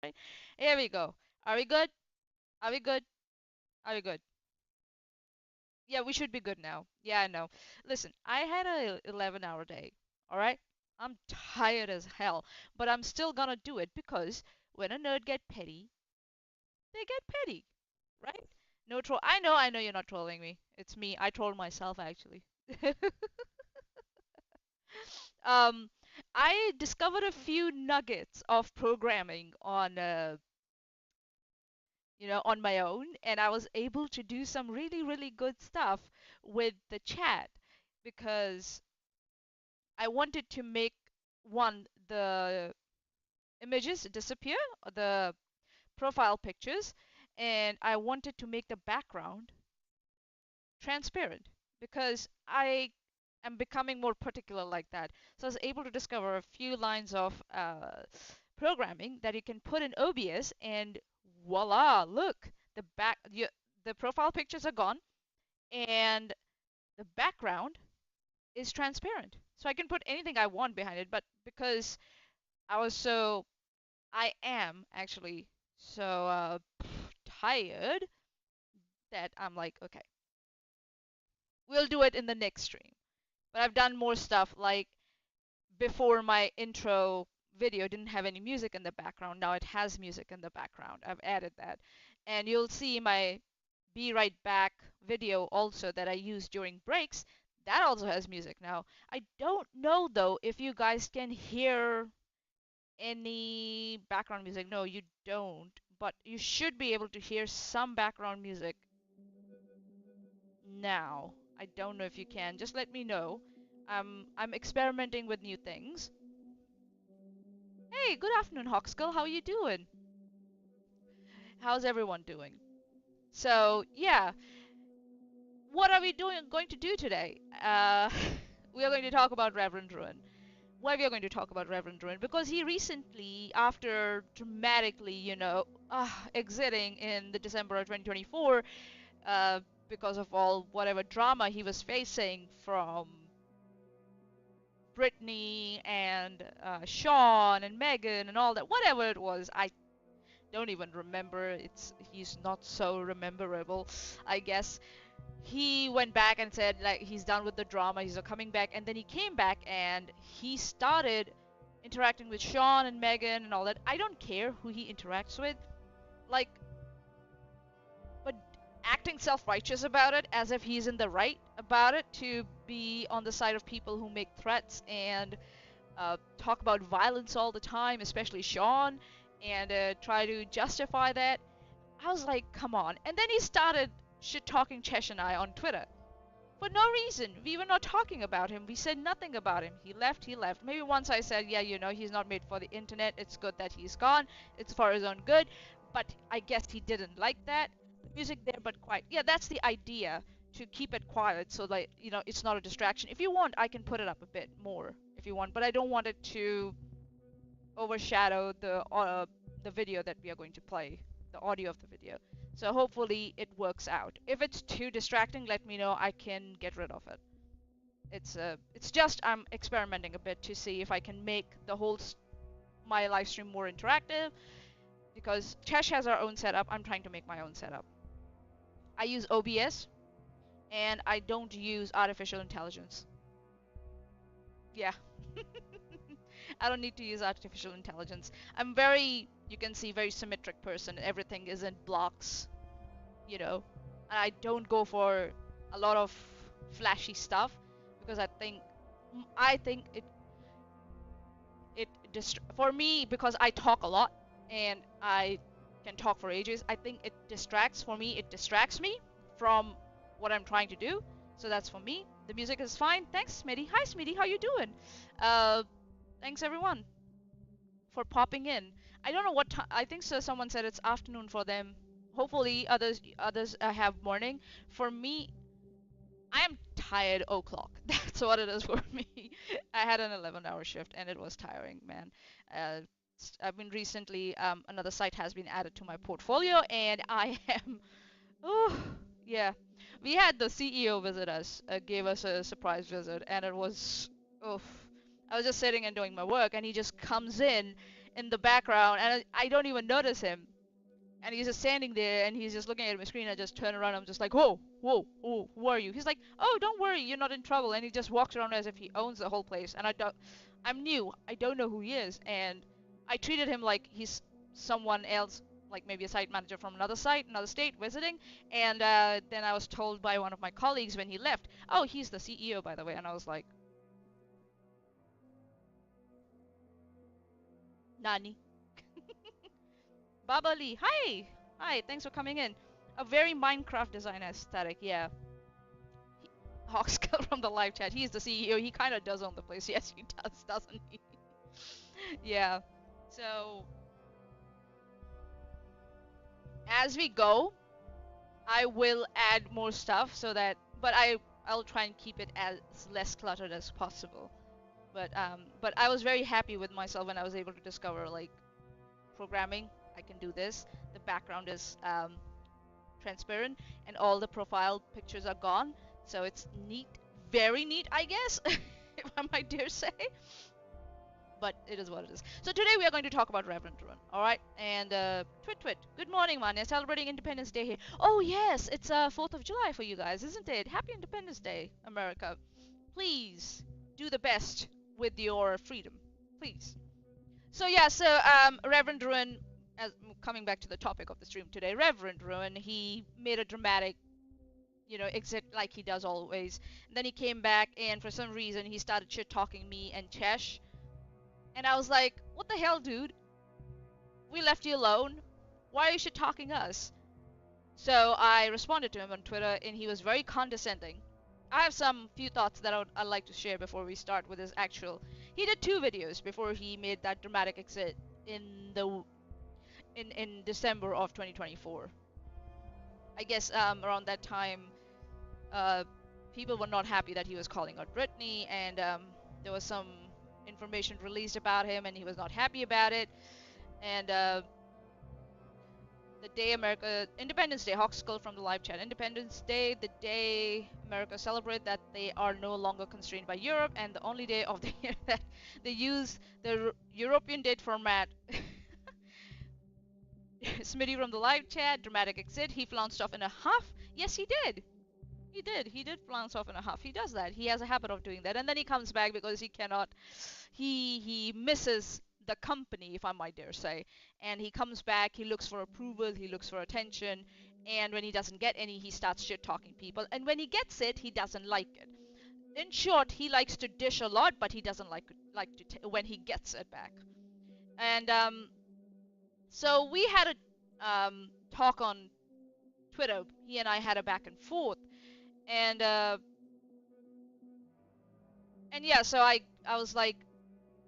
Right? Here we go. Are we good? Are we good? Are we good? Yeah, we should be good now. Yeah, I know. Listen, I had a 11-hour day. All right? I'm tired as hell, but I'm still gonna do it because when a nerd get petty, they get petty, right? No troll. I know you're not trolling me. It's me. I troll myself actually. um, I discovered a few nuggets of programming on on my own, and I was able to do some really, really good stuff with the chat because I wanted to make the images disappear, the profile pictures, and I wanted to make the background transparent because I am becoming more particular like that. So I was able to discover a few lines of programming that you can put in OBS, and voila, look, the profile pictures are gone, and the background is transparent. So I can put anything I want behind it, but because I am actually so tired that I'm like, okay, we'll do it in the next stream. But I've done more stuff like before my intro video didn't have any music in the background. Now it has music in the background. I've added that. And you'll see my Be Right Back video also that I use during breaks. That also has music now. I don't know though if you guys can hear any background music. No, you don't. But you should be able to hear some background music now. I don't know if you can. Just let me know. I'm experimenting with new things. Hey, good afternoon, Hawkskull. How are you doing? How's everyone doing? So, yeah, what are we going to do today? We are going to talk about Reverend Run. Why we are going to talk about Reverend Run? Because he recently, after dramatically, exiting in the December of 2024, uh, because of all whatever drama he was facing from Britney and Sean and Megan and all that, whatever it was, I don't even remember. He's not so rememberable, I guess. He went back and said like he's done with the drama, he's coming back, and then he came back and he started interacting with Sean and Megan and all that. I don't care who he interacts with, like, but acting self-righteous about it as if he's in the right about it, to be on the side of people who make threats and talk about violence all the time, especially Sean, and try to justify that. I was like, come on. And then he started shit talking Chesh and I on Twitter. For no reason. We were not talking about him. We said nothing about him. He left, he left. Maybe once I said, yeah, he's not made for the internet. It's good that he's gone. It's for his own good. But I guess he didn't like that. The music there, but quiet. Yeah, that's the idea. To keep it quiet so that, it's not a distraction. If you want, I can put it up a bit more if you want. But I don't want it to overshadow the video that we are going to play, the audio of the video. So hopefully it works out. If it's too distracting, let me know. I can get rid of it. It's just I'm experimenting a bit to see if I can make my live stream more interactive, because Chesh has our own setup. I'm trying to make my own setup. I use OBS and I don't use artificial intelligence. Yeah. I don't need to use artificial intelligence. I'm you can see, very symmetric person. Everything is in blocks, you know. And I don't go for a lot of flashy stuff because I think for me, because I talk a lot and I can talk for ages. I think it distracts for me. It distracts me from what I'm trying to do. So that's for me. The music is fine. Thanks, Smitty. Hi, Smitty. How you doing? Uh, thanks everyone for popping in. I don't know what time. I think so. Someone said it's afternoon for them. Hopefully, others have morning. For me, I am tired o'clock. That's what it is for me. I had an 11-hour shift and it was tiring, man. Uh, I've been recently. Another site has been added to my portfolio, and I am. Oh, yeah. We had the CEO visit us. Gave us a surprise visit, and it was. Oof. I was just sitting and doing my work, and he just comes in in the background, and I don't even notice him. And he's just standing there, and he's just looking at my screen. I just turn around. I'm just like, whoa, whoa, whoa, who are you? He's like, oh, don't worry, you're not in trouble. And he just walks around as if he owns the whole place. And I'm new. I don't know who he is. And I treated him like he's someone else, like maybe a site manager from another site, another state, visiting. And then I was told by one of my colleagues when he left, oh, he's the CEO, by the way. And I was like, Nani? Baba Lee, hi! Hi, thanks for coming in. A very Minecraft design aesthetic, yeah. Hawkskull from the live chat. He's the CEO. He kind of does own the place. Yes, he does, doesn't he? Yeah. So, as we go, I will add more stuff so that, but I'll try and keep it as less cluttered as possible. But I was very happy with myself when I was able to discover like programming. I can do this. The background is transparent, and all the profile pictures are gone. So it's neat, very neat, I guess, if I might dare say. But it is what it is. So today we are going to talk about Reverend Run, all right? And twit. Good morning, Maanyaa. Celebrating Independence Day here. Oh yes, it's 4th of July for you guys, isn't it? Happy Independence Day, America. Please do the best with your freedom, please. So yeah, Reverend Run, as coming back to the topic of the stream today, Reverend Run, he made a dramatic, exit like he does always. And then he came back, and for some reason he started shit talking me and Chesh. And I was like, what the hell, dude? We left you alone. Why are you shit talking us? So I responded to him on Twitter, and he was very condescending. I have some few thoughts that I'd like to share before we start with his actual. He did 2 videos before he made that dramatic exit in December of 2024. I guess around that time, uh, people were not happy that he was calling out Britney, and there was some information released about him, and he was not happy about it. And the day Independence Day, Hawkskull from the live chat, Independence Day, the day America celebrate that they are no longer constrained by Europe, and the only day of the year that they use the European date format. Smitty from the live chat, dramatic exit. He flounced off in a huff. Yes, he did. He did flounce off in a huff. He does that. He has a habit of doing that, and then he comes back because he cannot. He misses the company, if I might dare say, and he comes back. He looks for approval. He looks for attention, and when he doesn't get any, he starts shit talking people. And when he gets it, he doesn't like it. In short, he likes to dish a lot, but he doesn't like to when he gets it back. And so we had a talk on Twitter. He and I had a back and forth, and yeah, so I was like,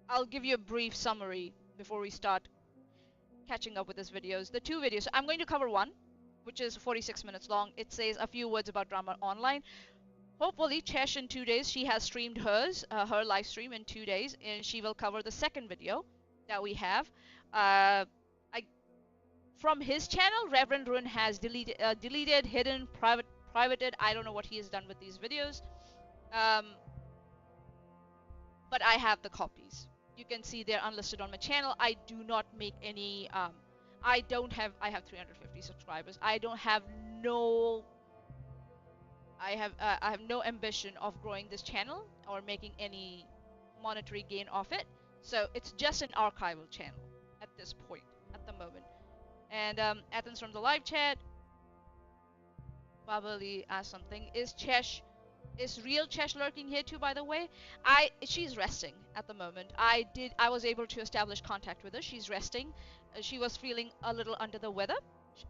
I'll give you a brief summary before we start catching up with these videos. The 2 videos, I'm going to cover one, which is 46 minutes long. It says a few words about drama online. Hopefully, Chesh in 2 days, she has streamed hers, her live stream in 2 days, and she will cover the second video that we have. From his channel, Reverend Run has deleted, hidden, privated. I don't know what he has done with these videos. But I have the copies. You can see they're unlisted on my channel. I do not make any. I have 350 subscribers. I have no ambition of growing this channel or making any monetary gain off it. So it's just an archival channel at this point, at the moment. And Athens from the live chat. Babali asked something. Is real Chesh lurking here too, by the way? She's resting at the moment. I was able to establish contact with her. She's resting. She was feeling a little under the weather,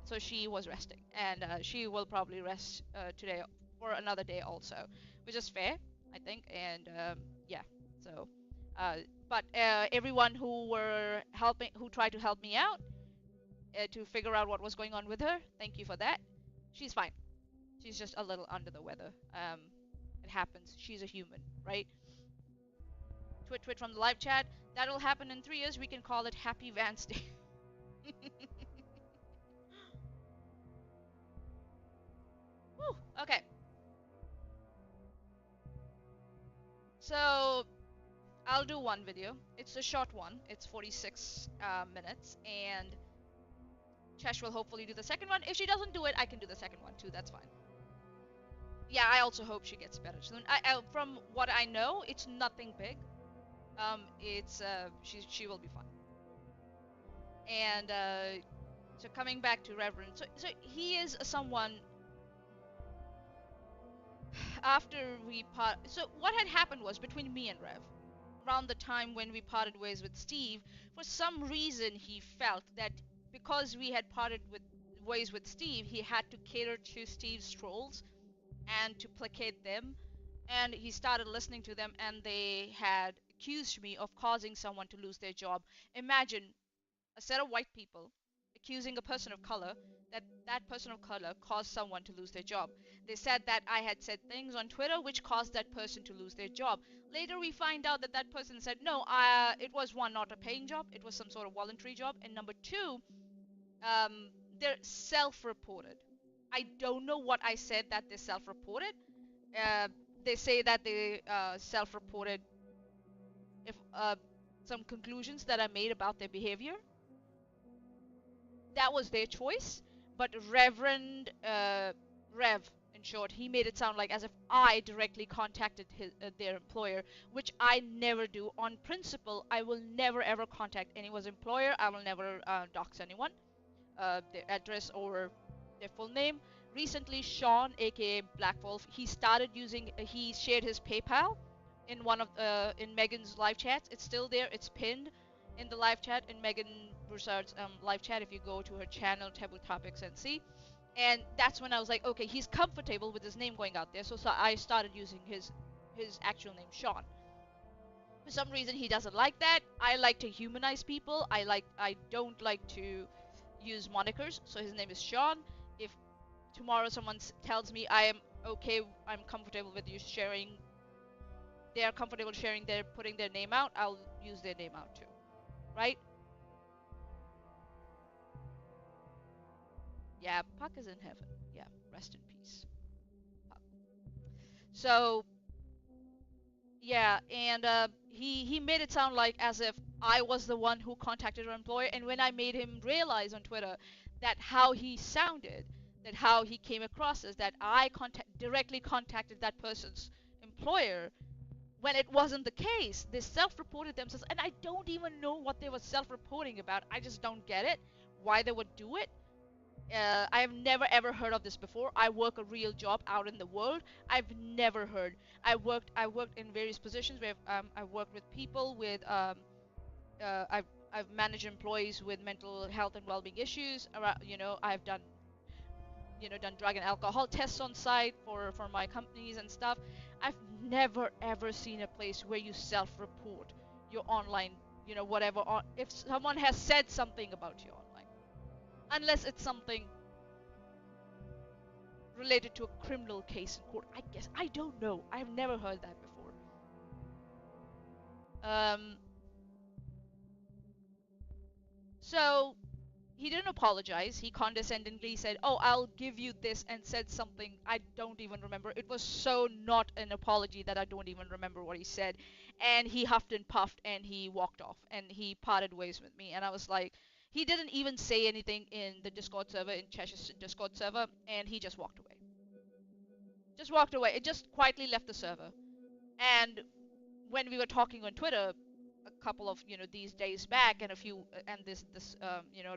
so she was resting, and she will probably rest today for another day also, which is fair, I think. And yeah, so but everyone who tried to help me out to figure out what was going on with her, thank you for that. She's fine. She's just a little under the weather. It happens. She's a human, right? Twit from the live chat. That'll happen in 3 years. We can call it Happy Vance Day. Whew, okay. So I'll do one video. It's a short one. It's 46 minutes, and Chesh will hopefully do the second one. If she doesn't do it, I can do the second one too. That's fine. Yeah, I also hope she gets better soon. From what I know, it's nothing big. It's she will be fine. And so coming back to Reverend, so he is someone. After we part, so what had happened was between me and Rev, around the time when we parted ways with Steve, for some reason he felt that because we had parted with ways with Steve, he had to cater to Steve's trolls and to placate them. And he started listening to them, and they had accused me of causing someone to lose their job. Imagine a set of white people accusing a person of color that that person of color caused someone to lose their job. They said that I had said things on Twitter which caused that person to lose their job. Later we find out that that person said no, it was one, not a paying job, it was some sort of voluntary job, and number two, they're self-reported. I don't know what I said that they self-reported. uh, they say that they self-reported if some conclusions that I made about their behavior. That was their choice. But Reverend Rev, in short, he made it sound like as if I directly contacted their employer, which I never do. On principle, I will never ever contact anyone's employer. I will never dox anyone, their address or their full name. Recently, Sean, aka Black Wolf, he started using. He shared his PayPal in one of in Megan's live chats. It's still there. It's pinned in the live chat in Megan Broussard's live chat. If you go to her channel, Taboo Topics, and see. And that's when I was like, okay, he's comfortable with his name going out there. So I started using his actual name, Sean. For some reason, he doesn't like that. I like to humanize people. I don't like to use monikers. So his name is Sean. If tomorrow someone tells me I am okay, I'm comfortable with you sharing, they are comfortable sharing their putting their name out, I'll use their name out too, right? Yeah, Puck is in heaven. Yeah, rest in peace, Puck. So yeah, and he made it sound like as if I was the one who contacted her employer, and when I made him realize on Twitter that how he sounded, that how he came across as that I directly contacted that person's employer, when it wasn't the case. They self-reported themselves, and I don't even know what they were self-reporting about. I just don't get it, why they would do it. I have never ever heard of this before. I work a real job out in the world. I've never heard. I worked in various positions where I worked with people with I've managed employees with mental health and well-being issues. I've done drug and alcohol tests on site for my companies and stuff. I've never ever seen a place where you self-report your online, whatever, or if someone has said something about you online, unless it's something related to a criminal case in court. I guess I don't know. I've never heard that before. Um, so he didn't apologize. He condescendingly said, "Oh, I'll give you this," and said something I don't even remember. It was so not an apology that I don't even remember what he said. And he huffed and puffed and he walked off and he parted ways with me. And I was like, he didn't even say anything in the Discord server, in Chesh's Discord server, and he just walked away. Just walked away. It just quietly left the server. And when we were talking on Twitter a couple of these days back, and a few and this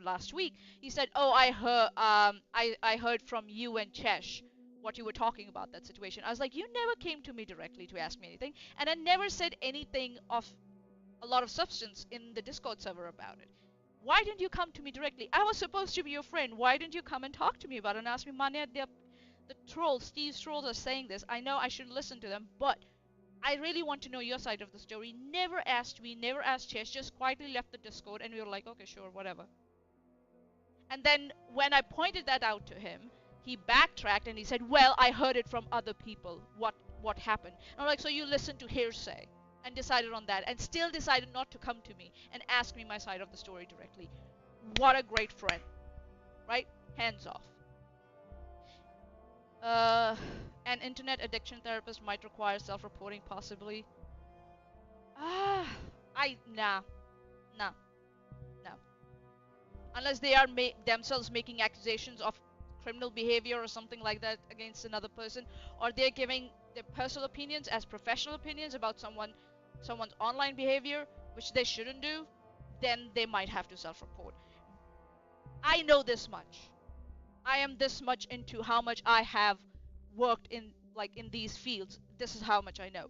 last week, he said, "Oh, I heard from you and Chesh what you were talking about that situation." I was like, "You never came to me directly to ask me anything, and I never said anything of a lot of substance in the Discord server about it. Why didn't you come to me directly? I was supposed to be your friend. Why didn't you come and talk to me about it and ask me, Maanyaa, the trolls, Steve's trolls are saying this. I know I should listen to them, but I really want to know your side of the story." Never asked me, never asked Chess, just quietly left the Discord, and we were like, okay, sure, whatever. And then when I pointed that out to him, he backtracked and he said, "Well, I heard it from other people. What happened?" And I'm like, "So you listened to hearsay and decided on that, and still decided not to come to me and ask me my side of the story directly. What a great friend, right? Hands off." Uh, an internet addiction therapist might require self-reporting, possibly. Ah, nah, nah, no. Unless they are themselves making accusations of criminal behavior or something like that against another person, or they're giving their personal opinions as professional opinions about someone's online behavior, which they shouldn't do, then they might have to self-report. I know this much. I am this much into how much I have worked in, like, in these fields. This is how much I know.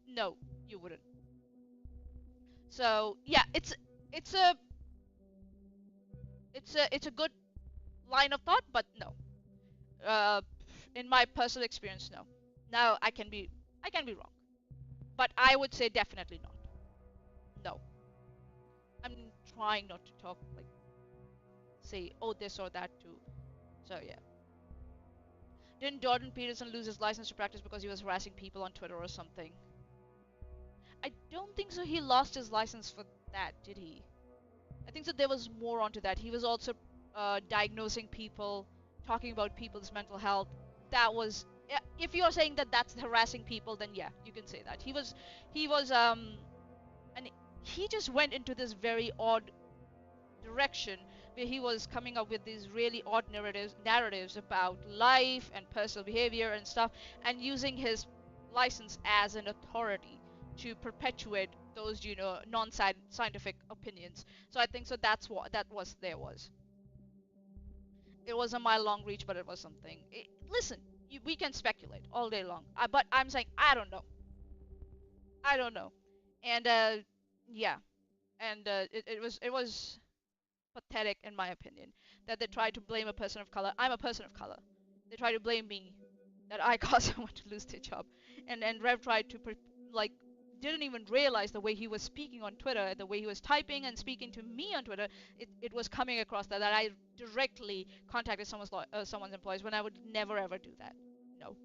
No, you wouldn't. So yeah, it's a it's a good line of thought, but no. Uh, in my personal experience, no. Now I can be wrong, but I would say definitely not. No, I'm trying not to talk like say oh this or that too. So yeah. Didn't Jordan Peterson lose his license to practice because he was harassing people on Twitter or something? I don't think so. He lost his license for that, did he? I think so. There was more onto that. He was also diagnosing people, talking about people's mental health. That was, if you're saying that that's harassing people, then yeah, you can say that. He was, and he just went into this very odd direction where he was coming up with these really odd narratives about life and personal behavior and stuff, and using his license as an authority to perpetuate those non-scientific opinions. So I think so that's what that was there was. It was a mile long reach, but it was something. Listen, we can speculate all day long, but I'm saying I don't know. And yeah, and it was pathetic in my opinion that they try to blame a person of color. I'm a person of color. They try to blame me that I caused someone to lose their job, and Rev tried to like didn't even realize the way he was speaking on Twitter, the way he was typing and speaking to me on Twitter. It was coming across that I directly contacted someone's employees when I would never ever do that. No,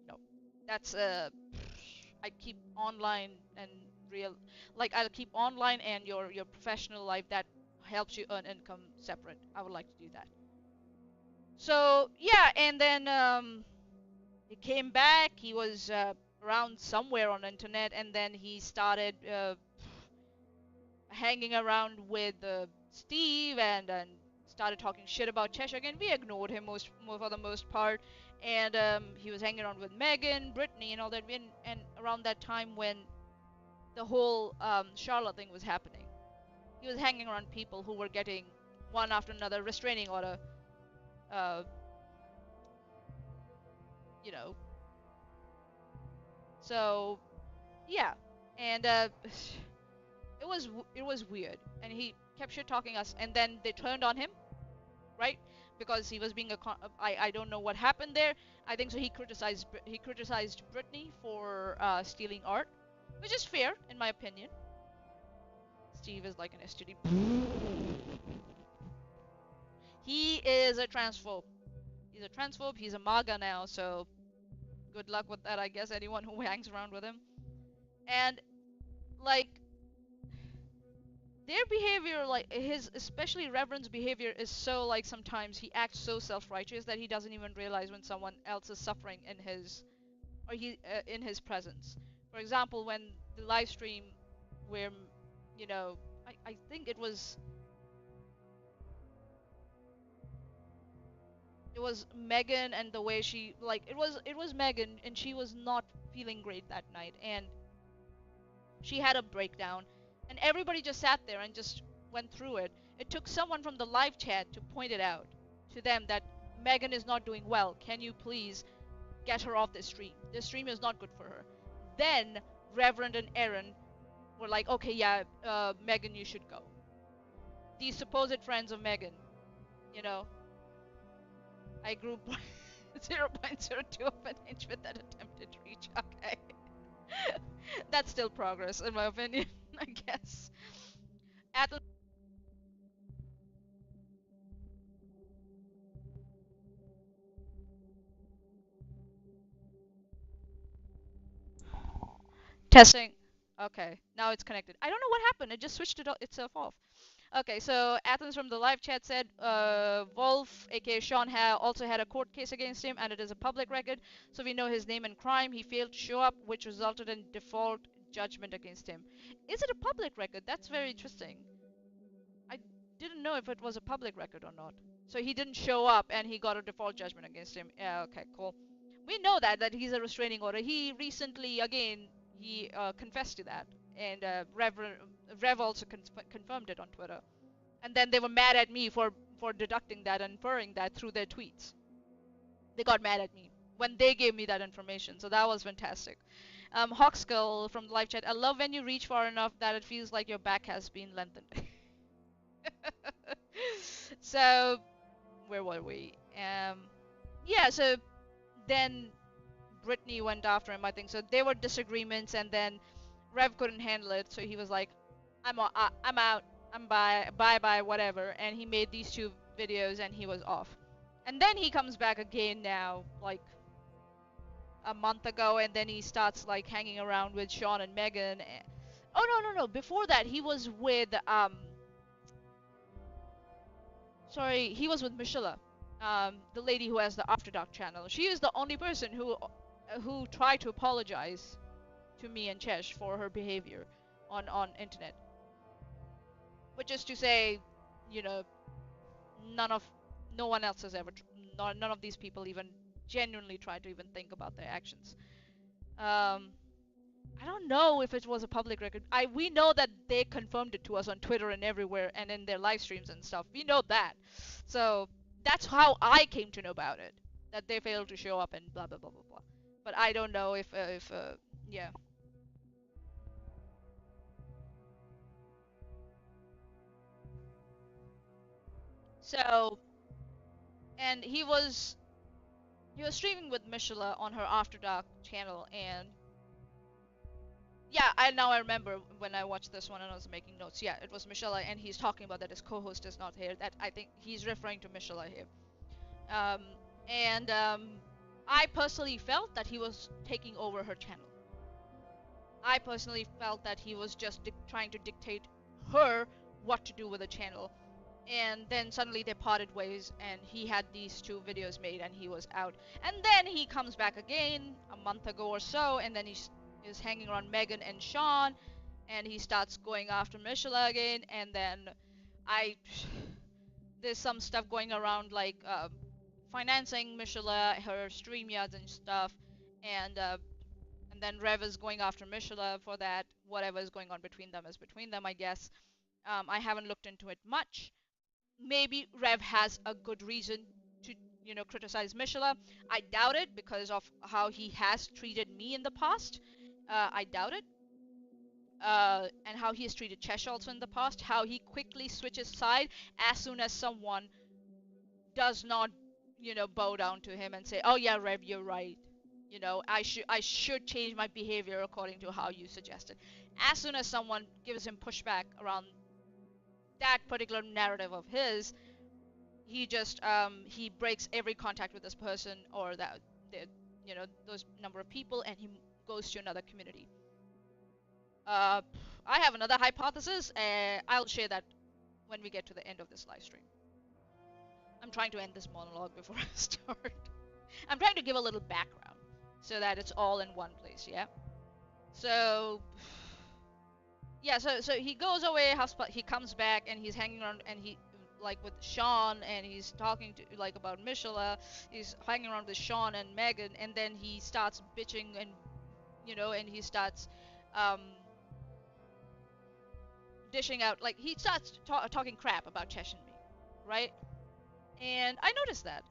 no, that's I keep online and real, like I'll keep online and your professional life that helps you earn income separate. I would like to do that. So yeah, and then he came back. He was around somewhere on the internet, and then he started hanging around with Steve and started talking shit about Cheshire again. We ignored him for the most part, and he was hanging around with Megan, Brittany, and all that. And around that time when the whole Charlotte thing was happening, he was hanging around people who were getting one after another restraining order. Uh, you know, so yeah, and it was weird, and he kept shit talking us, and then they turned on him, right? Because he was being I don't know what happened there. I think so. He criticized Britney for stealing art, which is fair in my opinion. Steve is like an STD. He is a transphobe. He's a transphobe. He's a MAGA now, so good luck with that. I guess anyone who hangs around with him, and like their behavior, like his, especially Reverend's behavior, is so like sometimes he acts so self-righteous that he doesn't even realize when someone else is suffering in his presence. For example, when the live stream where you know I think it was Megan, and the way she, like, it was Megan, and she was not feeling great that night, and she had a breakdown, and everybody just sat there and just went through it. It took someone from the live chat to point it out to them that Megan is not doing well. Can you please get her off this stream? This stream is not good for her. Then Reverend and Aaron were like, okay, yeah, Megan, you should go. These supposed friends of Megan, you know, I grew 0.02 of an inch with that attempted reach. Okay. That's still progress, in my opinion, I guess. Atlas testing. Okay, now it's connected. I don't know what happened. It just switched itself off. Okay, so Athens from the live chat said Wolf, aka Sean, also had a court case against him, and it is a public record, so we know his name and crime. He failed to show up, which resulted in default judgment against him. Is it a public record? That's very interesting. I didn't know if it was a public record or not. So he didn't show up and he got a default judgment against him. Yeah, okay, cool. We know that he's a restraining order. He recently, again, he confessed to that. And Rev also confirmed it on Twitter. And then they were mad at me for deducting that and inferring that through their tweets. They got mad at me when they gave me that information. So that was fantastic. Hawkskull from the live chat. I love when you reach far enough that it feels like your back has been lengthened. So, where were we? Yeah, so then Brittany went after him, I think. So there were disagreements, and then Rev couldn't handle it, so he was like, I'm out, I'm bye, whatever. And he made these 2 videos, and he was off. And then he comes back again now, like a month ago, and then he starts like hanging around with Sean and Megan. Oh no, before that he was with he was with Michelle, the lady who has the After Dark channel. She is the only person who tried to apologize to me and Chesh for her behavior on internet. Which is to say, you know, no one else has ever, none of these people even genuinely tried to even think about their actions. I don't know if it was a public record. We know that they confirmed it to us on Twitter and everywhere, and in their live streams and stuff. We know that. So that's how I came to know about it. That they failed to show up and blah blah blah blah blah. But I don't know if yeah. So, and he was streaming with Michelle on her After Dark channel, and yeah, I remember when I watched this one and I was making notes. Yeah, it was Michelle, and he's talking about that his co-host is not here. That I think he's referring to Michelle here. Um, and I personally felt that he was taking over her channel. I personally felt that he was just trying to dictate her what to do with the channel. And then suddenly they parted ways, and he had these 2 videos made, and he was out. And then he comes back again a month ago or so, and then he's hanging around Megan and Sean, and he starts going after Michelle again. And then there's some stuff going around like financing Michelle, her StreamYards and stuff, and then Rev is going after Michelle for that. Whatever is going on between them is between them, I guess. I haven't looked into it much. Maybe Rev has a good reason to, criticize Michelle. I doubt it because of how he has treated me in the past. I doubt it. And how he has treated Chesh also in the past. How he quickly switches side as soon as someone does not, bow down to him and say, "Oh yeah, Rev, you're right. I should change my behavior according to how you suggested." As soon as someone gives him pushback around that particular narrative of his, he just he breaks every contact with this person or those number of people, and he goes to another community. I have another hypothesis. I'll share that when we get to the end of this live stream. I'm trying to end this monologue before I start. I'm trying to give a little background so that it's all in one place, yeah? So, yeah, so he goes away, he comes back, and he's hanging around, and he, like, with Sean, and he's talking to, like, about Michelle, he's hanging around with Sean and Megan, and then he starts bitching, and, and he starts, dishing out, like, he starts talking crap about Chesh and me, right? And I noticed that.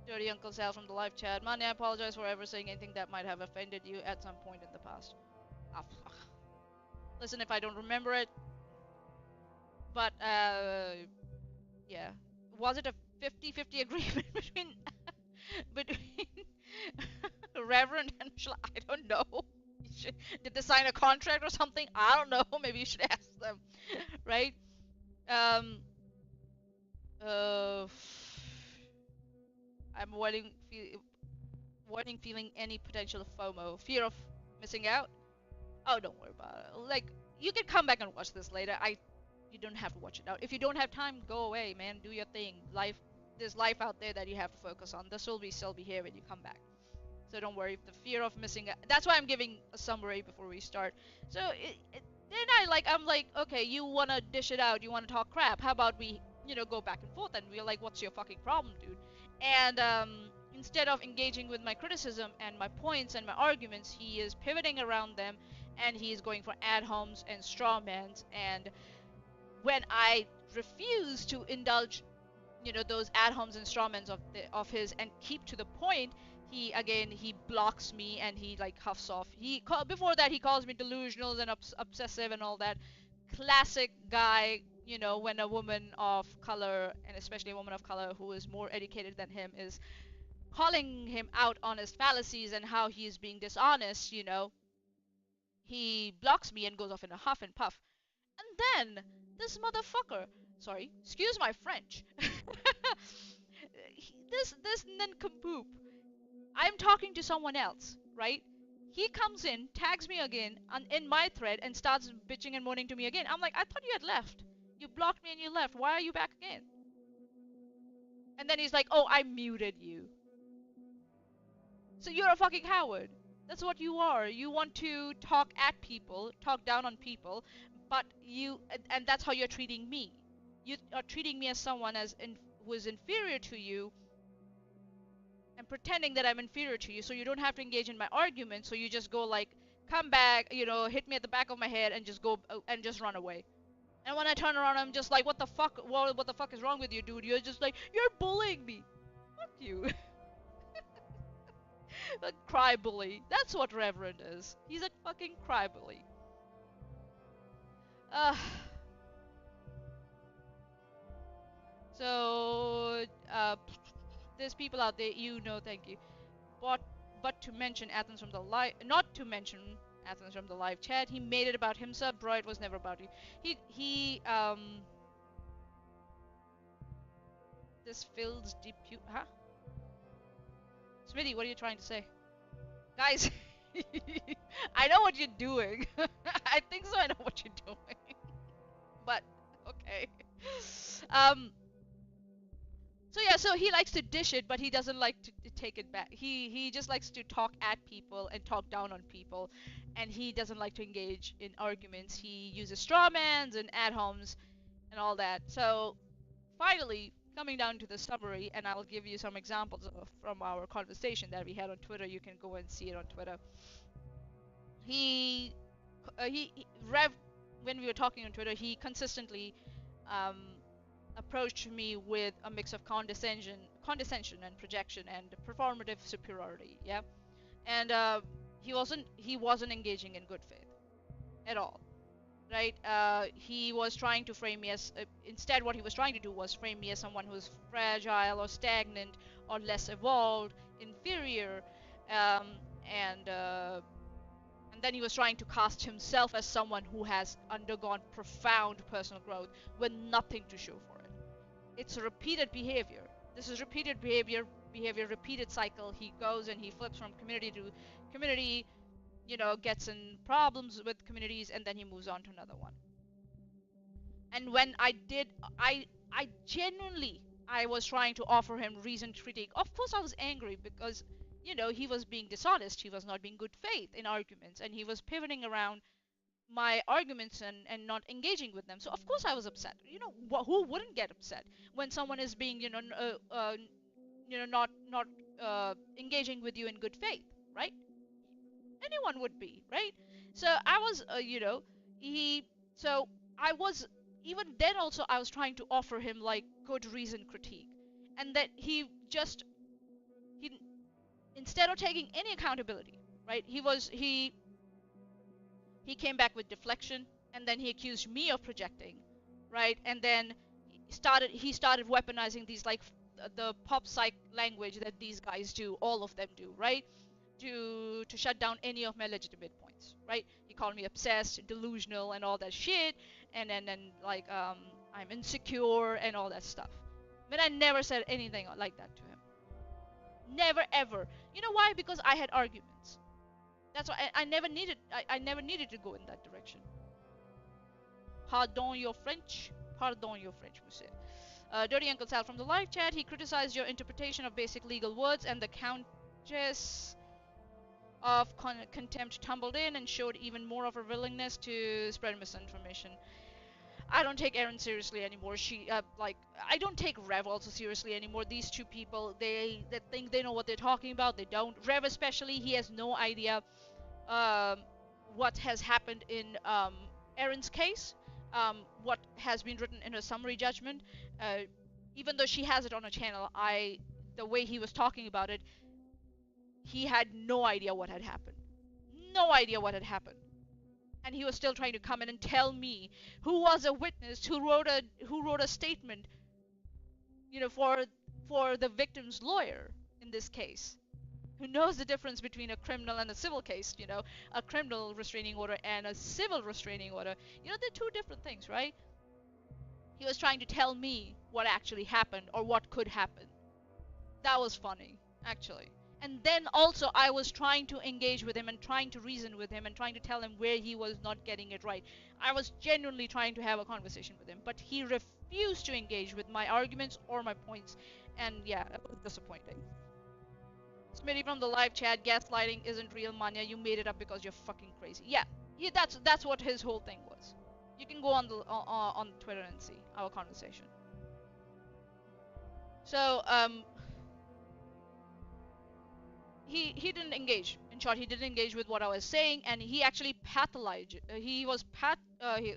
Dirty Uncle Sal from the live chat. Maanyaa, I apologize for ever saying anything that might have offended you at some point in the past. Oh, fuck. Listen, if I don't remember it. But, yeah. Was it a 50-50 agreement between Reverend and Michelle? I don't know. Did they sign a contract or something? I don't know. Maybe you should ask them. Right? I'm avoiding feeling any potential FOMO, fear of missing out. Oh, don't worry about it. Like, you can come back and watch this later. You don't have to watch it now. If you don't have time, go away, man. Do your thing. There's life out there that you have to focus on. This will still be here when you come back. So don't worry, the fear of missing out. That's why I'm giving a summary before we start. So then I'm like, okay, you wanna dish it out, you wanna talk crap. How about we, go back and forth? And we're like, what's your fucking problem, dude? And instead of engaging with my criticism and my points and my arguments, he is pivoting around them, and he is going for ad homs and straw mans. And when I refuse to indulge, those ad homs and strawmans of his and keep to the point, he blocks me, and he like huffs off. Before that he calls me delusional and obsessive and all that. Classic guy, when a woman of color, and especially a woman of color who is more educated than him, is calling him out on his fallacies and how he is being dishonest, he blocks me and goes off in a huff and puff. And then this motherfucker, sorry, excuse my French, this nincompoop, I'm talking to someone else, right? He comes in, tags me again in my thread, and starts bitching and moaning to me again. I'm like, I thought you had left. You blocked me and you left. Why are you back again? And then he's like, oh, I muted you. So you're a fucking coward. That's what you are. You want to talk at people, talk down on people, but and that's how you're treating me. You are treating me as someone who is inferior to you, and pretending that I'm inferior to you, so you don't have to engage in my argument. So you just go like, come back, hit me at the back of my head, and just go and just run away. And when I turn around, I'm just like, what the fuck? What the fuck is wrong with you, dude? You're just like, you're bullying me. Fuck you. A cry bully. That's what Reverend is. He's a fucking cry bully. Uh, so, there's people out there, thank you. But to mention Athens from the live, not to mention Athens from the live chat, he made it about himself, bro. It was never about you. This fills deep, huh? Smitty, what are you trying to say? Guys, I know what you're doing. I think so, I know what you're doing. But, okay. So yeah, so he likes to dish it, but he doesn't like to take it back. He just likes to talk at people and talk down on people, and he doesn't like to engage in arguments. He uses strawmans and ad homs and all that. So finally, coming down to the summary, and I'll give you some examples from our conversation that we had on Twitter. You can go and see it on Twitter. Rev, when we were talking on Twitter, he consistently approached me with a mix of condescension and projection and performative superiority. Yeah, and he wasn't engaging in good faith at all, right? He was trying to frame me as instead, what he was trying to do was frame me as someone who's fragile or stagnant or less evolved, inferior, um, and then he was trying to cast himself as someone who has undergone profound personal growth with nothing to show for it. It's a repeated behavior. This is repeated behavior, repeated cycle. He goes and he flips from community to community, gets in problems with communities, and then he moves on to another one. And when I genuinely, I was trying to offer him reasoned critique. Of course I was angry because, he was being dishonest. He was not being good faith in arguments, and he was pivoting around my arguments and not engaging with them. So of course I was upset. Who wouldn't get upset when someone is being, not engaging with you in good faith, right? Anyone would be, right? So I was, so I was, even then also I was trying to offer him like good reason critique, and that he instead of taking any accountability, right? He came back with deflection, and then he accused me of projecting, right? And then he started weaponizing these like the pop psych language that these guys do, all of them do, right? To shut down any of my legitimate points, right? He called me obsessed, delusional, and all that shit, and then like I'm insecure and all that stuff. But I never said anything like that to him. Never ever. You know why? Because I had arguments. That's why I never needed to go in that direction. Pardon your French. Pardon your French, monsieur. Dirty Uncle Sal from the live chat. He criticized your interpretation of basic legal words, and the Countess of contempt tumbled in and showed even more of her willingness to spread misinformation. I don't take Erin seriously anymore. I don't take Rev also seriously anymore. These two people, they think they know what they're talking about. They don't. Rev especially, he has no idea um, what has happened in Erin's case, what has been written in her summary judgment. Even though she has it on her channel, the way he was talking about it, he had no idea what had happened. No idea what had happened. And he was still trying to come in and tell me, who was a witness, who wrote a statement, for the victim's lawyer in this case, who knows the difference between a criminal and a civil case, a criminal restraining order and a civil restraining order. They're two different things, right? He was trying to tell me what actually happened or what could happen. That was funny, actually. And then also I was trying to engage with him and trying to reason with him and trying to tell him where he was not getting it right. I was genuinely trying to have a conversation with him, but he refused to engage with my arguments or my points. And yeah, it was disappointing. Smitty from the live chat, gaslighting isn't real, maanyaa. You made it up because you're fucking crazy. Yeah, that's what his whole thing was. You can go on Twitter and see our conversation. So he didn't engage. In short, he didn't engage with what I was saying, and he actually pathologized.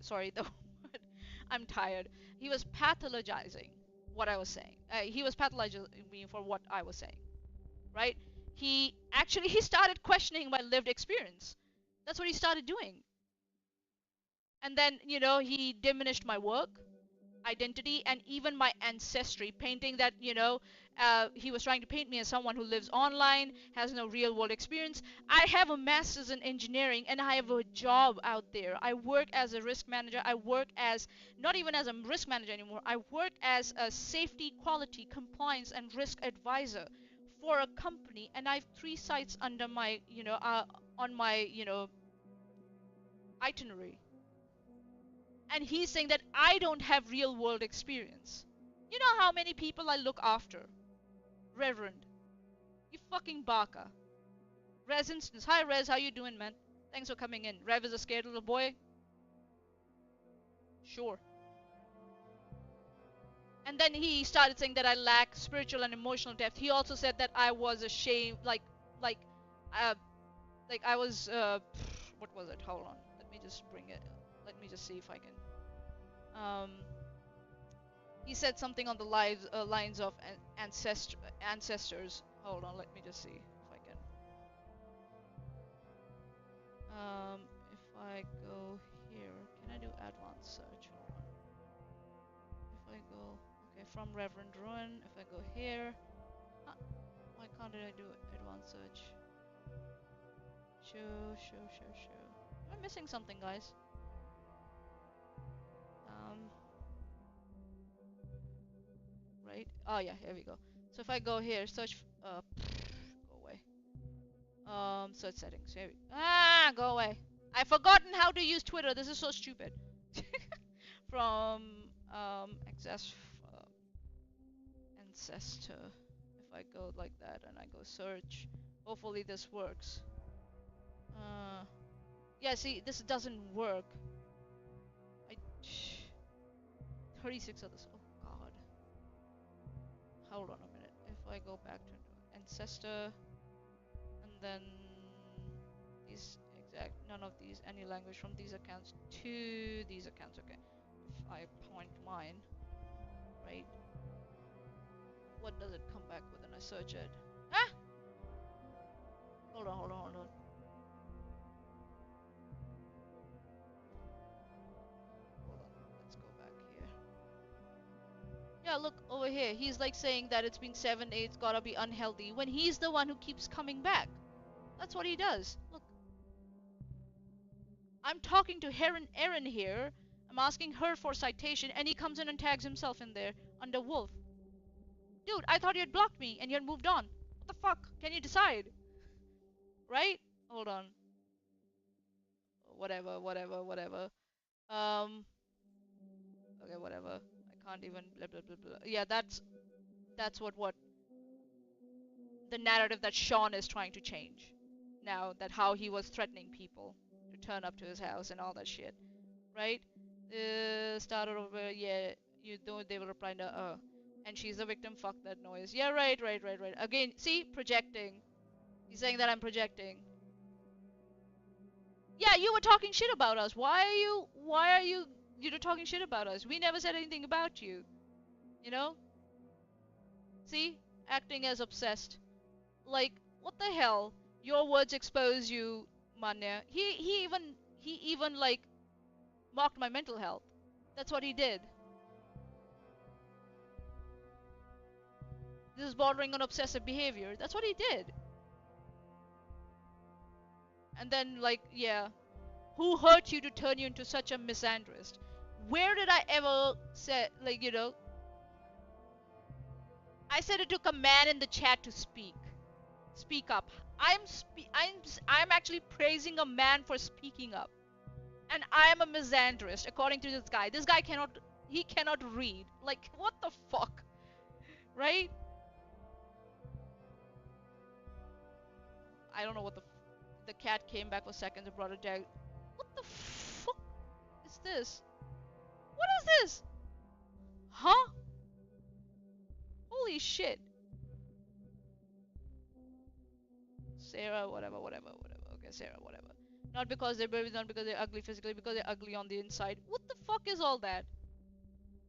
Sorry, the word. I'm tired. He was pathologizing what I was saying. He was pathologizing me for what I was saying, right? He started questioning my lived experience. That's what he started doing. And then, he diminished my work, identity, and even my ancestry, painting that, he was trying to paint me as someone who lives online, has no real world experience. I have a master's in engineering and I have a job out there. I work as a risk manager. I work as, not even as a risk manager anymore, I work as a safety, quality, compliance, and risk advisor for a company, and I have 3 sites under my, on my, itinerary. And he's saying that I don't have real world experience. You know how many people I look after? Reverend. You fucking baka. Rez instance. Hi Rez, how you doing, man? Thanks for coming in. Rev is a scared little boy? Sure. And then he started saying that I lack spiritual and emotional depth. He also said that I was ashamed, uh, I was, what was it? Hold on. Let me just bring it. Let me just see if I can. He said something on the lines of ancestors. Hold on, let me just see if I can. If I go here, can I do advanced search? Hold on. If I go, okay, from Reverend Run, if I go here, why can't I do advanced search? Show. Am I missing something, guys? Right? Oh yeah, here we go. So if I go here, search, go away. Search settings. Here we, go away. I've forgotten how to use Twitter. This is so stupid. From access ancestor. If I go like that and I go search, hopefully this works. Yeah, see, this doesn't work. 36 of this. Oh God. Hold on a minute. If I go back to ancestor, and then none of these, any language from these accounts to these accounts. Okay. If I point mine, right? What does it come back with when I search it? Ah! Hold on. Let's go back here. Yeah, look over here. He's like saying that it's been 7 days, it's gotta be unhealthy, when he's the one who keeps coming back. That's what he does. Look. I'm talking to Erin here. I'm asking her for citation, and he comes in and tags himself in there under Wolf. Dude, I thought you had blocked me and you had moved on. What the fuck? Can you decide? Right? Hold on. Whatever. Okay, whatever. I can't even blah blah blah blah. Yeah, that's what the narrative that Sean is trying to change. now that how he was threatening people to turn up to his house and all that shit, right? Started over, yeah, you don't, they will reply, no, and she's the victim, fuck that noise. Yeah, right, right, right, right. Again, see, projecting. He's saying that I'm projecting. Yeah, you were talking shit about us. Why are you know, talking shit about us? We never said anything about you. You know? See? Acting as obsessed. Like, what the hell? Your words expose you, maanyaa. He even like mocked my mental health. That's what he did. This is bordering on obsessive behavior. That's what he did. And then like, yeah, who hurt you to turn you into such a misandrist? Where did I ever say, like, you know, I said it took a man in the chat to speak up. I'm actually praising a man for speaking up, and I am a misandrist according to this guy. This guy cannot read. Like, what the fuck, right? I don't know what the cat came back for seconds and brought it down. What the fuck is this? What is this? Huh? Holy shit. Sarah, whatever, whatever, whatever. Okay, Sarah, whatever. Not because they're babies, not because they're ugly physically, because they're ugly on the inside. What the fuck is all that?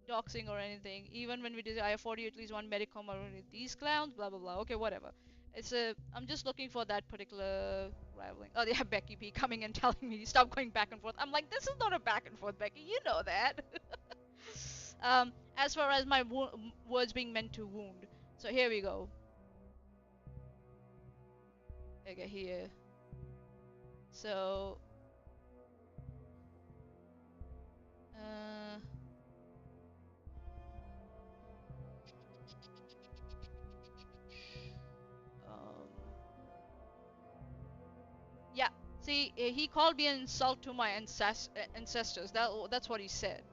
Doxing or anything. Even when we did, I afford you at least one medicom or these clowns, blah blah blah. Okay, whatever. I'm just looking for that particular rivaling. Oh, yeah, Becky P coming and telling me stop going back and forth. I'm like, this is not a back and forth, Becky. You know that. As far as my words being meant to wound. So here we go. Okay, here. So, uh, um, yeah. See, he called me an insult to my ancestors. That's what he said.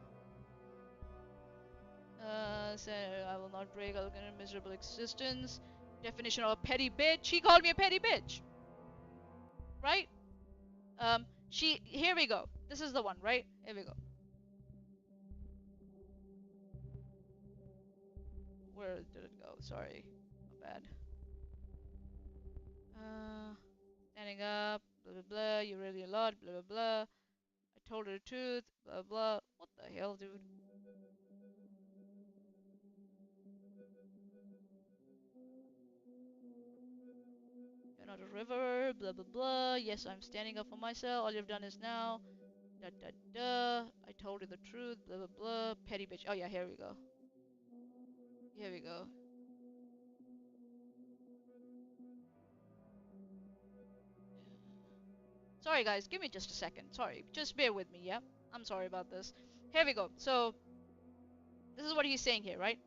Said I will not break. I'll get a miserable existence. Definition of a petty bitch. He called me a petty bitch. Right? Here we go. This is the one, right? Here we go. Where did it go? Sorry. My bad. Standing up, blah blah blah. You really a lot, blah blah blah. I told her the truth, blah blah. What the hell, dude? You're not a river, blah blah blah. Yes, I'm standing up for myself. All you've done is now. Da da da. I told her the truth, blah blah blah. Petty bitch. Oh yeah, here we go. Here we go. Sorry guys, give me just a second. Sorry, just bear with me, yeah? I'm sorry about this. Here we go. So, this is what he's saying here, right?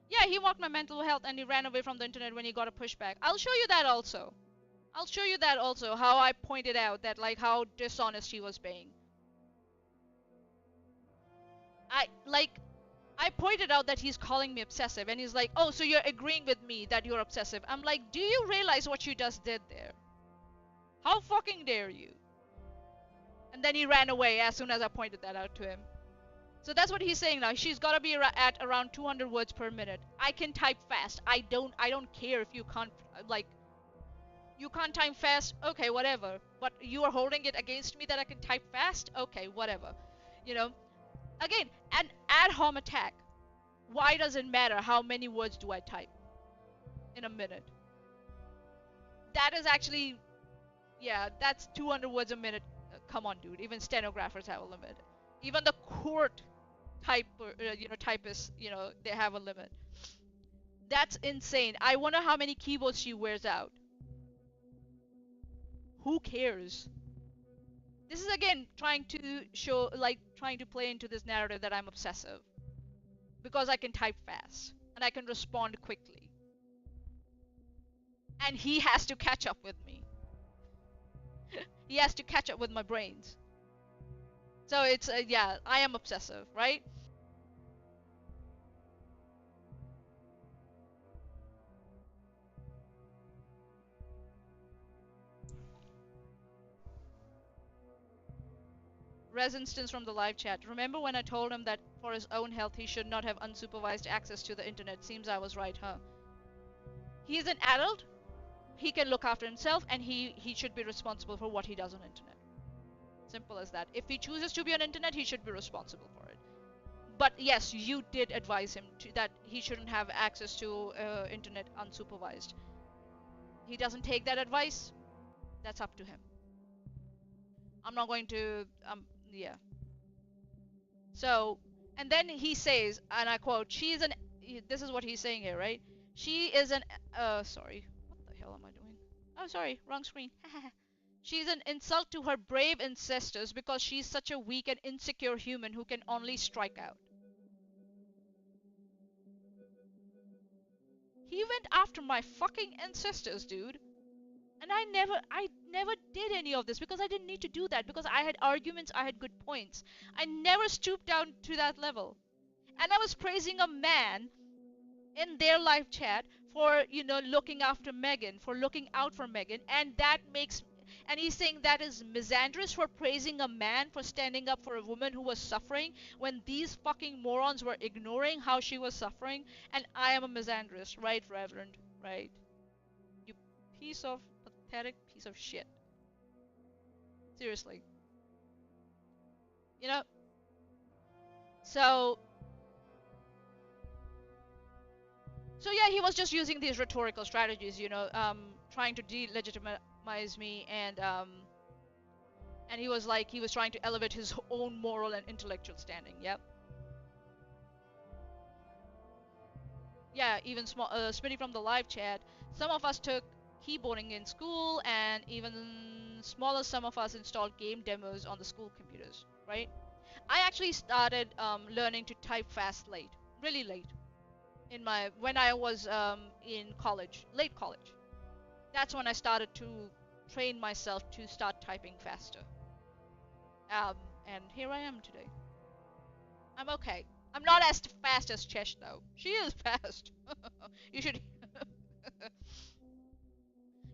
Yeah, he mocked my mental health and he ran away from the internet when he got a pushback. I'll show you that also. I'll show you that also, how I pointed out that, like, how dishonest he was being. I pointed out that he's calling me obsessive and he's like, oh, so you're agreeing with me that you're obsessive. I'm like, do you realize what you just did there? How fucking dare you? And then he ran away as soon as I pointed that out to him. So that's what he's saying now. She's got to be at around 200 words per minute. I can type fast. I don't care if you can't, like, you can't type fast. Okay, whatever. But you are holding it against me that I can type fast? Okay, whatever. You know, again, an ad hom attack. Why does it matter how many words do I type in a minute? That is actually, yeah, that's 200 words a minute. Come on, dude. Even stenographers have a limit. Even the court typists, they have a limit. That's insane. I wonder how many keyboards she wears out. Who cares? This is again trying to show, like, trying to play into this narrative that I'm obsessive. Because I can type fast. And I can respond quickly. And he has to catch up with me. He has to catch up with my brains. So it's, yeah, I am obsessive, right? Resistance from the live chat. Remember when I told him that for his own health he should not have unsupervised access to the internet? Seems I was right, huh? He's an adult. He can look after himself, and he should be responsible for what he does on internet. Simple as that. If he chooses to be on internet, he should be responsible for it. But yes, you did advise him that he shouldn't have access to internet unsupervised. He doesn't take that advice. That's up to him. I'm not going to yeah. So, and then he says, and I quote, "She's an." This is what he's saying here, right? She is an. Sorry. What the hell am I doing? Oh, sorry, wrong screen. She's an insult to her brave ancestors because she's such a weak and insecure human who can only strike out. He went after my fucking ancestors, dude. And I never did any of this because I didn't need to do that because I had arguments, I had good points. I never stooped down to that level. And I was praising a man in their live chat for, looking after Megan, for looking out for Megan, and that makes and he's saying that is misandrous for praising a man for standing up for a woman who was suffering when these fucking morons were ignoring how she was suffering, and I am a misandrist, right, Reverend? Right? You piece of pathetic piece of shit. Seriously. You know? So So yeah, he was just using these rhetorical strategies, trying to delegitimize me, and he was trying to elevate his own moral and intellectual standing. Yep. Yeah, even Smitty from the live chat. Some of us took keyboarding in school, and even smaller, some of us installed game demos on the school computers. Right? I actually started learning to type fast late, really late, when I was in college, late college. That's when I started to train myself to start typing faster. Um, and here I am today. I'm okay. I'm not as fast as Chesh though. She is fast. You should.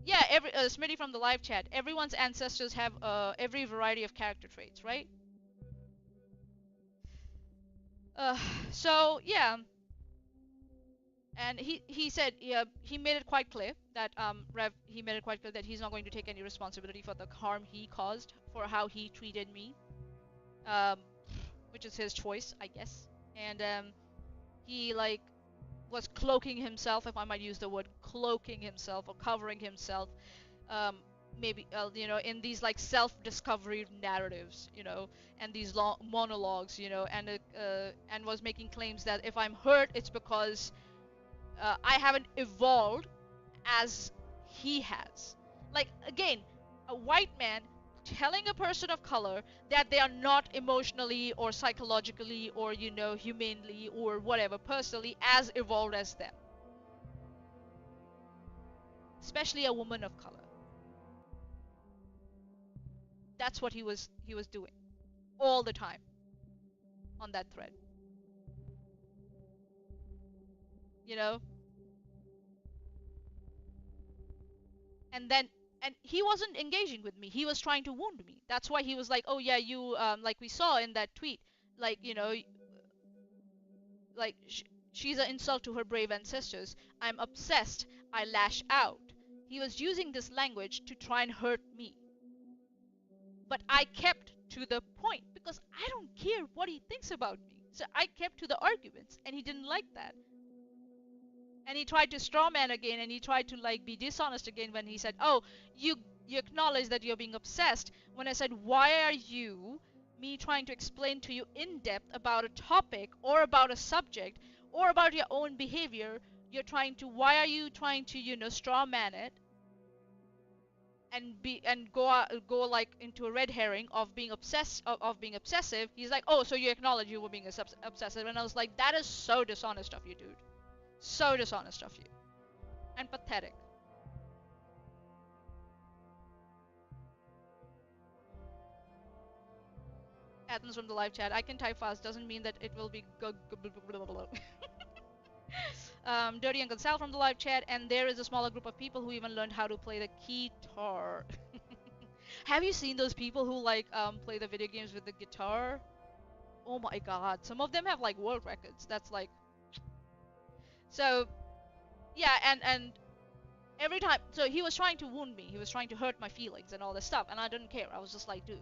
Yeah, Smitty from the live chat. Everyone's ancestors have every variety of character traits, right? Uh, so yeah, and he said, yeah, he made it quite clear that he made it quite clear that he's not going to take any responsibility for the harm he caused for how he treated me, um, which is his choice, I guess. And he was cloaking himself, if I might use the word cloaking himself or covering himself, um, maybe in these self-discovery narratives, and these long monologues, and was making claims that if I'm hurt, it's because I haven't evolved as he has. Like, again, a white man telling a person of color that they are not emotionally or psychologically or, humanely or whatever, personally as evolved as them. Especially a woman of color. That's what he was doing all the time on that thread. You know? And he wasn't engaging with me. He was trying to wound me. That's why he was like, "Oh yeah, you like we saw in that tweet, like, like she's an insult to her brave ancestors. I'm obsessed. I lash out." He was using this language to try and hurt me. But I kept to the point because I don't care what he thinks about me. So I kept to the arguments, and he didn't like that. And he tried to strawman again, and he tried to be dishonest again when he said, "Oh, you acknowledge that you're being obsessed." When I said, "Why are you me trying to explain to you in depth about a topic or about a subject or about your own behavior, why are you trying to strawman it and go into a red herring of being obsessive?" He's like, "Oh, so you acknowledge you were being obsessive." And I was like, "That is so dishonest of you, dude. So dishonest of you. And pathetic." Athens from the live chat. I can type fast doesn't mean that it will be Dirty Uncle Sal from the live chat. And there is a smaller group of people who even learned how to play the guitar. Have you seen those people who like play the video games with the guitar? Oh my god, some of them have like world records. That's like, so yeah, and every time, so he was trying to wound me, he was trying to hurt my feelings and all this stuff, and I didn't care. I was just like, dude,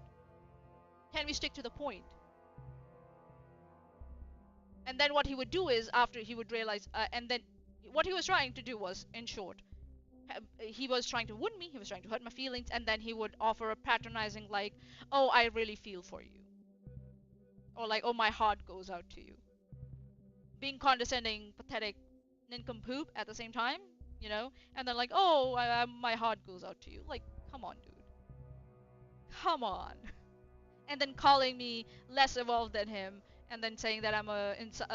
can we stick to the point? And then what he would do is, after he would realize, and then what he was trying to do was, in short, he was trying to wound me, he was trying to hurt my feelings, and then he would offer a patronizing like, oh, I really feel for you, or like, oh, my heart goes out to you, being condescending, pathetic, nincompoop at the same time, you know, and then like, oh, my heart goes out to you. Like, come on, dude, come on. And then calling me less evolved than him, and then saying that I'm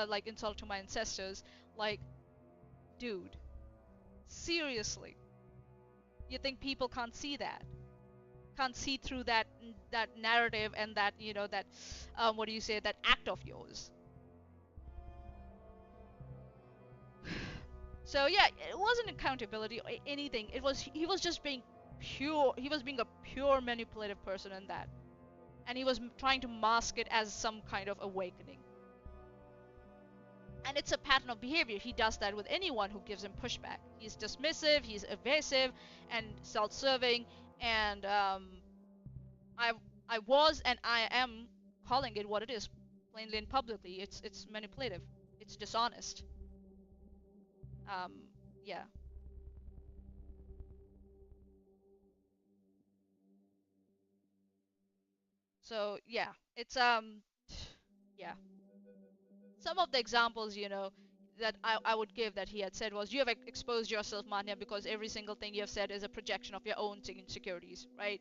like insult to my ancestors. Like, dude, seriously, you think people can't see that? Can't see through that narrative and that, you know, that what do you say, that act of yours? So yeah, it wasn't accountability or anything. It was, he was just being pure. He was being a pure manipulative person in that, and he was trying to mask it as some kind of awakening. And it's a pattern of behavior. He does that with anyone who gives him pushback. He's dismissive, he's evasive, and self-serving. And I was and I am calling it what it is, plainly and publicly. It's manipulative. It's dishonest. Um, yeah. So yeah, it's yeah. Some of the examples, you know, that I would give that he had said was, you have exposed yourself, Maanyaa, because every single thing you have said is a projection of your own insecurities, right?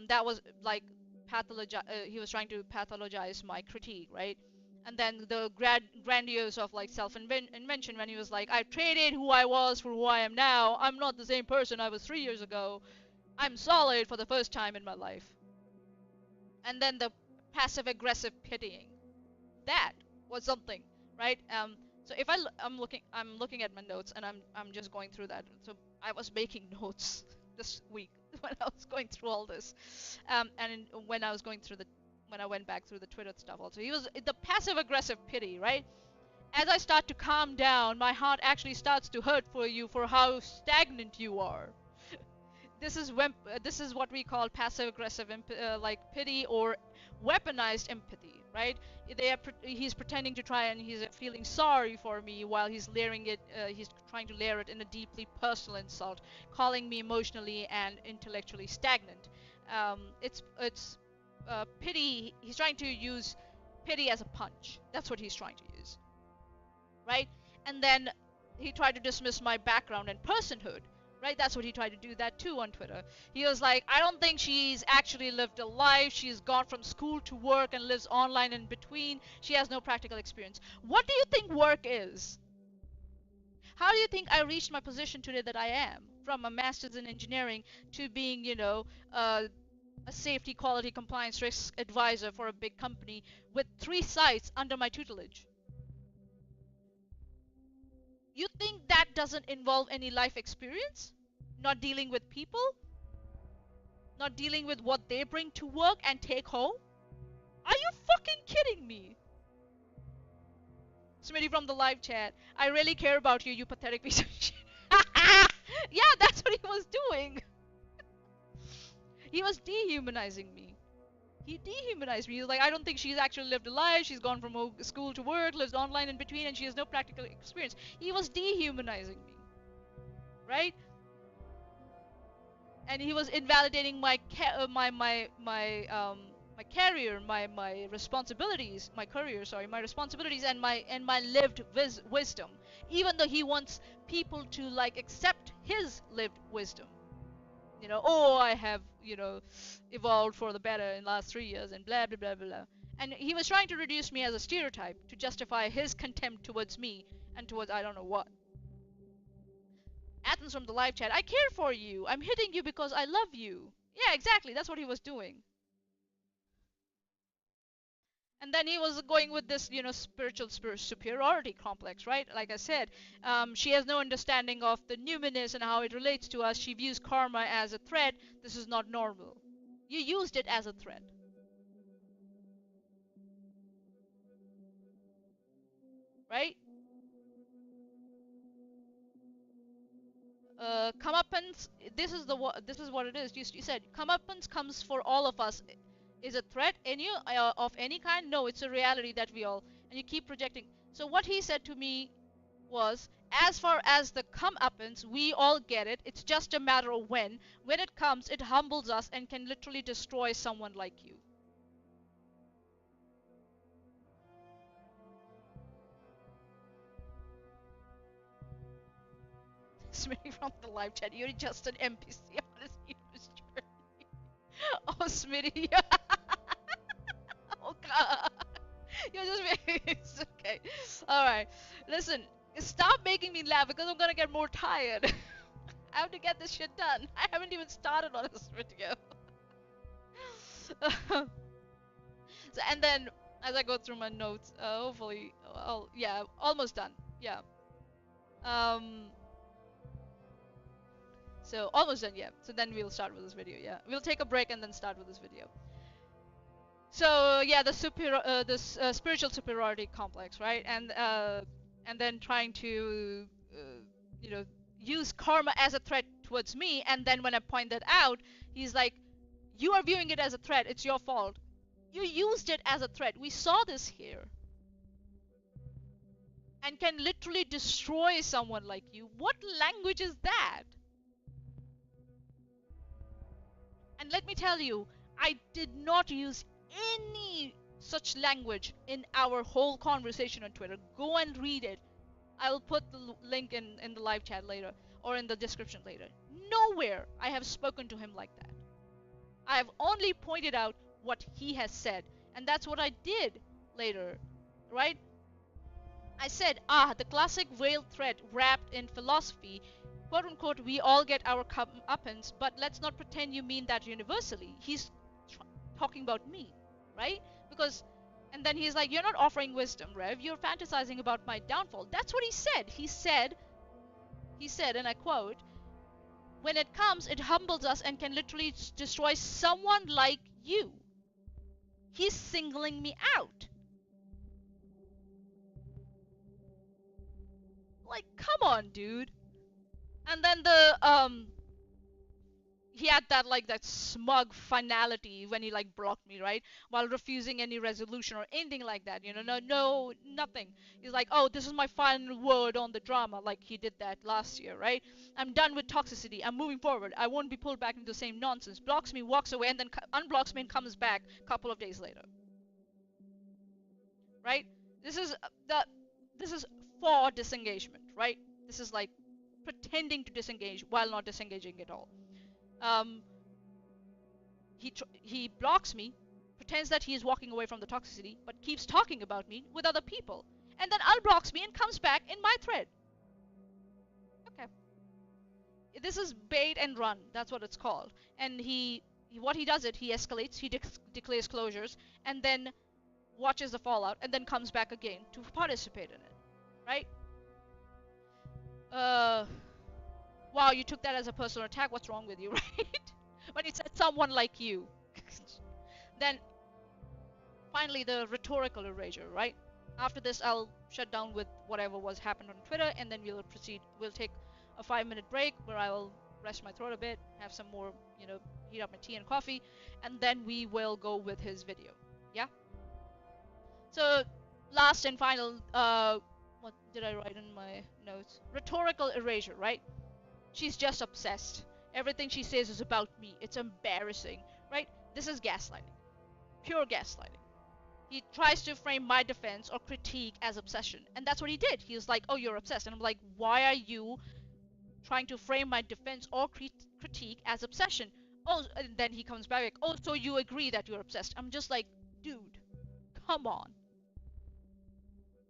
That was like he was trying to pathologize my critique, right? And then the grandiose of like self-invention, when he was like, I traded who I was for who I am now. I'm not the same person I was 3 years ago. I'm solid for the first time in my life. And then the passive aggressive pitying, that was something, right? So if I'm looking at my notes, and I'm just going through that. So I was making notes this week when I was going through all this, when I was going through when I went back through the Twitter stuff also. He was the passive aggressive pity, right? As I start to calm down, my heart actually starts to hurt for you for how stagnant you are. This is what we call passive aggressive like pity, or weaponized empathy, right? He's pretending to try, and he's feeling sorry for me while he's layering it. He's trying to layer it in a deeply personal insult, calling me emotionally and intellectually stagnant. It's pity. He's trying to use pity as a punch. That's what he's trying to use, right? And then he tried to dismiss my background and personhood, right? That's what he tried to do that too on Twitter. He was like, I don't think she's actually lived a life. She's gone from school to work and lives online in between. She has no practical experience. What do you think work is? How do you think I reached my position today that I am? From a master's in engineering to being, you know, a safety, quality, compliance, risk advisor for a big company with 3 sites under my tutelage. You think that doesn't involve any life experience? Not dealing with people? Not dealing with what they bring to work and take home? Are you fucking kidding me? Smitty from the live chat, I really care about you, you pathetic piece of shit. Yeah, that's what he was doing. He was dehumanizing me. He dehumanized me. He was like, I don't think she's actually lived a life. She's gone from school to work, lives online in between, and she has no practical experience. He was dehumanizing me, right? And he was invalidating my my career, my responsibilities, my career, sorry, my responsibilities, and my lived wisdom. Even though he wants people to like accept his lived wisdom. You know, oh, I have, you know, evolved for the better in the last 3 years and blah, blah, blah, blah, blah. And he was trying to reduce me as a stereotype to justify his contempt towards me and towards I don't know what. Athens from the live chat, I care for you. I'm hitting you because I love you. Yeah, exactly. That's what he was doing. And then he was going with this, you know, spiritual superiority complex, right? Like I said, she has no understanding of the numinous and how it relates to us. She views karma as a threat. This is not normal. You used it as a threat. Right? Comeuppance, this is what it is. You said comeuppance comes for all of us. Is a threat of any kind? No, it's a reality that we all, and you keep projecting. So what he said to me was, as far as the comeuppance, we all get it. It's just a matter of when. When it comes, it humbles us and can literally destroy someone like you. Smitty from the live chat, you're just an NPC on his hero's journey. Oh, Smitty. Oh, God. You're just making it's okay. Alright. Listen, stop making me laugh because I'm gonna get more tired. I have to get this shit done. I haven't even started on this video. So, and then, as I go through my notes, hopefully, yeah, almost done. Yeah. Um, So almost done, yeah. So then we'll start with this video, yeah. We'll take a break and then start with this video. So yeah, the spiritual superiority complex, right? And then trying to, you know, use karma as a threat towards me. And then when I point that out, he's like, "You are viewing it as a threat. It's your fault. You used it as a threat. We saw this here." And can literally destroy someone like you. What language is that? And let me tell you, I did not use any such language in our whole conversation on Twitter. Go and read it. I will put the link in the live chat later or in the description later. Nowhere I have spoken to him like that. I have only pointed out what he has said, and that's what I did later, right? I said, the classic veiled threat wrapped in philosophy, quote unquote, we all get our comeuppance, but let's not pretend you mean that universally. He's talking about me, right? Because, and then he's like, you're not offering wisdom, Rev, you're fantasizing about my downfall. That's what he said. He said, and I quote, when it comes, it humbles us and can literally destroy someone like you. He's singling me out. Like, come on, dude. And then he had that smug finality when he like blocked me, right? While refusing any resolution or anything like that, no, nothing. He's like, oh, this is my final word on the drama, like he did that last year, right? I'm done with toxicity. I'm moving forward. I won't be pulled back into the same nonsense. Blocks me, walks away, and then unblocks me and comes back a couple of days later, right? This is for disengagement, right? This is like pretending to disengage while not disengaging at all. He blocks me, pretends that he is walking away from the toxicity, but keeps talking about me with other people, and then unblocks me and comes back in my thread. Okay, this is bait and run. That's what it's called. And what he does he escalates. He declares closures, and then watches the fallout, and then comes back again to participate in it. Right? Wow, you took that as a personal attack. What's wrong with you, right? When he said someone like you. Then, finally, the rhetorical erasure, right? After this, I'll shut down with whatever was happened on Twitter, and then we'll proceed. We'll take a 5-minute break where I will rest my throat a bit, have some more, heat up my tea and coffee, and then we will go with his video. Yeah? So, last and final, what did I write in my notes? Rhetorical erasure, right? She's just obsessed. Everything she says is about me. It's embarrassing, right? This is gaslighting. Pure gaslighting. He tries to frame my defense or critique as obsession. And that's what he did. He was like, oh, you're obsessed. And I'm like, why are you trying to frame my defense or critique as obsession? Oh, and then he comes back like, oh, so you agree that you're obsessed. I'm just like, dude, come on.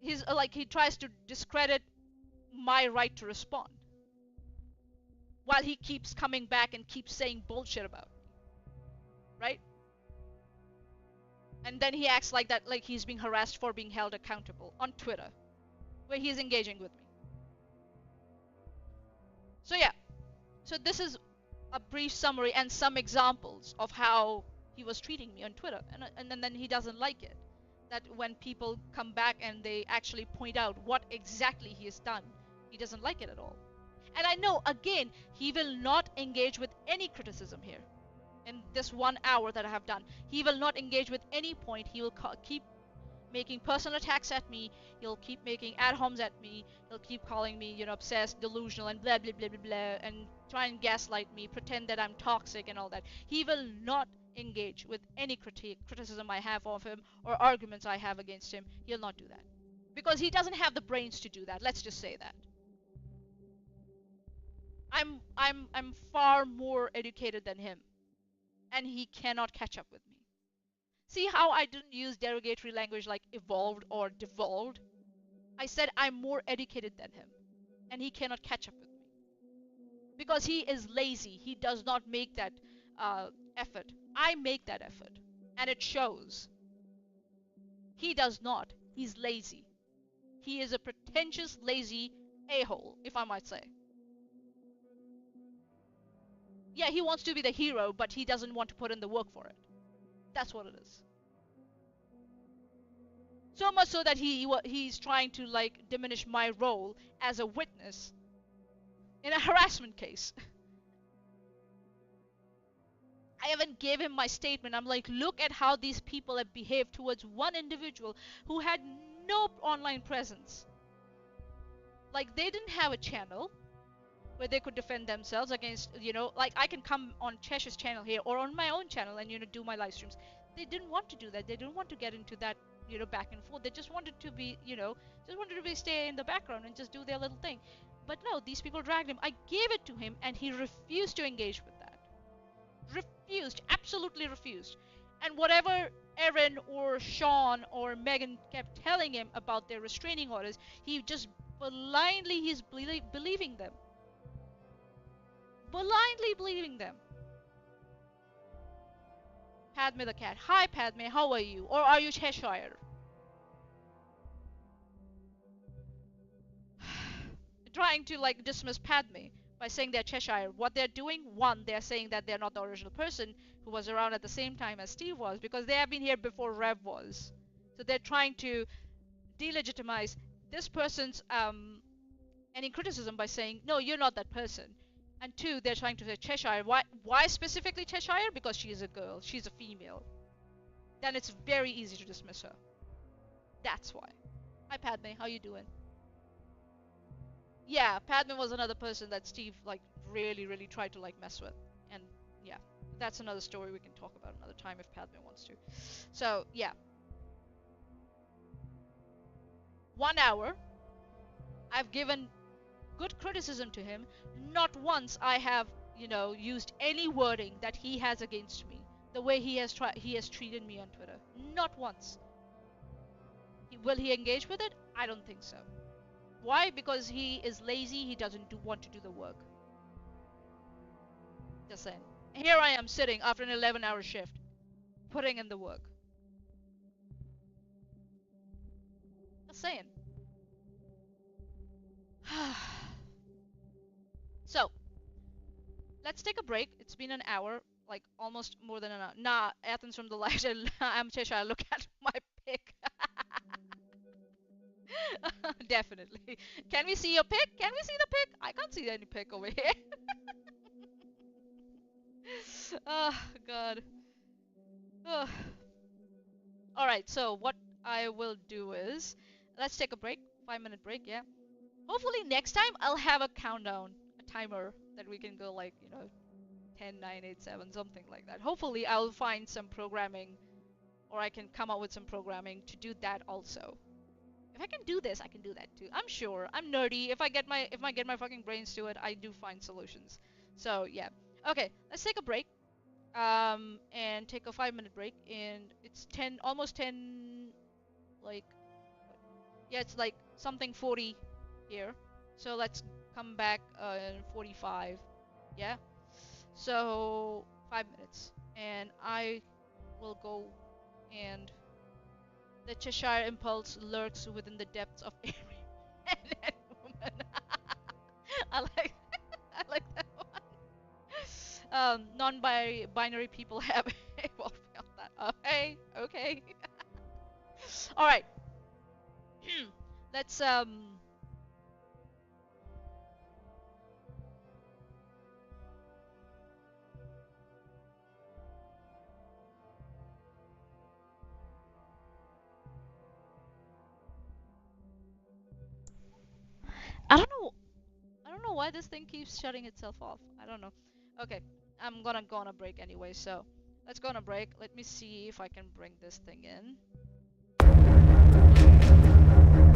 He's like, he tries to discredit my right to respond, while he keeps coming back and keeps saying bullshit about me, right? And then he acts like that, like he's being harassed for being held accountable on Twitter, where he's engaging with me. So yeah, so this is a brief summary and some examples of how he was treating me on Twitter, and then he doesn't like it. That when people come back and they actually point out what exactly he has done, he doesn't like it at all. And I know, again, he will not engage with any criticism here. In this 1 hour that I have done, he will not engage with any point. He will keep making personal attacks at me. He'll keep making ad homs at me. He'll keep calling me, obsessed, delusional, and blah blah blah blah blah, and try and gaslight me, pretend that I'm toxic and all that. He will not engage with any criticism I have of him or arguments I have against him. He'll not do that because he doesn't have the brains to do that. Let's just say that. I'm far more educated than him, and he cannot catch up with me. See how I didn't use derogatory language like evolved or devolved? I said I'm more educated than him, and he cannot catch up with me because he is lazy. He does not make that effort. I make that effort, and it shows. He does not. He's lazy. He is a pretentious, lazy a-hole, if I might say. Yeah, he wants to be the hero, but he doesn't want to put in the work for it. That's what it is. So much so that he's trying to like diminish my role as a witness in a harassment case. I even gave him my statement. I'm like, look at how these people have behaved towards one individual who had no online presence. Like, they didn't have a channel where they could defend themselves against, like I can come on Chesh's channel here or on my own channel and, do my live streams. They didn't want to do that. They didn't want to get into that, back and forth. They just wanted to be, stay in the background and just do their little thing. But no, these people dragged him. I gave it to him and he refused to engage with that. Refused, absolutely refused. And whatever Erin or Sean or Megan kept telling him about their restraining orders, he just he's believing them. Blindly believing them. Padme the cat. Hi Padme, how are you? Or are you Cheshire? Trying to like dismiss Padme by saying they're Cheshire. What they're doing, one, they're saying that they're not the original person who was around at the same time as Steve was, because they have been here before Rev was. So they're trying to delegitimize this person's any criticism by saying, no, you're not that person. And two, they're trying to say Cheshire. Why specifically Cheshire? Because she is a girl. She's a female. Then it's very easy to dismiss her. That's why. Hi Padme, how you doing? Yeah, Padme was another person that Steve like really, really tried to like mess with. And yeah, that's another story we can talk about another time if Padme wants to. So yeah. 1 hour. I've given good criticism to him. Not once I have, used any wording that he has against me. The way he has treated me on Twitter. Not once. Will he engage with it? I don't think so. Why? Because he is lazy. He doesn't want to do the work. Just saying. Here I am sitting after an 11-hour shift, putting in the work. Just saying. So, let's take a break. It's been an hour, like almost more than an hour. Nah, Athens from the light. I'm Cheshire. Look at my pic. Definitely. Can we see your pic? Can we see the pic? I can't see any pic over here. Oh, God. Oh. Alright, so what I will do is, let's take a break. 5-minute break, yeah. Hopefully next time I'll have a countdown, a timer that we can go like, 10, 9, 8, 7, something like that. Hopefully I'll find some programming, or I can come up with some programming to do that also. If I can do this, I can do that too. I'm sure. I'm nerdy. If I get my fucking brains to it, I do find solutions. So yeah. Okay, let's take a break. And take a 5-minute break. And it's 10, almost 10, like, yeah, it's like something 40 here. So let's come back in 45. Yeah. So 5 minutes, and I will go and. The Cheshire impulse lurks within the depths of every man and woman. I like, I like that one. non-binary people have well felt that. Okay, okay. All right. Let's I don't know. I don't know why this thing keeps shutting itself off. I don't know. Okay, I'm gonna go on a break anyway, so let's go on a break. Let me see if I can bring this thing in.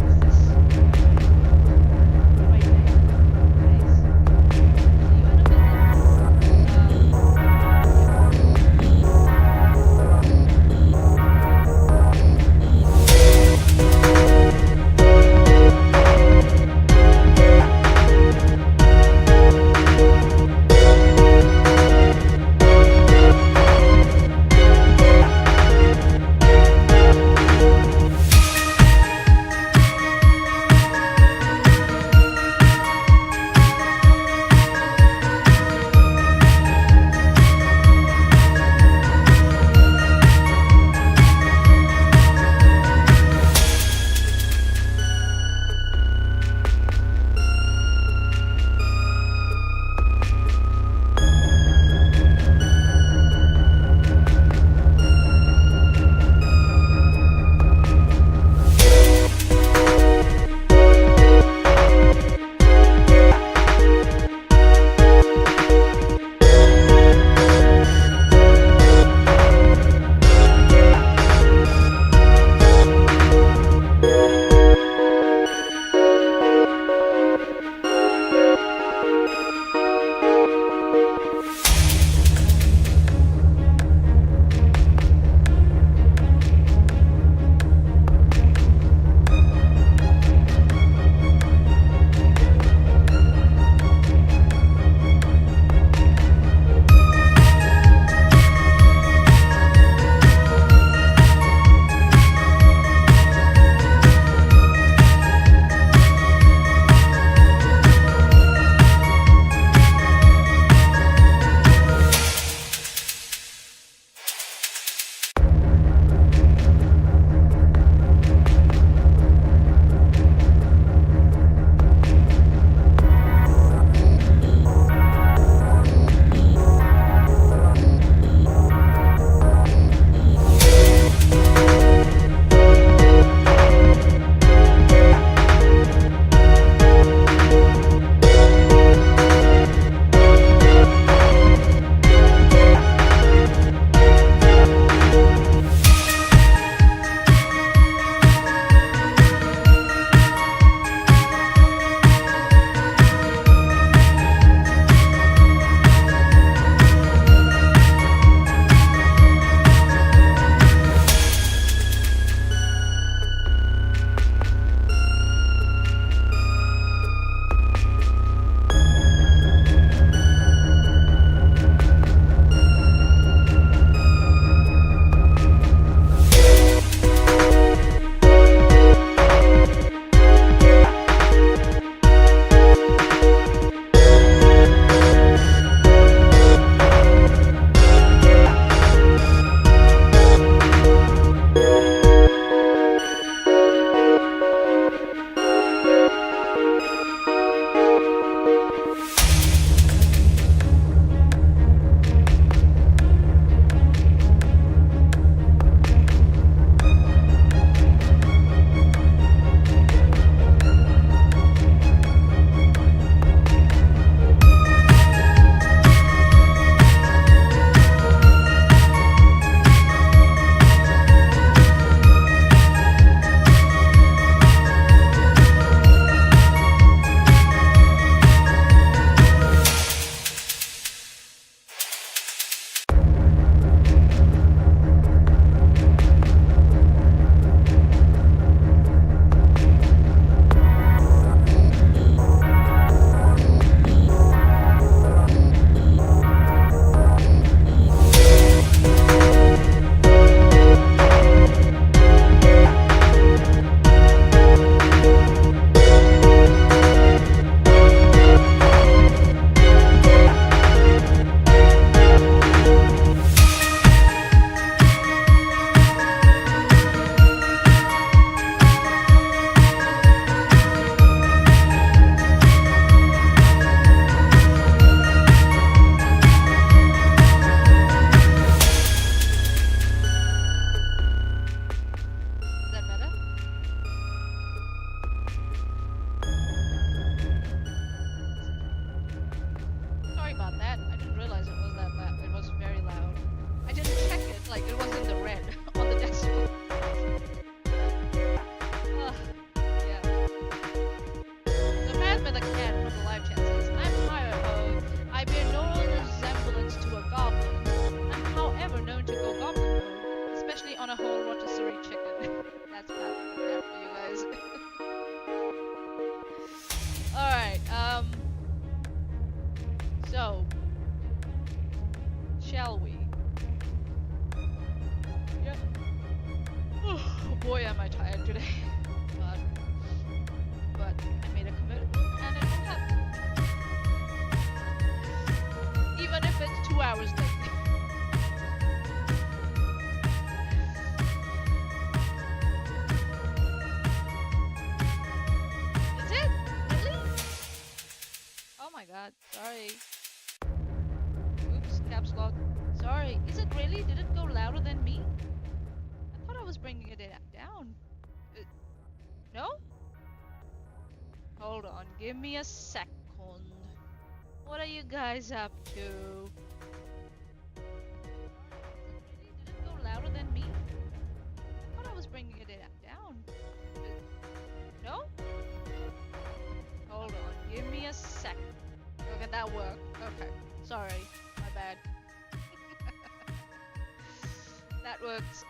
Is this right now, guys? See you in a minute. I tired today? God. But I made a commitment and it will happen. Even if it's 2 hours late. Is it? Really? Oh my god, sorry. Oops, caps lock. Sorry. Is it really? Did it go louder than me? I thought I was bringing it down. No? Hold on, give me a second. What are you guys up to? Did it go louder than me? I thought I was bringing it down. No? Hold on, give me a second. Okay, that worked. Okay, sorry, my bad. That works.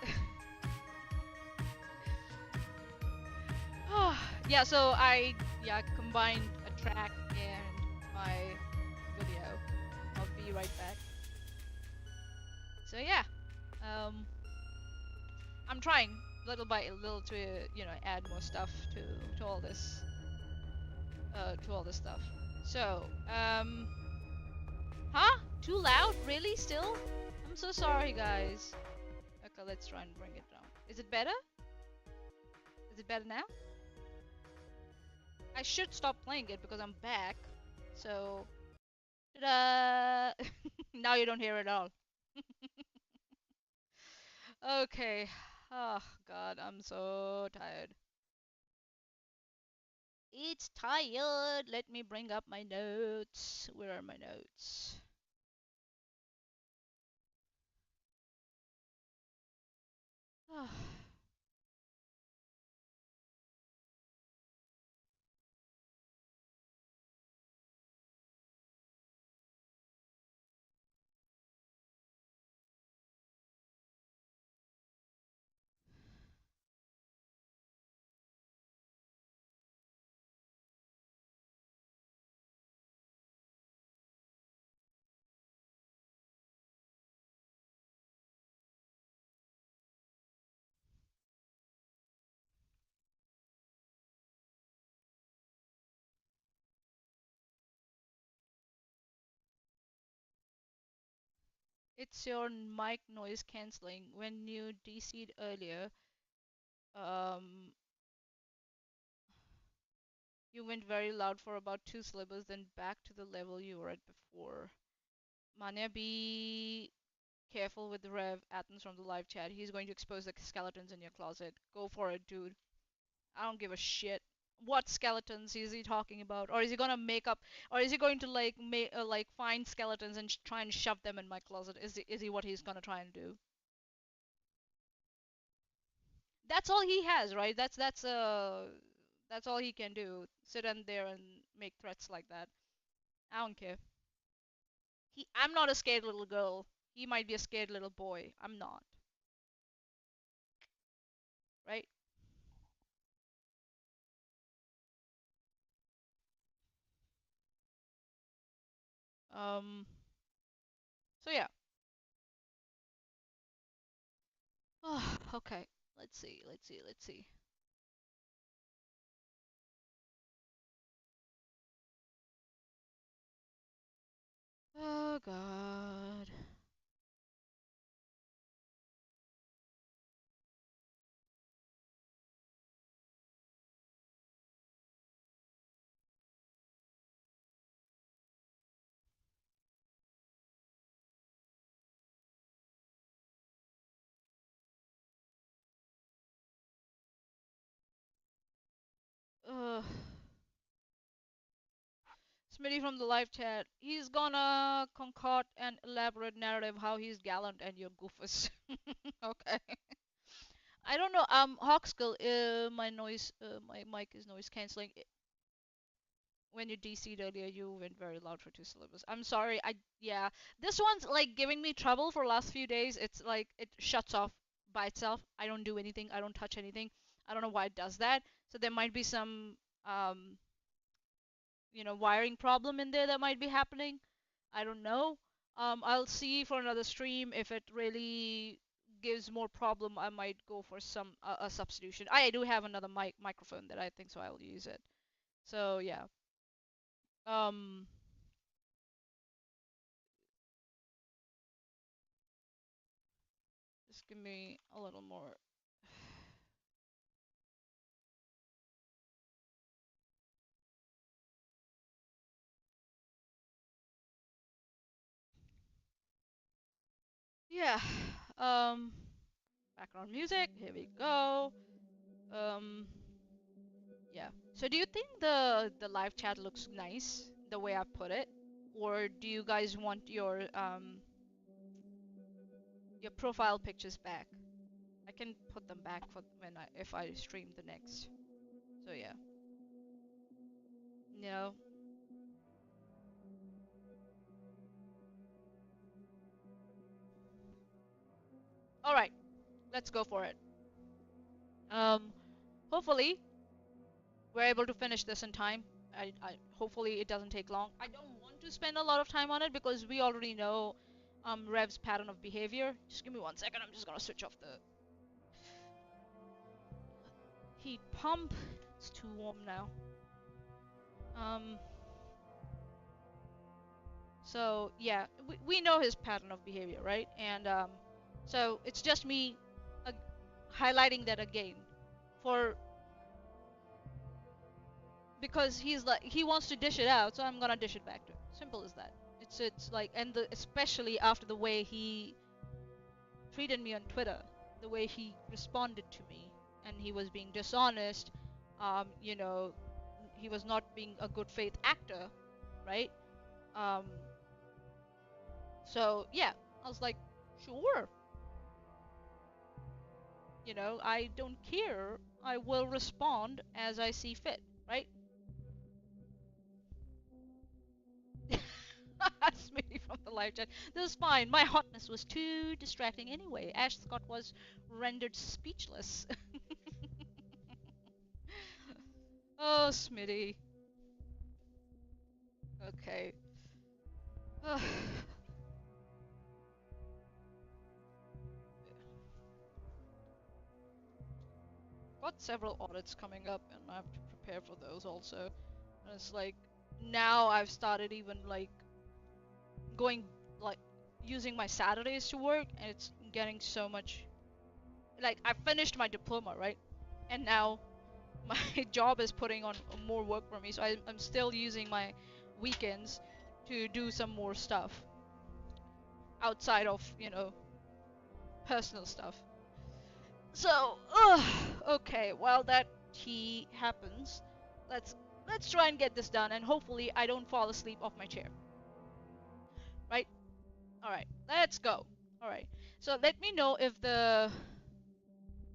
Yeah, so I combined a track and my video. I'll be right back. So yeah, I'm trying little by little to add more stuff to all this stuff. So huh? Too loud? Really? Still? I'm so sorry, guys. Okay, let's try and bring it down. Is it better? Is it better now? I should stop playing it because I'm back. So, ta-da! Now you don't hear it all. Okay. Oh god, I'm so tired. It's tired. Let me bring up my notes. Where are my notes? It's your mic noise cancelling. When you DC'd earlier, um, you went very loud for about 2 syllables, then back to the level you were at before. Maanyaa, be careful with the Rev Athens from the live chat. He's going to expose the skeletons in your closet. Go for it, dude. I don't give a shit. What skeletons is he talking about? Or is he gonna make up? Or is he going to like find skeletons and try and shove them in my closet? Is he what he's gonna try and do? That's all he has, right? That's all he can do. Sit in there and make threats like that. I don't care. I'm not a scared little girl. He might be a scared little boy. I'm not. Right? Um. So yeah. Okay. Let's see. Let's see. Let's see. Oh God. Ugh. Smitty from the live chat. He's gonna concoct an elaborate narrative how he's gallant and you're goofus. Okay. I don't know. Hawkskill. My mic is noise cancelling. When you DC'd earlier, you went very loud for 2 syllables. I'm sorry. Yeah. This one's like giving me trouble for last few days. It's like it shuts off by itself. I don't do anything. I don't touch anything. I don't know why it does that. So there might be some wiring problem in there that might be happening. I don't know. I'll see for another stream if it really gives more problem, I might go for some a substitution. I do have another microphone that I think, so I'll use it. So yeah. Um, just give me a little more. Yeah. Um, background music. Here we go. Um, yeah. So do you think the live chat looks nice the way I put it, or do you guys want your profile pictures back? I can put them back for when if I stream the next. So yeah. No. All right. Let's go for it. Um, hopefully we're able to finish this in time. Hopefully it doesn't take long. I don't want to spend a lot of time on it because we already know Rev's pattern of behavior. Just give me 1 second. I'm just gonna switch off the heat pump. It's too warm now. Um, so yeah, we know his pattern of behavior, right? And so it's just me uh, highlighting that again for because he's like he wants to dish it out, so I'm gonna dish it back to him. Simple as that. It's like and especially after the way he treated me on Twitter, the way he responded to me, and he was being dishonest. You know, he was not being a good faith actor, right? Um, so yeah, I was like, sure, you know, I don't care. I will respond as I see fit, right? Smitty from the live chat. This was fine. My hotness was too distracting anyway. Ash Scott was rendered speechless. Oh, Smitty. Okay. Got several audits coming up, and I have to prepare for those also. And it's like now I've started even like going like using my Saturdays to work, and it's getting so much. Like I finished my diploma, right? And now my job is putting on more work for me, so I'm still using my weekends to do some more stuff outside of personal stuff. So, okay, while that tea happens, let's let's try and get this done, and hopefully I don't fall asleep off my chair. Right? All right, let's go. All right. So let me know if the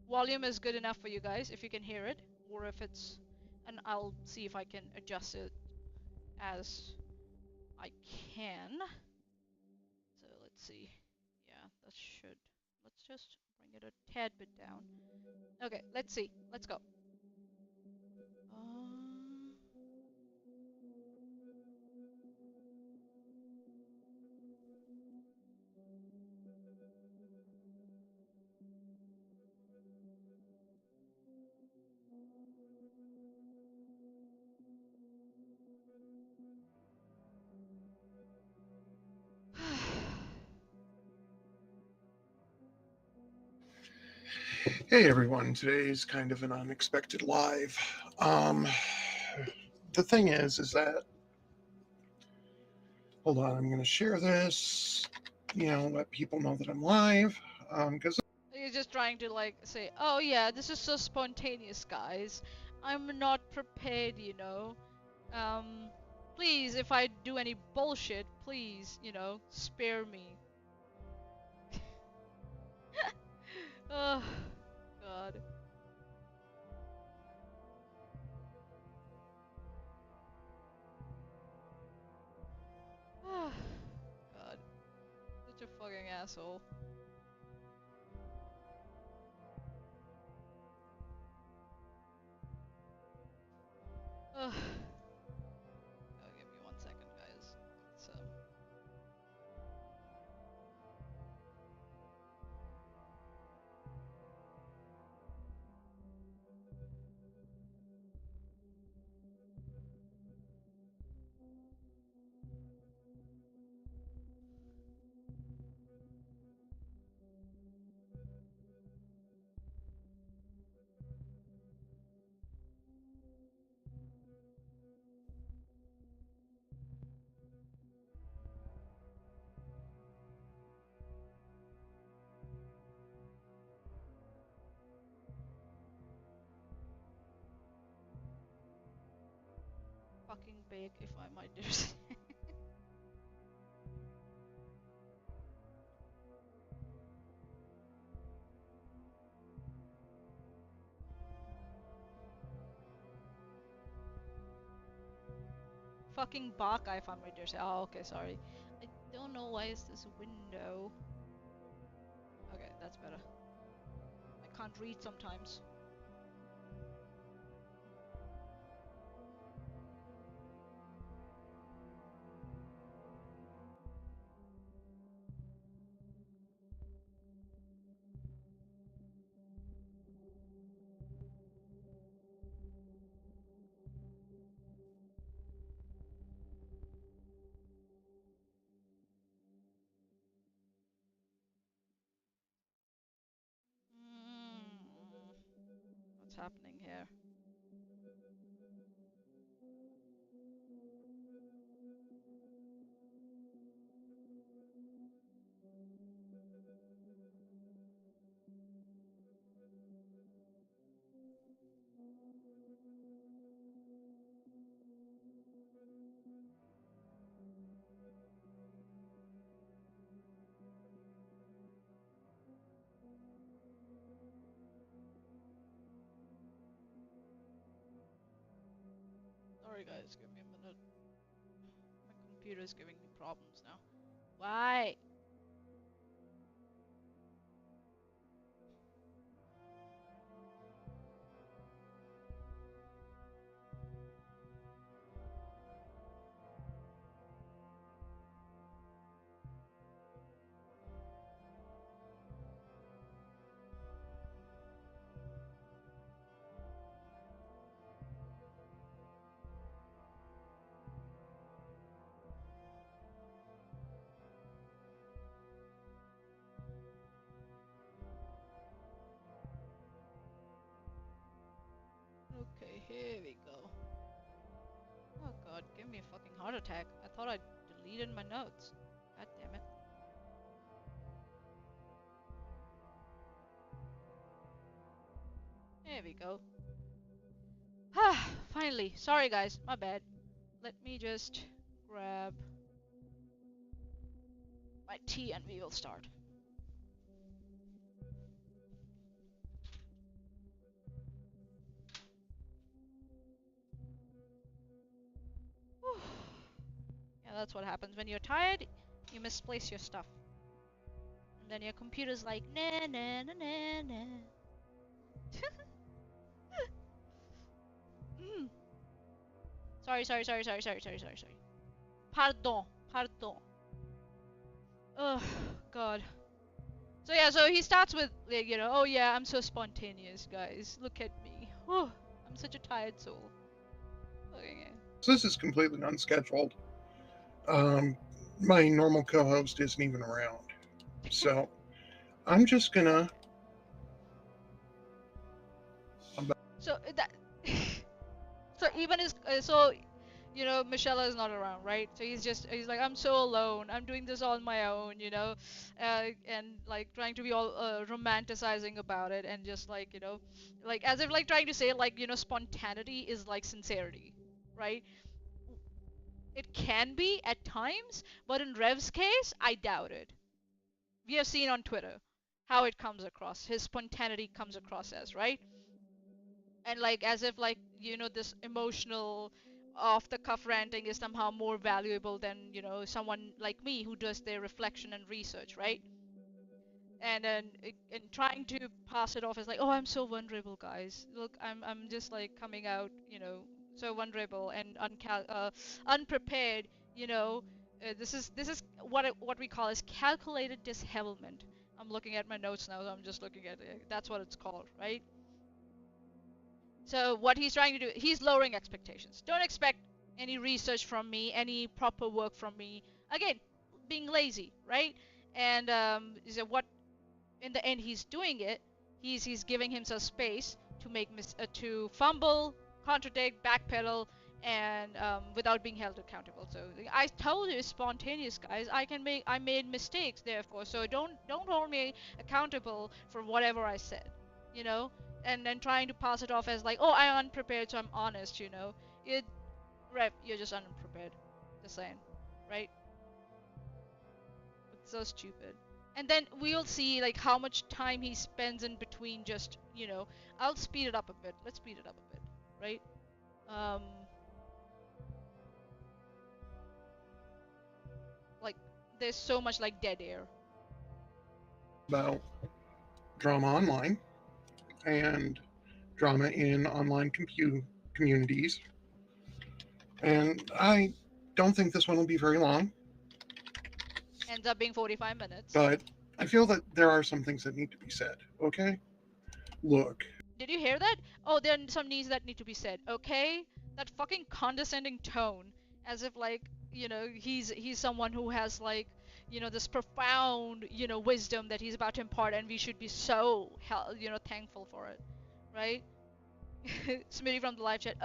volume is good enough for you guys, if you can hear it, or if it's, and I'll see if I can adjust it as I can. So let's see. Yeah, that should. Let's just bring it a tad bit down. Okay, let's see. Let's go. Um, Hey everyone, today's kind of an unexpected live. The thing is that, hold on, I'm going to share this, let people know that I'm live, because You're just trying to like say, oh yeah, this is so spontaneous, guys. I'm not prepared. Um, please, if I do any bullshit, please, spare me. Oh, God. God. Such a fucking asshole. Ugh. Oh, give me 1 second, guys. fucking big, if I might dare say. Fucking baka, if I might dare say. Oh, okay, sorry. I don't know why is this window. Okay, that's better. I can't read sometimes. Mm, what's happening here? Sorry guys, give me a minute. My computer is giving me problems now. Why? Okay, here we go. Oh god, give me a fucking heart attack. I thought I deleted my notes. God damn it. There we go. Ah, finally. Sorry guys, my bad. Let me just grab my tea and we will start. Whew. Yeah, that's what happens when you're tired. You misplace your stuff, and then your computer's like, nah, nah, nah, nah, nah. Mm. Sorry. Pardon, pardon. Oh, God. So yeah, so he starts with, like, oh yeah, I'm so spontaneous, guys. Look at me. Whew, I'm such a tired soul. Okay. So this is completely unscheduled. Um, my normal co-host isn't even around, so I'm just gonna. So that. So even his so Michelle is not around, right? So he's like, I'm so alone, I'm doing this on my own, and like trying to be all romanticizing about it, and just like, like as if like trying to say like, spontaneity is like sincerity, right? It can be at times, but in Rev's case I doubt it. We have seen on Twitter how it comes across, his spontaneity comes across as, right? And like as if like, this emotional off the cuff ranting is somehow more valuable than, someone like me who does their reflection and research, right? And then and trying to pass it off as like, oh, I'm so vulnerable, guys, look, I'm just like coming out, so vulnerable and unprepared, this is what we call as calculated dishevelment. I'm looking at my notes now, so I'm just looking at it. That's what it's called, right? So what he's trying to do, he's lowering expectations. Don't expect any research from me, any proper work from me. Again, being lazy, right? And so what in the end he's doing it. He's giving himself space to to fumble, contradict, backpedal, and without being held accountable. So I told you, spontaneous, guys. I made mistakes, therefore. So don't hold me accountable for whatever I said, you know. And then trying to pass it off as like, oh, I'm unprepared, so I'm honest, It Rev, you're just unprepared. Just saying, right? It's so stupid. And then we'll see like how much time he spends in between. Just I'll speed it up a bit. Let's speed it up a bit, right? Um, like there's so much like dead air. About drama online and drama in online communities. And I don't think this one will be very long. Ends up being 45 minutes. But I feel that there are some things that need to be said, okay? Look. Did you hear that? Oh, there are some needs that need to be said, okay? That fucking condescending tone, as if like, he's someone who has like, this profound, wisdom that he's about to impart, and we should be so, thankful for it, right? Smitty from the live chat.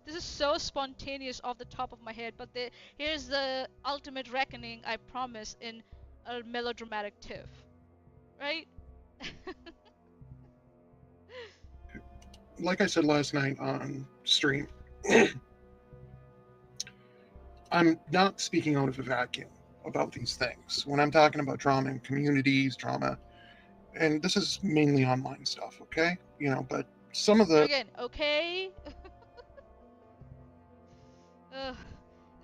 This is so spontaneous off the top of my head, but here's the ultimate reckoning, I promise, in a melodramatic tiff, right? Like I said last night on stream, I'm not speaking out of a vacuum about these things. When I'm talking about drama in communities, drama, and this is mainly online stuff, okay? But some of the Again, okay.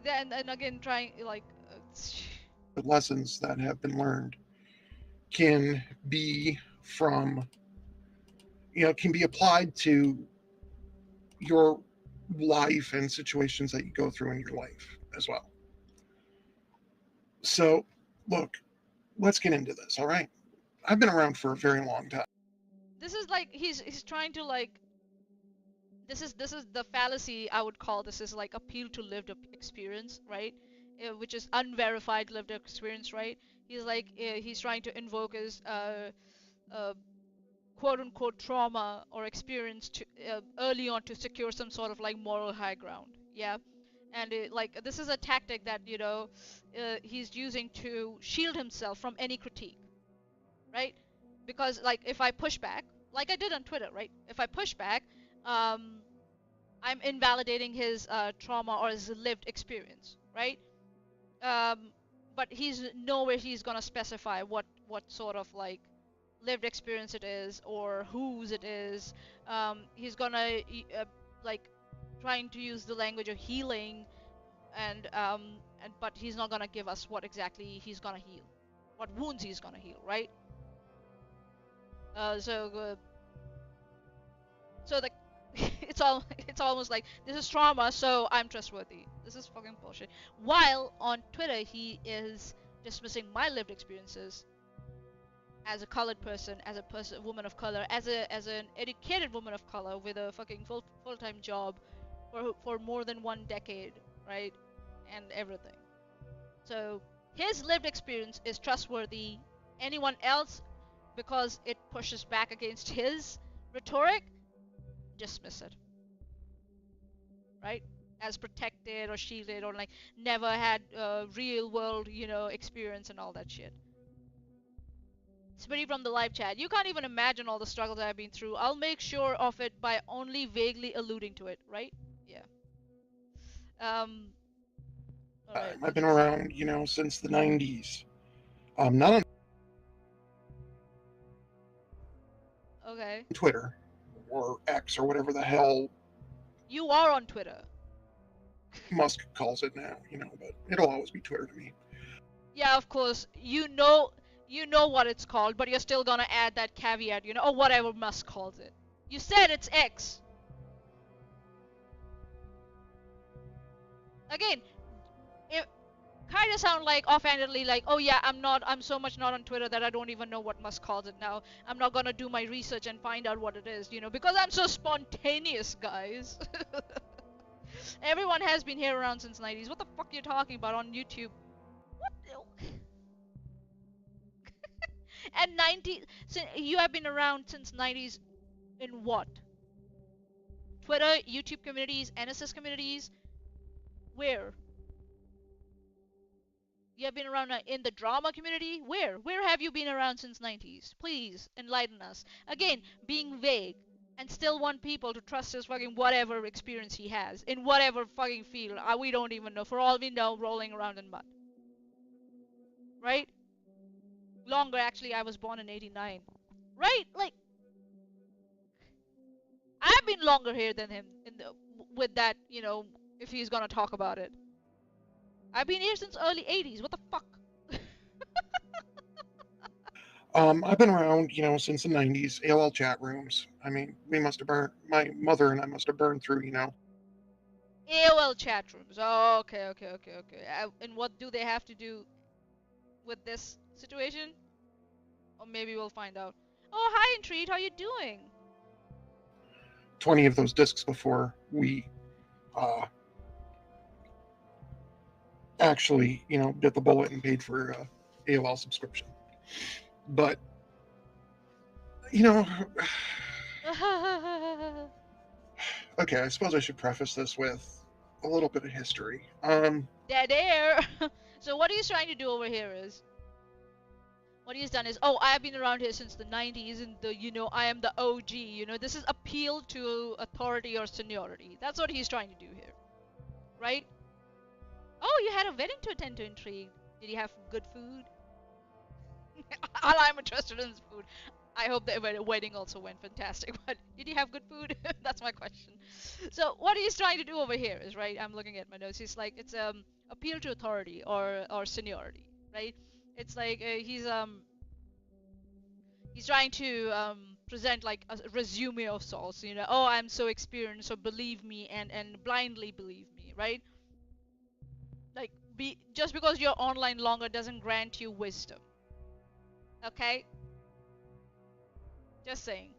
Then and again trying like lessons that have been learned can be from can be applied to your life and situations that you go through in your life as well. So look, let's get into this, all right? I've been around for a very long time. This is like he's trying to like this is the fallacy I would call. This is like appeal to lived experience, right? Which is unverified lived experience, right? He's like he's trying to invoke his quote unquote trauma or experience to early on to secure some sort of like moral high ground. Yeah. And like this is a tactic that he's using to shield himself from any critique, right? Because like if I push back, like I did on Twitter, right? If I push back, um, I'm invalidating his trauma or his lived experience, right? Um, but he's gonna specify what sort of like lived experience it is or whose it is. He's gonna like trying to use the language of healing and but he's not gonna give us what exactly he's gonna heal, what wounds he's gonna heal, right? So the it's almost like this is trauma, so I'm trustworthy. This is fucking bullshit. While on Twitter he is dismissing my lived experiences as a colored person, as a woman of color, as an educated woman of color with a fucking full-time job for more than 1 decade, right? And everything. So his lived experience is trustworthy. Anyone else, because it pushes back against his rhetoric, dismiss it, right? As protected or shielded or like never had real world, experience and all that shit. Somebody from the live chat, you can't even imagine all the struggles I've been through. I'll make sure of it by only vaguely alluding to it, right? Yeah. Um. All right. I've been around, since the 90s. Not on Okay. Twitter or X or whatever the hell You are on Twitter. Musk calls it now, but it'll always be Twitter to me. Yeah, of course. You know what it's called, but you're still gonna add that caveat, or whatever Musk calls it. You said it's X. Again, it kind of sound like offhandedly like, oh yeah, I'm so much not on Twitter that I don't even know what Musk calls it now. I'm not gonna do my research and find out what it is, because I'm so spontaneous, guys. Everyone has been here around since 90s. What the fuck are you talking about on YouTube? What? And 90s, you have been around since 90s in what? Twitter, YouTube communities, NSS communities? Where? You have been around in the drama community? Where? Where have you been around since 90s? Please enlighten us. Again, being vague. and still want people to trust his fucking whatever experience he has in whatever fucking field. We don't even know. For all we know, rolling around in mud. Right? Longer, actually. I was born in '89. Right? Like, I've been longer here than him with that, if he's gonna talk about it. I've been here since early '80s. What the fuck? I've been around, since the 90s, AOL chat rooms. I mean, my mother and I must have burned through, AOL chat rooms. Oh, okay, okay, okay, okay. And what do they have to do with this situation? Or maybe we'll find out. Oh, hi, Entreat. How you doing? 20 of those discs before we uh, actually, bit the bullet and paid for AOL subscription. But, okay, I suppose I should preface this with a little bit of history. Dead air. So what he's trying to do over here is, what he's done is, oh, I've been around here since the 90s, and I am the OG. This is appeal to authority or seniority. That's what he's trying to do here, right? Oh, you had a wedding to attend to, Intrigue. Did you have good food? All I'm interested in is food. I hope the wedding also went fantastic, but did you have good food? That's my question. So what he's trying to do over here is, right, I'm looking at my notes. He's like, it's appeal to authority or seniority, right? It's like he's trying to present like a resume of sorts, oh, I'm so experienced, so believe me, and blindly believe me, right? Like, just because you're online longer doesn't grant you wisdom. Okay? Just saying.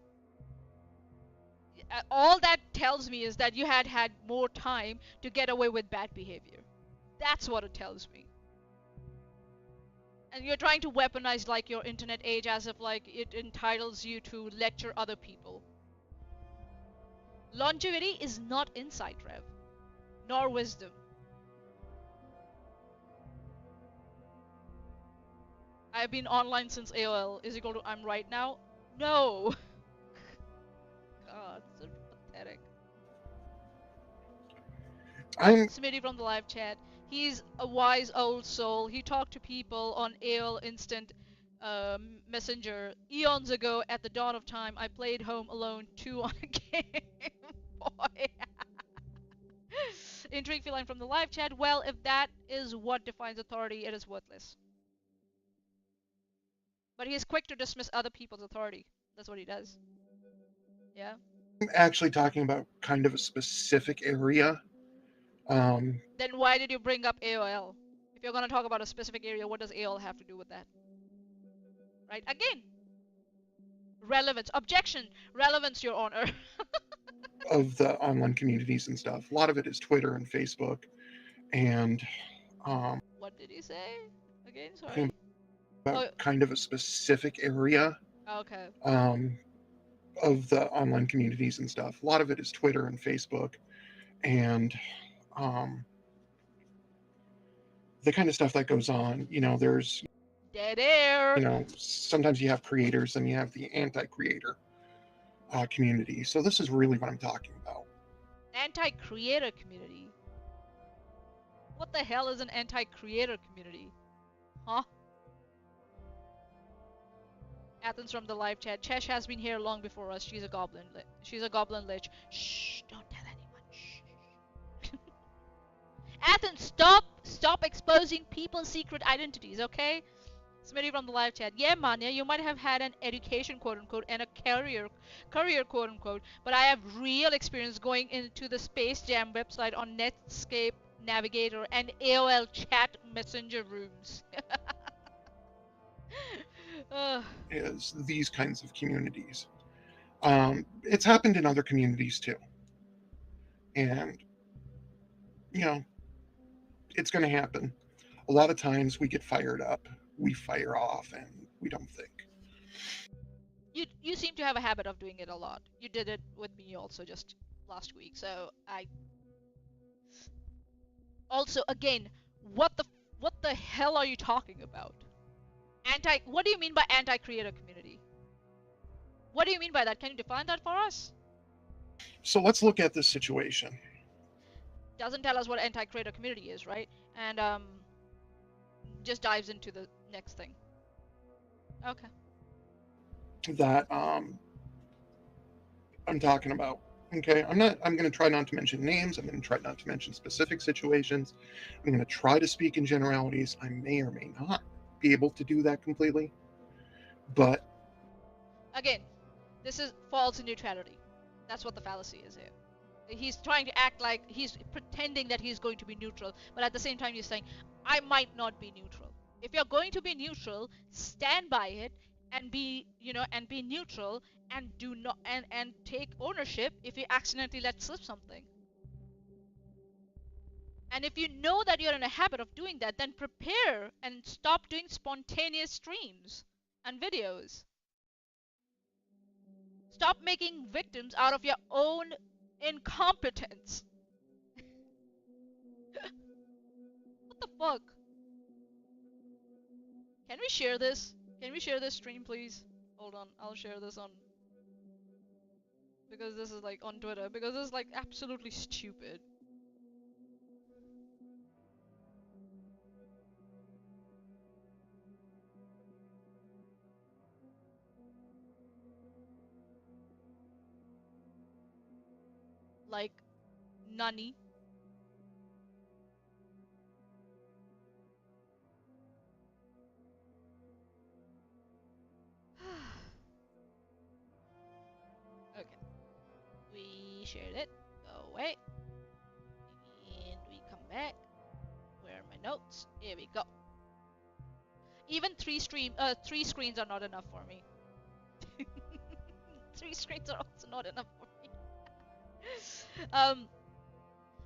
All that tells me is that you had more time to get away with bad behavior. That's what it tells me. And you're trying to weaponize like your internet age as if like it entitles you to lecture other people. Longevity is not insight, Rev, nor wisdom. I've been online since AOL is equal to I'm right now. No. God, so pathetic. Smitty from the live chat. He's a wise old soul. He talked to people on AOL Instant Messenger eons ago. At the dawn of time, I played Home Alone 2 on a Game Boy. Intrigue feline from the live chat. Well, if that is what defines authority, it is worthless. But he's quick to dismiss other people's authority. That's what he does. Yeah. I'm actually talking about kind of a specific area. Then why did you bring up AOL? If you're going to talk about a specific area, what does AOL have to do with that? Right? Again, relevance. Objection. Relevance, Your Honor. Of the online communities and stuff. A lot of it is Twitter and Facebook. And what did he say? Again, sorry. About kind of a specific area. Okay. Of the online communities and stuff. A lot of it is Twitter and Facebook. And the kind of stuff that goes on, there's dead air. Sometimes you have creators and you have the anti-creator community. So this is really what I'm talking about. Anti-creator community? What the hell is an anti-creator community? Huh? Athens from the live chat. Chesh has been here long before us. She's a goblin. She's a goblin lich. Shh! Don't tell anyone. Shh. Athens, stop exposing people's secret identities, okay? Smitty from the live chat. Yeah, maanyaa, you might have had an education, quote unquote, and a career, quote unquote, but I have real experience going into the Space Jam website on Netscape Navigator and AOL chat messenger rooms. Is these kinds of communities. It's happened in other communities too. And, it's going to happen. A lot of times we get fired up, we fire off, and we don't think. You seem to have a habit of doing it a lot. You did it with me also just last week, so also, again, what the hell are you talking about? What do you mean by anti-creator community? What do you mean by that? Can you define that for us? So let's look at this situation. Doesn't tell us what anti-creator community is, right? And just dives into the next thing. Okay. That I'm talking about. Okay, I'm going to try not to mention names. I'm going to try not to mention specific situations. I'm going to try to speak in generalities. I may or may not be able to do that completely. But again, this is false neutrality. That's what the fallacy is here. He's trying to act like he's pretending that he's going to be neutral, but at the same time he's saying, I might not be neutral. If you're going to be neutral, stand by it and be, and be neutral, and do not and take ownership if you accidentally let slip something. And if you know that you're in a habit of doing that, then prepare and stop doing spontaneous streams and videos. Stop making victims out of your own incompetence. What the fuck? Can we share this? Can we share this stream, please? Hold on, I'll share this on... because this is like on Twitter, because this is like absolutely stupid. Like, nani? Okay. We shared it. Go away. And we come back. Where are my notes? Here we go. Even three screens are not enough for me. 3 screens are also not enough for me.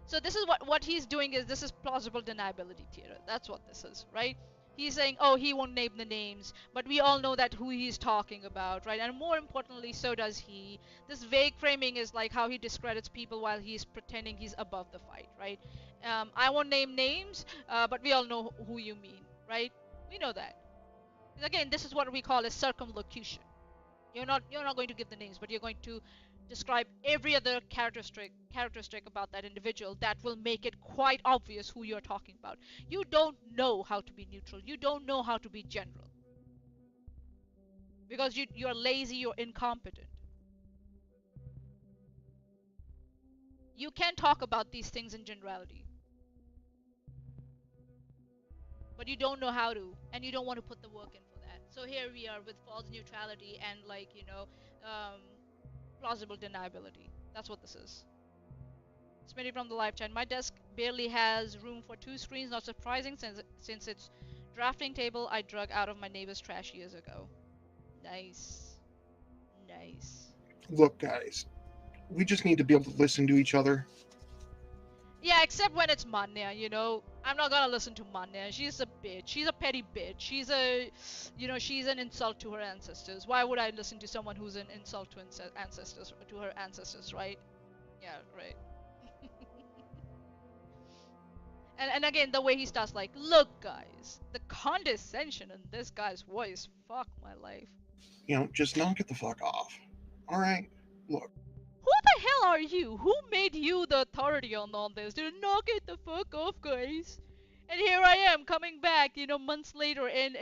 So this is what he's doing is, this is plausible deniability theater. That's what this is, right? He's saying, oh, he won't name the names, but we all know that who he's talking about, right? And more importantly, so does he. This vague framing is like how he discredits people while he's pretending he's above the fight, right? I won't name names, but we all know who you mean, right? We know that. Again, this is what we call a circumlocution. You're not going to give the names, but you're going to describe every other characteristic about that individual that will make it quite obvious who you're talking about. You don't know how to be neutral. You don't know how to be general. Because you're lazy, you're incompetent. You can talk about these things in generality. But you don't know how to, and you don't want to put the work in for that. So here we are with false neutrality and plausible deniability. That's what this is. Smitty from the live chat. My desk barely has room for 2 screens. Not surprising since it's drafting table I drug out of my neighbor's trash years ago. Nice. Nice. look, guys, we just need to be able to listen to each other. Yeah, except when it's maanyaa, I'm not gonna listen to maanyaa. She's a bitch. She's a petty bitch. She's an insult to her ancestors. Why would I listen to someone who's an insult to her ancestors, right? Yeah, right. And again, the way he starts like, look, guys, the condescension in this guy's voice, fuck my life. Just knock it the fuck off. All right, look. Who the hell are you? Who made you the authority on all this? Dude, knock it the fuck off, guys. And here I am coming back, months later and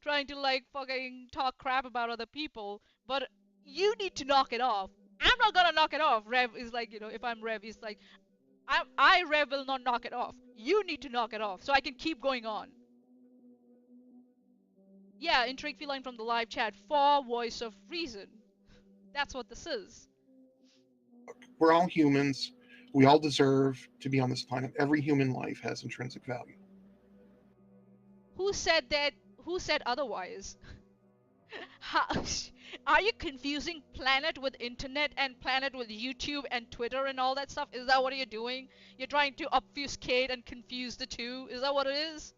trying to like fucking talk crap about other people. But you need to knock it off. I'm not gonna knock it off. Rev is like, if I'm Rev, he's like, I Rev will not knock it off. You need to knock it off so I can keep going on. Yeah, Intrigue Feline from the live chat for Voice of Reason. That's what this is. We're all humans. We all deserve to be on this planet. Every human life has intrinsic value. Who said that? Who said otherwise? Are you confusing planet with internet and planet with YouTube and Twitter and all that stuff? Is that what you're doing? You're trying to obfuscate and confuse the two? Is that what it is?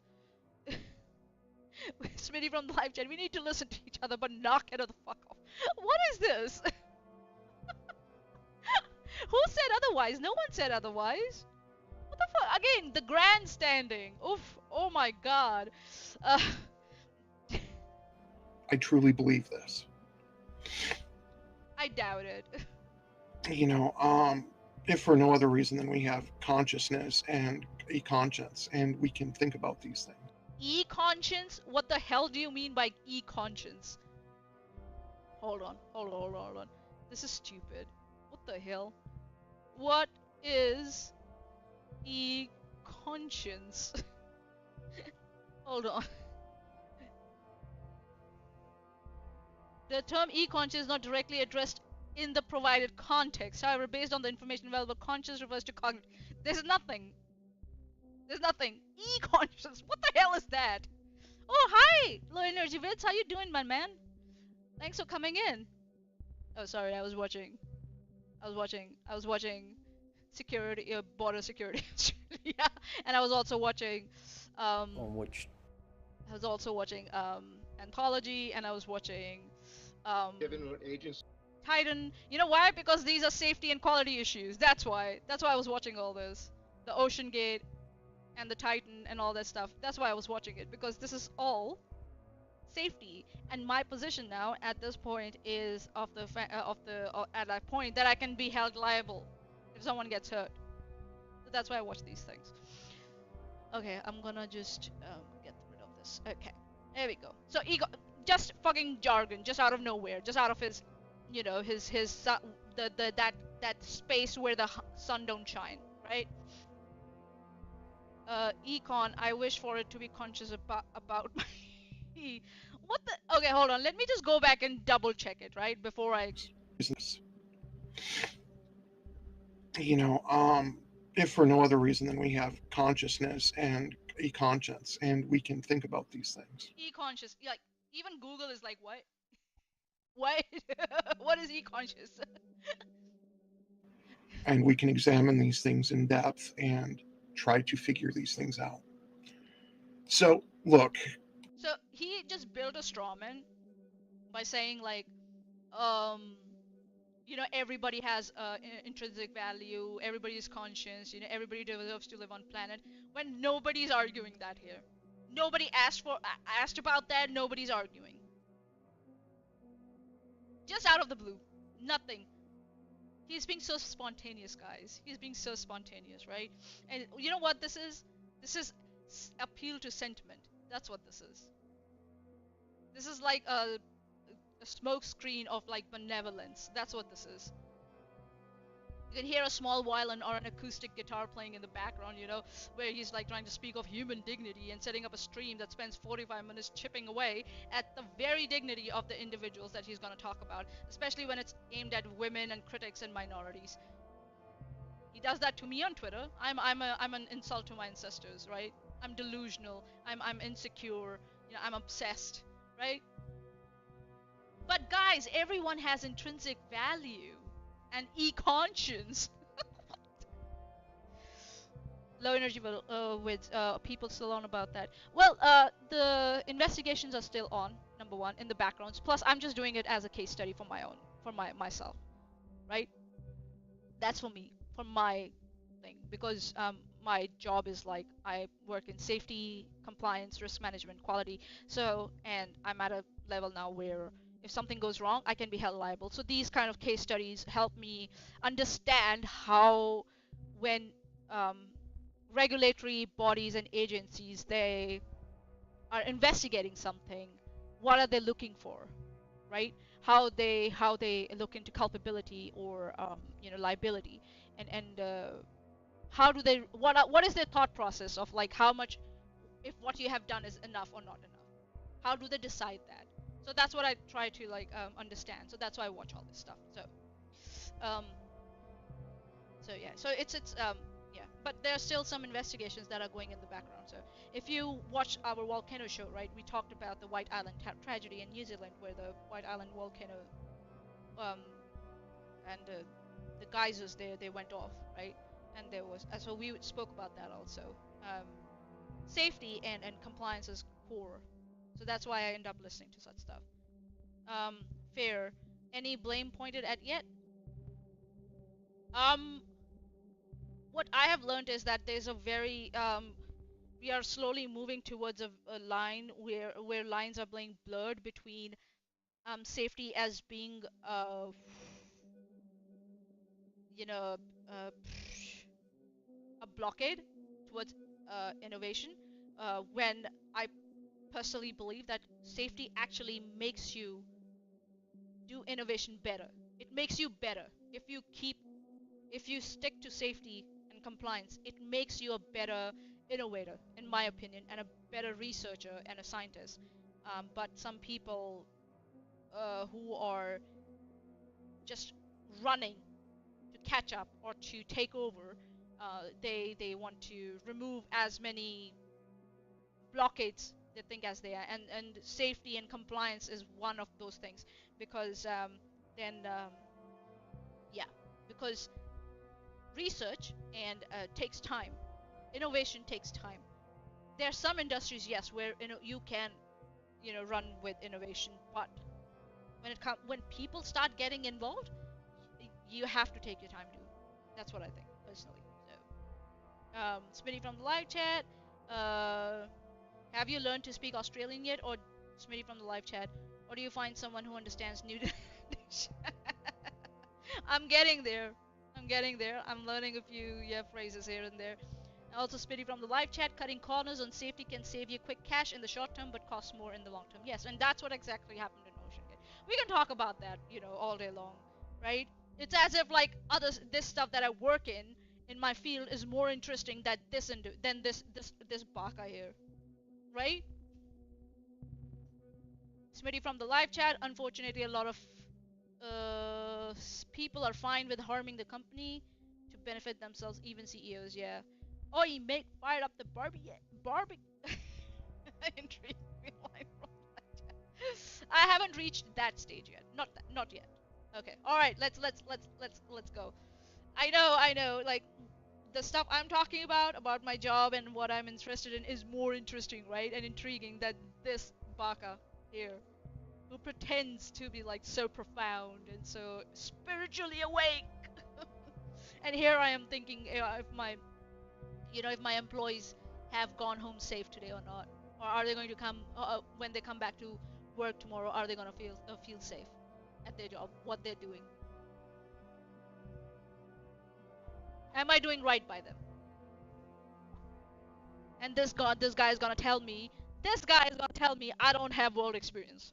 Smitty from the live chat, we need to listen to each other, but knock it the fuck off. What is this? Who said otherwise? No one said otherwise. What the fuck? Again, the grandstanding. Oof. Oh my god. I truly believe this. I doubt it. you know, if for no other reason than we have consciousness and a conscience, and we can think about these things. E-conscience? What the hell do you mean by e-conscience? Hold on, hold on, hold on, hold on. This is stupid. What the hell? What is e-conscience? Hold on. The term e-conscious is not directly addressed in the provided context. However, based on the information available, conscious refers to cognitive. There's nothing. There's nothing. E-conscious. What the hell is that? Oh, hi, low energy vids. How you doing, my man? Thanks for coming in. Oh, sorry. I was watching security, border security, yeah, and I was also watching, On which I was also watching anthology, and I was watching um, Titan. You know why? Because these are safety and quality issues. That's why. That's why I was watching all this. The Ocean Gate and the Titan and all that stuff. That's why I was watching it, because this is all safety. And my position now at this point is at that point that I can be held liable if someone gets hurt. So that's why I watch these things. Okay, I'm gonna just get rid of this. Okay, there we go. So ego, just fucking jargon, just out of nowhere, just out of his, that space where the sun don't shine, right? Econ, I wish for it to be conscious about my. What the? Okay, hold on. Let me just go back and double check it, right, before I. You know, if for no other reason than we have consciousness and a conscience, and we can think about these things. E-conscious, like even Google is like, what? What? What is e-conscious? And we can examine these things in depth and try to figure these things out. So, look. So he just built a straw man by saying like, um, everybody has intrinsic value, everybody is conscious, everybody deserves to live on planet. When nobody's arguing that here, nobody asked about that. Nobody's arguing. Just out of the blue, nothing. He's being so spontaneous, guys. He's being so spontaneous, right? And you know what this is? This is appeal to sentiment. That's what this is. This is like a smoke screen of like benevolence. That's what this is. You can hear a small violin or an acoustic guitar playing in the background, where he's like trying to speak of human dignity and setting up a stream that spends 45 minutes chipping away at the very dignity of the individuals that he's going to talk about, especially when it's aimed at women and critics and minorities. He does that to me on Twitter. I'm an insult to my ancestors, right? I'm delusional. I'm insecure. I'm obsessed, right? But guys, everyone has intrinsic value and e-conscience. Low energy with people still on about that. Well, the investigations are still on, number one, in the backgrounds. Plus, I'm just doing it as a case study for myself, right? That's for me, for my thing, because my job is like I work in safety, compliance, risk management, quality. So, and I'm at a level now where if something goes wrong, I can be held liable. So these kind of case studies help me understand how, when um, regulatory bodies and agencies, they are investigating something, what are they looking for, right? How they look into culpability or liability, and how do they what is their thought process of like how much, if what you have done is enough or not enough, how do they decide that? So that's what I try to like understand. So that's why I watch all this stuff. Um yeah, so it's yeah, but there are still some investigations that are going in the background. So if you watch our volcano show, right, we talked about the White Island tragedy in New Zealand, where the White Island volcano um and the geysers there, they went off, right? And there was so we spoke about that also. um Safety and compliance is core, so that's why I end up listening to such stuff. um Fair, any blame pointed at yet? um what I have learned is that there's a very we are slowly moving towards a line where lines are being blurred between safety as being you know, uh, a blockade towards innovation, when I personally believe that safety actually makes you do innovation better. It makes you better. If you stick to safety and compliance, it makes you a better innovator, in my opinion, and a better researcher and a scientist. But some people who are just running to catch up or to take over, they want to remove as many blockades they think as they are, and safety and compliance is one of those things, because then yeah, because research and takes time, innovation takes time. There are some industries, yes, where you can run with innovation, but when people start getting involved, you have to take your time to. That's what I think personally. So, Smitty from the live chat, uh, have you learned to speak Australian yet? Or Smitty from the live chat, or do you find someone who understands new dish? I'm getting there. I'm getting there. I'm learning a few phrases here and there. Also, Smitty from the live chat, cutting corners on safety can save you quick cash in the short term, but costs more in the long term. Yes, and that's what exactly happened in Ocean Gate. We can talk about that, all day long, right? It's as if like this stuff that I work in my field is more interesting than this baka here, right? Smitty from the live chat. Unfortunately, a lot of people are fine with harming the company to benefit themselves, even CEOs. Yeah. Oh, he made fired up the Barbie intrigue. I haven't reached that stage yet. Not yet. Okay. All right. Let's go. I know. Like the stuff I'm talking about my job and what I'm interested in is more interesting, right, and intriguing than this baka here, who pretends to be like so profound and so spiritually awake. And here I am thinking, if my employees have gone home safe today or not, or are they going to come when they come back to work tomorrow? Are they going to feel safe at their job? What they're doing? Am I doing right by them? And this guy is going to tell me. This guy is going to tell me I don't have world experience.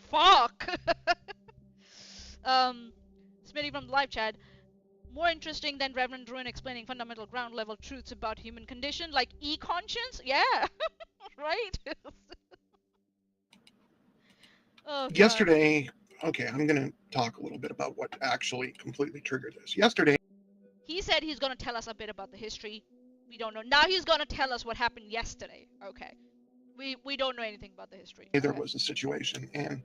Fuck. um, Smitty from the live chat. More interesting than Reverend Run explaining fundamental ground level truths about human condition, like e-conscience? Yeah, right? Oh god. Yesterday, okay, I'm going to talk a little bit about what actually completely triggered this. Yesterday, He said he's gonna tell us a bit about the history. We don't know. Now he's gonna tell us what happened yesterday. Okay. We don't know anything about the history. there Okay. was a situation, and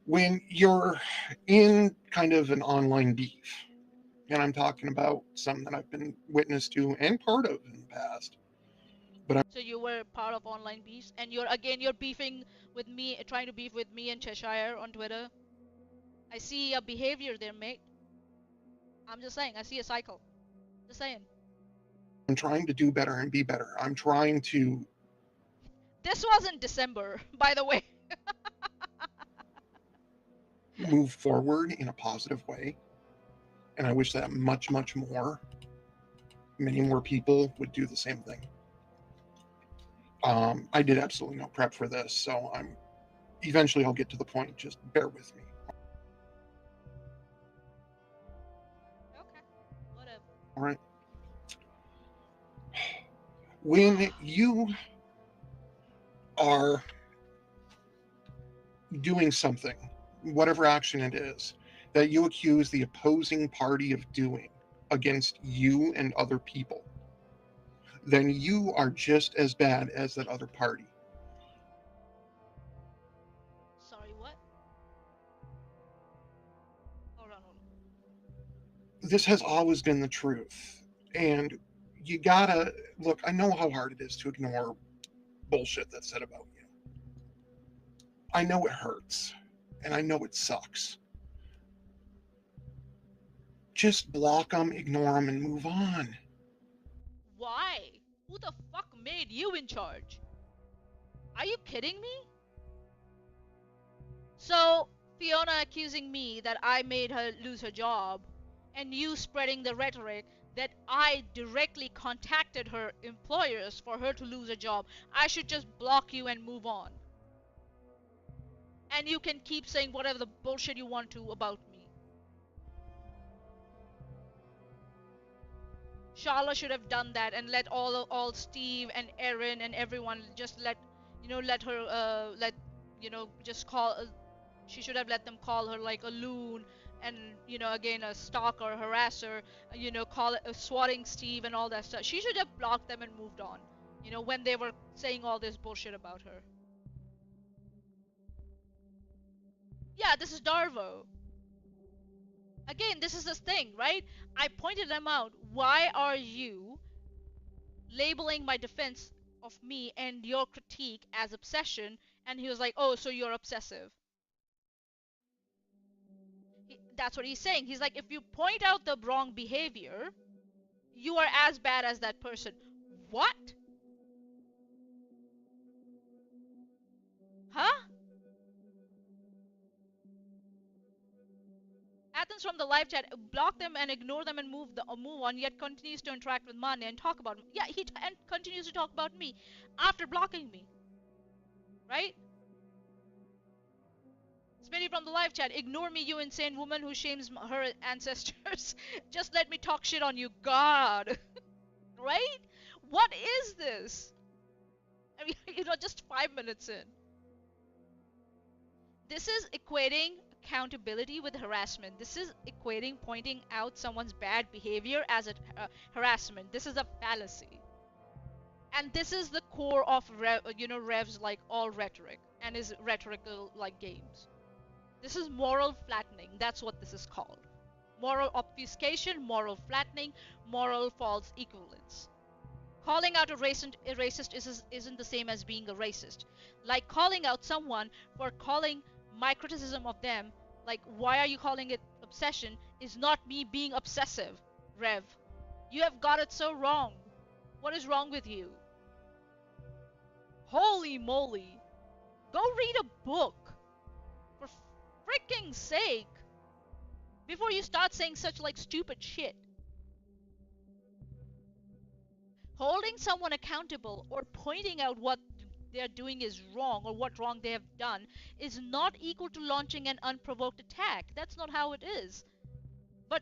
when you're in kind of an online beef, and I'm talking about something that I've been witness to and part of in the past, but I'm So you were part of online beefs, and you're beefing with me, trying to beef with me and Cheshire on Twitter. I see a behavior there, mate. I'm just saying. I see a cycle. Just saying. trying to do better and be better. I'm trying to This wasn't December, by the way. move forward in a positive way, and I wish that many more people would do the same thing. I did absolutely no prep for this, so I'm eventually I'll get to the point. Just bear with me. Okay. Whatever. All right. When you are doing something, whatever action it is, that you accuse the opposing party of doing against you and other people, then you are just as bad as that other party. Sorry, what? Hold on, hold on. This has always been the truth. And you gotta look, I know how hard it is to ignore bullshit that's said about you. I know it hurts, and I know it sucks. Just block them, ignore them, and move on. Why? Who the fuck made you in charge? Are you kidding me? So, Fiona accusing me that I made her lose her job and you spreading the rhetoric that I directly contacted her employers for her to lose a job. I should just block you and move on. And you can keep saying whatever the bullshit you want to about me. Charlotte should have done that and let all Steve and Erin and everyone just let her just call. She should have let them call her like a loon and again a stalker, harasser, call it swatting Steve and all that stuff. She should have blocked them and moved on. When they were saying all this bullshit about her. Yeah, this is Darvo. Again, this is the thing, right? I pointed them out. Why are you labeling my defense of me and your critique as obsession? And he was like, oh, so you're obsessive. That's what he's saying. He's like, if you point out the wrong behavior, you are as bad as that person. What? Huh? Athens from the live chat, block them and ignore them and move on, yet continues to interact with Maanyaa and talk about me. Yeah, and continues to talk about me after blocking me. Right? Smitty from the live chat, ignore me, you insane woman who shames her ancestors. Just let me talk shit on you. God. Right? What is this? I mean, just 5 minutes in. This is equating accountability with harassment. This is equating pointing out someone's bad behavior as a harassment. This is a fallacy. And this is the core of Rev's like all rhetoric and his rhetorical like games. This is moral flattening. That's what this is called. Moral obfuscation, moral flattening, moral false equivalence. Calling out a racist isn't the same as being a racist. Like calling out someone for calling my criticism of them, like why are you calling it obsession, is not me being obsessive, Rev. You have got it so wrong. What is wrong with you? Holy moly. Go read a book. For freaking sake. Before you start saying such like stupid shit. Holding someone accountable or pointing out what they're doing is wrong or what wrong they have done is not equal to launching an unprovoked attack. That's not how it is. But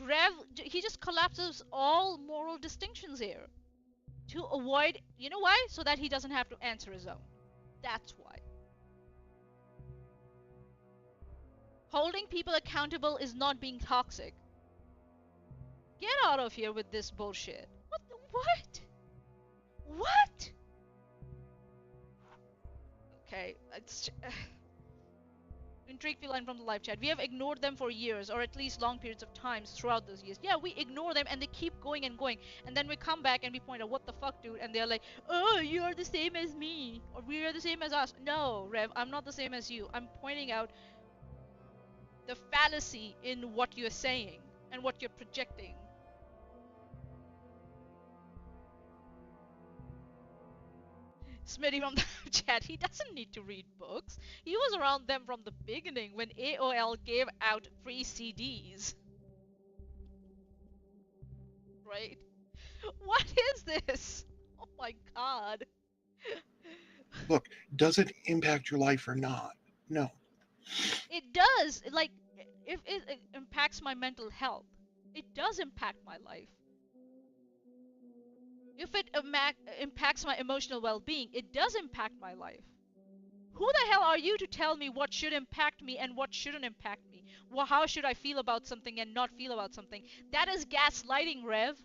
Rev, he just collapses all moral distinctions here to avoid, you know why? So that he doesn't have to answer his own. That's why. Holding people accountable is not being toxic. Get out of here with this bullshit. What? What? Okay, it's intrigued feline from the live chat. We have ignored them for years, or at least long periods of times throughout those years. Yeah, we ignore them and they keep going and going. And then we come back and we point out, what the fuck, dude? And they're like, oh, you're the same as me. Or we are the same as us. No, Rev, I'm not the same as you. I'm pointing out the fallacy in what you're saying and what you're projecting. Smitty from the chat, he doesn't need to read books. He was around them from the beginning when AOL gave out free CDs. Right? What is this? Oh my god. Look, does it impact your life or not? No. It does. Like, if it impacts my mental health, it does impact my life. If it impacts my emotional well-being, it does impact my life. Who the hell are you to tell me what should impact me and what shouldn't impact me? Well, how should I feel about something and not feel about something? That is gaslighting, Rev.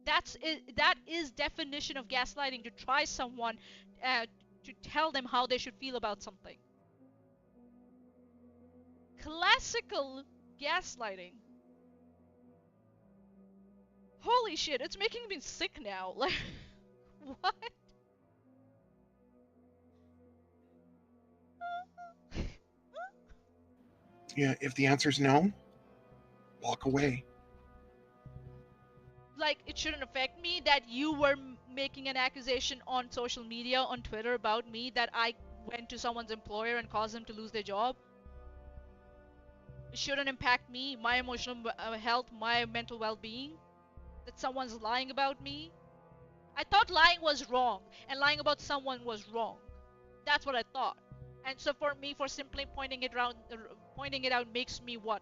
That is definition of gaslighting, to try someone to tell them how they should feel about something. Classical gaslighting. Holy shit, it's making me sick now. Like, what? Yeah, if the answer is no, walk away. Like, it shouldn't affect me that you were making an accusation on social media, on Twitter, about me, that I went to someone's employer and caused them to lose their job. It shouldn't impact me, my emotional health, my mental well-being, that someone's lying about me. I thought lying was wrong, and lying about someone was wrong. That's what I thought. And so for me, for simply pointing it out makes me what?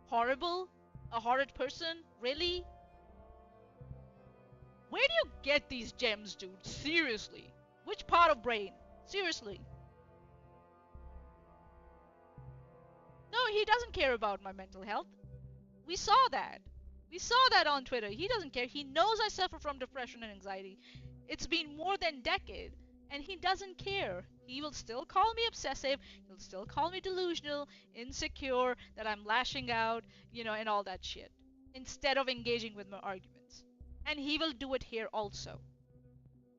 Horrible? A horrid person? Really? Where do you get these gems, dude? Seriously. Which part of brain? Seriously. No, he doesn't care about my mental health. We saw that. We saw that on Twitter. He doesn't care. He knows I suffer from depression and anxiety. It's been more than a decade, and he doesn't care. He will still call me obsessive. He'll still call me delusional, insecure, that I'm lashing out, and all that shit, instead of engaging with my arguments. And he will do it here also.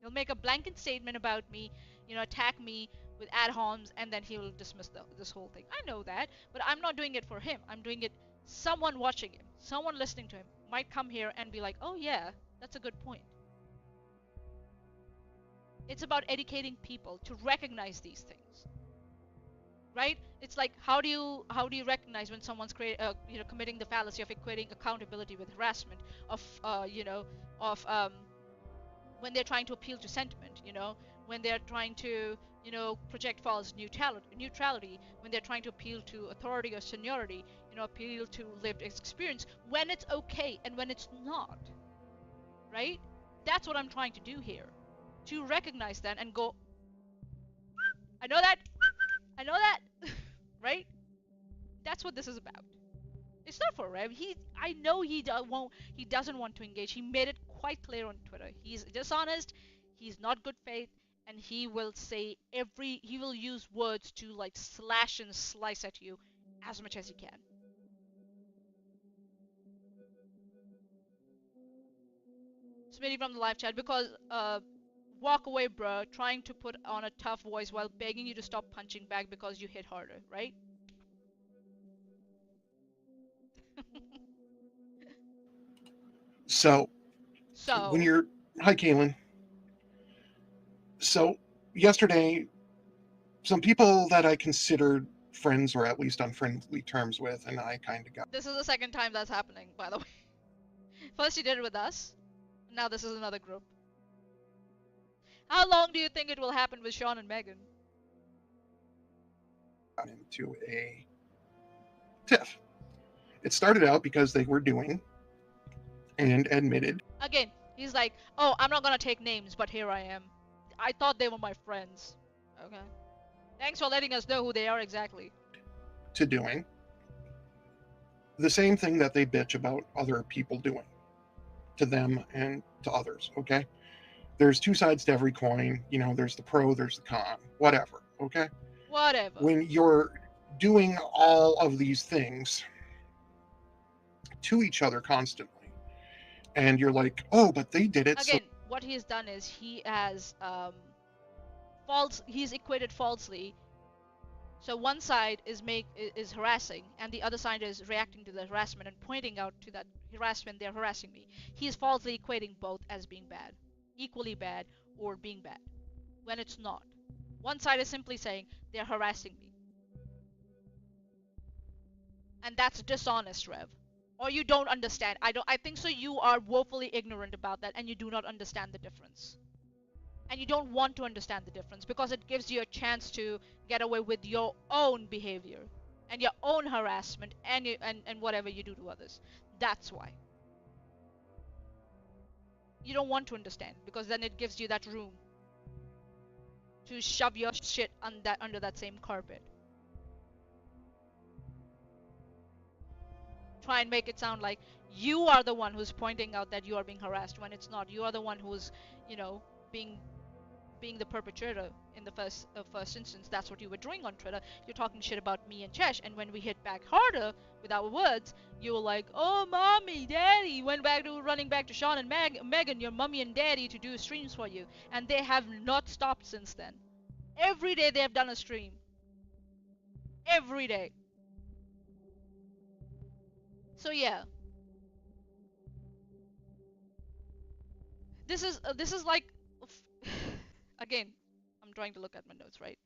He'll make a blanket statement about me, attack me with ad homs, and then he will dismiss this whole thing. I know that, but I'm not doing it for him. I'm doing it. Someone watching him, someone listening to him, might come here and be like, "Oh yeah, that's a good point." It's about educating people to recognize these things, right? It's like how do you recognize when someone's committing the fallacy of equating accountability with harassment, of of when they're trying to appeal to sentiment, when they're trying to, project false neutrality, when they're trying to appeal to authority or seniority, appeal to lived experience, when it's okay and when it's not, right? That's what I'm trying to do here, to recognize that and go, I know that, I know that, right? That's what this is about. It's not for Rev. I know he doesn't want to engage. He made it quite clear on Twitter. He's dishonest. He's not good faith, and he will use words to like slash and slice at you as much as he can. Smitty from the live chat, because walk away, bro. Trying to put on a tough voice while begging you to stop punching back because you hit harder, right? So when So you're, hi, Kaylin. So yesterday, some people that I considered friends, or at least on friendly terms with, and I kind of got. this is the second time that's happening, by the way. First you did it with us. Now this is another group. How long do you think it will happen with Sean and Megan? Into a tiff. It started out because they were doing and admitted. Again, he's like, "Oh, I'm not gonna take names, but here I am. I thought they were my friends." Okay. Thanks for letting us know who they are exactly. To doing the same thing that they bitch about other people doing to them and to others. Okay. There's two sides to every coin. There's the pro, there's the con, whatever. Okay. Whatever. When you're doing all of these things to each other constantly, and you're like, oh, but they did it. Again, what he has done is he has he's equated falsely. So one side is harassing, and the other side is reacting to the harassment and pointing out to that harassment, they're harassing me. He is falsely equating both as being bad, equally bad, or being bad, when it's not. One side is simply saying they're harassing me, and that's dishonest, Rev. Or you don't understand. I think so you are woefully ignorant about that, and you do not understand the difference. And you don't want to understand the difference because it gives you a chance to get away with your own behavior and your own harassment and whatever you do to others. That's why you don't want to understand, because then it gives you that room to shove your shit under that same carpet. Try and make it sound like you are the one who's pointing out that you are being harassed when it's not. You are the one who's, being the perpetrator in the first instance. That's what you were doing on Twitter. You're talking shit about me and Chesh, and when we hit back harder with our words, you were like, "Oh, mommy, daddy," went back to running back to Sean and Megan, your mommy and daddy, to do streams for you, and they have not stopped since then. Every day they have done a stream. Every day. So yeah, this is like, again, I'm trying to look at my notes, right?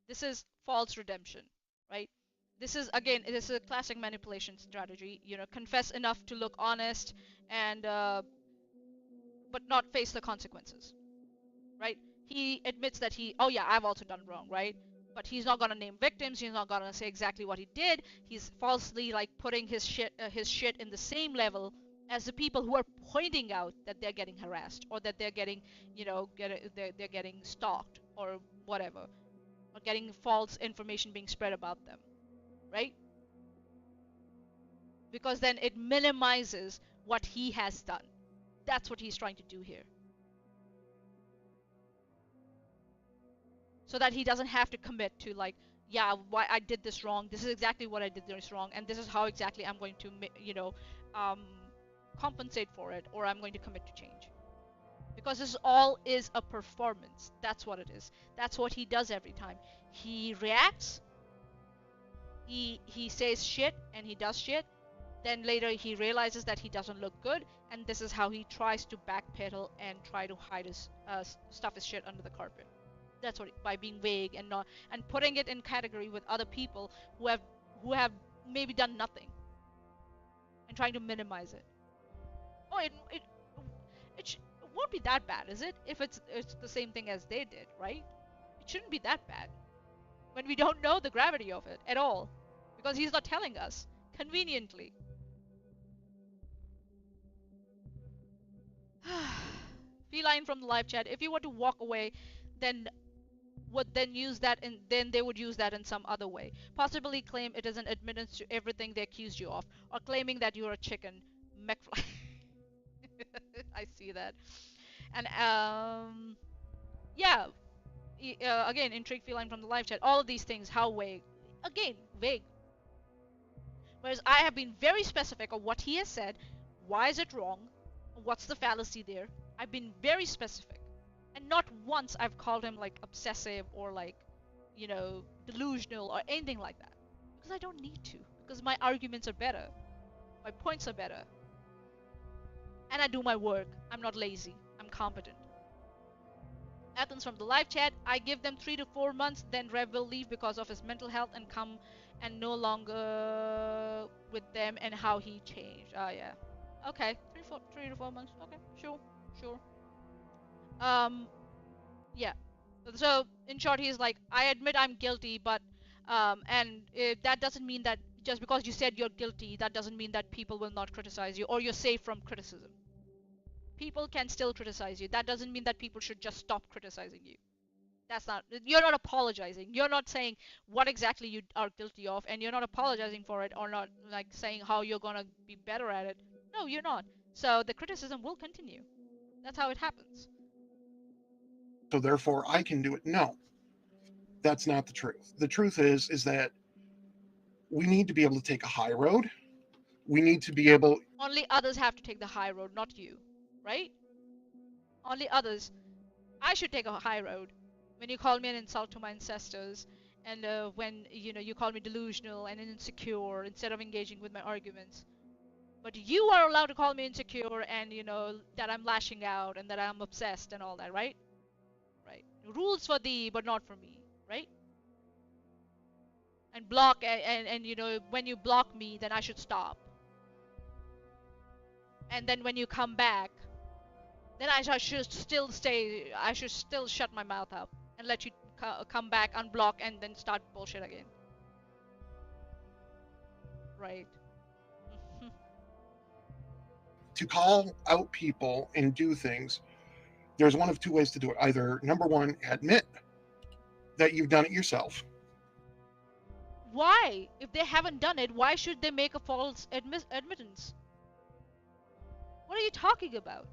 This is false redemption, right? This is, again, it is a classic manipulation strategy. Confess enough to look honest, and but not face the consequences, right? He admits that oh yeah, I've also done wrong, right? But he's not gonna name victims. He's not gonna say exactly what he did. He's falsely like putting his shit in the same level as the people who are pointing out that they're getting harassed, or that they're getting, they're getting stalked or whatever, or getting false information being spread about them, right? Because then it minimizes what he has done. That's what he's trying to do here. So that he doesn't have to commit to, like, yeah, why I did this wrong. This is exactly what I did this wrong, and this is how exactly I'm going to, um, compensate for it, or I'm going to commit to change. Because this all is a performance. That's what it is. That's what he does every time. He reacts. He says shit, and he does shit. Then later he realizes that he doesn't look good, and this is how he tries to backpedal and try to hide his stuff his shit under the carpet. That's what, by being vague and not, and putting it in category with other people who have maybe done nothing, and trying to minimize it. Oh, it won't be that bad, is it? If it's the same thing as they did, right? It shouldn't be that bad when we don't know the gravity of it at all, because he's not telling us conveniently. Feline from the live chat. If you were to walk away, then then they would use that in some other way. Possibly claim it is an admittance to everything they accused you of, or claiming that you're a chicken. McFly. I see that. And yeah. Again, intrigue feline from the live chat. All of these things, how vague? Again, vague. Whereas I have been very specific of what he has said. Why is it wrong? What's the fallacy there? I've been very specific. And not once I've called him like obsessive or like, delusional or anything like that. Because I don't need to. Because my arguments are better. My points are better. And I do my work. I'm not lazy. I'm competent. Athens from the live chat. I give them 3 to 4 months, then Rev will leave because of his mental health and come and no longer with them, and how he changed. Oh yeah. Okay. 3 to 4 months. Okay. Sure. Um, yeah. So in short, he's like, I admit I'm guilty, but and that doesn't mean that just because you said you're guilty, that doesn't mean that people will not criticize you, or you're safe from criticism. People can still criticize you. That doesn't mean that people should just stop criticizing you. That's not, you're not apologizing. You're not saying what exactly you are guilty of, and you're not apologizing for it, or not like saying how you're gonna be better at it. No, you're not. So the criticism will continue. That's how it happens. So therefore I can do it. No, that's not the truth. The truth is that we need to be able to take a high road. We need to be able. Only others have to take the high road, not you, right? Only others. I should take a high road. When you call me an insult to my ancestors, and when you call me delusional and insecure instead of engaging with my arguments. But you are allowed to call me insecure, and that I'm lashing out and that I'm obsessed and all that, right? Right. Rules for thee, but not for me, right? And block, and when you block me, then I should stop. And then when you come back, then I should still stay. I should still shut my mouth up and let you come back, unblock, and then start bullshit again. Right. To call out people and do things, there's one of two ways to do it. Either, number one, admit that you've done it yourself. Why? If they haven't done it, why should they make a false admittance? What are you talking about?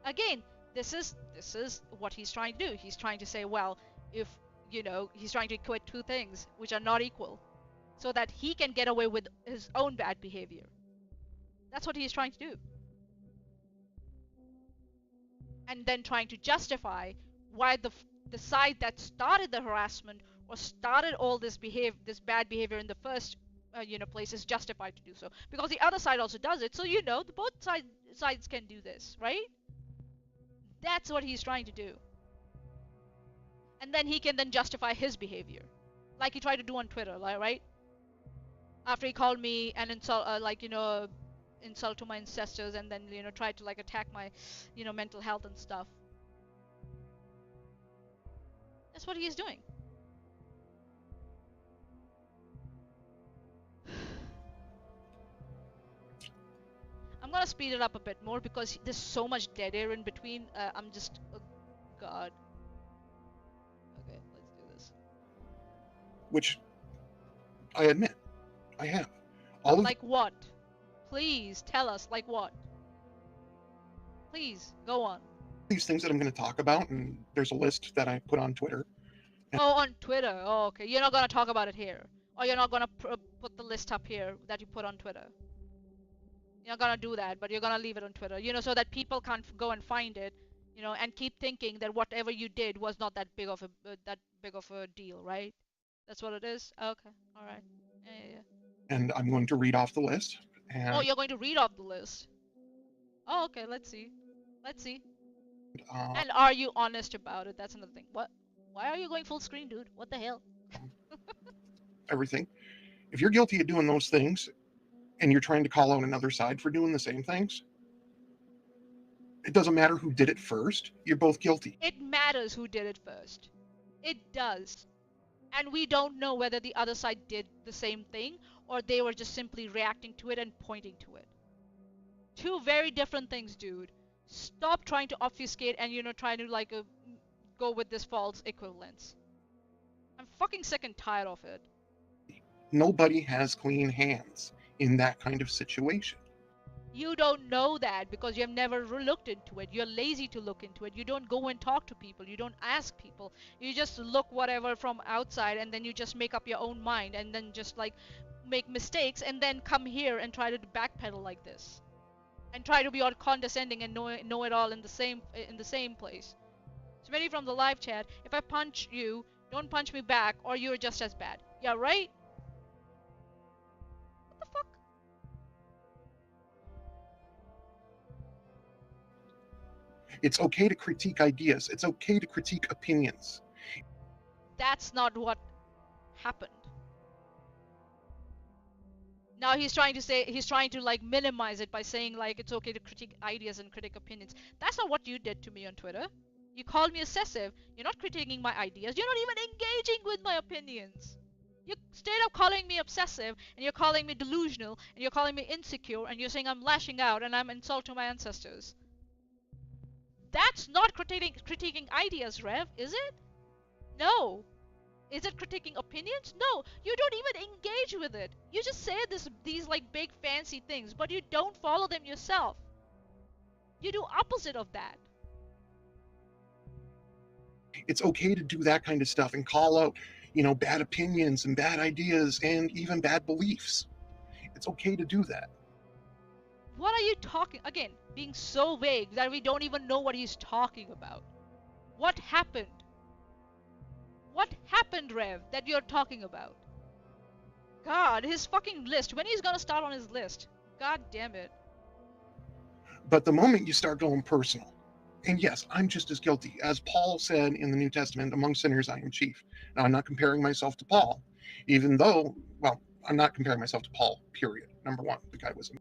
Again, this is what he's trying to do. He's trying to say, well, if he's trying to equate two things which are not equal, so that he can get away with his own bad behavior. That's what he's trying to do. And then trying to justify why the side that started the harassment or started all this bad behavior in the first place is justified to do so, because the other side also does it. So the both sides can do this, right? That's what he's trying to do. And then he can then justify his behavior. like he tried to do on Twitter, like, right? After he called me an insult, insult to my ancestors, and then tried to like attack my, mental health and stuff. That's what he is doing. I'm gonna speed it up a bit more because there's so much dead air in between. I'm just, oh God. Okay, let's do this. Which I admit, I have. All of Like what? Please tell us, like what? Please, go on. these things that I'm going to talk about, and there's a list that I put on Twitter. Oh, on Twitter. Oh, okay. You're not gonna talk about it here. Or you're not gonna put the list up here that you put on Twitter. You're not gonna do that, but you're gonna leave it on Twitter, so that people can't go and find it, and keep thinking that whatever you did was not that big of a deal, right? That's what it is. Okay, all right. Yeah. And I'm going to read off the list. Oh, you're going to read off the list. Oh, okay. Let's see. And are you honest about it? That's another thing. What? Why are you going full screen, dude? What the hell? Everything. If you're guilty of doing those things, and you're trying to call out another side for doing the same things, it doesn't matter who did it first. You're both guilty. It matters who did it first. It does. And we don't know whether the other side did the same thing or they were just simply reacting to it and pointing to it. Two very different things, dude. Stop trying to obfuscate and trying to like go with this false equivalence. I'm fucking sick and tired of it. Nobody has clean hands in that kind of situation. You don't know that because you have never looked into it. You're lazy to look into it. You don't go and talk to people. You don't ask people. You just look whatever from outside and then you just make up your own mind and then just like make mistakes and then come here and try to backpedal like this. And try to be all condescending and know it all in the same place. So many from the live chat, if I punch you, don't punch me back or you're just as bad. Yeah, right? What the fuck? It's okay to critique ideas. It's okay to critique opinions. That's not what happened. Now he's trying to like minimize it by saying like it's okay to critique ideas and critique opinions. That's not what you did to me on Twitter. You called me obsessive. You're not critiquing my ideas. You're not even engaging with my opinions. You straight up calling me obsessive and you're calling me delusional and you're calling me insecure and you're saying I'm lashing out and I'm insulting my ancestors. That's not critiquing ideas, Rev, is it? No. Is it critiquing opinions? No. You don't even engage with it. You just say these like big fancy things, but you don't follow them yourself. You do opposite of that. It's okay to do that kind of stuff and call out, bad opinions and bad ideas and even bad beliefs. It's okay to do that. What are you talking? Again, being so vague that we don't even know what he's talking about. What happened? What happened, Rev, that you're talking about? God, his fucking list. When he's gonna start on his list? God damn it. But the moment you start going personal, and yes, I'm just as guilty. As Paul said in the New Testament, among sinners I am chief. Now, I'm not comparing myself to Paul, even though, well, I'm not comparing myself to Paul, period. Number one, the guy was a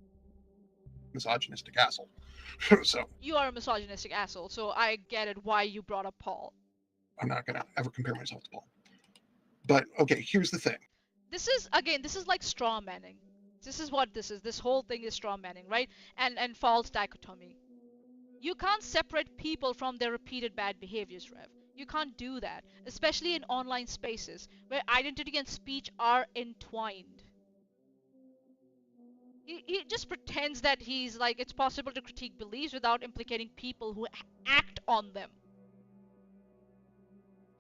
misogynistic asshole. So you are a misogynistic asshole, so I get it why you brought up Paul. I'm not going to ever compare myself to Paul. But, okay, here's the thing. This is like straw manning. This is what this is. This whole thing is straw manning, right? And false dichotomy. You can't separate people from their repeated bad behaviors, Rev. You can't do that, especially in online spaces where identity and speech are entwined. He just pretends that he's like it's possible to critique beliefs without implicating people who act on them.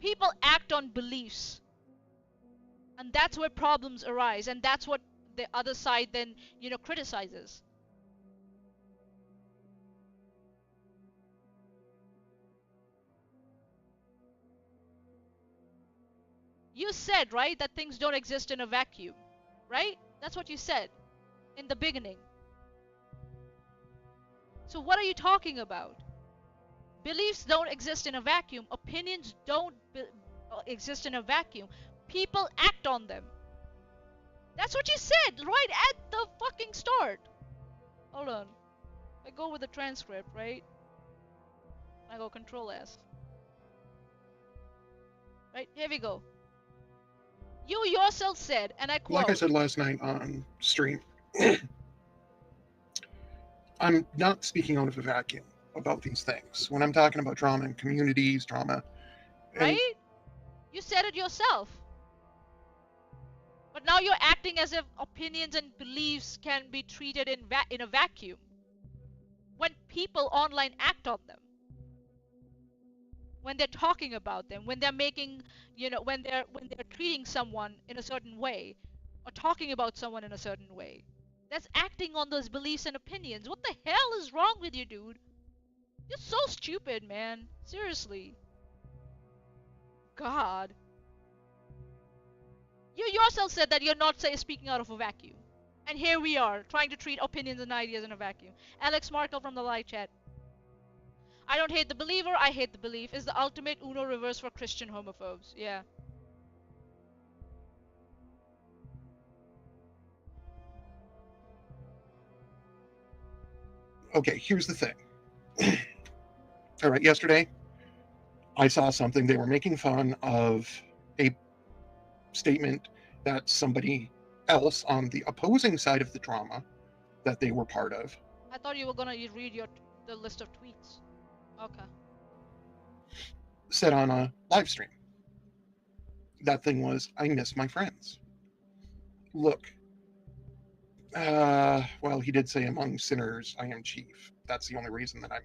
People act on beliefs. And that's where problems arise, and that's what the other side then, criticizes. You said, right, that things don't exist in a vacuum, right? That's what you said in the beginning. So what are you talking about? Beliefs don't exist in a vacuum. Opinions don't exist in a vacuum. people act on them. That's what you said right at the fucking start. Hold on. I go with the transcript, right? I go Control S. Right? Here we go. You yourself said, and I quote. Like I said last night on stream, I'm not speaking out of a vacuum about these things. When I'm talking about drama in communities, drama... Right? You said it yourself. But now you're acting as if opinions and beliefs can be treated in a vacuum. When people online act on them, when they're talking about them, when they're making, when they're treating someone in a certain way, or talking about someone in a certain way, that's acting on those beliefs and opinions. What the hell is wrong with you, dude? You're so stupid, man. Seriously. God. You yourself said that you're not speaking out of a vacuum. And here we are, trying to treat opinions and ideas in a vacuum. Alex Markle from the live chat. I don't hate the believer, I hate the belief is the ultimate Uno reverse for Christian homophobes. Yeah. Okay, here's the thing. All right, yesterday I saw something. They were making fun of a statement that somebody else on the opposing side of the drama that they were part of. I thought you were gonna read the list of tweets. Okay. Said on a live stream. That thing was, I miss my friends. Look, well, he did say among sinners I am chief. That's the only reason that I'm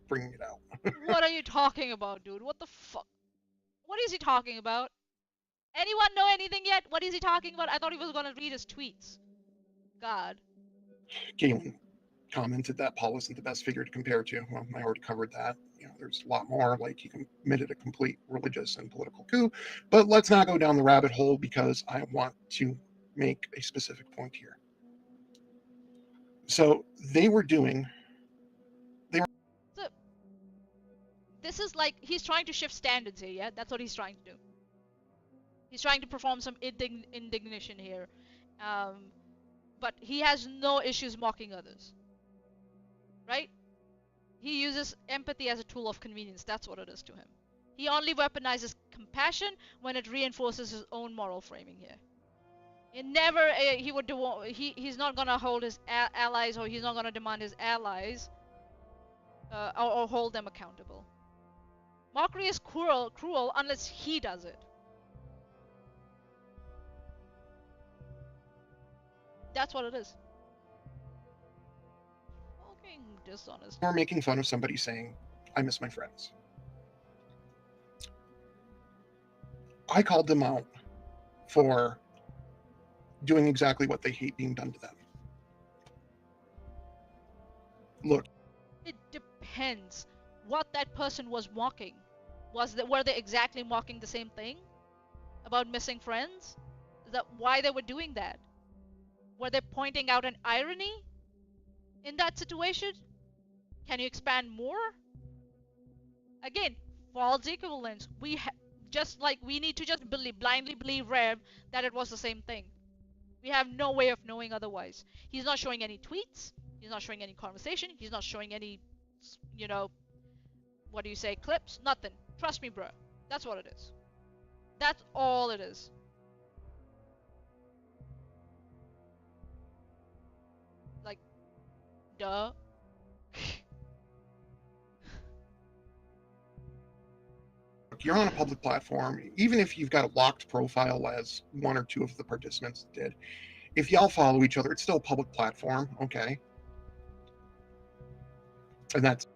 bringing it out. What are you talking about, dude? What the fuck? What is he talking about? Anyone know anything yet? What is he talking about? I thought he was gonna read his tweets. God. Galen commented that Paul wasn't the best figure to compare to. Well, I already covered that. There's a lot more, like he committed a complete religious and political coup. But let's not go down the rabbit hole because I want to make a specific point here. So they were doing... So, this is like, he's trying to shift standards here, yeah? That's what he's trying to do. He's trying to perform some indignation here. But he has no issues mocking others. Right? He uses empathy as a tool of convenience. That's what it is to him. He only weaponizes compassion when it reinforces his own moral framing here. It never, he would do, he's not gonna hold his allies, or he's not gonna demand his allies or hold them accountable. Mockery is cruel unless he does it. That's what it is. Fucking dishonest. We're making fun of somebody saying, I miss my friends. I called them out for doing exactly what they hate being done to them. Look. It depends what that person was mocking. Were they exactly mocking the same thing? About missing friends? Is that why they were doing that? Were they pointing out an irony in that situation? Can you expand more? Again, false equivalence. Just like we need to just blindly believe Rev that it was the same thing. We have no way of knowing otherwise. He's not showing any tweets. He's not showing any conversation. He's not showing any, what do you say, clips? Nothing. Trust me, bro. That's what it is. That's all it is. Like, duh. You're on a public platform, even if you've got a locked profile as one or two of the participants did, if y'all follow each other, it's still a public platform, okay? And that's...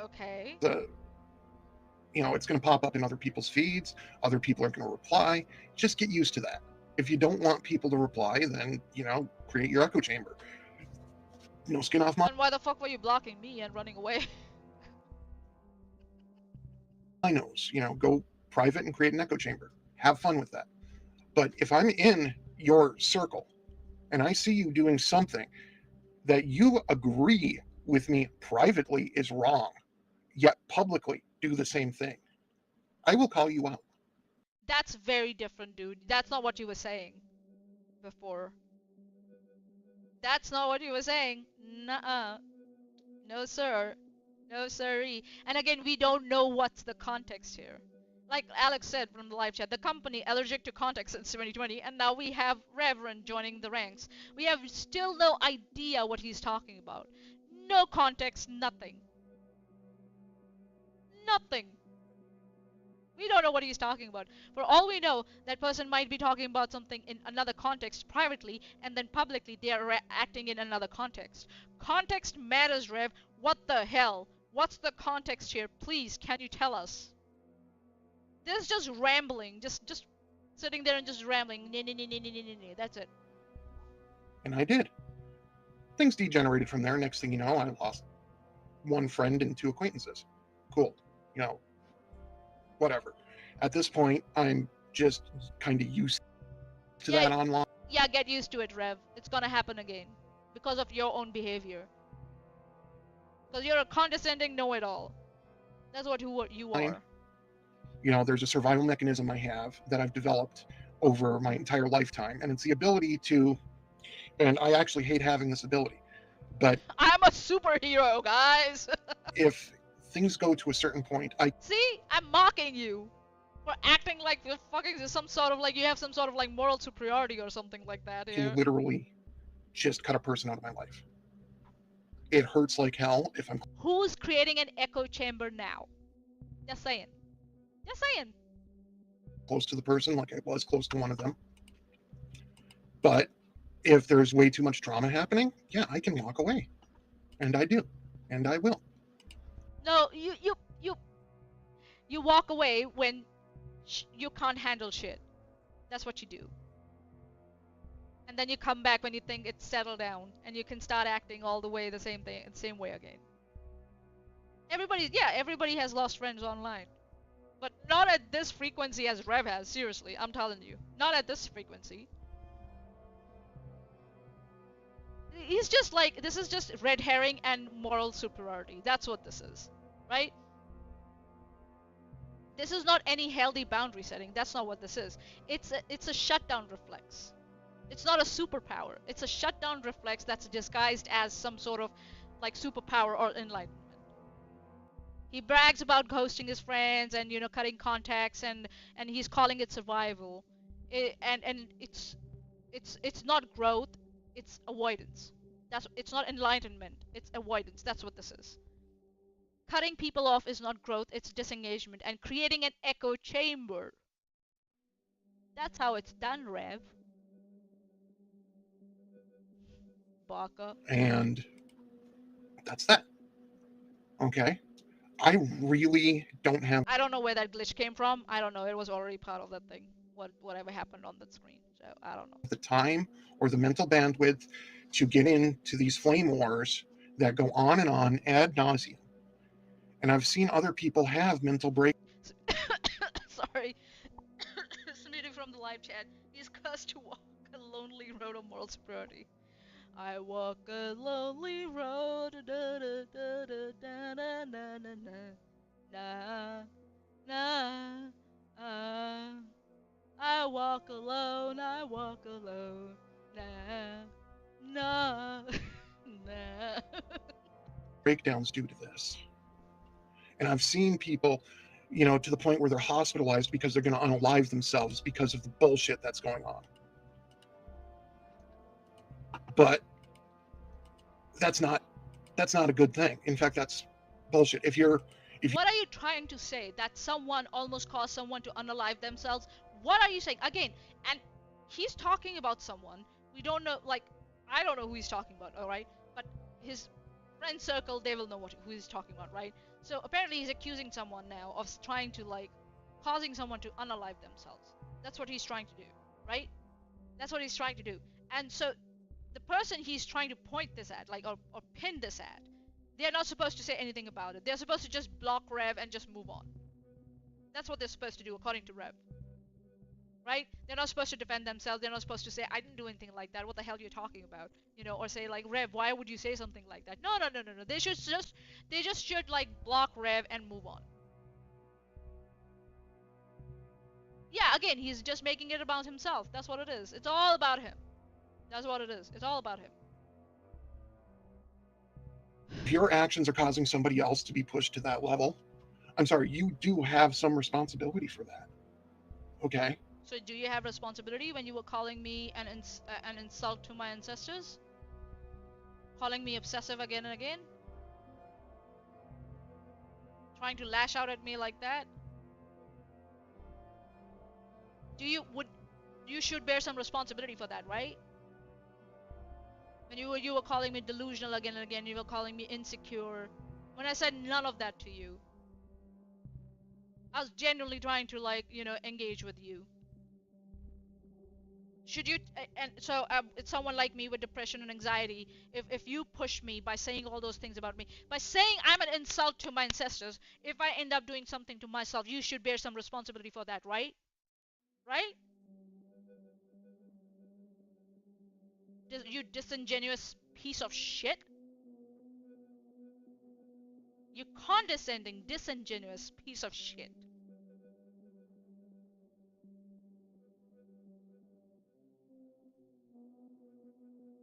Okay. It's going to pop up in other people's feeds. Other people are going to reply. Just get used to that. If you don't want people to reply, then, create your echo chamber. No skin off my... Then why the fuck were you blocking me and running away? I knows, go private and create an echo chamber. Have fun with that. But if I'm in your circle and I see you doing something that you agree with me privately is wrong, yet publicly do the same thing, I will call you out. That's very different, dude. That's not what you were saying before. That's not what you were saying. Nuh-uh. No, sir. No, sirree. And again, we don't know what's the context here. Like Alex said from the live chat, the company allergic to context since 2020, and now we have Reverend joining the ranks. We have still no idea what he's talking about. No context, nothing. Nothing. We don't know what he's talking about. For all we know, that person might be talking about something in another context privately, and then publicly they are acting in another context. Context matters, Rev. What the hell? What's the context here? Please, can you tell us? This is just rambling, just sitting there and just rambling. That's it. And I did. Things degenerated from there. Next thing you know, I lost one friend and two acquaintances. Cool. You know, whatever. At this point, I'm just kind of used to that online. Yeah, get used to it, Rev. It's gonna happen again. Because of your own behavior. Because you're a condescending know-it-all. That's what you are. You know, there's a survival mechanism I have that I've developed over my entire lifetime, and it's the ability to, and I actually hate having this ability, but I'm a superhero, guys. if things go to a certain point, See, I'm mocking you for acting like you're fucking some sort of like you have some sort of like moral superiority or something like that. Can literally just cut a person out of my life. It hurts like hell if I'm. Who's creating an echo chamber now? Just saying. Just saying. Close to the person, like I was close to one of them. But if there's way too much drama happening, yeah, I can walk away, and I do, and I will. No, you walk away when you can't handle shit. That's what you do. And then you come back when you think it's settled down, and you can start acting all the way the same way again. Everybody has lost friends online. But not at this frequency as Rev has, seriously, I'm telling you. Not at this frequency. He's just like, this is just red herring and moral superiority. That's what this is, right? This is not any healthy boundary setting. That's not what this is. It's a shutdown reflex. It's not a superpower. It's a shutdown reflex that's disguised as some sort of like superpower or enlightenment. He brags about ghosting his friends and cutting contacts and he's calling it survival. And it's not growth, it's avoidance. It's not enlightenment, it's avoidance. That's what this is. Cutting people off is not growth, it's disengagement and creating an echo chamber. That's how it's done, Rev. Baka. And that's that. Okay. I really don't have. I don't know where that glitch came from. I don't know. It was already part of that thing. Whatever happened on that screen. So I don't know. The time or the mental bandwidth to get into these flame wars that go on and on ad nauseum. And I've seen other people have mental breaks. Sorry. Submitting from the live chat. He's cursed to walk a lonely road of moral superiority. I walk a lonely road. Da, da, da, da, da, da, da, da, da, da, da, I walk alone. I walk alone. Nah, nah, nah. Breakdowns due to this. And I've seen people, to the point where they're hospitalized because they're going to unalive themselves because of the bullshit that's going on. But that's not a good thing. In fact, that's bullshit. What are you trying to say? That someone almost caused someone to unalive themselves? What are you saying? Again, and he's talking about someone. We don't know, like, I don't know who he's talking about, alright? But his friend circle, they will know who he's talking about, right? So apparently he's accusing someone now of trying to, like, causing someone to unalive themselves. That's what he's trying to do, right? That's what he's trying to do. And so the person he's trying to point this at, like, or pin this at, they're not supposed to say anything about it. They're supposed to just block Rev and just move on. That's what they're supposed to do according to Rev. Right? They're not supposed to defend themselves. They're not supposed to say, I didn't do anything like that. What the hell are you talking about? Or say like, Rev, why would you say something like that? No. They just should like block Rev and move on. Yeah, again, he's just making it about himself. That's what it is. It's all about him. That's what it is. It's all about him. If your actions are causing somebody else to be pushed to that level, I'm sorry, you do have some responsibility for that. Okay? So do you have responsibility when you were calling me an insult to my ancestors? Calling me obsessive again and again? Trying to lash out at me like that? Do you would you should bear some responsibility for that, right? When you were calling me delusional again and again, you were calling me insecure. When I said none of that to you, I was genuinely trying to engage with you. Should you and so it's someone like me with depression and anxiety. If you push me by saying all those things about me, by saying I'm an insult to my ancestors, if I end up doing something to myself, you should bear some responsibility for that, right? Right? You disingenuous piece of shit. You condescending, disingenuous piece of shit.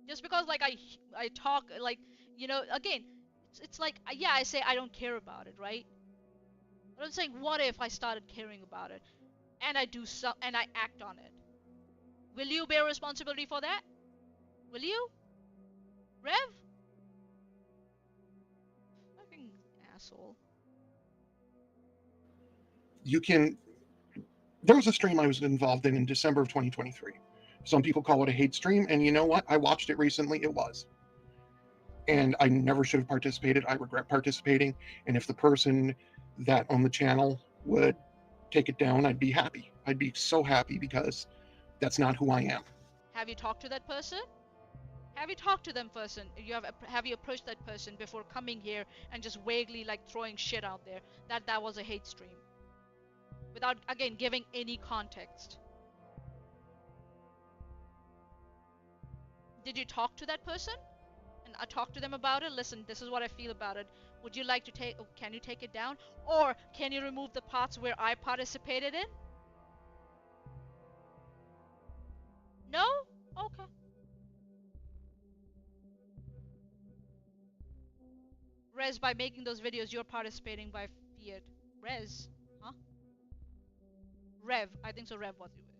Just because I talk again, it's like yeah, I say I don't care about it, right? But I'm saying, what if I started caring about it and I act on it? Will you bear responsibility for that? Will you, Rev? Fucking asshole. You can. There was a stream I was involved in December of 2023. Some people call it a hate stream, and you know what? I watched it recently. It was. And I never should have participated. I regret participating. And if the person that owned the channel would take it down, I'd be happy. I'd be so happy because that's not who I am. Have you talked to that person? Have you talked to them person? Have you approached that person before coming here and just vaguely throwing shit out there that was a hate stream without again giving any context? Did you talk to that person and talk to them about it? Listen, this is what I feel about it. Would you like to can you take it down, or can you remove the parts where I participated in? No? Okay. Rez, by making those videos, you're participating by fiat. Rez? Huh? Rev. I think so. Rev was. Okay.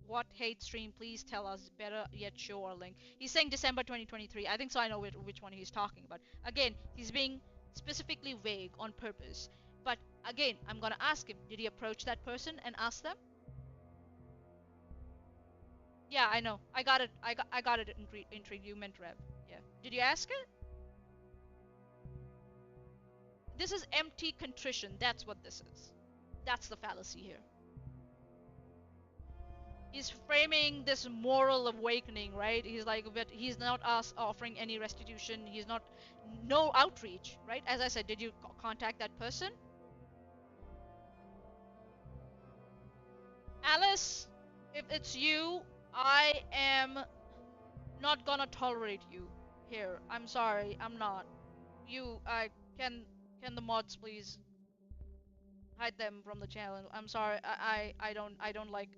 What hate stream? Please tell us. Better yet, show our link. He's saying December 2023. I think so. I know which one he's talking about. Again, he's being specifically vague on purpose. But again, I'm gonna ask him. Did he approach that person and ask them? Yeah, I know. I got it. I got it. Intrigue. You meant Rev. Yeah. Did you ask it? This is empty contrition. That's what this is. That's the fallacy here. He's framing this moral awakening, right? He's like, but he's not offering any restitution. He's not, no outreach, right? As I said, did you contact that person? Alice, if it's you, I am not gonna tolerate you here. I'm sorry, I'm not. You, can the mods please hide them from the channel? I'm sorry, I don't like,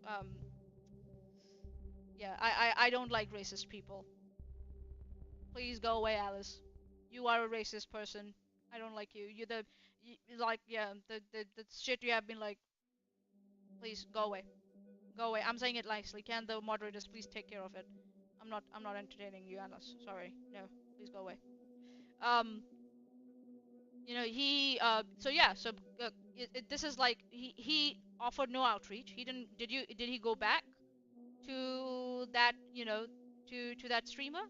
yeah, I don't like racist people. Please go away, Alice. You are a racist person. I don't like you. Yeah, the shit you have been like. Please go away. Go away. I'm saying it nicely. Can the moderators please take care of it? I'm not entertaining you, Alice. Sorry. No, please go away. Um, so yeah, so this is like he offered no outreach. He didn't. Did he go back to that, to that streamer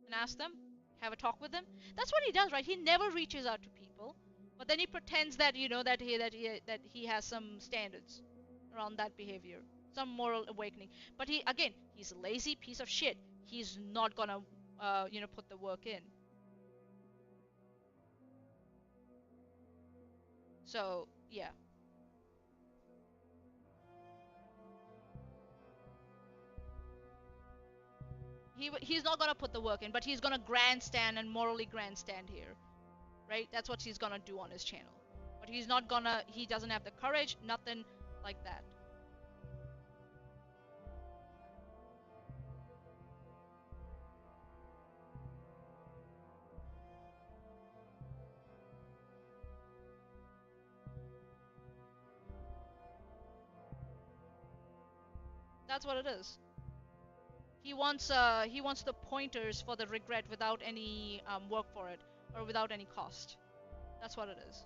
and ask them, have a talk with them? That's what he does, right? He never reaches out to people, but then he pretends that he has some standards around that behavior, some moral awakening. But he's a lazy piece of shit. He's not gonna put the work in. So yeah. He's not gonna put the work in, but he's gonna grandstand and morally grandstand here, right? That's what he's gonna do on his channel. But he doesn't have the courage, nothing like that. That's what it is. He wants the pointers for the regret without any work for it or without any cost. That's what it is.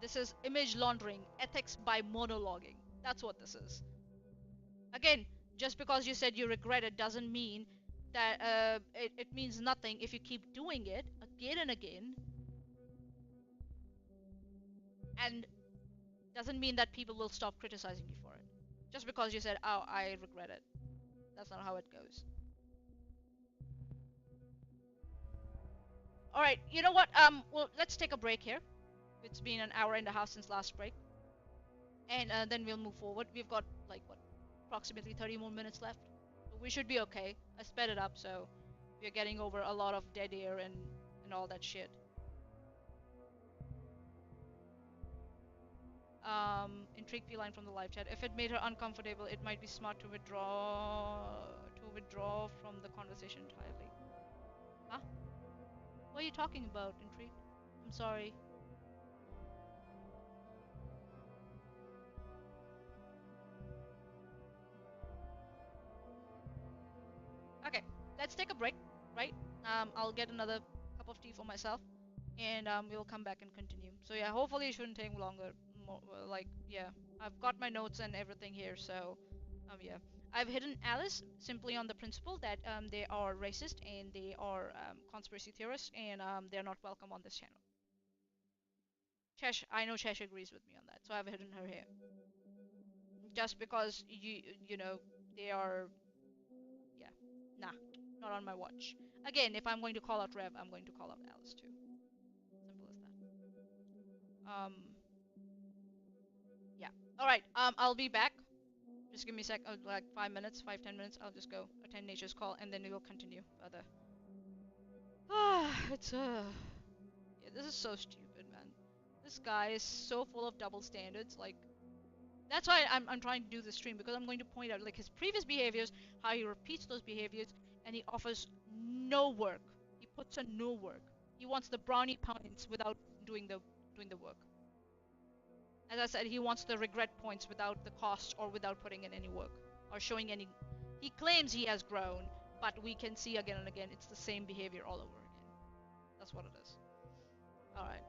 This is image laundering, ethics by monologuing. That's what this is. Again, just because you said you regret it doesn't mean that it means nothing if you keep doing it again and again, and doesn't mean that people will stop criticizing you for it. Just because you said, "Oh, I regret it." That's not how it goes. All right, you know what? Well, let's take a break here. It's been an hour and a half since last break, and then we'll move forward. We've got like what, approximately 30 more minutes left, so we should be okay. I sped it up, so we're getting over a lot of dead air and all that shit. Intrigue feline from the live chat. If it made her uncomfortable, it might be smart to withdraw from the conversation entirely. Huh? What are you talking about, Intrigue? I'm sorry. Okay, let's take a break, right? I'll get another cup of tea for myself, and we'll come back and continue. So yeah, hopefully it shouldn't take longer. Like yeah, I've got my notes and everything here, so yeah. I've hidden Alice simply on the principle that they are racist and they are conspiracy theorists and they're not welcome on this channel. I know Chesh agrees with me on that, so I've hidden her here. Just because you know they are, yeah, nah, not on my watch. Again, if I'm going to call out Rev, I'm going to call out Alice too. Simple as that. Yeah. All right. I'll be back. Just give me a sec, like 5 minutes, 5-10 minutes. I'll just go attend nature's call, and then we will continue further. It's yeah, this is so stupid, man. This guy is so full of double standards. Like, that's why I'm trying to do this stream, because I'm going to point out like his previous behaviors, how he repeats those behaviors, and he offers no work. He puts in no work. He wants the brownie points without doing the work. As I said, he wants the regret points without the cost or without putting in any work or showing any. He claims he has grown, but we can see again and again it's the same behavior all over again. That's what it is. All right.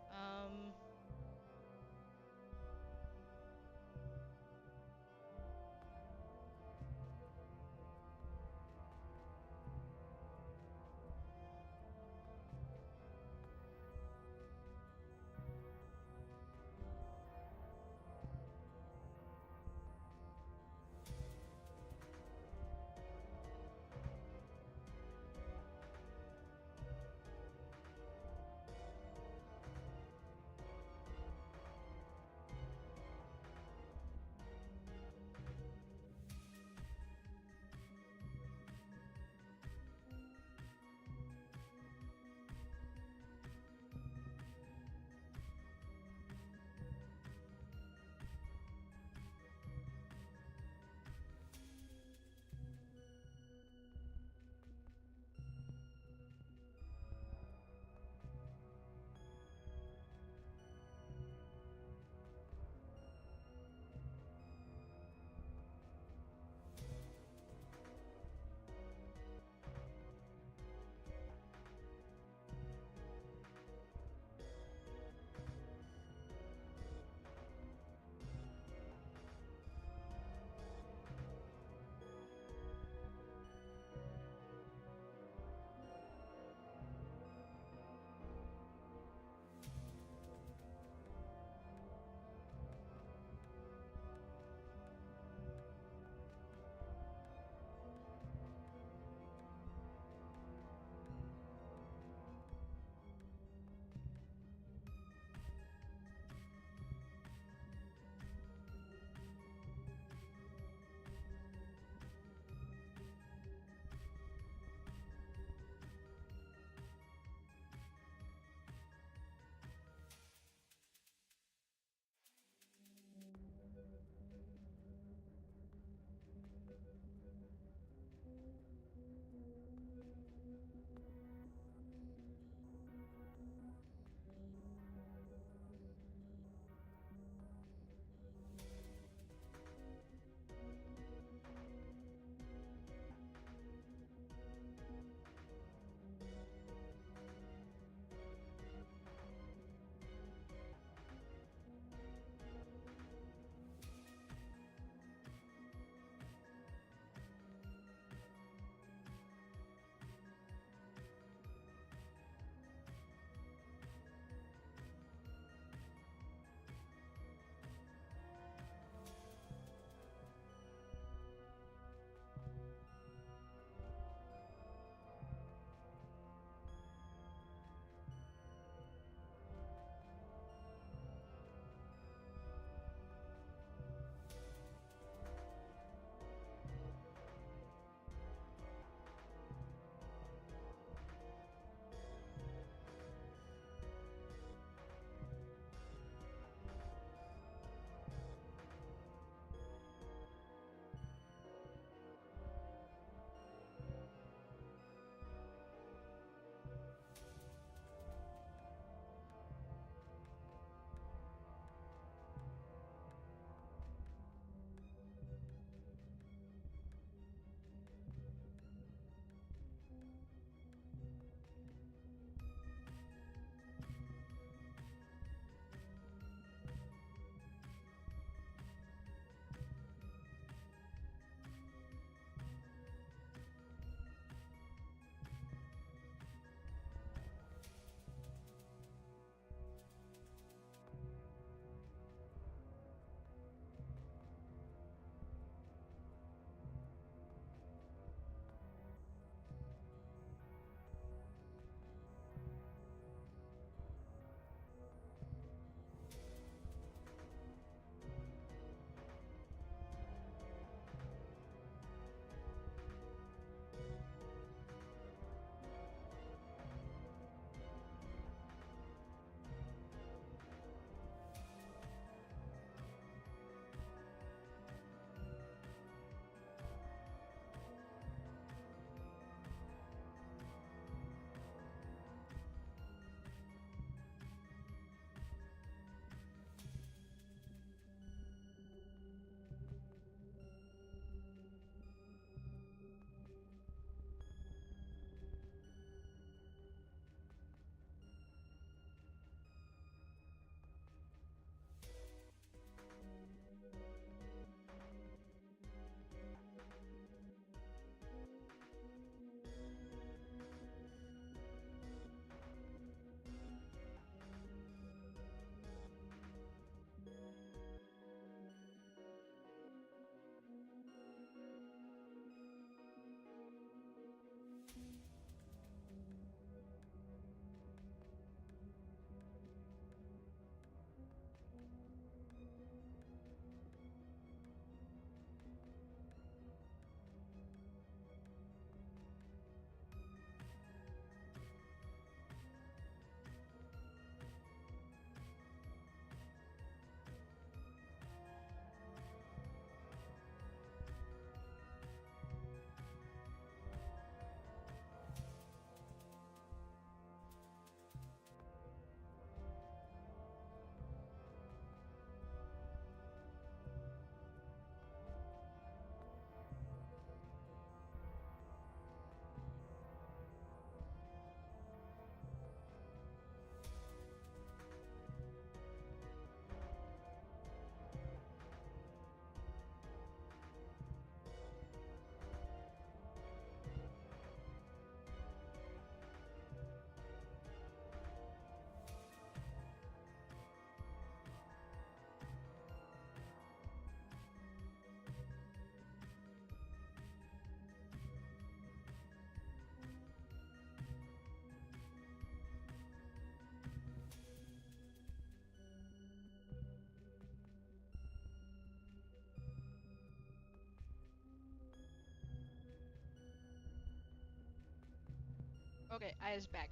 Okay, I is back.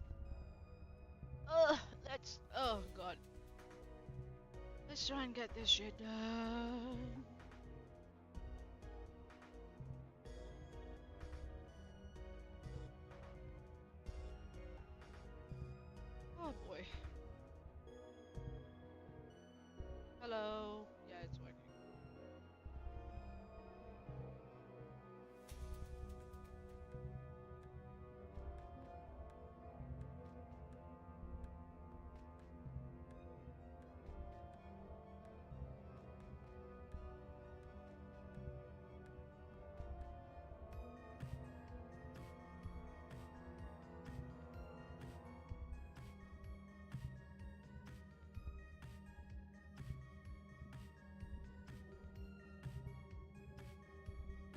Ugh, oh god. Let's try and get this shit done. Oh boy. Hello. Yeah, it's working.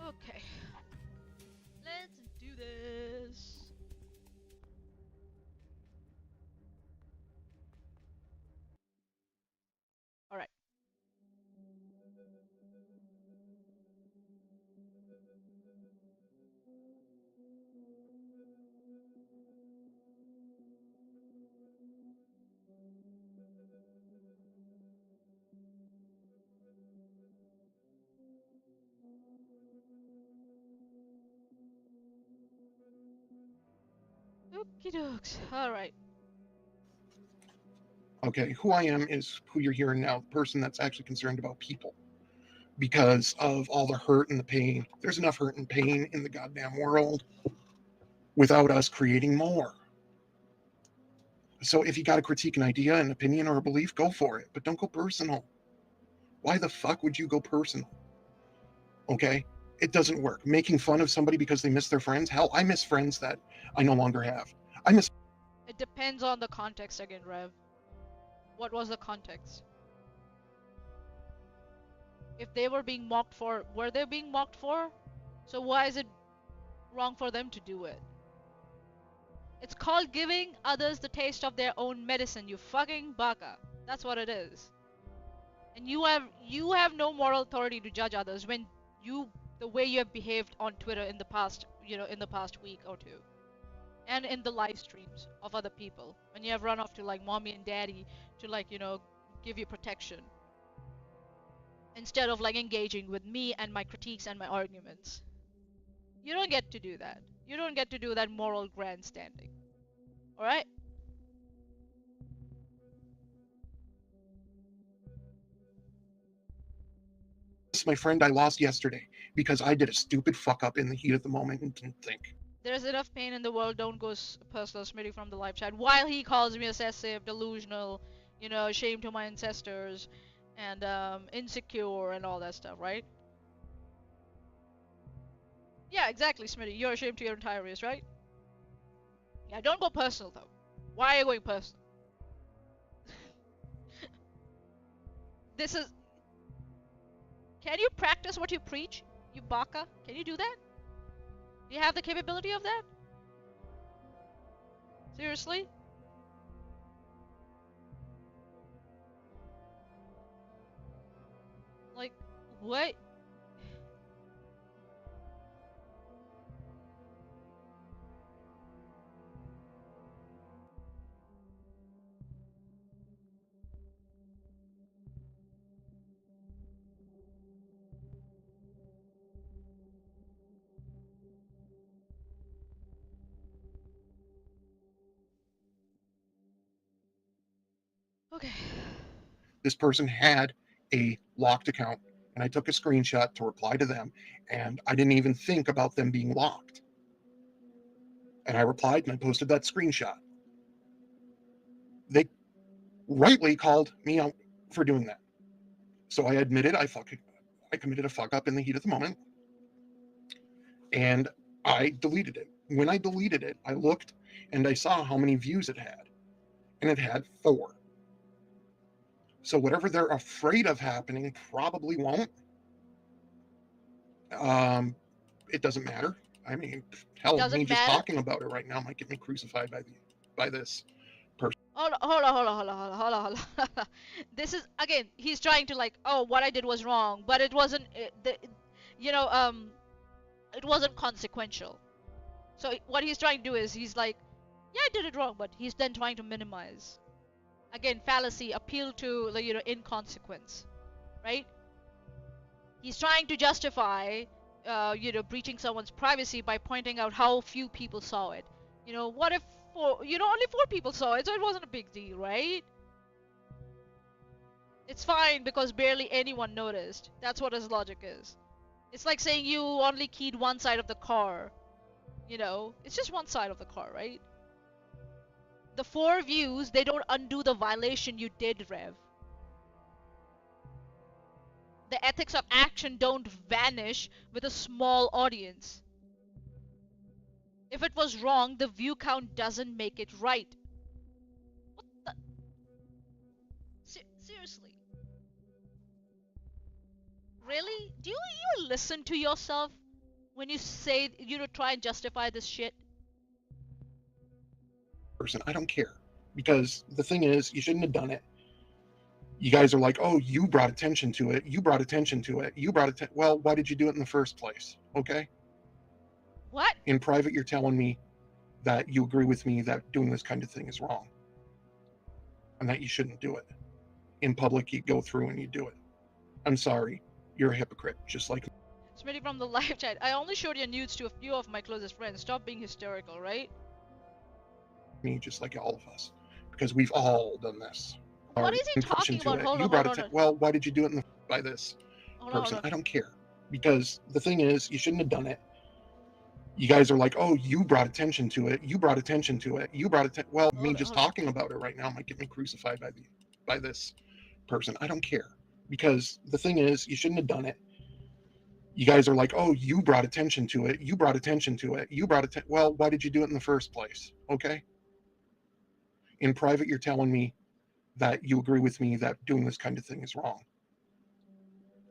Okay. Let's do this. Alright. Okie dokes. Alright. Okay, who I am is who you're hearing now, the person that's actually concerned about people because of all the hurt and the pain. There's enough hurt and pain in the goddamn world without us creating more. So if you got to critique an idea, an opinion, or a belief, go for it, but don't go personal. Why the fuck would you go personal? Okay? It doesn't work. Making fun of somebody because they miss their friends. Hell, I miss friends that I no longer have. I miss. It depends on the context again, Rev. What was the context? If they were being mocked for, were they being mocked for? So why is it wrong for them to do it? It's called giving others the taste of their own medicine, you fucking baka. That's what it is. And you have no moral authority to judge others when the way you have behaved on Twitter in the past, in the past week or two. And in the live streams of other people. When you have run off to like mommy and daddy to like, give you protection. Instead of like engaging with me and my critiques and my arguments. You don't get to do that. You don't get to do that moral grandstanding. Alright? My friend I lost yesterday because I did a stupid fuck up in the heat of the moment and didn't think. There's enough pain in the world, don't go personal, Smitty from the live chat. While he calls me obsessive, delusional, ashamed to my ancestors, and insecure and all that stuff, right? Yeah, exactly, Smitty. You're ashamed to your entire race, right? Yeah, don't go personal though. Why are you going personal? This is. Can you practice what you preach, you baka? Can you do that? Do you have the capability of that? Seriously? Like, what? Okay. This person had a locked account, and I took a screenshot to reply to them, and I didn't even think about them being locked. And I replied and I posted that screenshot. They rightly called me out for doing that. So I admitted I committed a fuck up in the heat of the moment, and I deleted it. When I deleted it, I looked and I saw how many views it had, and it had 4. So whatever they're afraid of happening probably won't. Um, it doesn't matter. I mean, hell, me Doesn't just matter. talking about it right now might get me crucified by this person. Hold on. This is again. He's trying to like, oh, what I did was wrong, but it wasn't. You know, um, it wasn't consequential. So what he's trying to do is he's like, Yeah, I did it wrong, but he's then trying to minimize. Again, fallacy, appeal to inconsequence, right? He's trying to justify, breaching someone's privacy by pointing out how few people saw it. What if only 4 people saw it, so it wasn't a big deal, right? It's fine because barely anyone noticed. That's what his logic is. It's like saying you only keyed one side of the car. It's just one side of the car, right? The 4 views, they don't undo the violation you did, Rev. The ethics of action don't vanish with a small audience. If it was wrong, the view count doesn't make it right. What the? Seriously? Really? Do you listen to yourself when you say, try and justify this shit? Person, I don't care. Because the thing is, you shouldn't have done it. You guys are like, oh, you brought attention to it. You brought attention to it. You brought it. Well, why did you do it in the first place? Okay. What? In private, you're telling me that you agree with me that doing this kind of thing is wrong and that you shouldn't do it. In public, you go through and you do it. I'm sorry. You're a hypocrite, just like Smitty from the live chat. I only showed your nudes to a few of my closest friends. Stop being hysterical, right? me, just like all of us. Because we've all done this. What is he talking about? Hold on, hold on. Well, why did you do it by this person? I don't care. Because the thing is, you shouldn't have done it. You guys are like, oh, you brought attention to it. You brought attention to it. You brought it. Well, me just talking about it right now might get me crucified by this person. I don't care. Because the thing is, you shouldn't have done it. You guys are like, oh, you brought attention to it. You brought attention to it. You brought it. Well, why did you do it in the first place? Okay. In private, you're telling me that you agree with me that doing this kind of thing is wrong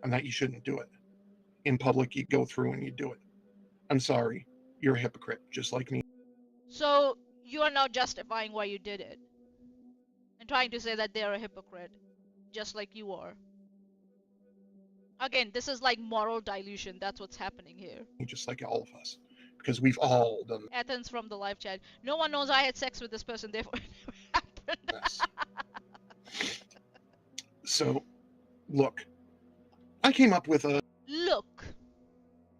and that you shouldn't do it. In public, you go through and you do it. I'm sorry. You're a hypocrite, just like me. So you are now justifying why you did it and trying to say that they're a hypocrite, just like you are. Again, this is like moral dilution. That's what's happening here. Just like all of us. Because we've all done Athens from the live chat. No one knows I had sex with this person, therefore it never happened. this. So, look. I came up with a... Look.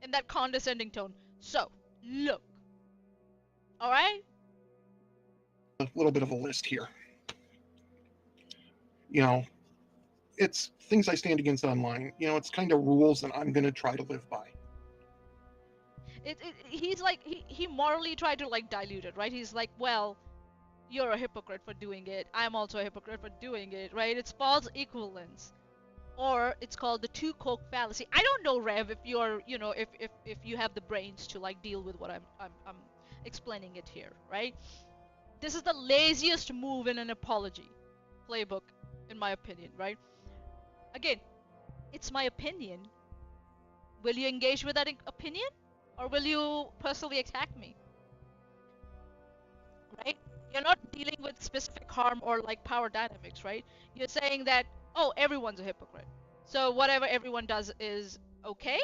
In that condescending tone. So, look. Alright? A little bit of a list here. It's things I stand against online. It's kind of rules that I'm going to try to live by. He's like, he morally tried to like dilute it, right? He's like, well, you're a hypocrite for doing it. I'm also a hypocrite for doing it, right? It's false equivalence. Or it's called the two coke fallacy. I don't know, Rev, if you're, if you have the brains to like deal with what I'm explaining it here, right? This is the laziest move in an apology playbook, in my opinion, right? Again, it's my opinion. Will you engage with that opinion? Or will you personally attack me? Right? You're not dealing with specific harm or like power dynamics, right? You're saying that, oh, everyone's a hypocrite. So whatever everyone does is okay?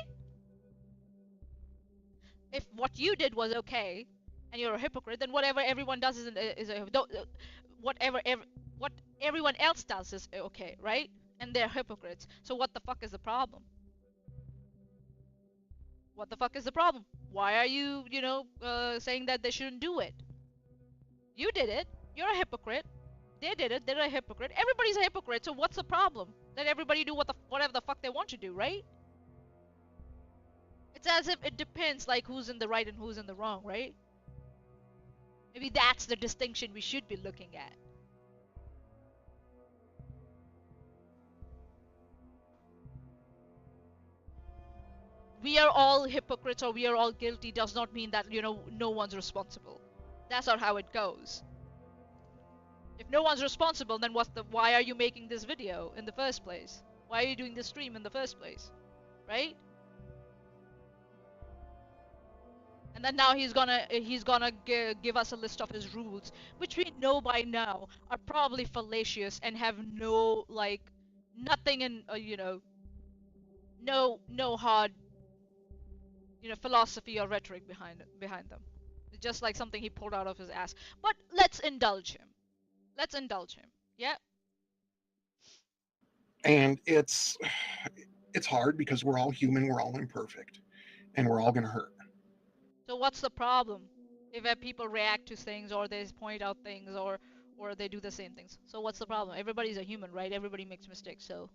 If what you did was okay, and you're a hypocrite, then whatever everyone does is what everyone else does is okay, right? And they're hypocrites. So what the fuck is the problem? What the fuck is the problem? Why are you, saying that they shouldn't do it? You did it. You're a hypocrite. They did it. They're a hypocrite. Everybody's a hypocrite. So what's the problem? Let everybody do whatever the fuck they want to do, right? It's as if it depends, like who's in the right and who's in the wrong, right? Maybe that's the distinction we should be looking at. We are all hypocrites or we are all guilty does not mean that, no one's responsible. That's not how it goes. If no one's responsible, then why are you making this video in the first place? Why are you doing this stream in the first place? Right? And then now he's gonna give us a list of his rules, which we know by now are probably fallacious and have no nothing in no hard philosophy or rhetoric behind them. It's just like something he pulled out of his ass. But let's indulge him. Let's indulge him. Yeah. And it's hard because we're all human, we're all imperfect, and we're all going to hurt. So what's the problem? If people react to things or they point out things or they do the same things. So what's the problem? Everybody's a human, right? Everybody makes mistakes. So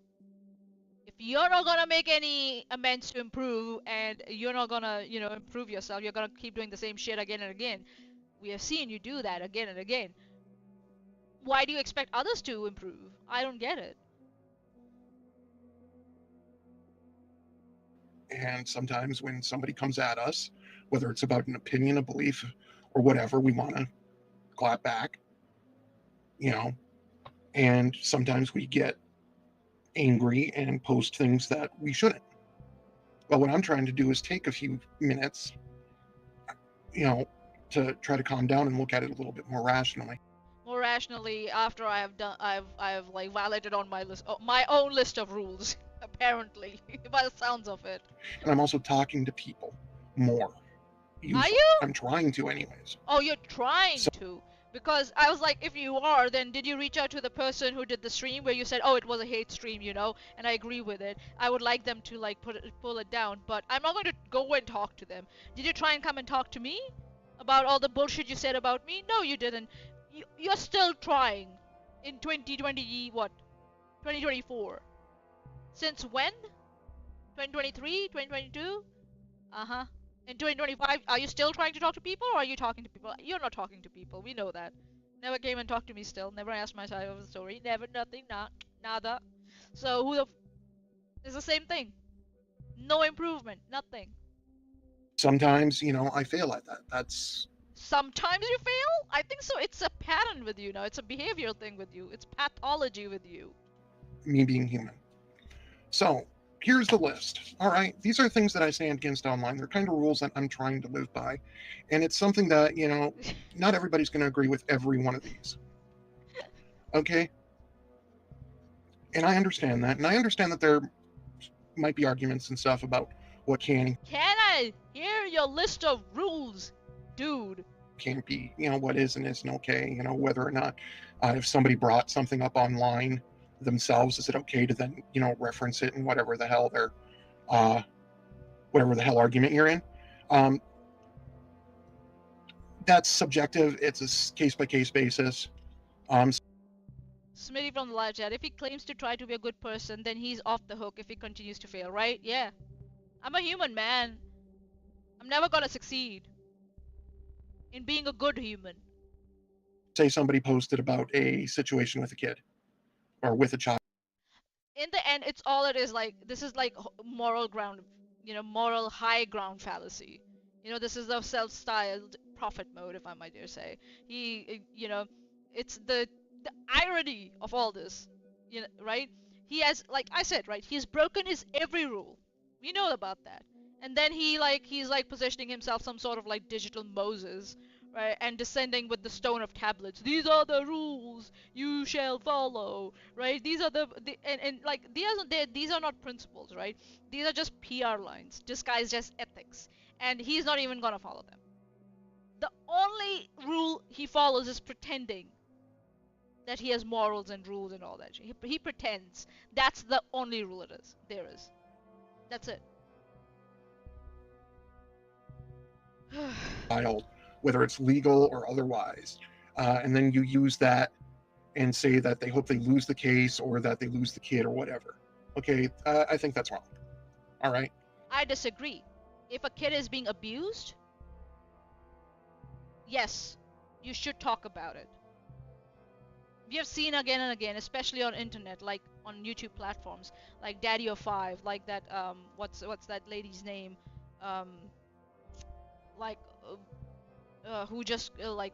if you're not gonna make any amends to improve and you're not gonna, improve yourself, you're gonna keep doing the same shit again and again. We have seen you do that again and again. Why do you expect others to improve? I don't get it. And sometimes when somebody comes at us, whether it's about an opinion, a belief, or whatever, we want to clap back, you know, and sometimes we get angry and post things that we shouldn't. Well, what I'm trying to do is take a few minutes, you know, to try to calm down and look at it a little bit more rationally. More rationally, after I have done, I've like violated on my list, my own list of rules. Apparently, by the sounds of it. And I'm also talking to people more. Are Usually, you? I'm trying to, anyways. Oh, you're trying So to. Because I was like, if you are, then did you reach out to the person who did the stream where you said, oh, it was a hate stream, and I agree with it. I would like them to like pull it down, but I'm not going to go and talk to them. Did you try and come and talk to me about all the bullshit you said about me? No, you didn't. You're still trying in 2020, what? 2024. Since when? 2023? 2022? Uh-huh. In 2025, are you still trying to talk to people or are you talking to people? You're not talking to people. We know that. Never came and talked to me still. Never asked my side of the story. Never, nothing, not, nada. So who the it's the same thing. No improvement. Nothing. sometimes, I fail at that. That's Sometimes you fail? I think so. It's a pattern with you now. It's a behavioral thing with you. It's pathology with you. me being human. So here's the list. All right. These are things that I stand against online. They're kind of rules that I'm trying to live by. And it's something that, not everybody's going to agree with every one of these. Okay. And I understand that. And I understand that there might be arguments and stuff about what can Can I hear your list of rules, dude? can't be, what is and isn't okay, whether or not if somebody brought something up online themselves, is it okay to then, reference it and uh, whatever the hell argument you're in. Um, that's subjective. It's a case by case basis. Um, Smitty from the live chat. If he claims to try to be a good person, then he's off the hook if he continues to fail, right? Yeah. I'm a human, man. I'm never gonna succeed in being a good human. say somebody posted about a situation with a kid or with a child. In the end, it's all it is like. This is like moral ground, moral high ground fallacy. This is the self-styled prophet mode, if I might dare say. It's the irony of all this, right? He has, like I said, right? He's broken his every rule. We know about that. And then he's like positioning himself some sort of like digital Moses, right? And descending with the stone of tablets. These are the rules you shall follow, right? These are and like these are not principles, right? These are just PR lines disguised as ethics, and he's not even gonna follow them. The only rule he follows is pretending that he has morals and rules and all that. He pretends. That's the only rule there is. That's it. Child, whether it's legal or otherwise, and then you use that and say that they hope they lose the case or that they lose the kid or whatever. Okay, I think that's wrong. All right. I disagree. If a kid is being abused, yes, you should talk about it. We have seen again and again, especially on internet, like on YouTube platforms, like Daddy of Five, like that. What's that lady's name? Um, like, who just like,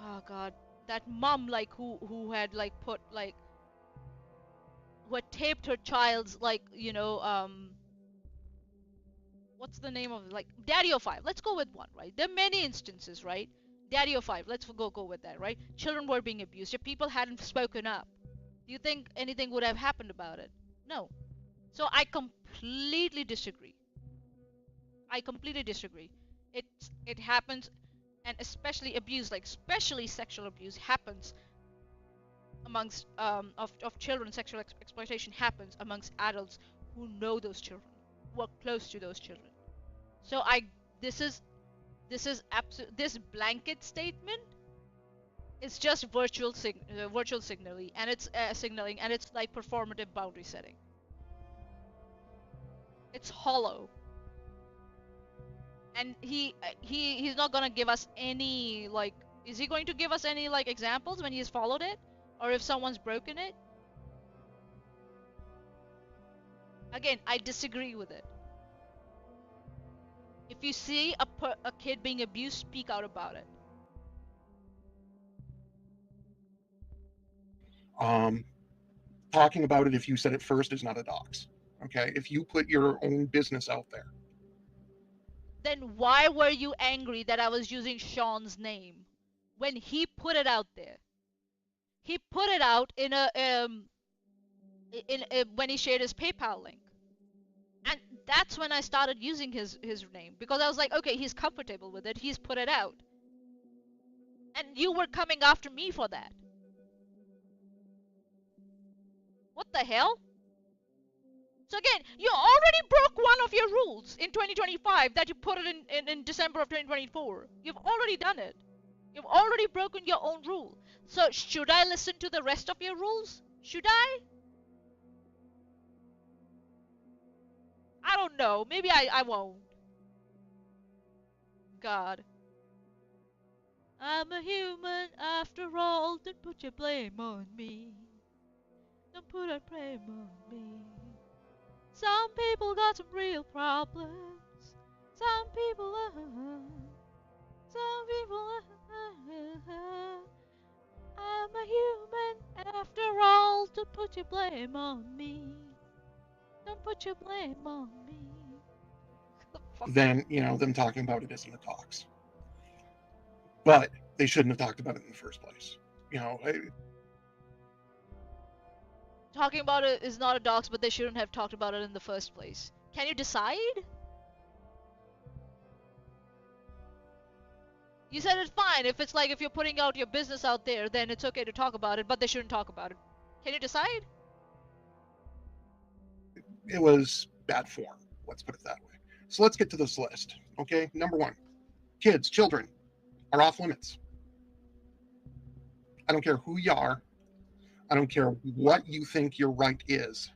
oh god, that mom, like who had like put like, who had taped her child's like, what's the name of it? Like Daddy of Five. Let's go with one, right? There are many instances, right? Daddy of Five. Let's go with that, right? Children were being abused. If people hadn't spoken up, do you think anything would have happened about it? No. So I completely disagree. I completely disagree. It happens, and especially abuse, like especially sexual abuse, happens amongst of children. Sexual exploitation happens amongst adults who know those children, who are close to those children. So this is this blanket statement is just virtual signaling, and it's like performative boundary setting. It's hollow, and he's not gonna give us any, like, is he going to give us any, like, examples when he's followed it, or if someone's broken it? Again, I disagree with it. If you see a kid being abused, speak out about it. Talking about it, if you said it first, is not a dox. Okay, if you put your own business out there, Then why were you angry that I was using Sean's name when he put it out there? He put it out in when he shared his PayPal link, and that's when I started using his name, because I was like, okay, he's comfortable with it. He's put it out, and you were coming after me for that. What the hell? So again, you already broke one of your rules in 2025 that you put it in December of 2024. You've already done it. You've already broken your own rule. So should I listen to the rest of your rules? Should I? I don't know. Maybe I won't. God. I'm a human after all. Don't put your blame on me. Don't put a blame on me. Some people got some real problems. Some people some people I'm a human after all. Don't put your blame on me. Don't put your blame on me. then them talking about it isn't a dox. But they shouldn't have talked about it in the first place. Talking about it is not a dox, but they shouldn't have talked about it in the first place. Can you decide? You said it's fine if it's like if you're putting out your business out there, then it's okay to talk about it, but they shouldn't talk about it. Can you decide? It was bad form. Let's put it that way. So let's get to this list. Okay, number one, kids, children are off limits. I don't care who you are. I don't care what you think your right is.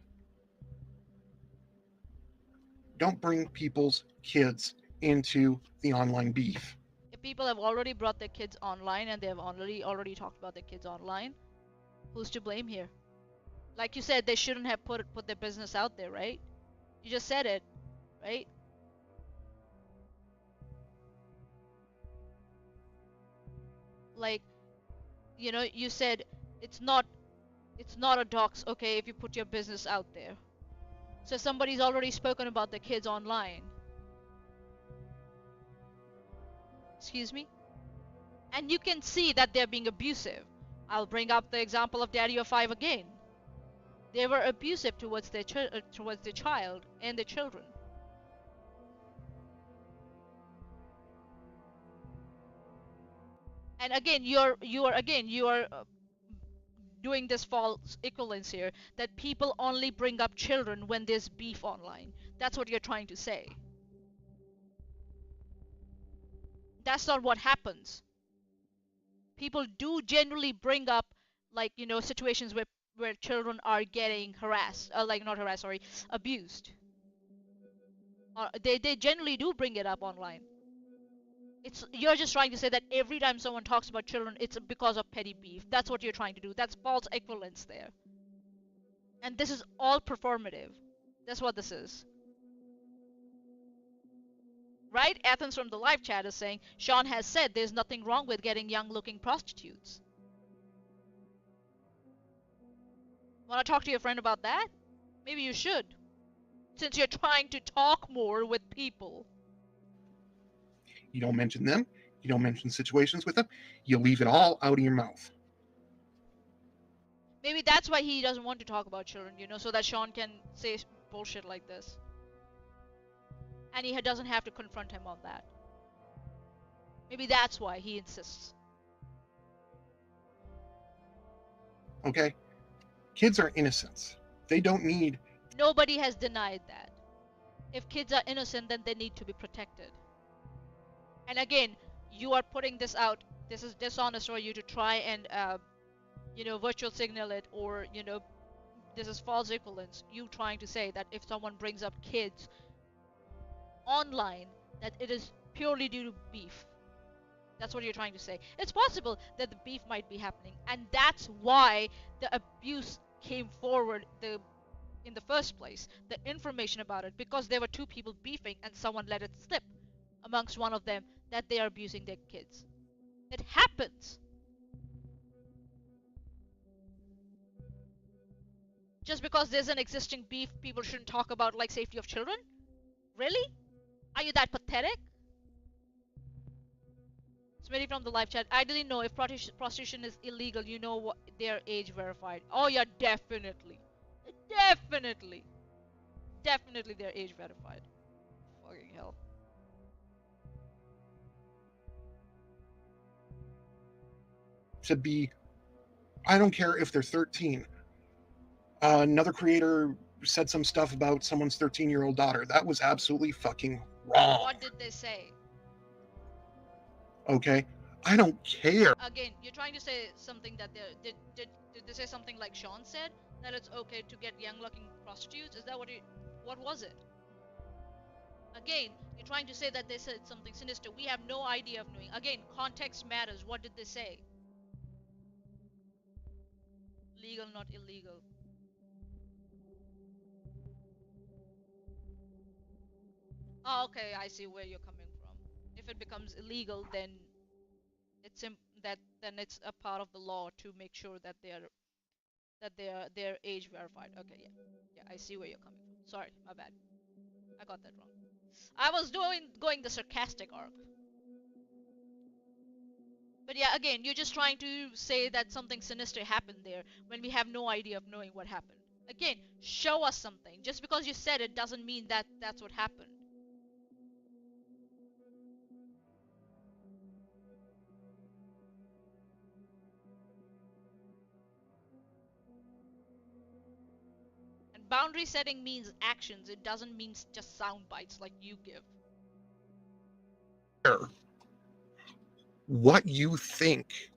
Don't bring people's kids into the online beef. If people have already brought their kids online and they have already talked about their kids online, who's to blame here? Like you said, they shouldn't have put their business out there, right? You just said it, right? Like, you said it's not a dox, okay, if you put your business out there. So somebody's already spoken about their kids online. Excuse me? And you can see that they're being abusive. I'll bring up the example of Daddy of Five again. They were abusive towards their child and their children. And again, you are doing this false equivalence here, that people only bring up children when there's beef online. That's what you're trying to say. That's not what happens. People do generally bring up, like, situations where children are getting harassed, like, not harassed, sorry, abused. They generally do bring it up online. You're just trying to say that every time someone talks about children, it's because of petty beef. That's what you're trying to do. That's false equivalence there. And this is all performative. That's what this is. Right? Athens from the live chat is saying, Sean has said there's nothing wrong with getting young looking prostitutes. Want to talk to your friend about that? Maybe you should, since you're trying to talk more with people. You don't mention them. You don't mention situations with them. You leave it all out of your mouth. Maybe that's why he doesn't want to talk about children, so that Sean can say bullshit like this. and he doesn't have to confront him on that. Maybe that's why he insists. Okay? Kids are innocents. They don't need... Nobody has denied that. If kids are innocent, then they need to be protected. And again, you are putting this out. This is dishonest for you to try and, virtual signal it, or, this is false equivalence. You trying to say that if someone brings up kids online, that it is purely due to beef. That's what you're trying to say. It's possible that the beef might be happening, and that's why the abuse came forward in the first place. The information about it, because there were two people beefing, and someone let it slip amongst one of them that they are abusing their kids. It happens. Just because there's an existing beef, people shouldn't talk about like safety of children? Really? Are you that pathetic? Smitty from the live chat. I didn't know if prostitution is illegal. You know what? They're age verified. Oh yeah, definitely, definitely, definitely they're age verified. Fucking hell. to be... I don't care if they're 13. Another creator said some stuff about someone's 13-year-old daughter. That was absolutely fucking wrong. What did they say? Okay? I don't care. Again, you're trying to say something that did they say something like Sean said, that it's okay to get young-looking prostitutes? Is that what was it? Again, you're trying to say that they said something sinister. We have no idea of knowing. Again, context matters. What did they say? Legal, not illegal. Oh, okay, I see where you're coming from. If it becomes illegal, then it's then it's a part of the law to make sure that they're age verified. Okay, yeah, I see where you're coming from. Sorry, my bad. I got that wrong. I was going the sarcastic arc. But yeah, again, you're just trying to say that something sinister happened there when we have no idea of knowing what happened. Again, show us something. Just because you said it doesn't mean that that's what happened. And boundary setting means actions. It doesn't mean just sound bites like you give. What you think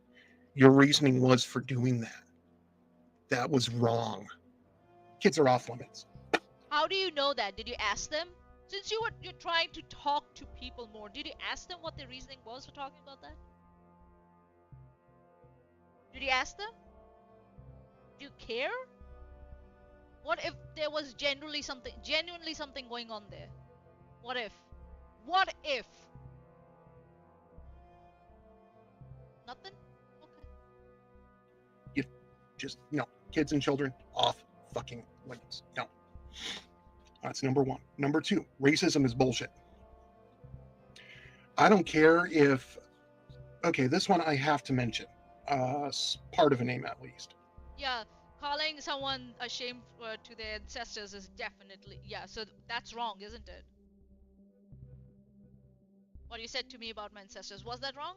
your reasoning was for doing that. That was wrong. Kids are off limits. How do you know that? Did you ask them? Since you're trying to talk to people more, did you ask them what their reasoning was for talking about that? Did you ask them? Do you care? What if there was genuinely something going on there? What if? What if? Nothing? Okay. You just, no. Kids and children off fucking limits. No. That's number one. Number two, racism is bullshit. I don't care if... Okay, this one I have to mention. Part of a name at least. Yeah, calling someone ashamed to their ancestors is definitely... Yeah, so that's wrong, isn't it? What you said to me about my ancestors, was that wrong?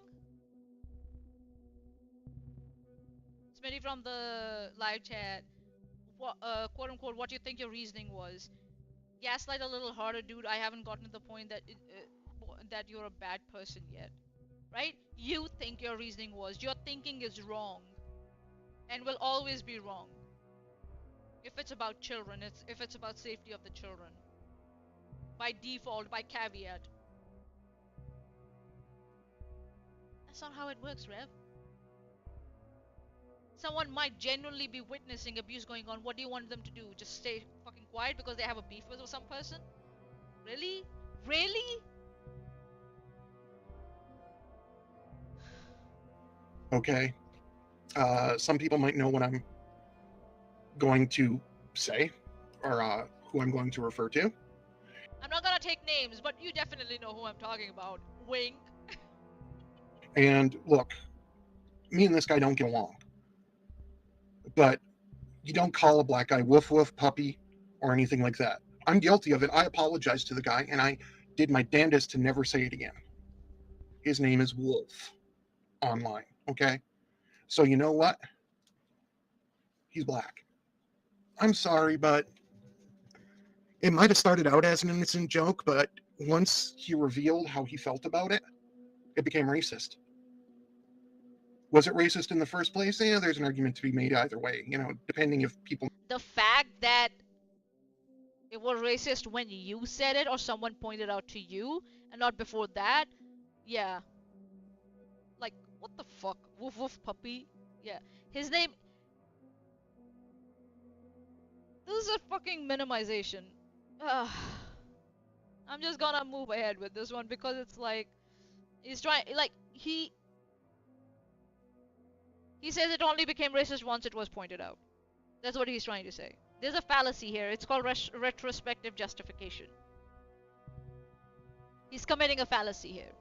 Smitty from the live chat, quote unquote, what do you think your reasoning was? Gaslight a little harder, dude. I haven't gotten to the point that you're a bad person yet, right? You think your reasoning was. Your thinking is wrong, and will always be wrong. If it's about children, if it's about safety of the children, by default, by caveat. That's not how it works, Rev. Someone might genuinely be witnessing abuse going on. What do you want them to do? Just stay fucking quiet because they have a beef with some person? Really? Really? Okay. Some people might know what I'm going to say, or who I'm going to refer to. I'm not gonna take names, but you definitely know who I'm talking about. Wink. And look, me and this guy don't get along. But you don't call a black guy woof woof puppy or anything like that. I'm guilty of it. I apologize to the guy, and I did my damnedest to never say it again. His name is Wolf online, okay? So you know what? He's black. I'm sorry, but it might have started out as an innocent joke, but once he revealed how he felt about it, it became racist. Was it racist in the first place? Yeah, there's an argument to be made either way, depending if people. The fact that it was racist when you said it or someone pointed out to you and not before that, yeah. Like, what the fuck? Woof woof puppy? Yeah. His name. This is a fucking minimization. Ugh. I'm just gonna move ahead with this one because it's like. He's trying. Like, he says it only became racist once it was pointed out. That's what he's trying to say. There's a fallacy here. It's called retrospective justification. He's committing a fallacy here.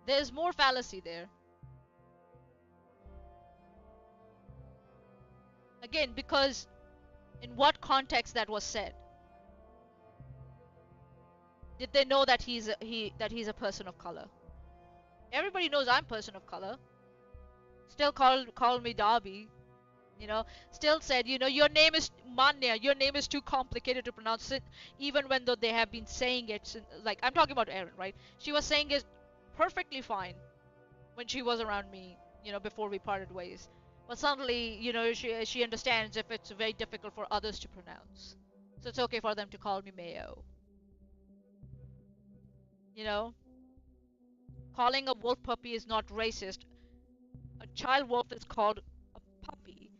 There's more fallacy there. Again, because in what context that was said? Did they know that he's a person of color? Everybody knows I'm a person of color. Still call me Darby. Still said, your name is maanyaa, your name is too complicated to pronounce it, even when though they have been saying it, like, I'm talking about Erin, right? She was saying it perfectly fine when she was around me, before we parted ways. But suddenly, she understands if it's very difficult for others to pronounce. So it's okay for them to call me Mayo. Calling a wolf puppy is not racist. A child wolf is called a puppy.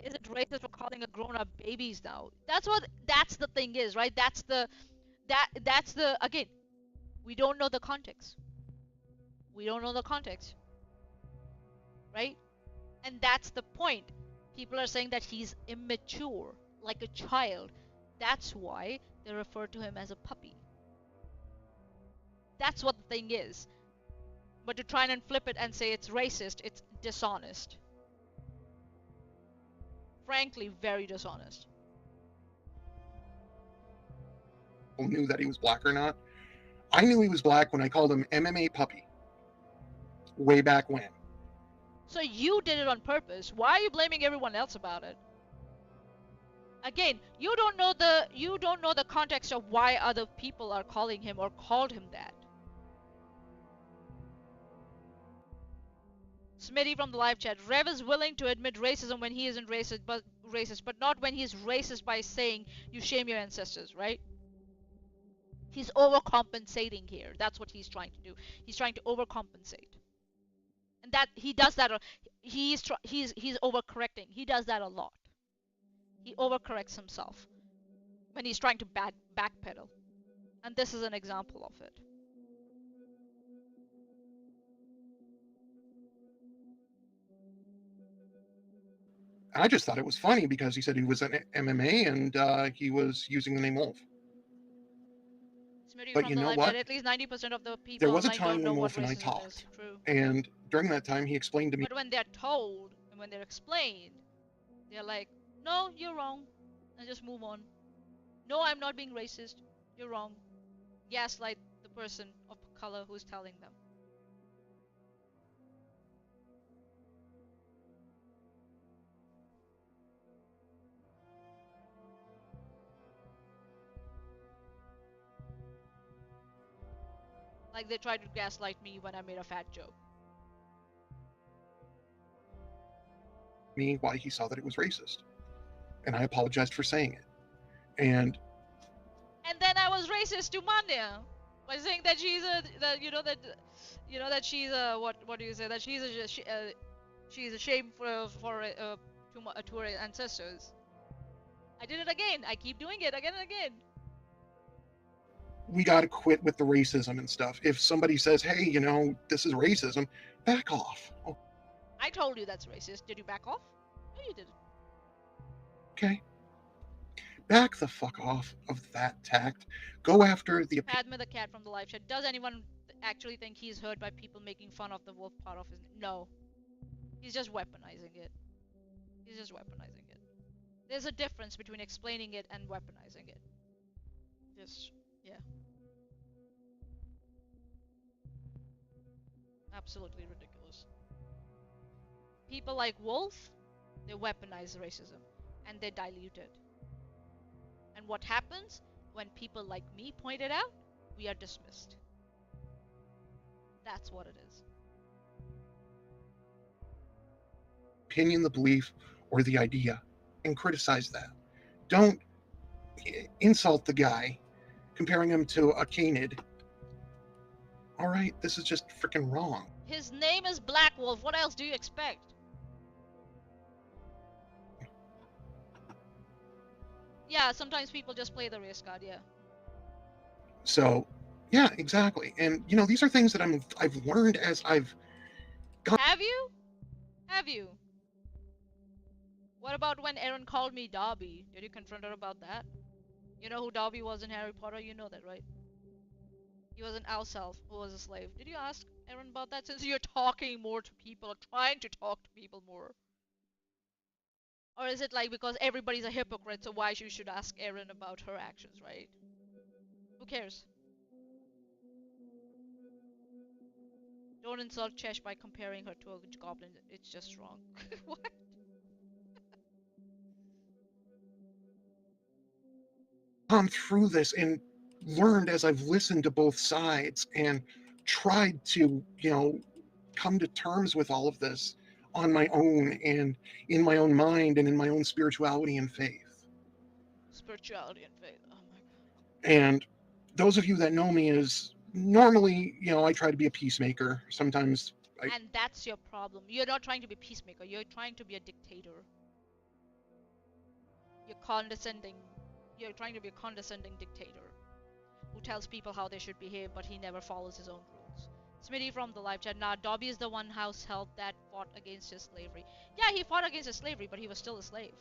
Is it racist for calling a grown-up babies now? That's the thing is, right? That's the again, we don't know the context. We don't know the context, right? And that's the point. People are saying that he's immature, like a child. That's why they refer to him as a puppy. That's what the thing is. But to try and flip it and say it's racist, it's dishonest. Frankly, very dishonest. Knew that he was black or not. I knew he was black when I called him MMA puppy. Way back when. So you did it on purpose. Why are you blaming everyone else about it? Again, you don't know the context of why other people are calling him or called him that. Smitty from the live chat. Rev is willing to admit racism when he isn't but not when he's racist by saying you shame your ancestors, right? He's overcompensating here. That's what he's trying to do. He's trying to overcompensate. And that he does that. He's overcorrecting. He does that a lot. He overcorrects himself when he's trying to backpedal. And this is an example of it. I just thought it was funny because he said he was an MMA and he was using the name Wolf. But you know what? At least 90% of the people there was a online time don't know when what Wolf and I racism talked, is. True. and during that time he explained to me. But when they're told and when they're explained, they're like, "No, you're wrong," and just move on. "No, I'm not being racist. You're wrong." Gaslight the person of color who's telling them. Like they tried to gaslight me when I made a fat joke. Me why he saw that it was racist, and I apologized for saying it. And then I was racist to maanyaa by saying that she's that she's a what do you say, that she's a shame to her ancestors. I did it again. I keep doing it again and again. We got to quit with the racism and stuff. If somebody says, "Hey, this is racism," back off. Oh. I told you that's racist. Did you back off? No, you didn't. Okay. Back the fuck off of that tact. Go after the. Padma the cat from the live chat. Does anyone actually think he's hurt by people making fun of the wolf part of his name? No. He's just weaponizing it. He's just weaponizing it. There's a difference between explaining it and weaponizing it. Just, yeah. Absolutely ridiculous. People like Wolf, they weaponize racism and they dilute it. And what happens when people like me point it out? We are dismissed. That's what it is. Opinion, the belief, or the idea, and criticize that. Don't insult the guy, comparing him to a canid. All right, this is just freaking wrong. His name is Black Wolf. What else do you expect? Yeah, sometimes people just play the race card, yeah. So, yeah, exactly. And these are things that I've learned as I've gone. Have you? Have you? What about when Erin called me Dobby? Did you confront her about that? You know who Dobby was in Harry Potter? You know that, right? He was an elf elf who was a slave. Did you ask Erin about that? Since you're talking more to people, or trying to talk to people more. Or is it like because everybody's a hypocrite, so why you should ask Erin about her actions, right? Who cares? Don't insult Chesh by comparing her to a goblin. It's just wrong. What? Gone through this and learned as I've listened to both sides and tried to, come to terms with all of this on my own and in my own mind and in my own spirituality and faith. Spirituality and faith. Oh my god. And those of you that know me is normally, I try to be a peacemaker. Sometimes And that's your problem. You're not trying to be a peacemaker. You're trying to be a dictator. You're condescending. You're trying to be a condescending dictator who tells people how they should behave, but he never follows his own rules. Smitty from the live chat. Nah, Dobby is the one house help that fought against his slavery. Yeah, he fought against his slavery, but he was still a slave.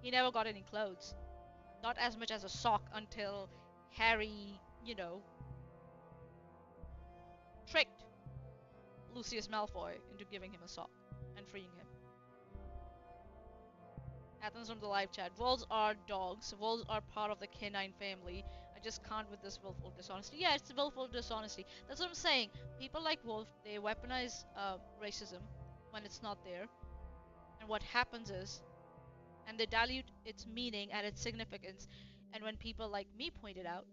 He never got any clothes. Not as much as a sock until Harry, tricked Lucius Malfoy into giving him a sock and freeing him. Athens from the live chat. Wolves are dogs. Wolves are part of the canine family. I just can't with this willful dishonesty. Yeah, it's willful dishonesty. That's what I'm saying. People like Wolf, they weaponize racism when it's not there. And what happens is, and they dilute its meaning and its significance. And when people like me point it out,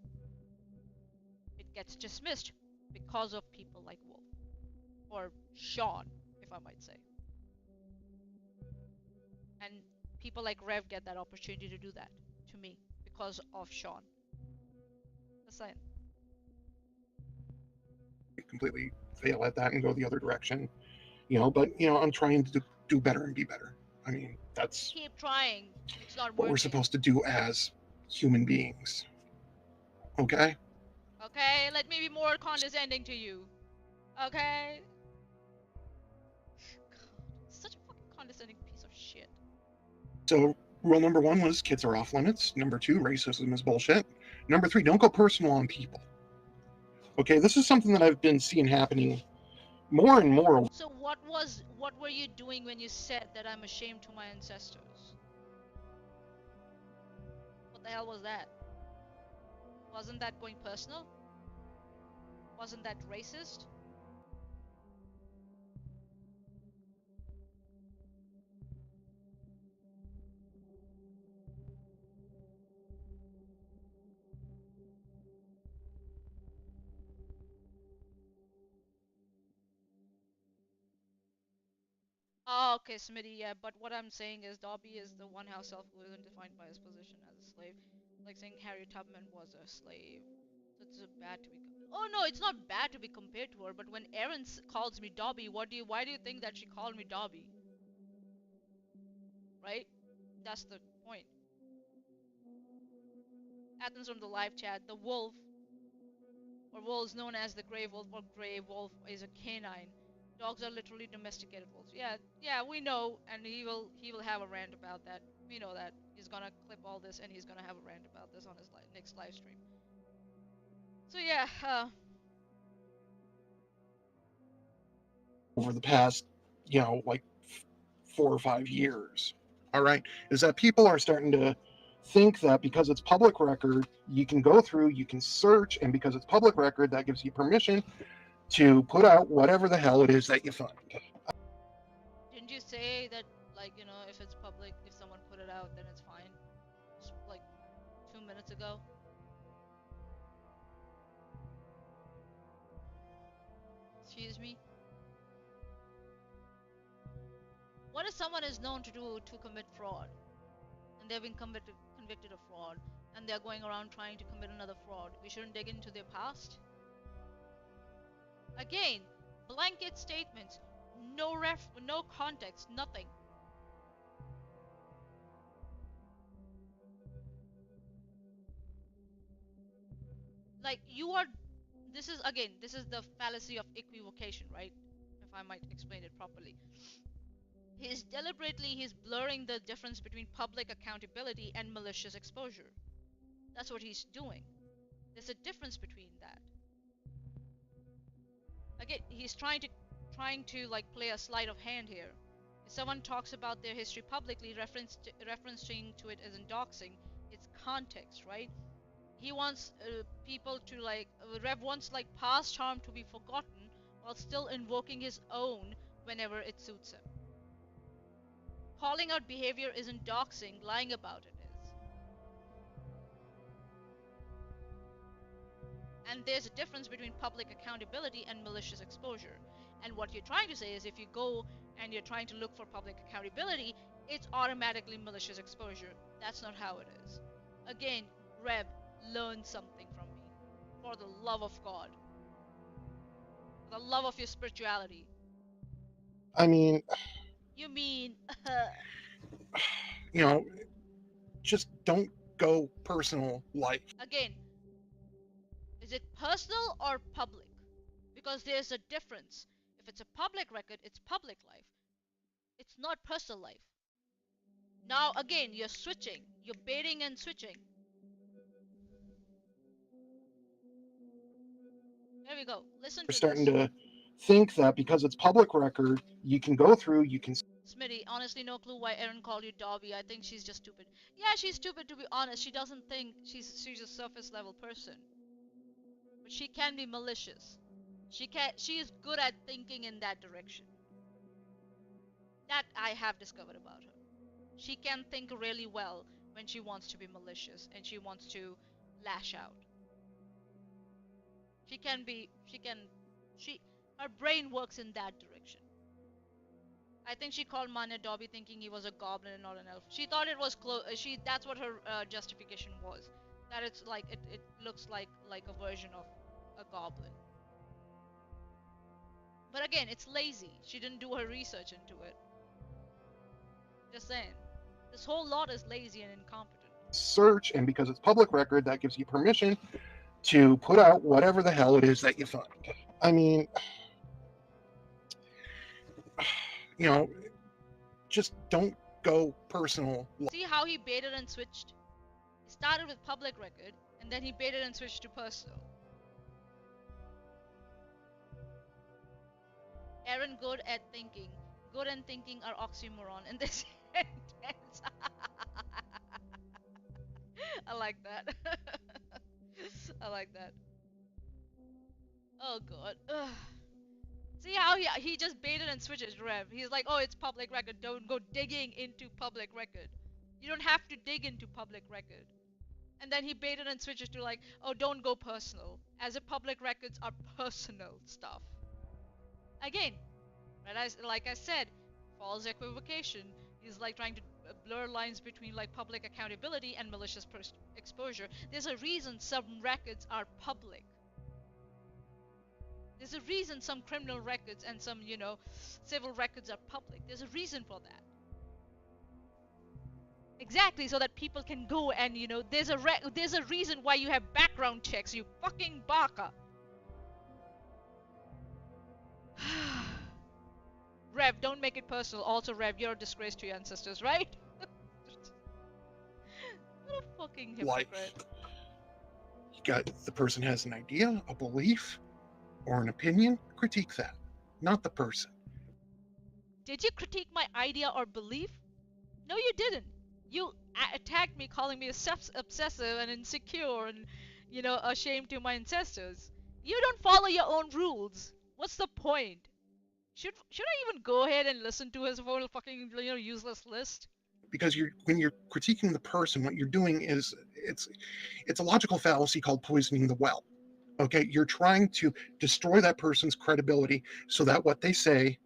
it gets dismissed because of people like Wolf. Or Sean, if I might say. And people like Rev get that opportunity to do that to me because of Sean. Just saying. completely fail at that and go the other direction, but I'm trying to do better and be better. I mean, that's Keep trying. It's not what we're working. supposed to do as human beings. Okay? Okay, let me be more condescending to you. Okay? God, such a fucking condescending piece of shit. So, rule number 1 was kids are off limits. Number 2, racism is bullshit. Number 3, don't go personal on people. Okay, this is something that I've been seeing happening more and more. So what were you doing when you said that I'm ashamed to my ancestors? What the hell was that? Wasn't that going personal? Wasn't that racist? Oh, okay, Smitty, yeah, but what I'm saying is Dobby is the one house elf who isn't defined by his position as a slave. Like saying Harry Tubman was a slave. So it's bad to be. Oh no, it's not bad to be compared to her, but when Erin calls me Dobby, why do you think that she called me Dobby? Right? That's the point. Athens from the live chat. The wolf, or wolves known as the gray wolf or gray wolf, is a canine. Dogs are literally domesticated wolves. Yeah, yeah, we know, and he will have a rant about that. We know that he's gonna clip all this and he's gonna have a rant about this on his next live stream. So yeah, over the past, like 4 or 5 years. All right, is that people are starting to think that because it's public record, you can go through, you can search, and because it's public record, that gives you permission to put out whatever the hell it is that you find. Didn't you say that, like, if it's public, if someone put it out, then it's fine? Just like 2 minutes ago. Excuse me? What if someone is known to commit fraud, and they've been convicted of fraud, and they're going around trying to commit another fraud? We shouldn't dig into their past? Again, blanket statements, no context, nothing. Like, this is the fallacy of equivocation, right? If I might explain it properly. He's blurring the difference between public accountability and malicious exposure. That's what he's doing. There's a difference between that. Again, he's trying to like play a sleight of hand here. If someone talks about their history publicly, referencing to it as in doxing, it's context, right? He wants people to Rev wants like past harm to be forgotten while still invoking his own whenever it suits him. Calling out behavior isn't doxing, lying about it is. And there's a difference between public accountability and malicious exposure. And what you're trying to say is if you go and you're trying to look for public accountability, it's automatically malicious exposure. That's not how it is. Again, Rev, learn something from me. For the love of God. For the love of your spirituality. I mean, You mean, just don't go personal life. Again, is it personal or public? Because there's a difference. If it's a public record, it's public life. It's not personal life. Now, again, you're switching. You're baiting and switching. There we go. Listen You're to starting this. to think that because it's public record, you can go through, you can... Smitty, honestly, no clue why Erin called you Dobby. I think she's just stupid. Yeah, she's stupid, to be honest. She doesn't think she's a surface level person. But she can be malicious. She is good at thinking in that direction. That I have discovered about her. She can think really well when she wants to be malicious and she wants to lash out. Her brain works in that direction. I think she called maanyaa Dobby thinking he was a goblin and not an elf. She thought it was that's what her justification was. That it's like, it looks like a version of a goblin. But again, it's lazy. She didn't do her research into it. Just saying. This whole lot is lazy and incompetent. Search, and because it's public record, that gives you permission to put out whatever the hell it is that you find. I mean, just don't go personal. See how he baited and switched? He started with public record, and then he baited and switched to personal. Aaron, good at thinking. Good and thinking are oxymoron in this sentence. I like that. I like that. Oh god. Ugh. See how he just baited and switches, Rev. He's like, oh, it's public record. Don't go digging into public record. You don't have to dig into public record. And then he baited and switches to like, oh, don't go personal. As if public records are personal stuff. Again, like I said, false equivocation. He's like trying to blur lines between like public accountability and malicious exposure. There's a reason some records are public. There's a reason some criminal records and some, civil records are public. There's a reason for that. Exactly, so that people can go and, there's a reason why you have background checks, you fucking baka. Rev, don't make it personal. Also, Rev, you're a disgrace to your ancestors, right? What a fucking hypocrite. The person has an idea, a belief, or an opinion, critique that, not the person. Did you critique my idea or belief? No, you didn't. You attacked me, calling me obsessive and insecure and, ashamed to my ancestors. You don't follow your own rules. What's the point? Should I even go ahead and listen to his whole fucking useless list? Because when you're critiquing the person, what you're doing is it's a logical fallacy called poisoning the well. Okay, you're trying to destroy that person's credibility so that what they say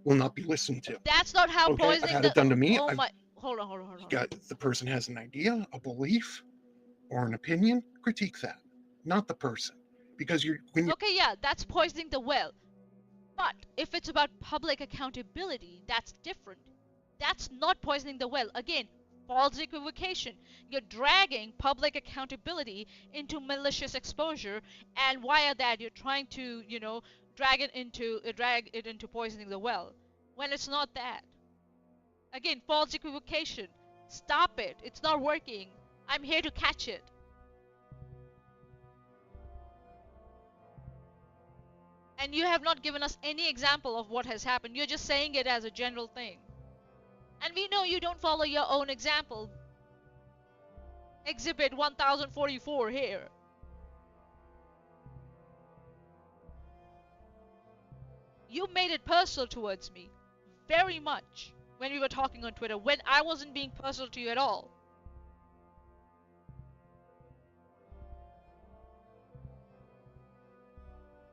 will not be listened to. That's not how Okay, I've poisoning had the. it done to me. Oh I've my! Hold on, hold on, hold on. got the person has an idea, a belief, or an opinion. Critique that, not the person, because Okay, yeah, that's poisoning the well. But if it's about public accountability, that's different. That's not poisoning the well. Again, false equivocation. You're dragging public accountability into malicious exposure, and via that you're trying to, drag it into poisoning the well. When it's not that. Again, false equivocation. Stop it. It's not working. I'm here to catch it. And you have not given us any example of what has happened. You're just saying it as a general thing. And we know you don't follow your own example. Exhibit 1044 here. You made it personal towards me. Very much. When we were talking on Twitter. When I wasn't being personal to you at all.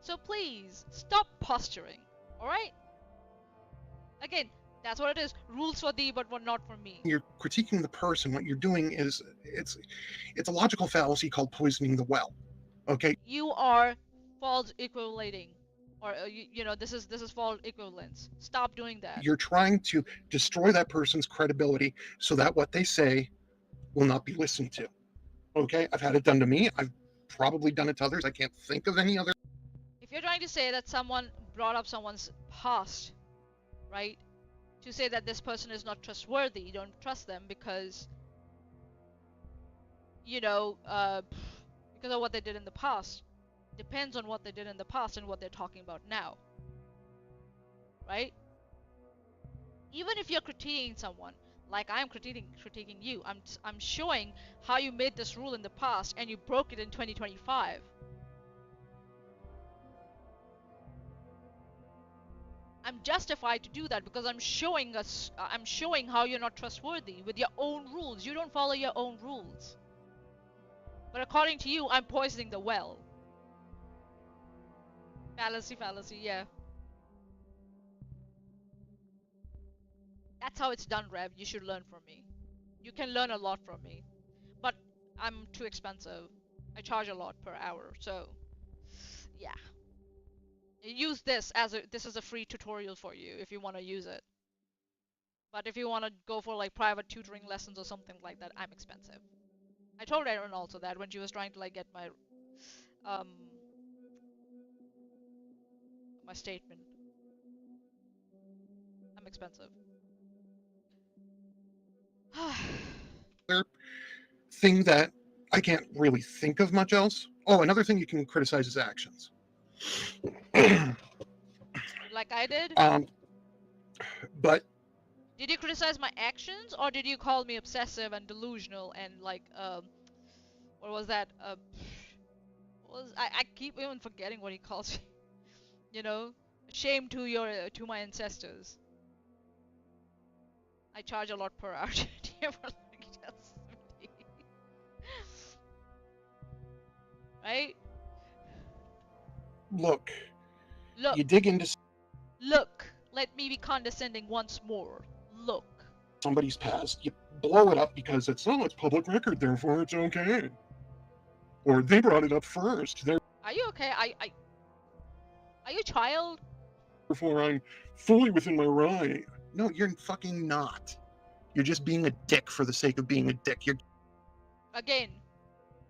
So please, stop posturing. Alright? Again, that's what it is. Rules for thee, but not for me. You're critiquing the person. What you're doing is it's a logical fallacy called poisoning the well. Okay. You are false equivalating, or this is false equivalence. Stop doing that. You're trying to destroy that person's credibility so that what they say will not be listened to. Okay, I've had it done to me. I've probably done it to others. I can't think of any other. If you're trying to say that someone brought up someone's past, right? To say that this person is not trustworthy, you don't trust them because, because of what they did in the past. Depends on what they did in the past and what they're talking about now. Right? Even if you're critiquing someone, like I'm critiquing you, I'm showing how you made this rule in the past and you broke it in 2025. I'm justified to do that because I'm showing how you're not trustworthy with your own rules. You don't follow your own rules. But according to you, I'm poisoning the well. Fallacy, yeah. That's how it's done, Rev. You should learn from me. You can learn a lot from me. But I'm too expensive. I charge a lot per hour, so yeah. Use this this is a free tutorial for you if you want to use it. But if you want to go for like private tutoring lessons or something like that, I'm expensive. I told Erin also that when she was trying to like get um my statement. I'm expensive. Thing that I can't really think of much else. Oh, another thing you can criticize is actions. Like I did? But did you criticize my actions or did you call me obsessive and delusional and like what was that? I keep even forgetting what he calls you. Shame to my ancestors. I charge a lot per hour. Right? Look, Look. you dig into. Look. Let me be condescending once more. Look. Somebody's past, you blow it up because it's public record, therefore it's okay. Or they brought it up first. Are you okay? Are you a child? Therefore I'm fully within my right. No, you're fucking not. You're just being a dick for the sake of being a dick. You're again,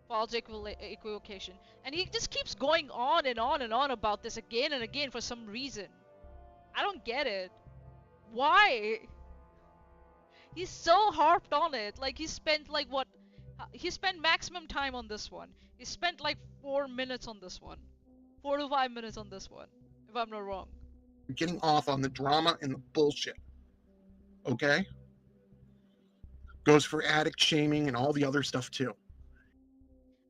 false equivocation. And he just keeps going on and on and on about this again and again for some reason. I don't get it. Why? He's so harped on it. Like he spent like what? He spent maximum time on this one. He spent like 4 minutes on this one. 4 to 5 minutes on this one, if I'm not wrong. getting off on the drama and the bullshit. Okay? Goes for addict shaming and all the other stuff too.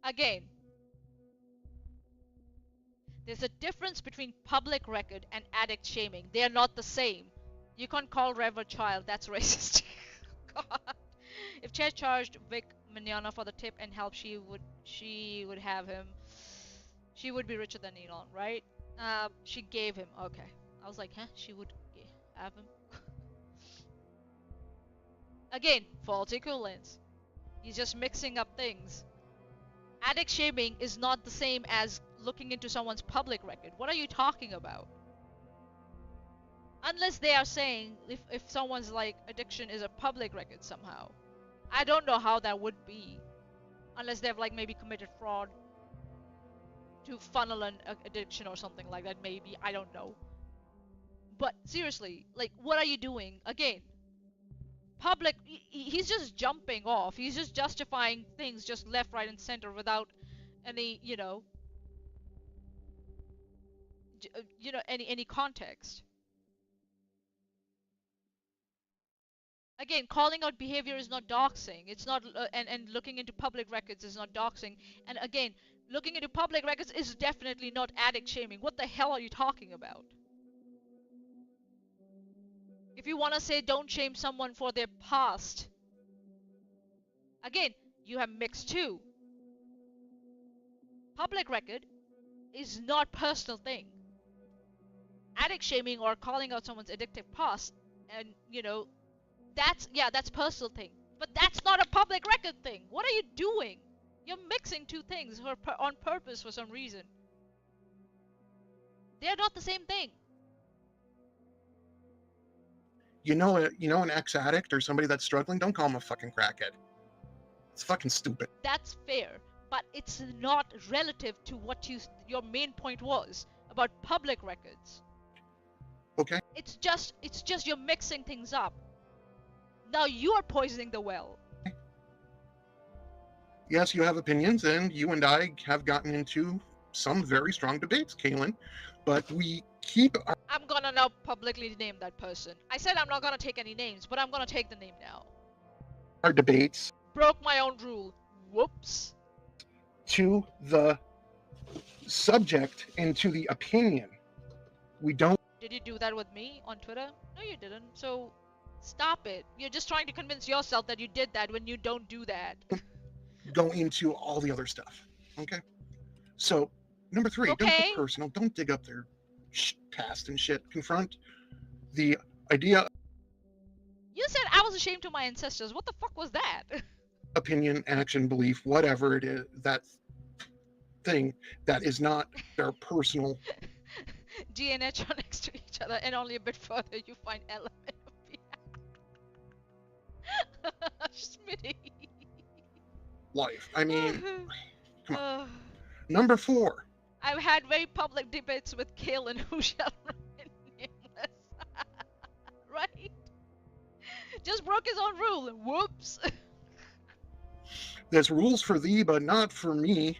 Again, There's a difference between public record and addict shaming. They are not the same. You can't call Rev a child. That's racist. God. If Chet charged Vic Mignogna for the tip and help, she would have him. She would be richer than Elon, right? She gave him. Okay. I was like, huh? She would have him. Again, faulty equivalence. He's just mixing up things. Addict shaming is not the same as looking into someone's public record. What are you talking about? Unless they are saying if someone's like addiction is a public record somehow. I don't know how that would be. Unless they've like maybe committed fraud to funnel an addiction or something like that, maybe. I don't know. But seriously, like, what are you doing? Again, public, he's just jumping off. He's just justifying things just left, right, and center without any, any context. Again, calling out behavior is not doxing. It's not, and looking into public records is not doxing. And again, looking into public records is definitely not addict shaming. What the hell are you talking about? If you want to say don't shame someone for their past, again, you have mixed two. Public record is not personal thing. Addict shaming or calling out someone's addictive past, and that's personal thing. But that's not a public record thing. What are you doing? You're mixing two things on purpose for some reason. They're not the same thing. An ex-addict or somebody that's struggling, don't call him a fucking crackhead. It's fucking stupid. That's fair, but it's not relative to what your main point was about public records. Okay. It's just you're mixing things up. Now you are poisoning the well. Yes, you have opinions, and you and I have gotten into some very strong debates, Kaylin, but we keep I'm gonna now publicly name that person. I said I'm not gonna take any names, but I'm gonna take the name now. our debates Broke my own rule. Whoops. to the subject and to the opinion. We don't. Did you do that with me on Twitter? No, you didn't. So stop it. You're just trying to convince yourself that you did that when you don't do that. Go into all the other stuff. Okay? So, number 3, Don't get personal. Don't dig up their past and shit. Confront the idea. You said I was ashamed of my ancestors. What the fuck was that? Opinion, action, belief, whatever it is, that thing that is not their personal. GNH are next to each other, and only a bit further you find element of Smitty. Life. I mean, come on. Number 4. I've had very public debates with Kaylin, who shall remain nameless. Right? Just broke his own rule. Whoops. There's rules for thee, but not for me.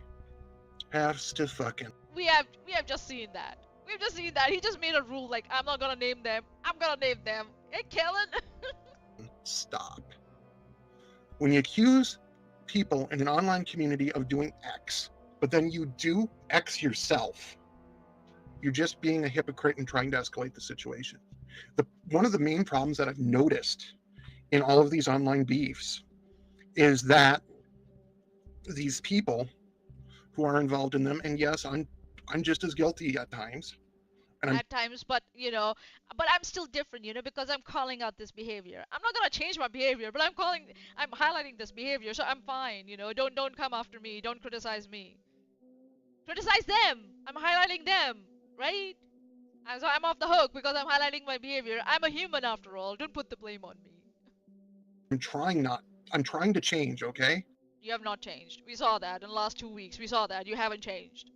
Has to fucking. We have just seen that. We've just seen that. He just made a rule like, I'm not gonna name them. I'm gonna name them. Hey, Kaylin. Stop. When you accuse people in an online community of doing X, but then you do X yourself, you're just being a hypocrite and trying to escalate the situation. One of the main problems that I've noticed in all of these online beefs is that these people who are involved in them, and yes, I'm just as guilty at times. At times, but I'm still different, because I'm calling out this behavior. I'm not gonna change my behavior, but I'm highlighting this behavior, so I'm fine, Don't come after me. Don't criticize me. Criticize them. I'm highlighting them, right? So I'm off the hook because I'm highlighting my behavior. I'm a human after all. Don't put the blame on me. I'm trying to change, okay? You have not changed. We saw that in the last 2 weeks. We saw that. You haven't changed.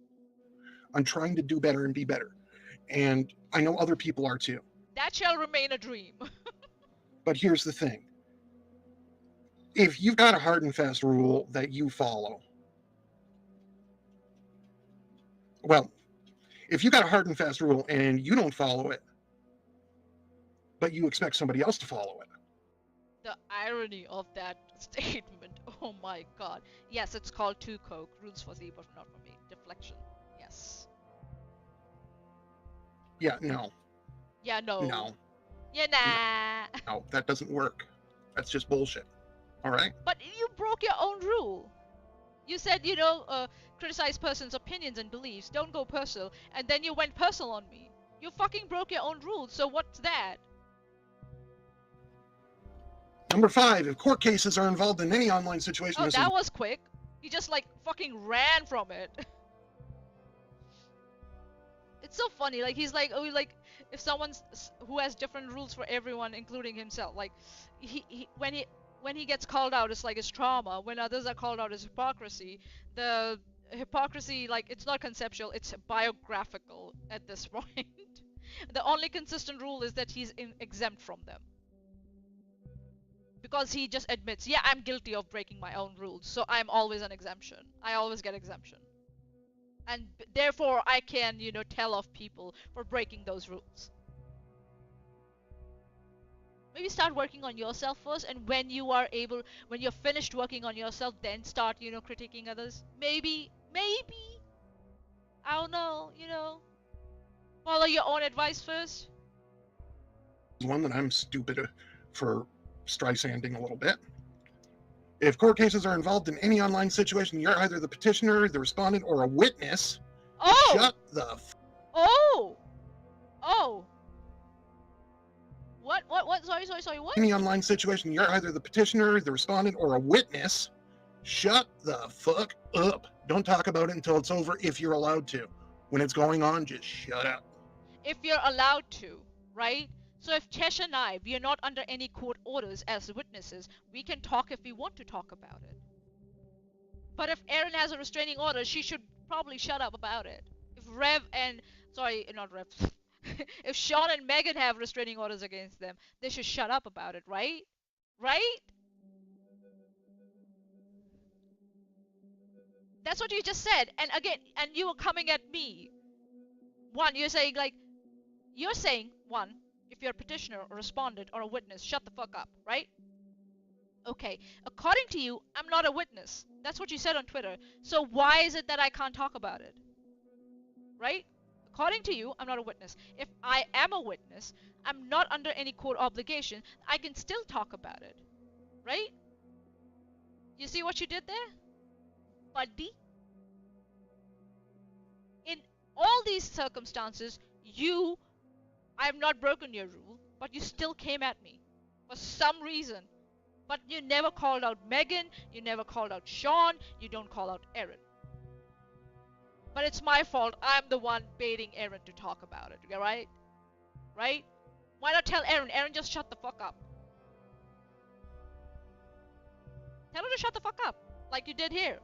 I'm trying to do better and be better. And I know other people are too. That shall remain a dream. But here's the thing. If you've got a hard and fast rule that you follow, well, if you've got a hard and fast rule and you don't follow it, but you expect somebody else to follow it. The irony of that statement. Oh my god. Yes, it's called 2 Coke. Rules for thee, but not for me. Deflection. Yes. Yeah, no. Yeah, no. No. Yeah, nah. No, that doesn't work. That's just bullshit. All right? But you broke your own rule. You said, criticize person's opinions and beliefs. Don't go personal. And then you went personal on me. You fucking broke your own rules. So what's that? Number 5, if court cases are involved in any online situation, Oh, this that is was quick. He just like fucking ran from it. It's so funny. Like he's like, oh, like if someone's who has different rules for everyone, including himself. Like when he gets called out, it's like it's trauma. When others are called out, it's hypocrisy. The hypocrisy, like it's not conceptual, it's biographical at this point. The only consistent rule is that he's exempt from them. Because he just admits, yeah, I'm guilty of breaking my own rules, so I'm always an exemption. I always get exemption. And therefore, I can, tell off people for breaking those rules. Maybe start working on yourself first, and when you're finished working on yourself, then start, critiquing others. Maybe, I don't know, follow your own advice first. one that I'm stupid for Streisanding a little bit. If court cases are involved in any online situation, you're either the petitioner, the respondent, or a witness. Oh! Shut the Oh! What? Sorry, what? Any online situation, you're either the petitioner, the respondent, or a witness. Shut the fuck up. Don't talk about it until it's over if you're allowed to. When it's going on, just shut up. If you're allowed to, right? So if Chesh and I, we are not under any court orders as witnesses, we can talk if we want to talk about it. But if Erin has a restraining order, she should probably shut up about it. If if Sean and Megan have restraining orders against them, they should shut up about it, right? Right? That's what you just said. And again, and you were coming at me. You're saying, if you're a petitioner or respondent or a witness, shut the fuck up, right? Okay, according to you, I'm not a witness. That's what you said on Twitter. So why is it that I can't talk about it? Right? According to you, I'm not a witness. If I am a witness, I'm not under any court obligation. I can still talk about it. Right? You see what you did there? Buddy? In all these circumstances, I have not broken your rule, but you still came at me. For some reason. But you never called out Megan, you never called out Sean, you don't call out Erin. But it's my fault. I'm the one baiting Erin to talk about it, right? Right? Why not tell Erin? Erin, just shut the fuck up. Tell her to shut the fuck up, like you did here.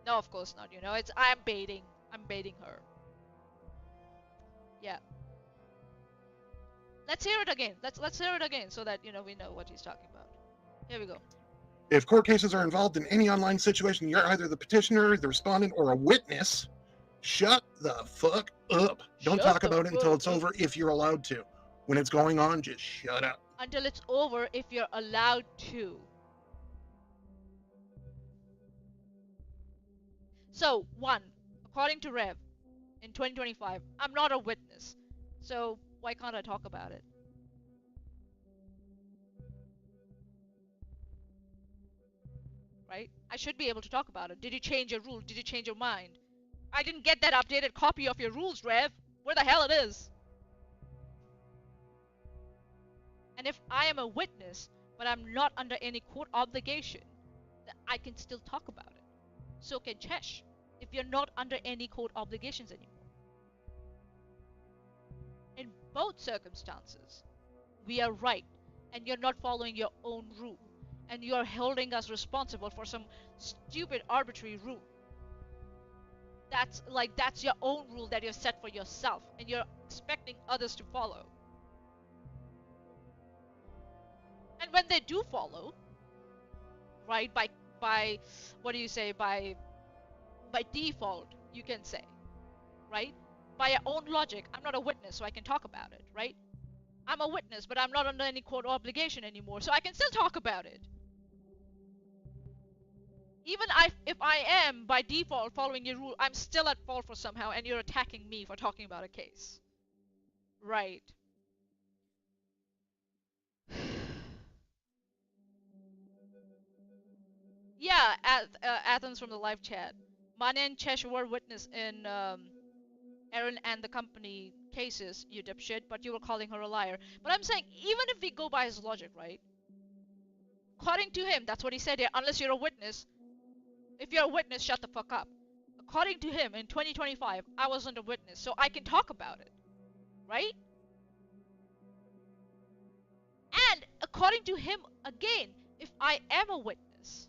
No, of course not. I'm baiting her. Yeah. Let's hear it again. Let's hear it again so that we know what he's talking about. Here we go. If court cases are involved in any online situation, you're either the petitioner, the respondent, or a witness. Shut the fuck up. Don't talk about it until it's over if you're allowed to. When it's going on, just shut up. Until it's over if you're allowed to. So, 1, according to Rev, in 2025, I'm not a witness. So, why can't I talk about it? Right? I should be able to talk about it. Did you change your rule? Did you change your mind? I didn't get that updated copy of your rules, Rev. Where the hell it is? And if I am a witness, but I'm not under any court obligation, then I can still talk about it. So can Chesh, if you're not under any court obligations anymore. In both circumstances, we are right, and you're not following your own rule, and you're holding us responsible for some stupid arbitrary rule. That's your own rule that you've set for yourself, and you're expecting others to follow. And when they do follow, right, by what do you say, by default, you can say, right? By your own logic, I'm not a witness, so I can talk about it, right? I'm a witness, but I'm not under any court obligation anymore, so I can still talk about it. Even if I am, by default, following your rule, I'm still at fault for somehow, and you're attacking me for talking about a case. Right. Yeah, Athens from the live chat. Maanyaa and Chesh were witness in Aaron and the company cases, you dipshit, but you were calling her a liar. But I'm saying, even if we go by his logic, right? According to him, that's what he said here, unless you're a witness. If you're a witness, shut the fuck up. According to him, in 2025, I wasn't a witness, so I can talk about it, right? And according to him, again, if I am a witness,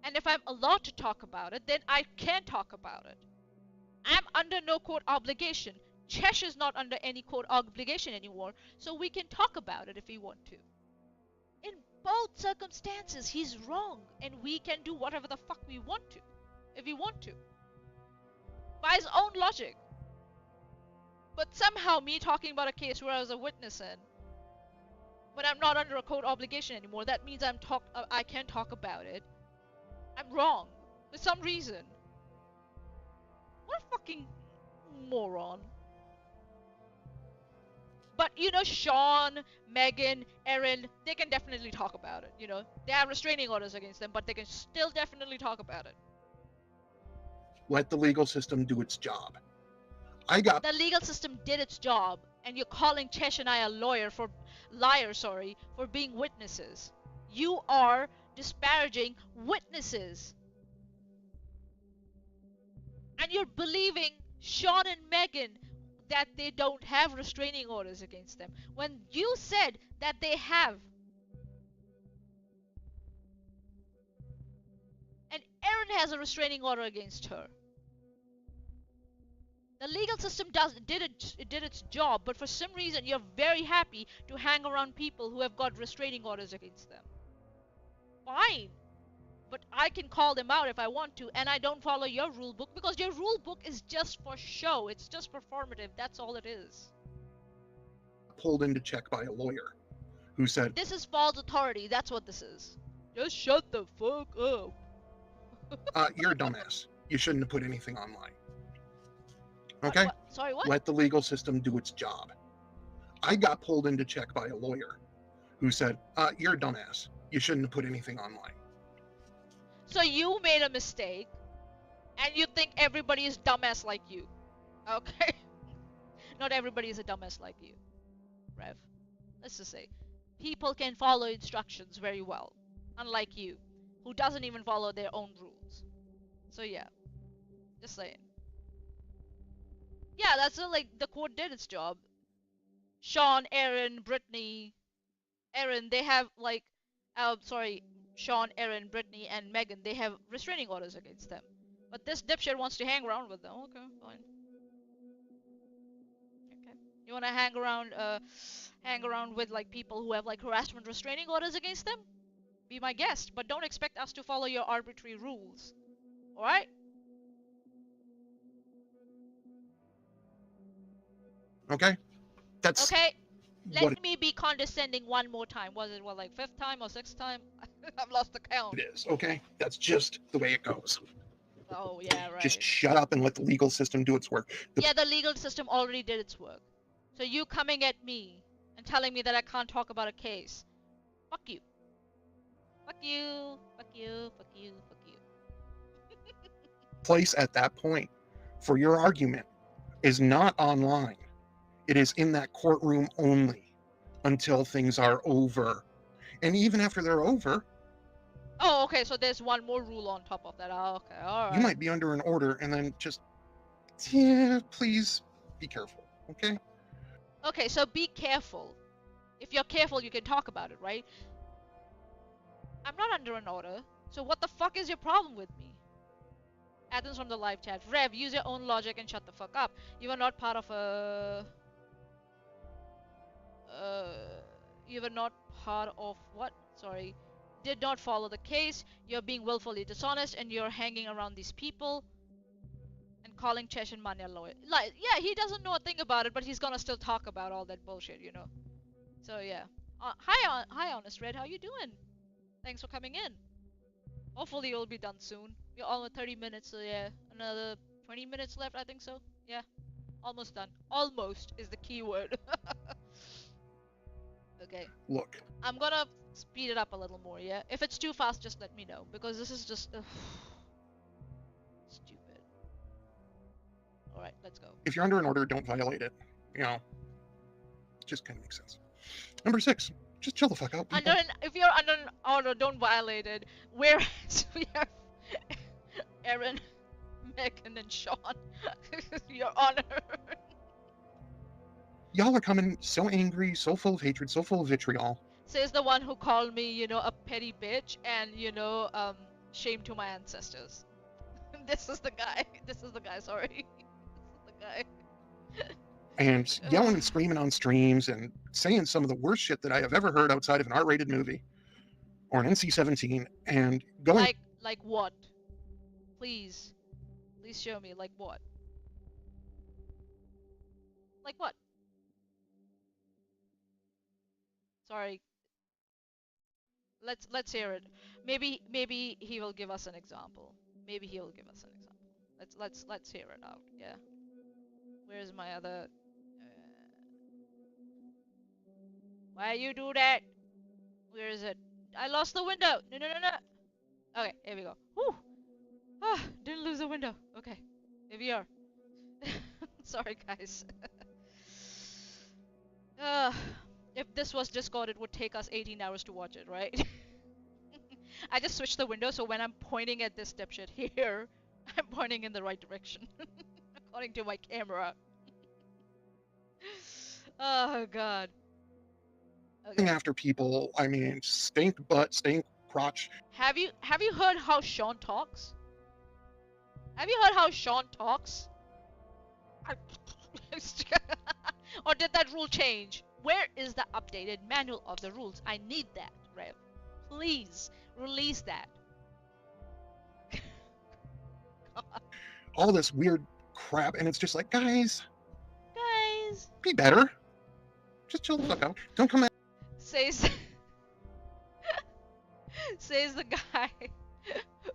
and if I'm allowed to talk about it, then I can talk about it. I'm under no court obligation. Chesh is not under any court obligation anymore, so we can talk about it if we want to. In both circumstances, he's wrong, and we can do whatever the fuck we want to, if we want to, by his own logic. But somehow, me talking about a case where I was a witness in, when I'm not under a court obligation anymore, that means I can talk about it. I'm wrong for some reason. What a fucking moron. But you know, Sean, Megan, Erin, they can definitely talk about it. You know, they have restraining orders against them, but they can still definitely talk about it. Let the legal system do its job. The legal system did its job, and you're calling Chesh and I a liar for being witnesses. You are disparaging witnesses. And you're believing Sean and Megan that they don't have restraining orders against them when you said that they have. And Erin has a restraining order against her. The legal system did its job, but for some reason you're very happy to hang around people who have got restraining orders against them. Fine. But I can call them out if I want to, and I don't follow your rule book because your rule book is just for show. It's just performative. That's all it is. Pulled into check by a lawyer who said, "This is false authority. That's what this is. Just shut the fuck up." You're a dumbass. You shouldn't have put anything online. Okay? What? Sorry, what? Let the legal system do its job. I got pulled into check by a lawyer who said, you're a dumbass. You shouldn't have put anything online. So you made a mistake, and you think everybody is dumbass like you. Okay? Not everybody is a dumbass like you, Rev. Let's just say, people can follow instructions very well, unlike you, who doesn't even follow their own rules. So yeah, just saying. Yeah, that's like the court did its job. Sean, Aaron, Brittany, Aaron, they have like, Sean, Aaron, Brittany, and Megan, they have restraining orders against them. But this dipshit wants to hang around with them. Okay, fine. Okay. You wanna hang around with like people who have like harassment restraining orders against them? Be my guest, but don't expect us to follow your arbitrary rules. Alright? Okay? That's okay. Let what me be condescending one more time. Was it like fifth time or sixth time? I've lost the count. it is, okay? That's just the way it goes. Oh yeah, right. Just shut up and let the legal system do its work. Yeah, the legal system already did its work. So you coming at me and telling me that I can't talk about a case. Fuck you. Fuck you. Fuck you. Fuck you. Fuck you. Place at that point for your argument is not online. It is in that courtroom only until things are over. And even after they're over, Oh, okay, so there's one more rule on top of that. Oh, okay, alright. you might be under an order and then just, yeah, please be careful, okay? Okay, so be careful. If you're careful, you can talk about it, right? I'm not under an order, so what the fuck is your problem with me? Athens from the live chat. Rev, use your own logic and shut the fuck up. You are not part of a... you were not part of what? Sorry. Did not follow the case. You're being willfully dishonest and you're hanging around these people and calling Chesh and Maanyaa lawyer. Like, yeah, he doesn't know a thing about it, but he's gonna still talk about all that bullshit, you know. So yeah. Hi, Honest Red. How you doing? Thanks for coming in. Hopefully you'll be done soon. We're almost 30 minutes, so yeah, another 20 minutes left, I think so. Yeah. Almost done. Almost is the key word. Okay. Look, I'm gonna speed it up a little more, yeah? If it's too fast, just let me know, because this is just stupid. Alright, let's go. if you're under an order, don't violate it. You know, just kind of makes sense. Number 6, just chill the fuck out, people. If you're under an order, don't violate it. Whereas we have Aaron, Megan, and Sean. Your Honor. Y'all are coming so angry, so full of hatred, so full of vitriol. Says the one who called me, a petty bitch and, shame to my ancestors. This is the guy. Sorry. This is the guy. And yelling and screaming on streams and saying some of the worst shit that I have ever heard outside of an R-rated movie or an NC-17, and going like what? Please show me, like what? Like what? Sorry. Let's hear it. Maybe he will give us an example. Let's hear it out. Yeah. Where's my other? Why you do that? Where is it? I lost the window. No. Okay, here we go. Whew. Didn't lose the window. Okay, here we are. Sorry, guys. If this was Discord, it would take us 18 hours to watch it, right? I just switched the window, so when I'm pointing at this dipshit here, I'm pointing in the right direction, according to my camera. Oh god. Okay. After people, I mean, stink butt, stink crotch. Have you heard how Sean talks? Or did that rule change? Where is the updated manual of the rules? I need that, Rev. Please release that. All this weird crap, and it's just like, guys, Guys, be better. Just chill the fuck out. Don't come at. says the guy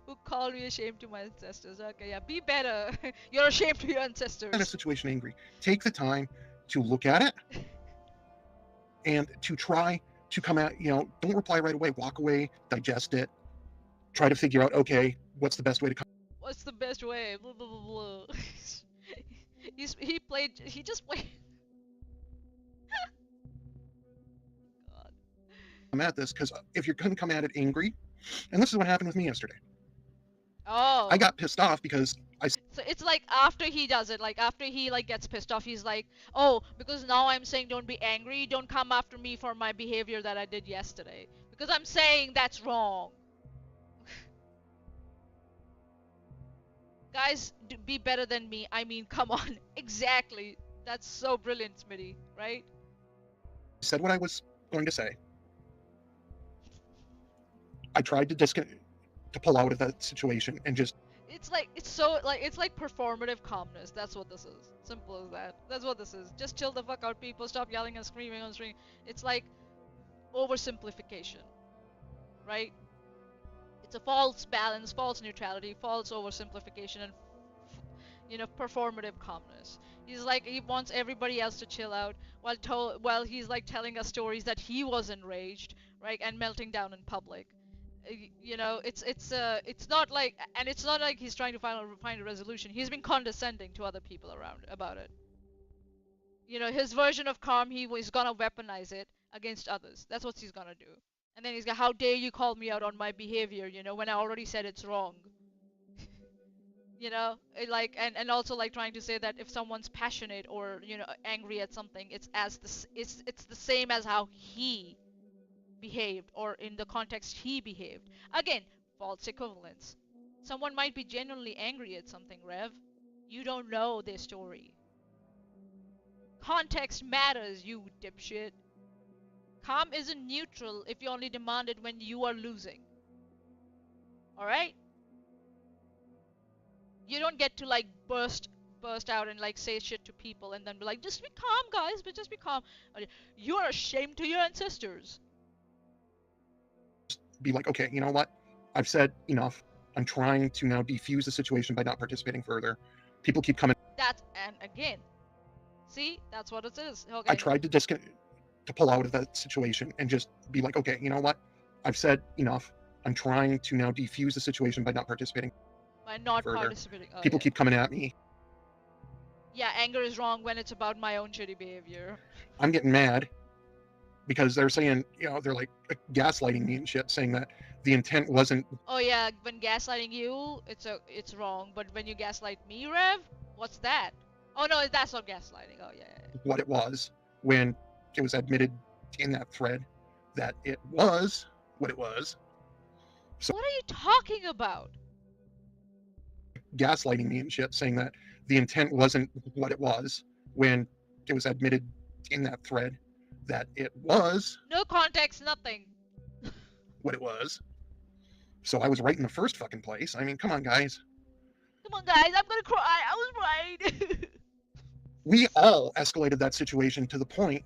who called me ashamed to my ancestors. Okay, yeah, be better. You're ashamed to your ancestors. In a situation angry, take the time to look at it and to try to come at, don't reply right away. Walk away, digest it, try to figure out, okay, what's the best way to come. What's the best way? Blah, blah, blah, blah. He just played. God. I'm at this because if you're going to come at it angry, and this is what happened with me yesterday. Oh. I got pissed off because So it's like after he does it, like after he gets pissed off, he's like, oh, because now I'm saying don't be angry, don't come after me for my behavior that I did yesterday. Because I'm saying that's wrong. Guys, be better than me. I mean, come on. Exactly. That's so brilliant, Smitty, right? said what I was going to say. I tried to pull out of that situation and just. It's like performative calmness. That's what this is. Simple as that. That's what this is. Just chill the fuck out, people. Stop yelling and screaming on stream. It's like oversimplification, right? It's a false balance, false neutrality, false oversimplification, and performative calmness. He wants everybody else to chill out while he's like telling us stories that he was enraged, right, and melting down in public. It's not like, and it's not like he's trying to find a resolution. He's been condescending to other people around about it. His version of calm, he's gonna weaponize it against others. That's what he's gonna do. And then he's like, how dare you call me out on my behavior, when I already said it's wrong. And also like trying to say that if someone's passionate or, angry at something, it's the same as how he behaved, or in the context he behaved. Again, false equivalence. Someone might be genuinely angry at something, Rev. You don't know their story. Context matters, you dipshit. Calm isn't neutral if you only demand it when you are losing. Alright? You don't get to like burst out and like say shit to people and then be like, just be calm, guys, but just be calm. You are ashamed to your ancestors. Be like, okay, you know what? I've said enough. I'm trying to now defuse the situation by not participating further. People keep coming. And again, See, that's what it is. I Okay. tried to pull out of that situation and just be like, okay, you know what? I've said enough. I'm trying to now defuse the situation by not participating By not further. participating. Oh, People yeah. keep coming at me. Yeah, anger is wrong when it's about my own shitty behavior. I'm getting mad because they're saying, they're like gaslighting me and shit, saying that the intent wasn't Oh yeah, when gaslighting you, it's wrong. But when you gaslight me, Rev, what's that? Oh no, that's not gaslighting. Oh yeah, yeah, yeah. what it was when it was admitted in that thread that it was what it was. So What are you talking about? gaslighting me and shit, saying that the intent wasn't what it was when it was admitted in that thread that it was No context, nothing. what it was. So I was right in the first fucking place. I mean, come on, guys. Come on, guys, I'm gonna cry. I was right. We all escalated that situation to the point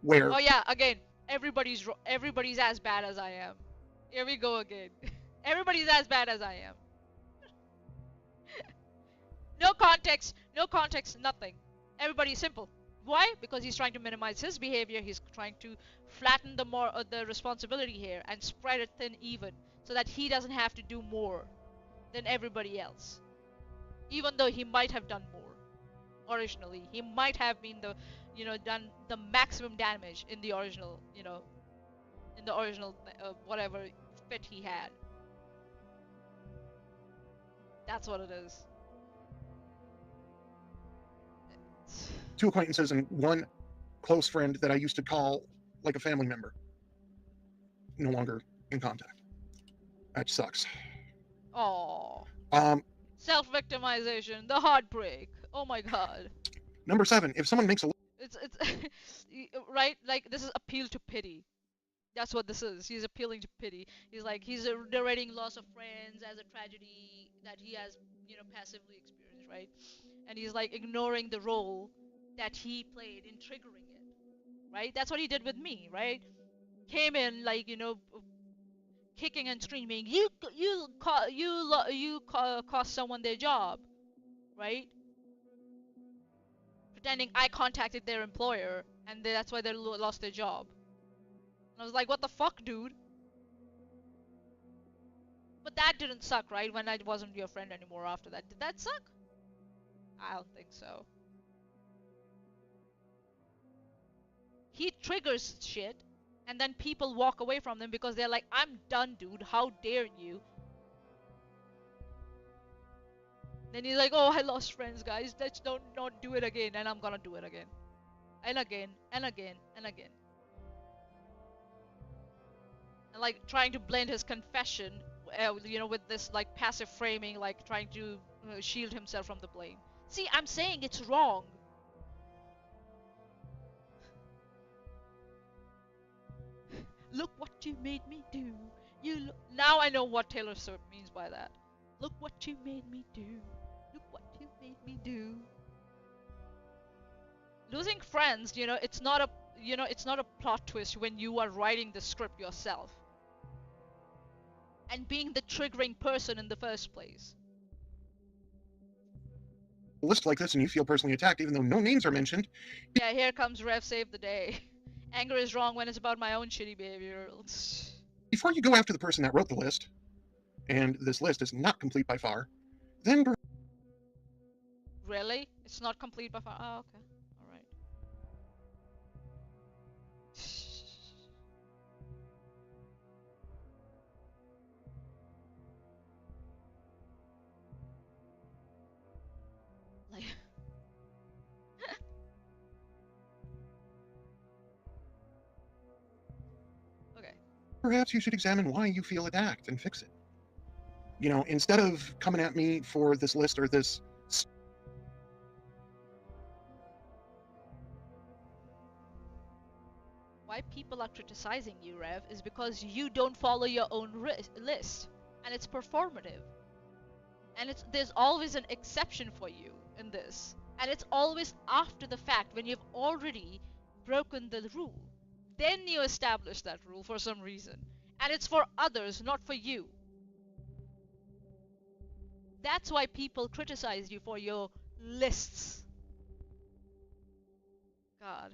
where Oh yeah, again, everybody's as bad as I am. Here we go again. Everybody's as bad as I am. No context, nothing. Everybody's simple. Why? Because he's trying to minimize his behavior. He's trying to flatten the responsibility here and spread it thin even, so that he doesn't have to do more than everybody else. Even though he might have done more originally, he might have been done the maximum damage in the original, whatever fit he had. That's what it is. two acquaintances and one close friend that I used to call like a family member, no longer in contact. That sucks. Oh. Um, Self-victimization, the heartbreak. Oh my god. Number 7, if someone makes a It's right, like this is appeal to pity. That's what this is. He's appealing to pity. He's narrating loss of friends as a tragedy that he has, passively experienced, right? And he's like ignoring the role that he played in triggering it, right? That's what he did with me, right? Came in like, kicking and screaming, cost someone their job, right? Pretending I contacted their employer and that's why they lost their job. And I was like, what the fuck, dude? But that didn't suck, right? When I wasn't your friend anymore after that. Did that suck? I don't think so. He triggers shit, and then people walk away from them because they're like, I'm done, dude. How dare you? Then he's like, oh, I lost friends, guys. Let's don't not do it again. And I'm gonna do it again. And again, and again, and again. And like trying to blend his confession, with this like passive framing, like trying to shield himself from the blame. See, I'm saying it's wrong. Look what you made me do. Now I know what Taylor Swift means by that. Look what you made me do. Look what you made me do. Losing friends, it's not a plot twist when you are writing the script yourself and being the triggering person in the first place. list like this and you feel personally attacked, even though no names are mentioned. Yeah, here comes Rev Save the Day. Anger is wrong when it's about my own shitty behavior. Before you go after the person that wrote the list, and this list is not complete by far, then Really? It's not complete by far? Oh, okay. Alright. Like... Okay. perhaps you should examine why you feel attacked and fix it. Instead of coming at me for this list or this. Why people are criticizing you, Rev, is because you don't follow your own list. And it's performative. And there's always an exception for you in this. And it's always after the fact when you've already broken the rule. Then you establish that rule for some reason. And it's for others, not for you. That's why people criticize you for your lists. God.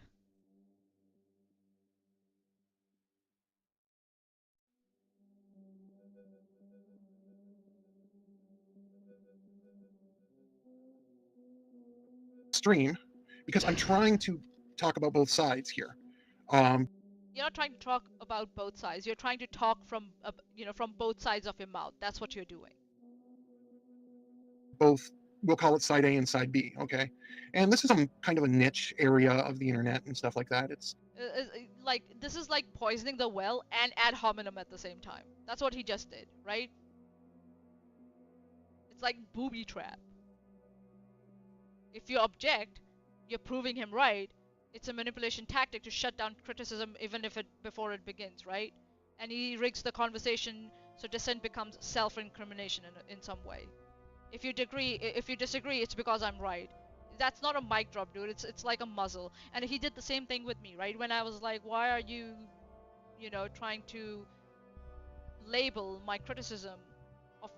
Extreme, because I'm trying to talk about both sides here. Um, You're not trying to talk about both sides. You're trying to talk from, from both sides of your mouth. That's what you're doing. both, we'll call it side A and side B, okay? And this is some kind of a niche area of the internet and stuff like that. It's Like this is like poisoning the well and ad hominem at the same time. That's what he just did, right? It's like booby trap. If you object, you're proving him right. It's a manipulation tactic to shut down criticism even if it before it begins, right? And he rigs the conversation so dissent becomes self-incrimination in some way. If you disagree, it's because I'm right. That's not a mic drop, dude. It's like a muzzle. And he did the same thing with me, right? When I was like, why are you, trying to label my criticism of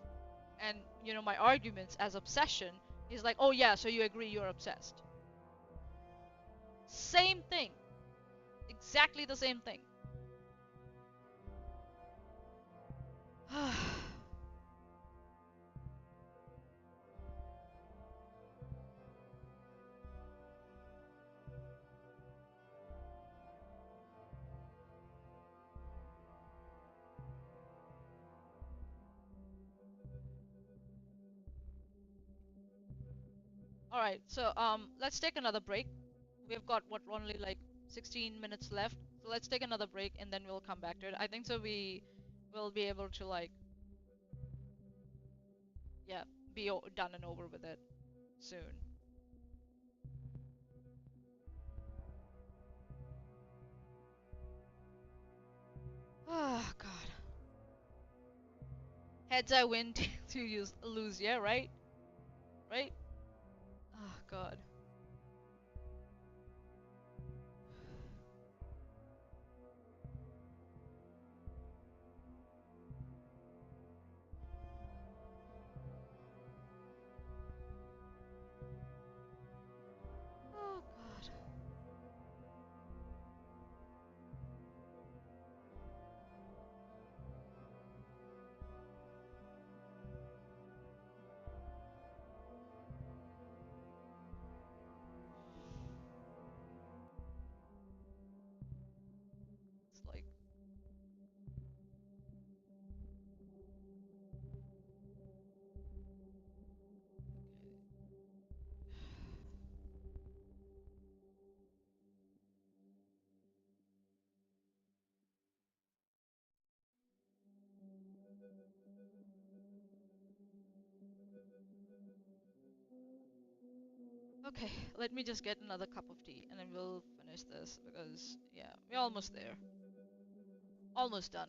and my arguments as obsession? He's like, oh yeah, so you agree you're obsessed. Same thing. Exactly the same thing. Oh All right, so let's take another break. We've got what only like 16 minutes left. So let's take another break and then we'll come back to it. I think so we will be able to like yeah, be done and over with it soon. Oh god. Heads I win, tails you lose, yeah, right? Right? Oh god. Oh god. It's like okay, let me just get another cup of tea and then we'll finish this because yeah, we're almost there. Almost done.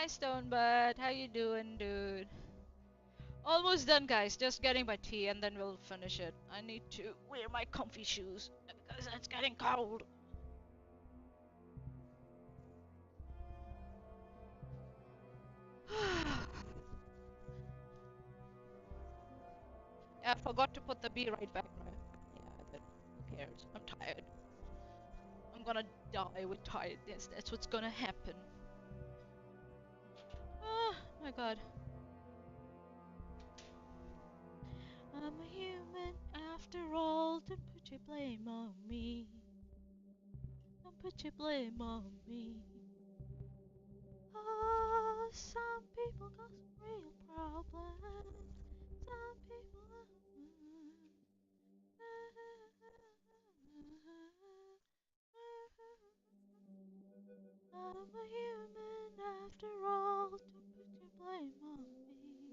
Hi Stonebud, how you doing, dude? Almost done, guys. Just getting my tea and then we'll finish it. I need to wear my comfy shoes because it's getting cold. Yeah, I forgot to put the bee right back, right? Yeah, I did. Who cares? I'm tired. I'm gonna die with tiredness. That's what's gonna happen. Oh my god. I'm a human after all. Don't put your blame on me. Don't put your blame on me. Oh, some people got some real problems. Some people. I'm a human after all. Don't put your blame on me.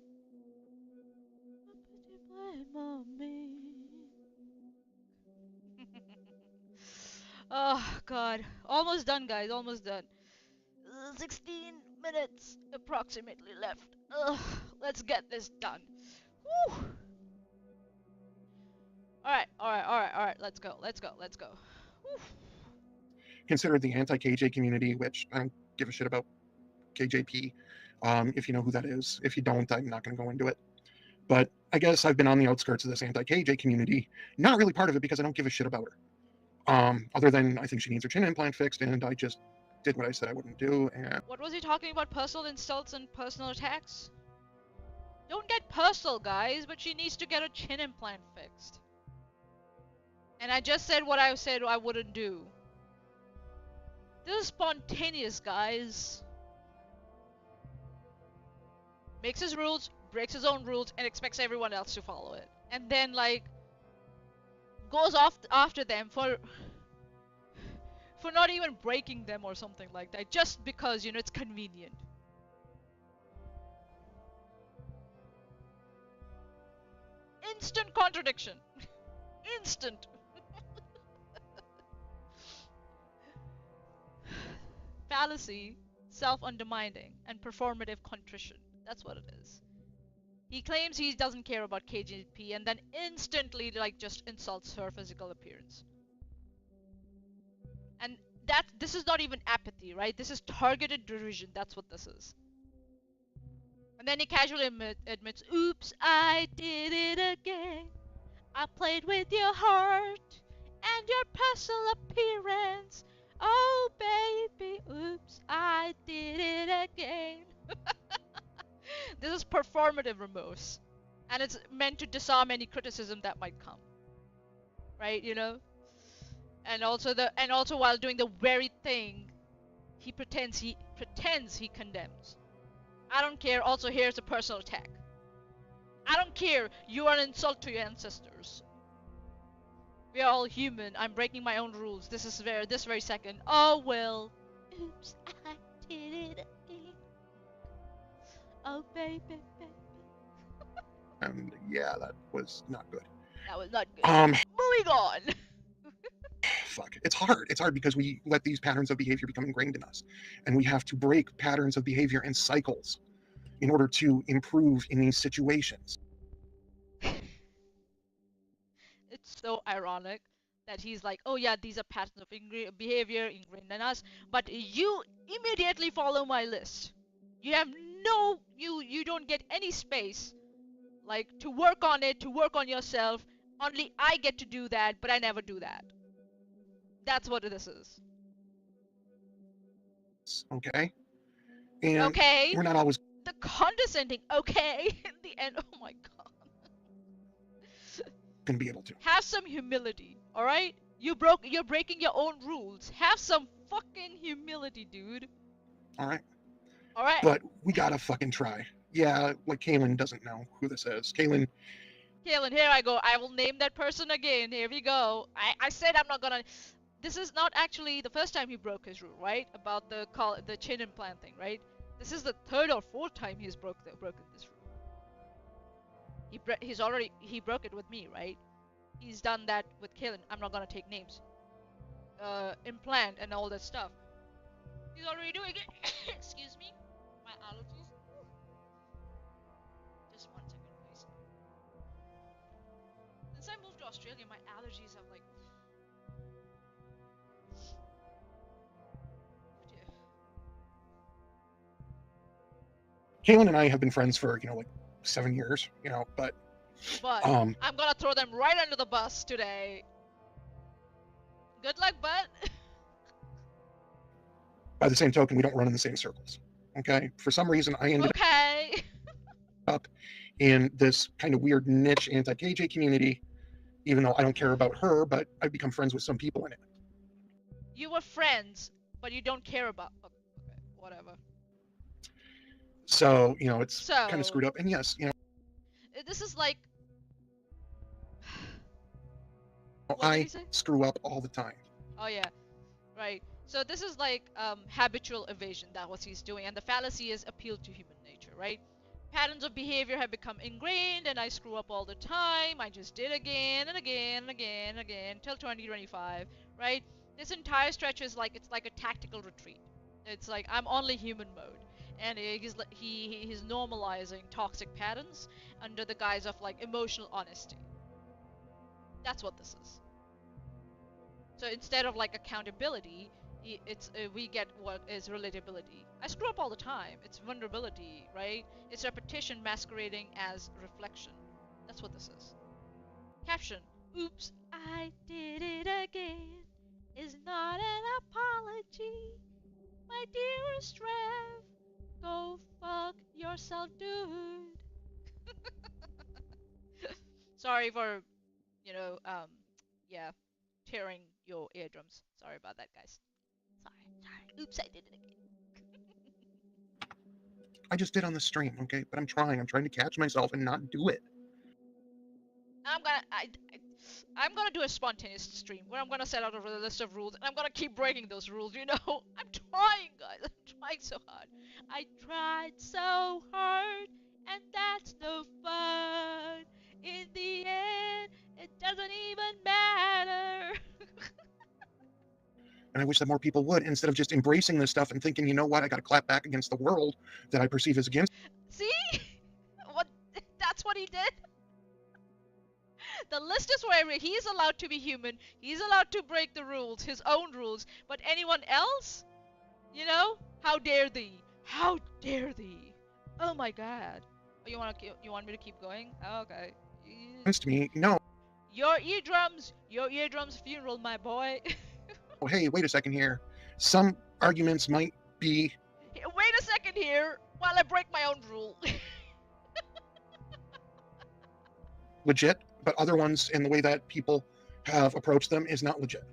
Don't put your blame on me. Oh god. Almost done, guys. Almost done. 16 minutes approximately left. Ugh, let's get this done. Woo! Alright. Let's go. Woo. Consider the anti-KJ community, which I don't give a shit about KJP. If you know who that is. If you don't, I'm not going to go into it. But I guess I've been on the outskirts of this anti-KJ community. Not really part of it because I don't give a shit about her. Other than I think she needs her chin implant fixed, and I just did what I said I wouldn't do. And What was he talking about? Personal insults and personal attacks? Don't get personal, guys, but she needs to get her chin implant fixed. And I just said what I said I wouldn't do. This is spontaneous, guys. Makes his rules, breaks his own rules, and expects everyone else to follow it. And then, like, goes off after them for not even breaking them or something like that, just because, you know, it's convenient. Instant contradiction. Instant. Fallacy, self-undermining, and performative contrition. That's what it is. He claims he doesn't care about KGP and then instantly, like, just insults her physical appearance. And this is not even apathy, right? This is targeted derision. That's what this is. And then he casually admits, oops, I did it again. I played with your heart and your personal appearance. Oh, baby, oops, I did it again. This is performative remorse. And it's meant to disarm any criticism that might come. Right, you know? And also while doing the very thing he pretends he condemns. I don't care. Also, here's a personal attack. I don't care. You are an insult to your ancestors. We are all human. I'm breaking my own rules. This very second. Oh well. Oops, I did it again. Oh baby, baby. and yeah, that was not good. That was not good. Um, Moving on. Fuck. It's hard. It's hard because we let these patterns of behavior become ingrained in us, and we have to break patterns of behavior and cycles in order to improve in these situations. It's so ironic that he's like, oh yeah, these are patterns of behavior ingrained in us, but you immediately follow my list. You have you don't get any space, like, to work on it, to work on yourself. Only I get to do that, but I never do that. That's what this is. Okay, and Okay? we're not always The condescending okay in the end. Oh my god. going to be able to. Have some humility, alright? You're breaking your own rules. Have some fucking humility, dude. All right. Alright? But we gotta fucking try. Yeah, like Kaylin doesn't know who this is. Kaylin, Kaylin, here I go. I will name that person again. Here we go. I said I'm not gonna. This is not actually the first time he broke his rule, right? About the chin implant thing, right? This is the third or fourth time he's broken this rule. He broke it with me, right? He's done that with Kaylin. I'm not gonna take names. Implant and all that stuff. He's already doing it. Excuse me. My Australia, my allergies have like. Oh dear. Caitlin and I have been friends for, like 7 years, but But I'm gonna throw them right under the bus today. Good luck, bud. by the same token, we don't run in the same circles. Okay. For some reason, I ended Okay. up in this kind of weird niche anti-KJ community, even though I don't care about her, but I've become friends with some people in it. You were friends, but you don't care about. Okay, whatever. So, it's kind of So screwed up. And yes, this is like. What did I he say? screw up all the time. Oh yeah, right. So this is like habitual evasion. That what he's doing, and the fallacy is appeal to human nature, right? Patterns of behavior have become ingrained, and I screw up all the time. I just did again and again and again and again till 2025, right? This entire stretch is like it's like a tactical retreat. It's like I'm only human mode, and he's normalizing toxic patterns under the guise of like emotional honesty. That's what this is. So instead of like accountability, we get what is relatability. I screw up all the time. It's vulnerability, right? It's repetition masquerading as reflection. That's what this is. Caption: Oops, I did it again. Is not an apology, my dearest Rev. Go fuck yourself, dude. Sorry for, you know, yeah, tearing your eardrums. Sorry about that, guys. Sorry. Oops, I did it again. I just did on the stream, okay? But I'm trying to catch myself and not do it. I'm gonna I'm gonna do a spontaneous stream where I'm gonna set out a list of rules and I'm gonna keep breaking those rules. I'm trying, guys. I'm trying so hard. I tried so hard, and that's no fun. In the end, it doesn't even matter. And I wish that more people would, instead of just embracing this stuff and thinking, you know what, I got to clap back against the world that I perceive as against. See? What? That's what he did. The list is where he's allowed to be human. He's allowed to break the rules, his own rules. But anyone else, how dare thee? How dare thee? Oh my God. Oh, you want me to keep going? Oh, okay. Against me. No. Your eardrums funeral, my boy. Oh, hey, wait a second here. Some arguments might be. Wait a second here while I break my own rule. Legit, but other ones and the way that people have approached them is not legit.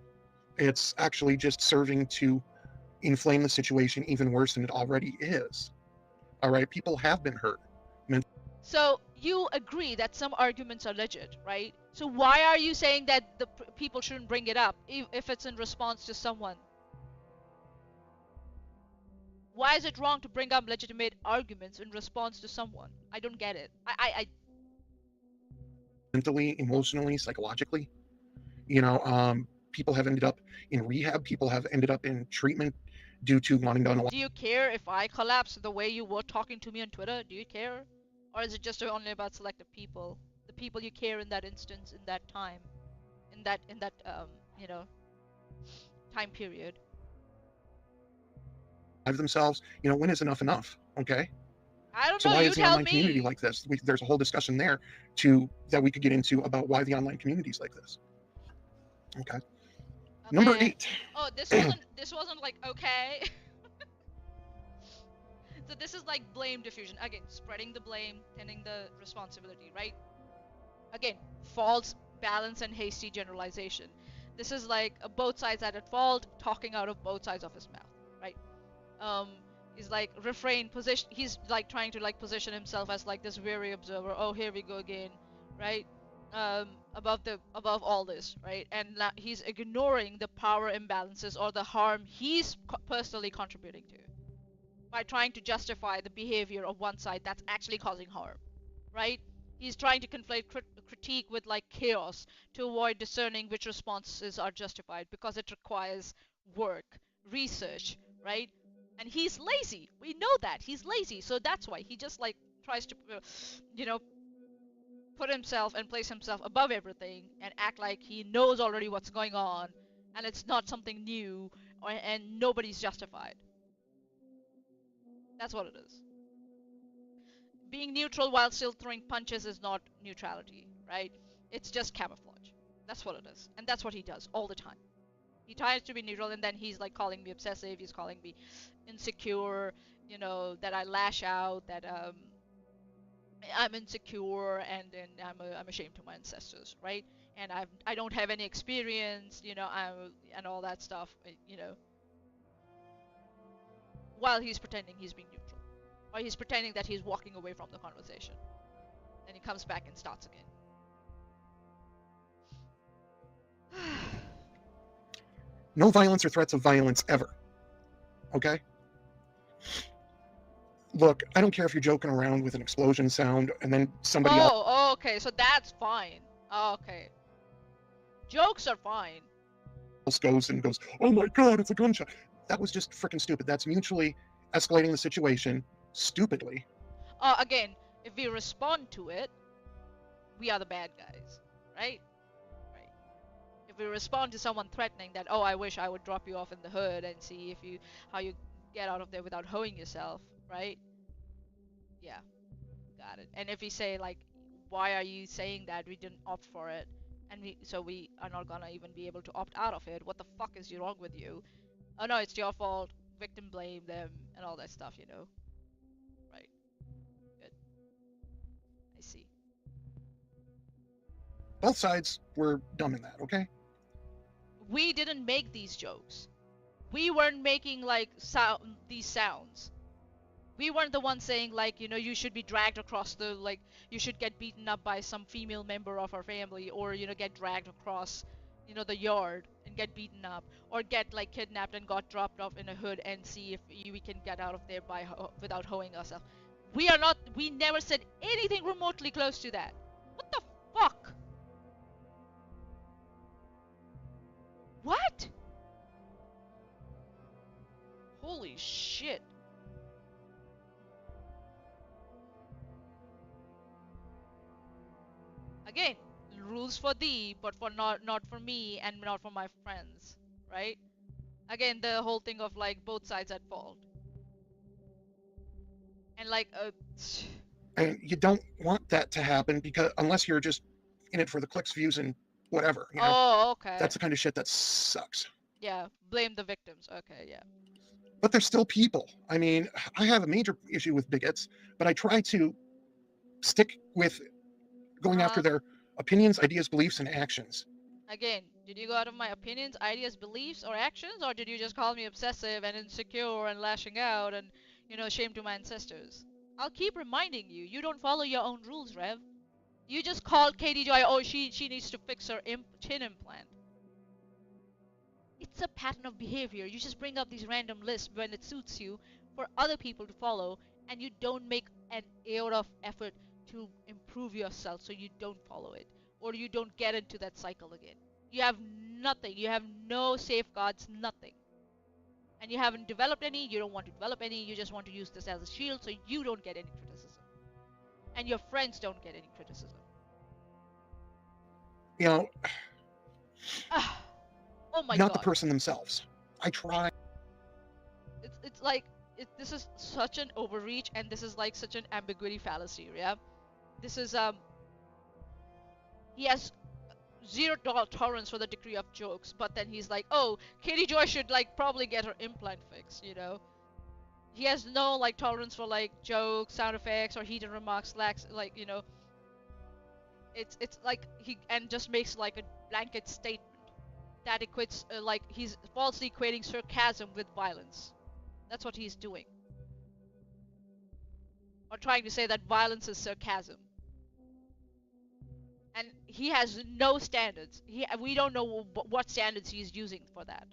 It's actually just serving to inflame the situation even worse than it already is. All right, people have been hurt. So you agree that some arguments are legit, right? So why are you saying that the people shouldn't bring it up if it's in response to someone? Why is it wrong to bring up legitimate arguments in response to someone? I don't get it. Mentally, emotionally, psychologically, people have ended up in rehab. People have ended up in treatment due to wanting to unalive. Do you care if I collapse the way you were talking to me on Twitter? Do you care? Or is it just only about selected people? The people you care in that instance, in that time, in that time period. Themselves, when is enough enough? Okay. I don't So know. why You is the tell online community me. like this? There's a whole discussion there that we could get into about why the online community is like this. Okay. Number Okay. 8. Oh, this wasn't like okay. So this is like blame diffusion. Again, spreading the blame, tending the responsibility, right? Again, false balance and hasty generalization. This is like both sides are at fault, talking out of both sides of his mouth, right? Um, he's like refrain position. He's like trying to like position himself as like this weary observer. Oh, here we go again, right? Above all this, right? And he's ignoring the power imbalances or the harm he's personally contributing to by trying to justify the behavior of one side that's actually causing harm, right? He's trying to conflate critique with like chaos to avoid discerning which responses are justified because it requires work, research, right? And he's lazy. We know that he's lazy, so that's why he just like tries to, you know, put himself and place himself above everything and act like he knows already what's going on and it's not something new and nobody's justified. That's what it is. Being neutral while still throwing punches is not neutrality, right? It's just camouflage. That's what it is. And that's what he does all the time. He tries to be neutral and then he's like calling me obsessive, he's calling me insecure, that I lash out, that I'm insecure and I'm ashamed to my ancestors, right? And I don't have any experience, and all that stuff, while he's pretending he's being neutral. Or he's pretending that he's walking away from the conversation. Then he comes back and starts again. No violence or threats of violence ever. Okay? Look, I don't care if you're joking around with an explosion sound and then somebody else. Okay, so that's fine. Okay. Jokes are fine. Goes, oh my god, it's a gunshot. That was just freaking stupid. That's mutually escalating the situation stupidly. Again, if we respond to it, we are the bad guys, right? Right. If we respond to someone threatening that, oh, I wish I would drop you off in the hood and see how you get out of there without hoeing yourself, right? Yeah, got it. And if we say like, why are you saying that? We didn't opt for it, and we are not gonna even be able to opt out of it. What the fuck is wrong with you? Oh no, it's your fault. Victim blame them and all that stuff, Right. Good. I see. Both sides were dumb in that, okay? We didn't make these jokes. We weren't making like these sounds. We weren't the ones saying like, you should be dragged across you should get beaten up by some female member of our family, or get dragged across the yard and get beaten up, or get like kidnapped and got dropped off in a hood and see if we can get out of there without hoeing ourselves. We never said anything remotely close to that. What the fuck? What? Holy shit. Again, rules for thee, but for not for me and not for my friends, right? Again, the whole thing of like both sides at fault. And like and you don't want that to happen, because unless you're just in it for the clicks, views, and whatever, Oh, okay. That's the kind of shit that sucks. Yeah, blame the victims. Okay, yeah. But they're still people. I mean, I have a major issue with bigots, but I try to stick with going after their opinions, ideas, beliefs, and actions. Again, did you go out of my opinions, ideas, beliefs, or actions, or did you just call me obsessive and insecure and lashing out and, shame to my ancestors? I'll keep reminding you, you don't follow your own rules, Rev. You just called Katie Joy, oh, she needs to fix her chin implant. It's a pattern of behavior. You just bring up these random lists when it suits you for other people to follow, and you don't make an iota of effort to improve yourself so you don't follow it, or you don't get into that cycle again. You have nothing. You have no safeguards, nothing. And you haven't developed any, you don't want to develop any, you just want to use this as a shield so you don't get any criticism. And your friends don't get any criticism. Oh my God. Not the person themselves. I try. It's like, this is such an overreach, and this is like such an ambiguity fallacy, yeah? This is, he has zero tolerance for the degree of jokes, but then he's like, oh, Katie Joy should like probably get her implant fixed, He has no like tolerance for like jokes, sound effects, or heated remarks, like, it's like and just makes like a blanket statement that equates like he's falsely equating sarcasm with violence. That's what he's doing. Or trying to say that violence is sarcasm. And he has no standards. We don't know what standards he's using for that.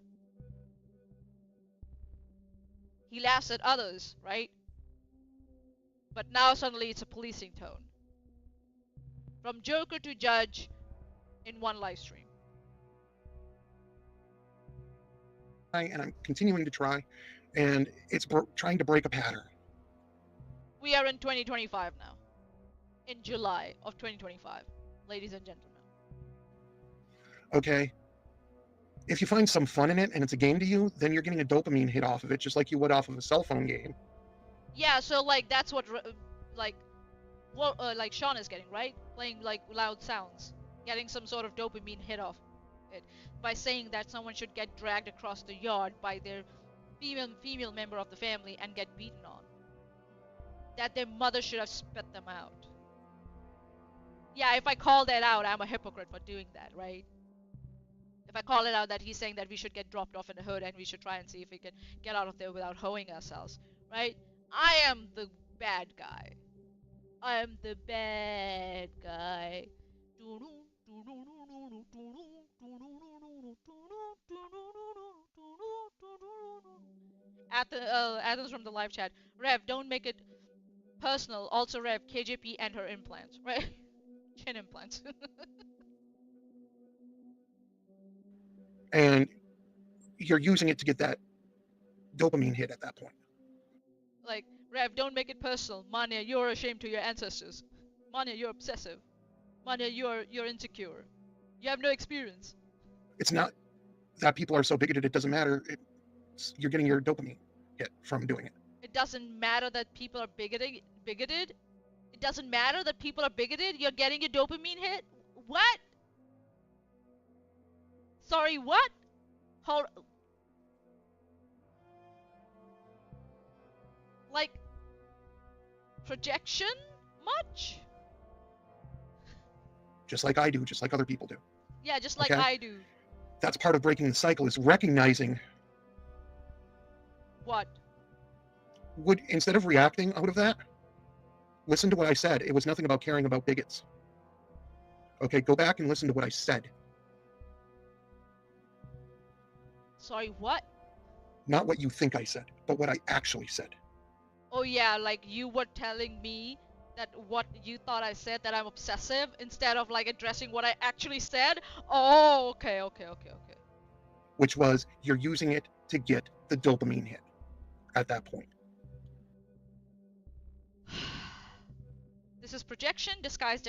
He laughs at others, right? But now suddenly it's a policing tone. From Joker to Judge in one live stream. And I'm continuing to try, and it's trying to break a pattern. We are in 2025 now. in July of 2025, ladies and gentlemen. Okay. If you find some fun in it and it's a game to you, then you're getting a dopamine hit off of it, just like you would off of a cell phone game. Yeah, so like that's what like what like Sean is getting, right? Playing like loud sounds, getting some sort of dopamine hit off it by saying that someone should get dragged across the yard by their female member of the family and get beaten on. That their mother should have spit them out. Yeah, if I call that out, I'm a hypocrite for doing that, right? If I call it out that he's saying that we should get dropped off in the hood and we should try and see if we can get out of there without hoeing ourselves, right? I am the bad guy. I am the bad guy. Athens from the live chat. Rev, don't make it personal. Also, Rev, KJP and her implants, right? Chin implants. And you're using it to get that dopamine hit at that point. Like, Rev, don't make it personal. Maanyaa, you're ashamed to your ancestors. Maanyaa, you're obsessive. Maanyaa, you're insecure. You have no experience. It's not that people are so bigoted it doesn't matter. You're getting your dopamine hit from doing it. It doesn't matter that people are bigoted. It doesn't matter that people are bigoted. You're getting your dopamine hit. What? Sorry, what? Hold. Like projection? Much? Just like I do, just like other people do. Yeah, just like Okay? I do. That's part of breaking the cycle, is recognizing What? instead of reacting out of that, listen to what I said. It was nothing about caring about bigots. Okay, go back and listen to what I said. Sorry, what? Not what you think I said, but what I actually said. Oh yeah, like you were telling me that what you thought I said, that I'm obsessive, instead of like addressing what I actually said. Oh, okay. Which was, you're using it to get the dopamine hit at that point. This is projection disguised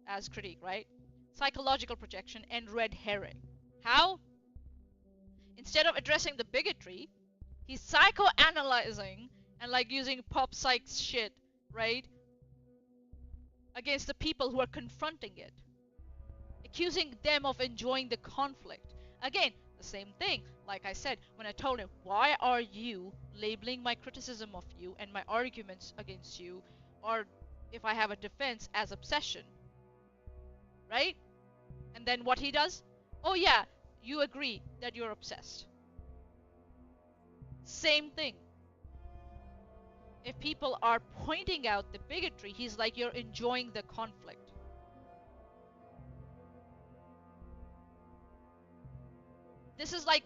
as critique, right? Psychological projection and red herring. How? Instead of addressing the bigotry, he's psychoanalyzing and like using pop psych shit, right? Against the people who are confronting it. Accusing them of enjoying the conflict. Again, the same thing. Like I said, when I told him, why are you labeling my criticism of you and my arguments against you, or if I have a defense, as obsession? Right? And then what he does? Oh yeah, you agree that you're obsessed. Same thing. If people are pointing out the bigotry, he's like, you're enjoying the conflict. This is like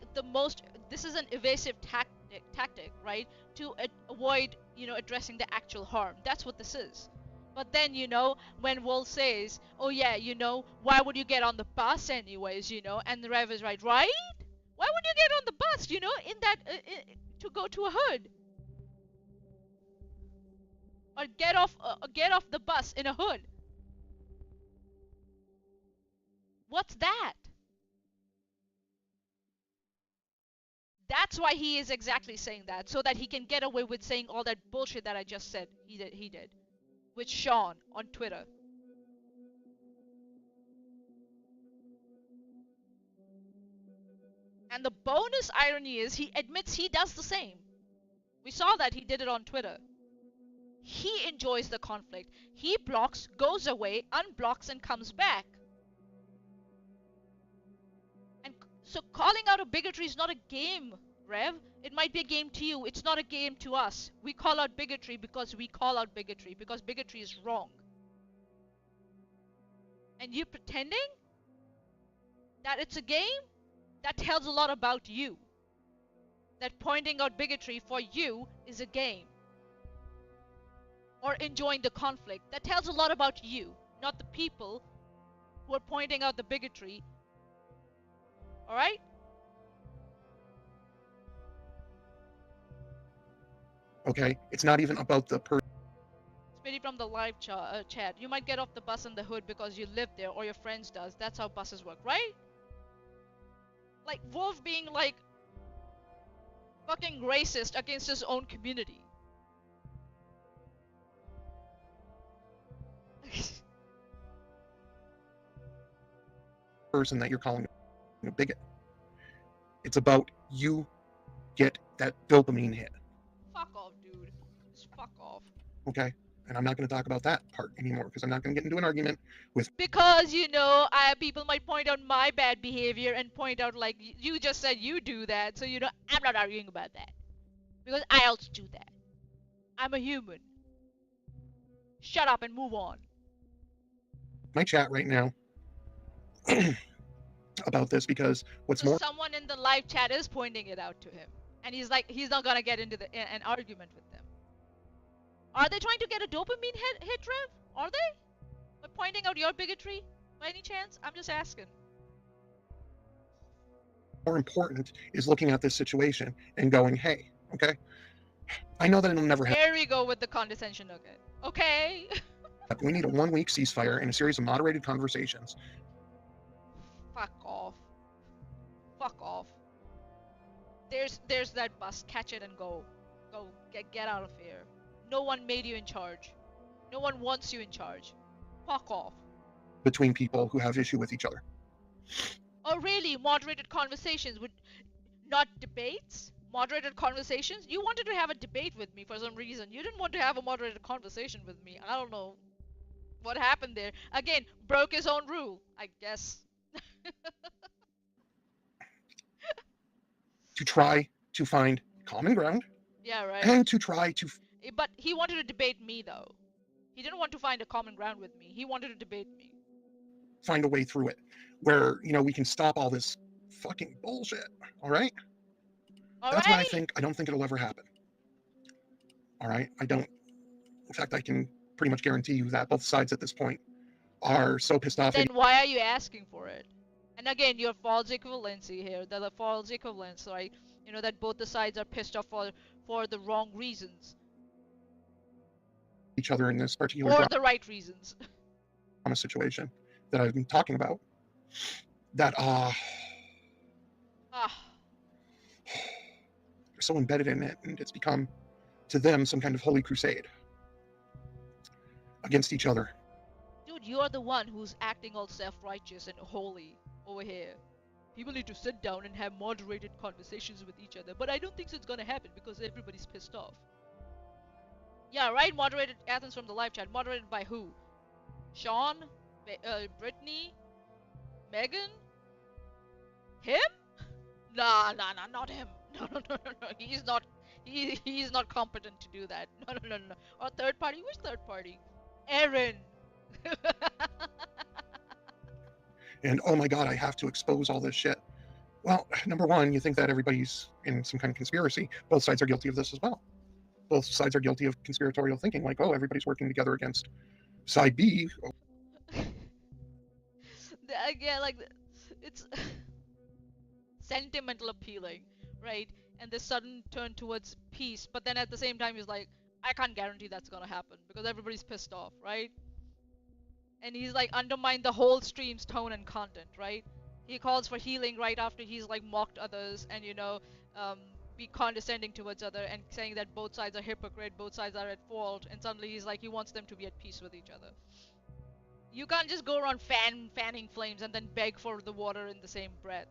this is an evasive tactic, right? To avoid, addressing the actual harm. That's what this is. But then, when Will says, oh yeah, why would you get on the bus anyways, and the Rev is right? Why would you get on the bus, in that, to go to a hood? Or get off the bus in a hood? What's that? That's why he is exactly saying that, so that he can get away with saying all that bullshit that I just said he did with Sean on Twitter. And the bonus irony is he admits he does the same. We saw that he did it on Twitter. He enjoys the conflict. He blocks, goes away, unblocks, and comes back. And so calling out a bigotry is not a game, Rev. It might be a game to you. It's not a game to us. We call out bigotry because we call out bigotry, because bigotry is wrong. And you pretending that it's a game, that tells a lot about you. That pointing out bigotry for you is a game. Or enjoying the conflict. That tells a lot about you, not the people who are pointing out the bigotry. Alright? Okay? It's not even about the person. Maybe from the live chat. You might get off the bus in the hood because you live there or your friends does. That's how buses work, right? Like Wolf being like fucking racist against his own community. Person that you're calling a bigot. It's about you get that dopamine hit. Fuck off, dude. Just fuck off. Okay? And I'm not going to talk about that part anymore because I'm not going to get into an argument with. Because, you know, people might point out my bad behavior and point out, like, you just said you do that, so, you know, I'm not arguing about that. Because I also do that. I'm a human. Shut up and move on. My chat right now about this because what's So more. someone in the live chat is pointing it out to him. And he's like, he's not gonna get into an argument with them. Are they trying to get a dopamine hit, Rev? Are they? By pointing out your bigotry? By any chance? I'm just asking. More important is looking at this situation and going, hey, okay, I know that it'll never happen. Here we go with the condescension of it. Okay. We need a 1-week ceasefire and a series of moderated conversations. Fuck off. Fuck off. There's that bus. Catch it and go. Go. Get out of here. No one made you in charge. No one wants you in charge. Fuck off. Between people who have issue with each other. Oh really? Moderated conversations would not debates? Moderated conversations? You wanted to have a debate with me for some reason. You didn't want to have a moderated conversation with me. I don't know what happened there. Again, broke his own rule, I guess. To try to find common ground. Yeah, right. And to try to. But he wanted to debate me though. He didn't want to find a common ground with me. He wanted to debate me. Find a way through it where, you know, we can stop all this fucking bullshit. All right? That's what I think. I don't think it'll ever happen. All right? I don't. In fact, I can pretty much guarantee you that both sides at this point are so pissed off. Then why are you asking for it? And again, your false equivalency here. The false equivalence, right? You know that both the sides are pissed off for the wrong reasons. Each other in this particular or the right reasons. drama situation that I've been talking about. That they're so embedded in it, and it's become to them some kind of holy crusade against each other. Dude, you're the one who's acting all self-righteous and holy over here. People need to sit down and have moderated conversations with each other, but I don't think so it's gonna happen because everybody's pissed off. Yeah, right? Moderated Athens from the live chat. Moderated by who? Sean? Brittany? Megan? Him? Nah, not him. No. He's not. He's not competent to do that. No. Or third party? Which third party? Aaron. And oh my god, I have to expose all this shit. Well, number one, you think that everybody's in some kind of conspiracy. Both sides are guilty of this as well. Both sides are guilty of conspiratorial thinking, like, oh, everybody's working together against side B. Again, like, it's sentimental appealing, right? And this sudden turn towards peace, but then at the same time he's like, I can't guarantee that's gonna happen because everybody's pissed off, right? And he's like undermined the whole stream's tone and content, right? He calls for healing right after he's like mocked others and, you know, be condescending towards other and saying that both sides are hypocrite, both sides are at fault, and suddenly he's like he wants them to be at peace with each other. You can't just go around fanning flames and then beg for the water in the same breath.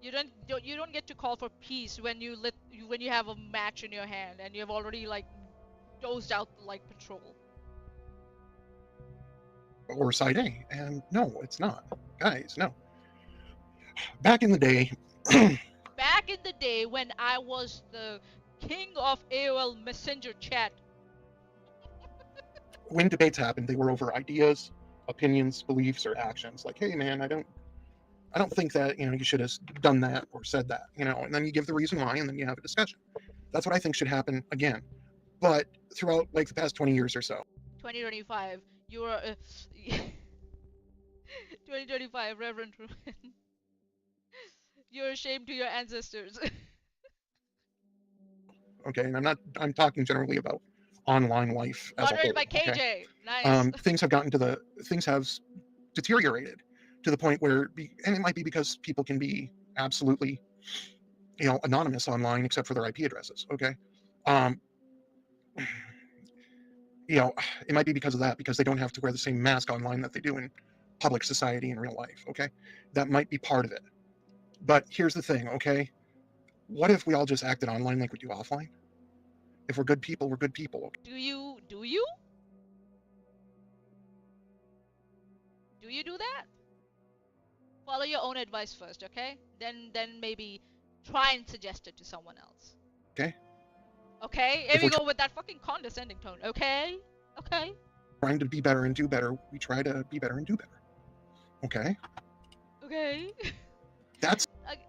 You don't get to call for peace when you have a match in your hand and you've already like dozed out like patrol. Or side A. And no, it's not. Guys, no. Back in the day. Back in the day when I was the king of AOL Messenger chat. When debates happened, they were over ideas, opinions, beliefs, or actions. Like, hey man, I don't think that, you know, you should have done that or said that, you know, and then you give the reason why and then you have a discussion. That's what I think should happen again. But throughout like the past 20 years or so. 2025, you are 2025, Reverend Run. You're ashamed to your ancestors. Okay, and I'm talking generally about online life as a whole. Moderated by KJ. Okay, Nice. things have deteriorated to the point where, and it might be because people can be absolutely, anonymous online except for their IP addresses. Okay, um, it might be because of that, because they don't have to wear the same mask online that they do in public society in real life. Okay, that might be part of it. But here's the thing. Okay, what if we all just acted online like we do offline? If we're good people, we're good people. Okay? Do you do that? Follow your own advice first, okay? Then maybe try and suggest it to someone else. Okay. Okay? Here we go with that fucking condescending tone. Okay? Okay. Trying to be better and do better, we try to be better and do better. Okay? Okay. That's like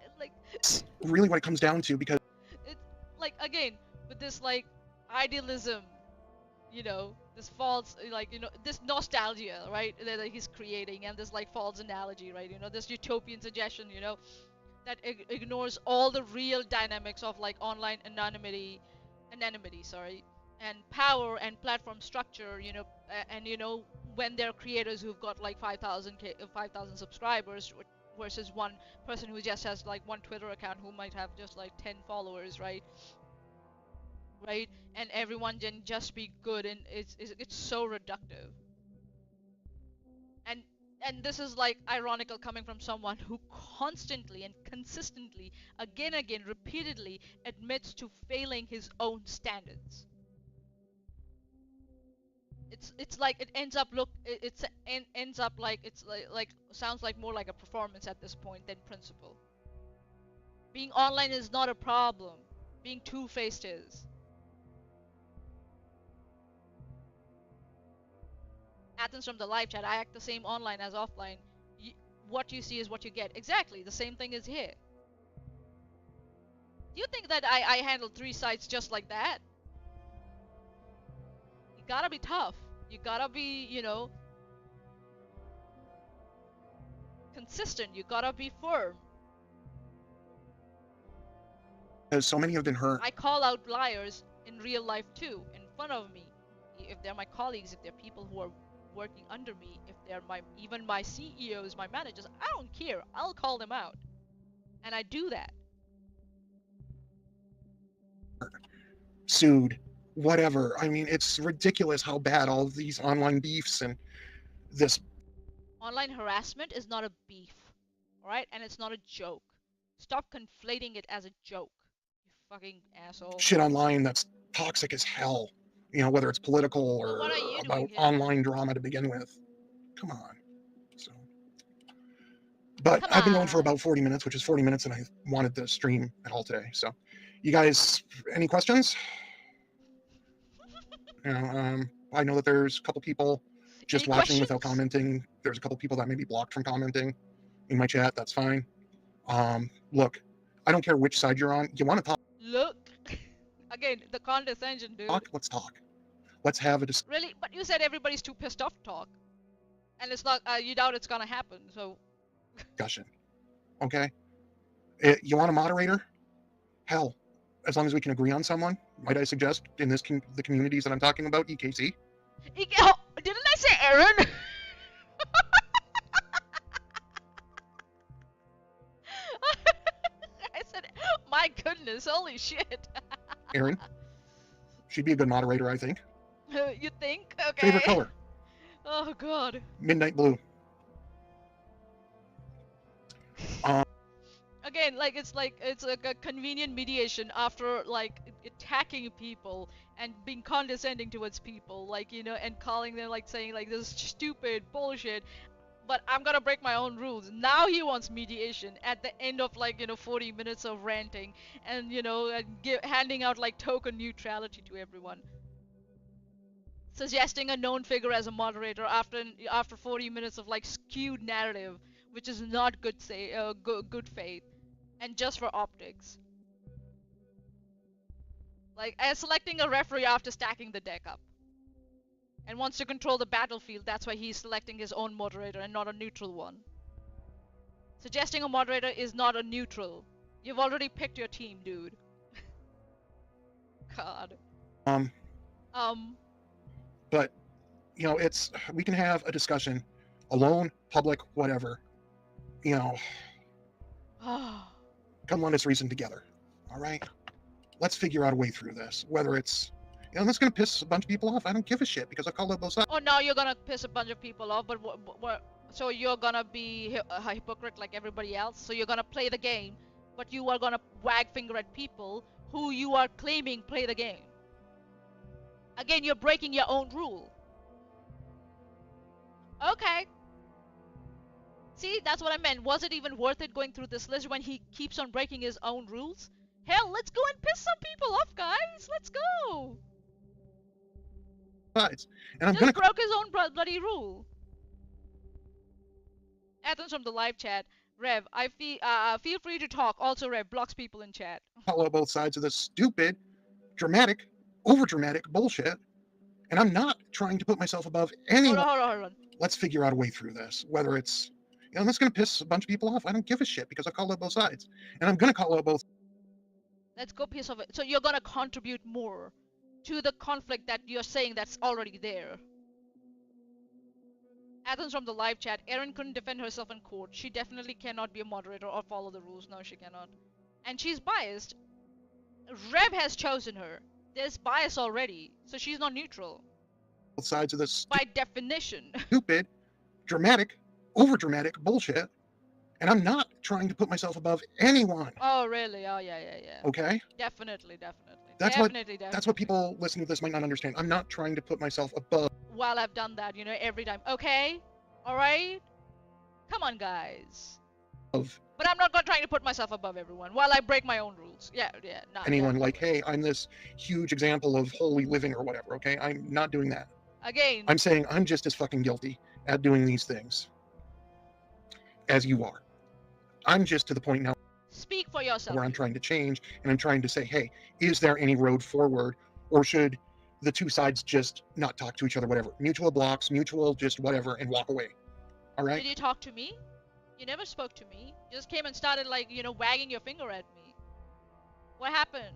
really what it comes down to, because it's like, again, with this like idealism, this false, this nostalgia, right, that he's creating, and this like false analogy, right, this utopian suggestion, that ignores all the real dynamics of like online anonymity, and power and platform structure, and when there are creators who've got like 5,000 subscribers versus one person who just has like one Twitter account who might have just like 10 followers, right? And everyone can just be good, and it's so reductive. And this is like ironical coming from someone who constantly and consistently, again, repeatedly admits to failing his own standards. It's like it ends up like it's like sounds like more like a performance at this point than principle. Being online is not a problem. Being two-faced is. Athens from the live chat, I act the same online as offline. What you see is what you get. Exactly, the same thing is here. Do you think that I handle 3 sites just like that? You gotta be tough. You gotta be, consistent. You gotta be firm. Because so many have been hurt. I call out liars in real life too, in front of me. If they're my colleagues, if they're people who are working under me, if they're even my CEOs, my managers, I don't care. I'll call them out. And I do that. Sued, whatever. I mean, it's ridiculous how bad all of these online beefs and this online harassment is not a beef, all right? And it's not a joke. Stop conflating it as a joke, you fucking asshole. Shit online that's toxic as hell, whether it's political or about online drama to begin with. Come on. So, but I've been going for about 40 minutes, which is 40 minutes, and I wanted to stream at all today. So, you guys, any questions? I know that there's a couple people just watching without commenting. There's a couple people that may be blocked from commenting in my chat. That's fine. Look, I don't care which side you're on. You want to talk? Look, again, the condescension, dude. Let's talk. Let's have a discussion. Really? But you said everybody's too pissed off to talk, and it's not. You doubt it's gonna happen. So. Discussion. Okay. You want a moderator? Hell, as long as we can agree on someone. Might I suggest in the communities that I'm talking about, EKC? Oh, didn't I say Aaron? I said, my goodness, holy shit. Aaron, she'd be a good moderator, I think. You think? Okay. Favorite color? Oh god. Midnight blue. Again, like it's like a convenient mediation after like attacking people and being condescending towards people, like and calling them, like saying like this is stupid bullshit. But I'm gonna break my own rules. Now he wants mediation at the end of like 40 minutes of ranting and handing out like token neutrality to everyone. Suggesting a known figure as a moderator after 40 minutes of like skewed narrative, which is not good faith, and just for optics. Like selecting a referee after stacking the deck up. And wants to control the battlefield, that's why he's selecting his own moderator and not a neutral one. Suggesting a moderator is not a neutral. You've already picked your team, dude. God. But, we can have a discussion, alone, public, whatever. Come let us reason together. All right? Let's figure out a way through this. Whether it's, that's going to piss a bunch of people off. I don't give a shit because I call it both sides. Oh, now you're gonna piss a bunch of people off, but so you're gonna be a hypocrite like everybody else? So you're gonna play the game, but you are gonna wag finger at people who you are claiming play the game? Again, you're breaking your own rule. Okay. See, that's what I meant. Was it even worth it going through this list when he keeps on breaking his own rules? Hell, let's go and piss some people off, guys. Let's go. Sides. And I'm Just broke his own bloody rule. Athens from the live chat. Rev, I feel free to talk. Also, Rev blocks people in chat. Follow both sides of this stupid, dramatic, over-dramatic bullshit. And I'm not trying to put myself above anyone. Hold on. Let's figure out a way through this. Whether it's, that's going to piss a bunch of people off. I don't give a shit because I call out both sides. And I'm going to call out both. Let's go piece of it. So you're going to contribute more to the conflict that you're saying that's already there. Athens from the live chat. Erin couldn't defend herself in court. She definitely cannot be a moderator or follow the rules. No, she cannot. And she's biased. Rev has chosen her. There's bias already, so she's not neutral. Both sides of this by definition. Stupid, dramatic, over-dramatic bullshit. And I'm not trying to put myself above anyone. Oh, really? Oh, yeah. Okay? Definitely. That's what people listening to this might not understand. I'm not trying to put myself above. While I've done that, every time. Okay? All right? Come on, guys. But I'm not trying to put myself above everyone while I break my own rules. Yeah. Anyone like, hey, I'm this huge example of holy living or whatever, okay? I'm not doing that. Again. I'm saying I'm just as fucking guilty at doing these things as you are. I'm just to the point now. Speak for yourself. Where I'm trying to change, and I'm trying to say, hey, is there any road forward, or should the two sides just not talk to each other, whatever? Mutual blocks, mutual just whatever, and walk away. All right? Did you talk to me? You never spoke to me. You just came and started, wagging your finger at me. What happened?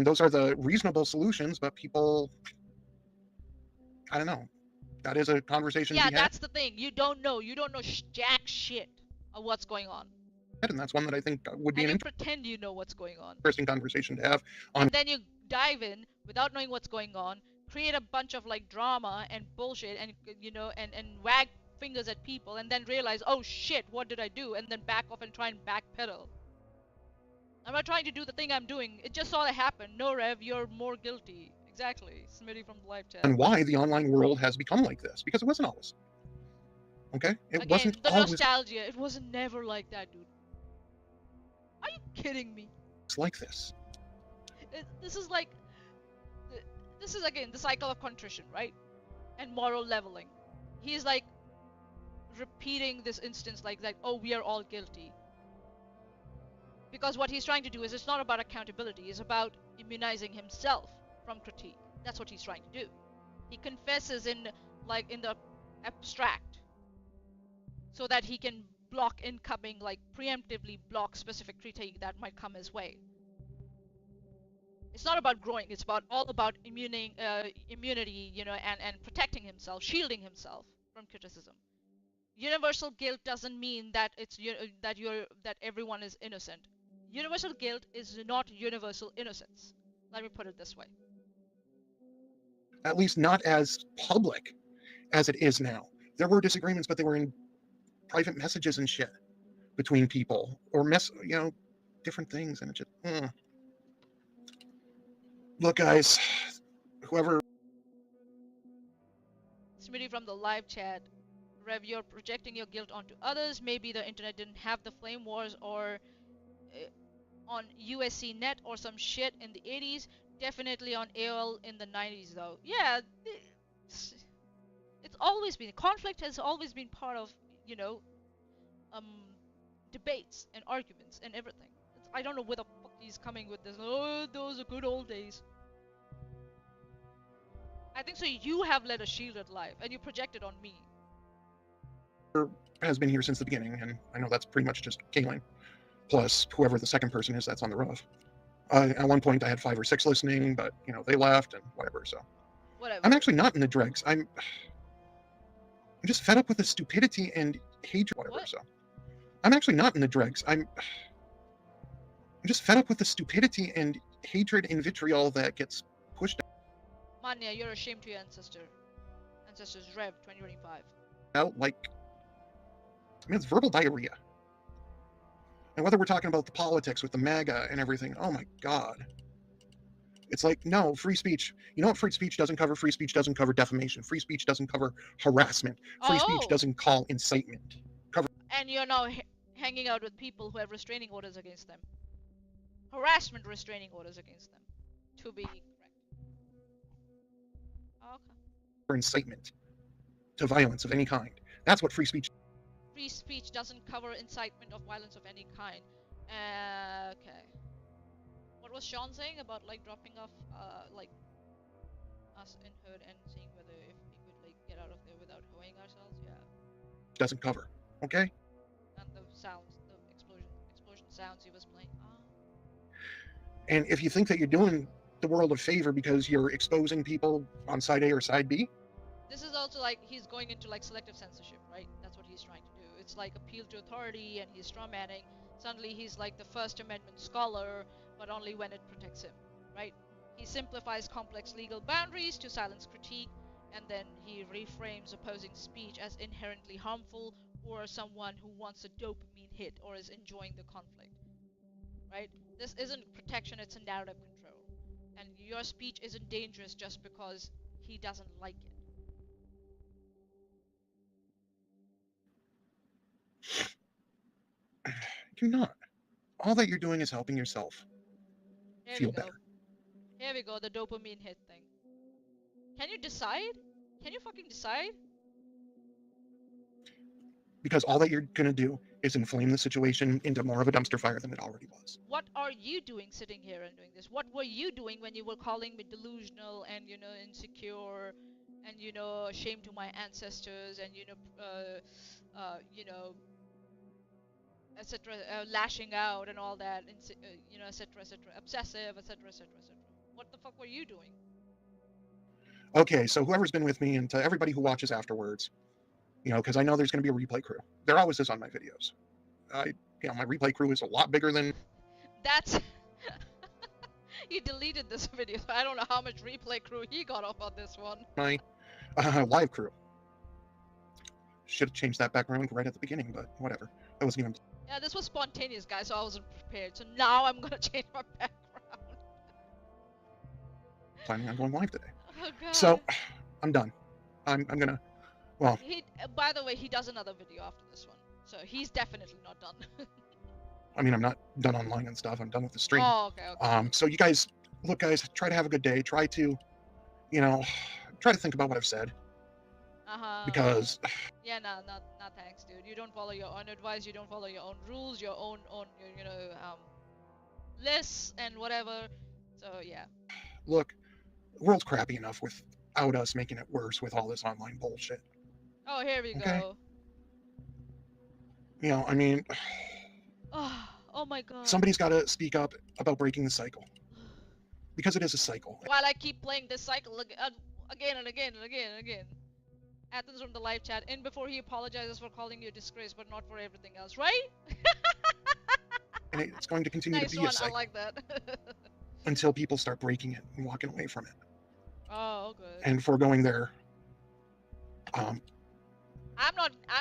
Those are the reasonable solutions, but people, I don't know. That is a conversation. Yeah, that's the thing. You don't know jack shit of what's going on. And that's one that I think would be pretend you know what's going on. Interesting conversation to have. And then you dive in without knowing what's going on, create a bunch of drama and bullshit, and and wag fingers at people, and then realize, oh shit, what did I do? And then back off and try and backpedal. I'm not trying to do the thing I'm doing. It just sort of happened. No, Rev, you're more guilty. Exactly. Smitty from the live chat. And why the online world has become like this. Because it wasn't always. Okay? It wasn't the always. Nostalgia. It wasn't never like that, dude. Are you kidding me? It's like this. This is again the cycle of contrition, right? And moral leveling. He's repeating this instance oh, we are all guilty. Because what he's trying to do is, it's not about accountability, it's about immunizing himself from critique. That's what he's trying to do. He confesses in the abstract, so that he can block incoming, preemptively block specific critique that might come his way. It's not about growing, it's all about immunity, and protecting himself, shielding himself from criticism. Universal guilt doesn't mean that that everyone is innocent. Universal guilt is not universal innocence. Let me put it this way. At least not as public as it is now. There were disagreements, but they were in private messages and shit between people, or different things, and it just. Look, guys, whoever. Smitty from the live chat. Rev, you're projecting your guilt onto others. Maybe the internet didn't have the flame wars or on USC net or some shit in the 80s. Definitely on AOL in the 90s, though. Yeah, it's always been. Conflict has always been part of, debates and arguments and everything. I don't know where the fuck he's coming with this. Oh, those are good old days. I think so. You have led a shielded life, and you project it on me. Has been here since the beginning, and I know that's pretty much just Kaylin, plus whoever the second person is that's on the roof. At one point, I had 5 or 6 listening, but they left and whatever. So Whatever. I'm actually not in the dregs. I'm just fed up with the stupidity and hatred. Whatever. What? So I'm actually not in the dregs. I'm just fed up with the stupidity and hatred and vitriol that gets pushed Maanyaa, you're ashamed to your ancestor. Ancestors Rev 2025. out like, it's verbal diarrhea. And whether we're talking about the politics with the MAGA and everything, oh my God. It's like, no, free speech. You know what free speech doesn't cover? Free speech doesn't cover defamation. Free speech doesn't cover harassment. Free speech doesn't call incitement. And you're now hanging out with people who have restraining orders against them. Harassment restraining orders against them. To be correct. Okay. For incitement to violence of any kind. That's what free speech. Free speech doesn't cover incitement of violence of any kind. Okay. What was Sean saying about like dropping off like us in hood and seeing whether if we could like get out of there without hoeing ourselves? Yeah. Doesn't cover. Okay? And the sounds, the explosion sounds he was playing. And if you think that you're doing the world a favor because you're exposing people on side A or side B, this is also like he's going into like selective censorship, right? That's what he's trying to do. It's like appeal to authority, and he's strawmanning. Suddenly he's like the First Amendment scholar, but only when it protects him, right? He simplifies complex legal boundaries to silence critique, and then he reframes opposing speech as inherently harmful or someone who wants a dopamine hit or is enjoying the conflict, right? This isn't protection, it's a narrative control. And your speech isn't dangerous just because he doesn't like it. you're not. All that you're doing is helping yourself feel better. Here we go, the dopamine hit thing. Can you decide? Can you fucking decide? Because all that you're going to do is inflame the situation into more of a dumpster fire than it already was. What are you doing sitting here and doing this? What were you doing when you were calling me delusional and, insecure and, ashamed to my ancestors and, etc., lashing out and all that, etc., etc., obsessive, etc., etc., etc. What the fuck were you doing? Okay, so whoever's been with me and to everybody who watches afterwards, because I know there's going to be a replay crew. There always is on my videos. My replay crew is a lot bigger than. That's. He deleted this video, so I don't know how much replay crew he got off on this one. My live crew. Should have changed that background right at the beginning, but whatever. That wasn't even. Yeah, this was spontaneous, guys, so I wasn't prepared. So now I'm gonna change my background. Planning on going live today. Oh god. So, I'm done. I'm gonna. Well. By the way, he does another video after this one, so he's definitely not done. I mean, I'm not done online and stuff. I'm done with the stream. Oh, okay. So you guys, look, guys, try to have a good day. Try to, try to think about what I've said. Because. Yeah, no, thanks, dude. You don't follow your own advice. You don't follow your own rules, your own, lists and whatever. So yeah. Look, the world's crappy enough without us making it worse with all this online bullshit. Oh, here we go. I mean. Oh my god. Somebody's got to speak up about breaking the cycle. Because it is a cycle. While I keep playing this cycle again and again and again and again. Athens from the live chat. In before he apologizes for calling you a disgrace, but not for everything else, right? And it's going to continue to be a cycle. I like that. Until people start breaking it and walking away from it. Oh, good. And foregoing their. I'm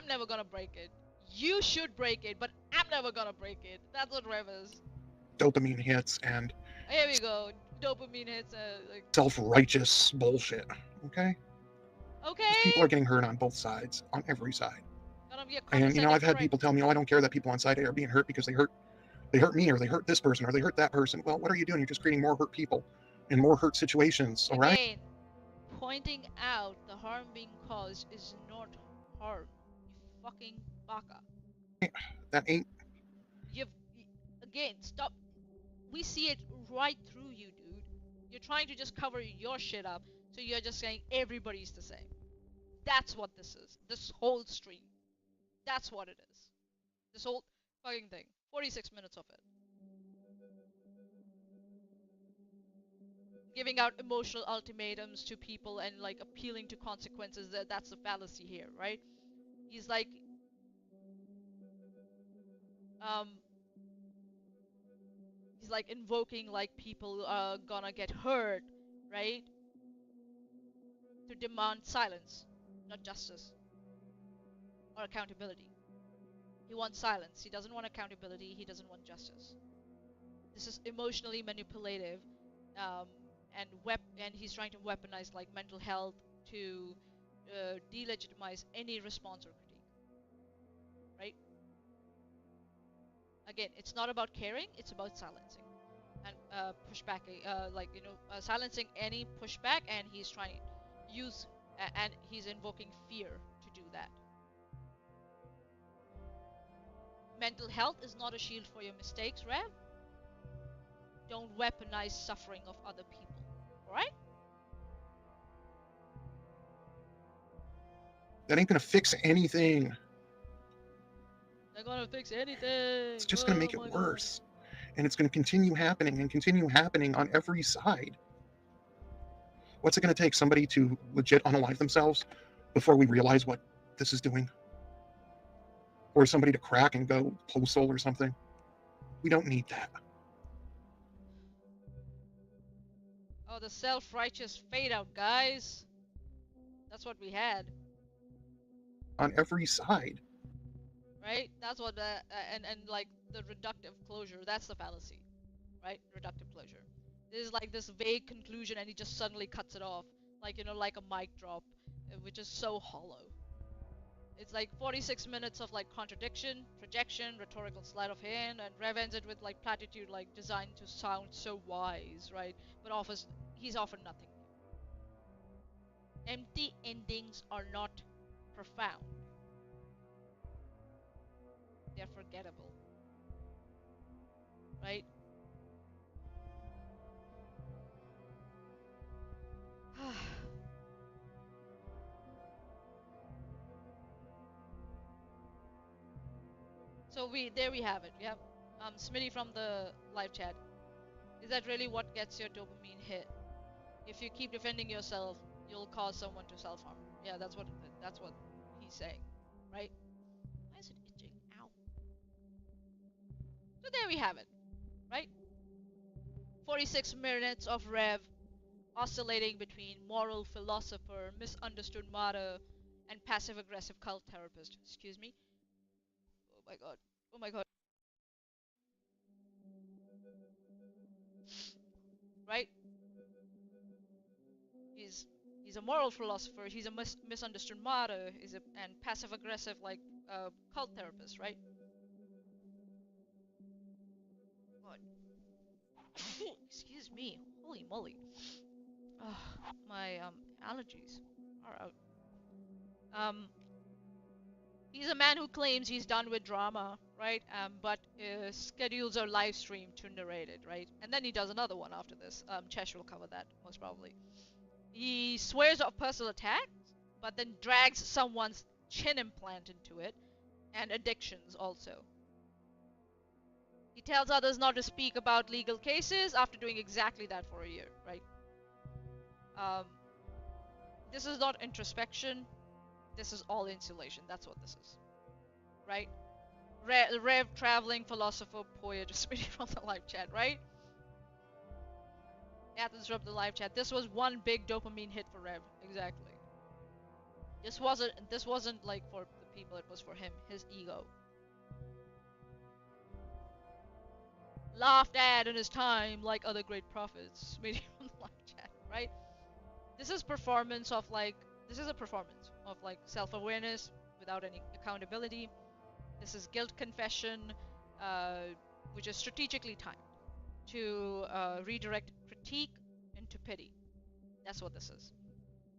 never gonna break it. You should break it, but I'm never gonna break it. That's what Rev is. Dopamine hits and. Here we go. Dopamine hits. Self-righteous bullshit. Okay? Okay. People are getting hurt on both sides, on every side. And I've had people tell me, "Oh, I don't care that people on side A are being hurt because they hurt me, or they hurt this person, or they hurt that person." Well, what are you doing? You're just creating more hurt people and more hurt situations. All right. Again, pointing out the harm being caused is not harm. You fucking baka. That ain't. Again, stop. We see it right through you, dude. You're trying to just cover your shit up, so you're just saying everybody's the same. That's what this is. This whole stream. That's what it is. This whole fucking thing. 46 minutes of it. giving out emotional ultimatums to people and like appealing to consequences. That's the fallacy here, right? He's like um he's like invoking like people are gonna get hurt, right? To demand silence, not justice or accountability. He wants silence. He doesn't want accountability. He doesn't want justice. This is emotionally manipulative, um, and he's trying to weaponize like mental health to delegitimize any response or critique. Right? Again, it's not about caring. It's about silencing and pushback. Silencing any pushback, and he's trying to use and he's invoking fear to do that. Mental health is not a shield for your mistakes, Rev. Don't weaponize suffering of other people. Alright? That ain't gonna fix anything. They're gonna fix anything. It's just gonna make it worse. And it's gonna continue happening and continue happening on every side. What's it gonna take? Somebody to legit unalive themselves before we realize what this is doing? Or somebody to crack and go postal or something? We don't need that. Oh, the self-righteous fade out, guys. That's what we had. On every side. Right? That's what and like the reductive closure, that's the fallacy. Right? Reductive closure. This is like this vague conclusion and he just suddenly cuts it off. Like, like a mic drop, which is so hollow. It's like 46 minutes of like contradiction, projection, rhetorical sleight of hand, and Rev ends it with like platitude like designed to sound so wise, right? But he's offered nothing. Empty endings are not profound. They're forgettable. Right? So there we have it. We have Smitty from the live chat. Is that really what gets your dopamine hit? If you keep defending yourself, you'll cause someone to self-harm. Yeah, that's what he's saying, right? Why is it itching? Ow. So there we have it, right? 46 minutes of Rev oscillating between moral philosopher, misunderstood martyr, and passive-aggressive cult therapist. Excuse me. Oh my god. Oh my god. Right? He's he's a moral philosopher. He's a misunderstood martyr. And passive-aggressive like cult therapist, right? God. Excuse me. Holy moly. My allergies are out. Um, he's a man who claims he's done with drama, right? But schedules are live streamed to narrate it, right? And then he does another one after this. Chesh will cover that most probably. He swears off personal attacks, but then drags someone's chin implant into it, and addictions also. He tells others not to speak about legal cases after doing exactly that for a year, right? Um, this is not introspection. This is all insulation. That's what this is, right? Rev, traveling philosopher, poet, just from the live chat, right? Athens from the live chat. This was one big dopamine hit for Rev. Exactly. This wasn't like for the people. It was for him, his ego. Laughed at in his time, like other great prophets. Meeting from the live chat, right? This is performance of like. This is a performance of like self-awareness without any accountability. This is guilt confession, which is strategically timed to redirect critique into pity. That's what this is.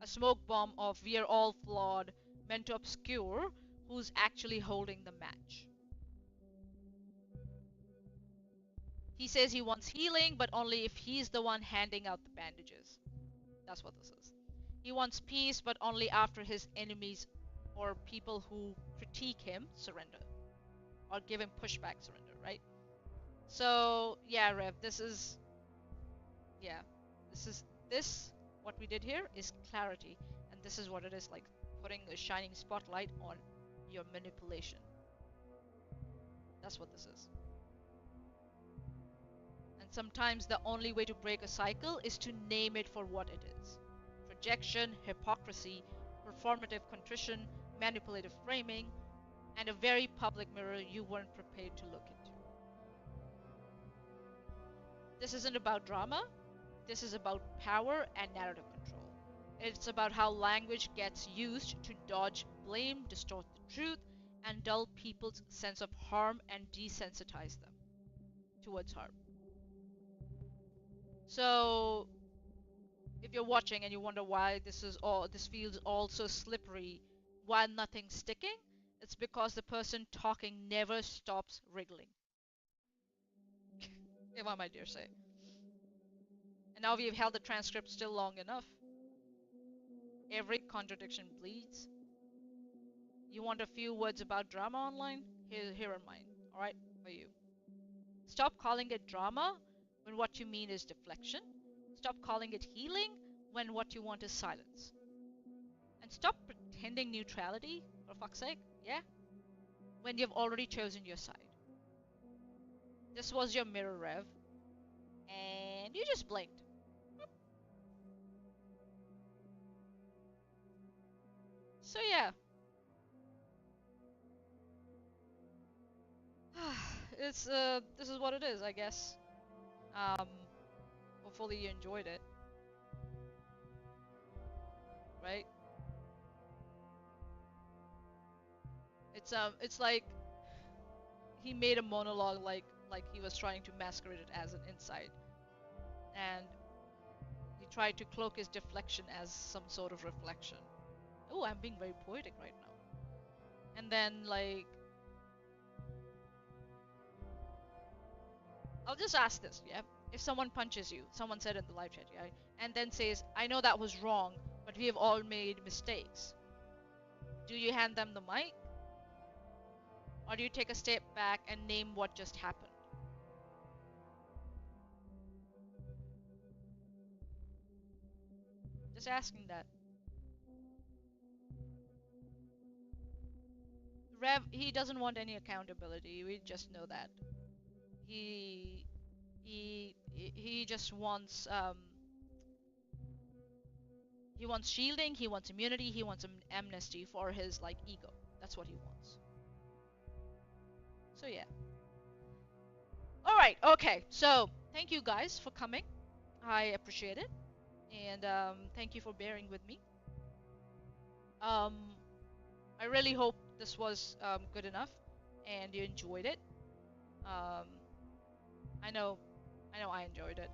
A smoke bomb of "we're all flawed," meant to obscure who's actually holding the match. He says he wants healing, but only if he's the one handing out the bandages. That's what this is. He wants peace, but only after his enemies or people who critique him surrender or give him pushback surrender, right? So, yeah, Rev, this is. Yeah. This what we did here is clarity, and this is what it is like putting a shining spotlight on your manipulation. That's what this is. And sometimes the only way to break a cycle is to name it for what it is. Projection, hypocrisy, performative contrition, manipulative framing, and a very public mirror you weren't prepared to look into. This isn't about drama, this is about power and narrative control. It's about how language gets used to dodge blame, distort the truth, and dull people's sense of harm and desensitize them towards harm. So, if you're watching and you wonder why this feels all so slippery, why nothing's sticking, it's because the person talking never stops wriggling. If I might dare say. And now we've held the transcript still long enough. Every contradiction bleeds. You want a few words about drama online? Here are mine, alright, for you. Stop calling it drama when what you mean is deflection. Stop calling it healing when what you want is silence. And stop pretending neutrality, for fuck's sake, yeah? When you've already chosen your side. This was your mirror, Rev, and you just blinked. So yeah. This is what it is, I guess. Um, Hopefully you enjoyed it, right? It's like he made a monologue like he was trying to masquerade it as an insight, and he tried to cloak his deflection as some sort of reflection. Oh, I'm being very poetic right now. And then like, I'll just ask this, yeah? If someone punches you, someone said in the live chat, yeah, and then says, I know that was wrong, but we have all made mistakes. Do you hand them the mic? Or do you take a step back and name what just happened? Just asking that. Rev, he doesn't want any accountability. We just know that. He he just wants he wants shielding, he wants immunity, he wants amnesty for his like ego. That's what he wants. So yeah. All right. Okay. So thank you guys for coming. I appreciate it, and thank you for bearing with me. Um, I really hope this was good enough, and you enjoyed it. Um, I know, I enjoyed it.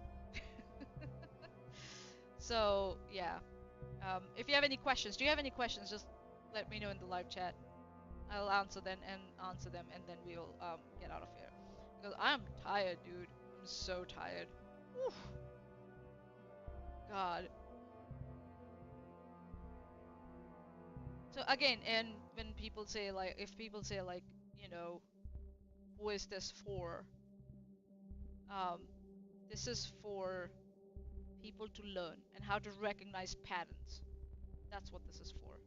So yeah. If you have any questions, do you have any questions? Just let me know in the live chat. I'll answer them and then we'll get out of here. Because I'm tired, dude. I'm so tired. Whew. God. So again, and when people say like, if people say like, you know, who is this for? Um, this is for people to learn and how to recognize patterns. That's what this is for.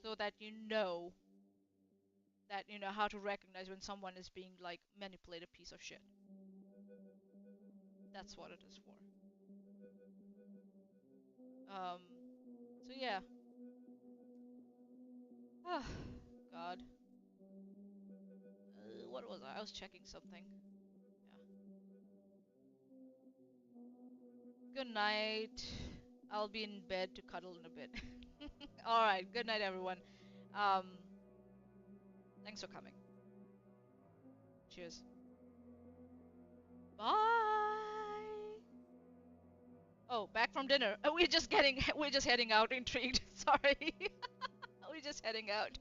So that you know how to recognize when someone is being like manipulated piece of shit. That's what it is for. Um, so yeah. Ah, God. What was I? I was checking something. Yeah. Good night. I'll be in bed to cuddle in a bit. All right. Good night, everyone. Um, Thanks for coming. Cheers. Bye. Oh, back from dinner. We're just heading out. Intrigued. Sorry. We're just heading out.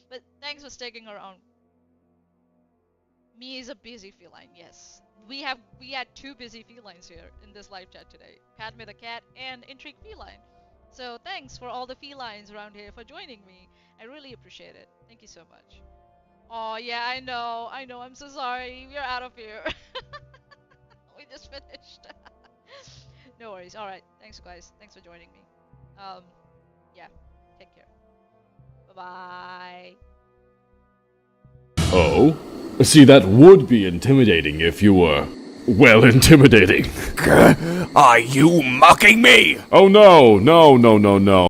But thanks for sticking around. Me is a busy feline, yes. We had two busy felines here in this live chat today. Padme the cat and Intrigue Feline. So thanks for all the felines around here for joining me. I really appreciate it. Thank you so much. Oh yeah, I know, I'm so sorry. We're out of here. We just finished. No worries. All right. Thanks, guys. Thanks for joining me. Yeah. Take care. Bye-bye. Oh? See, that would be intimidating if you were, well, intimidating. Are you mocking me? Oh no, no, no, no, no.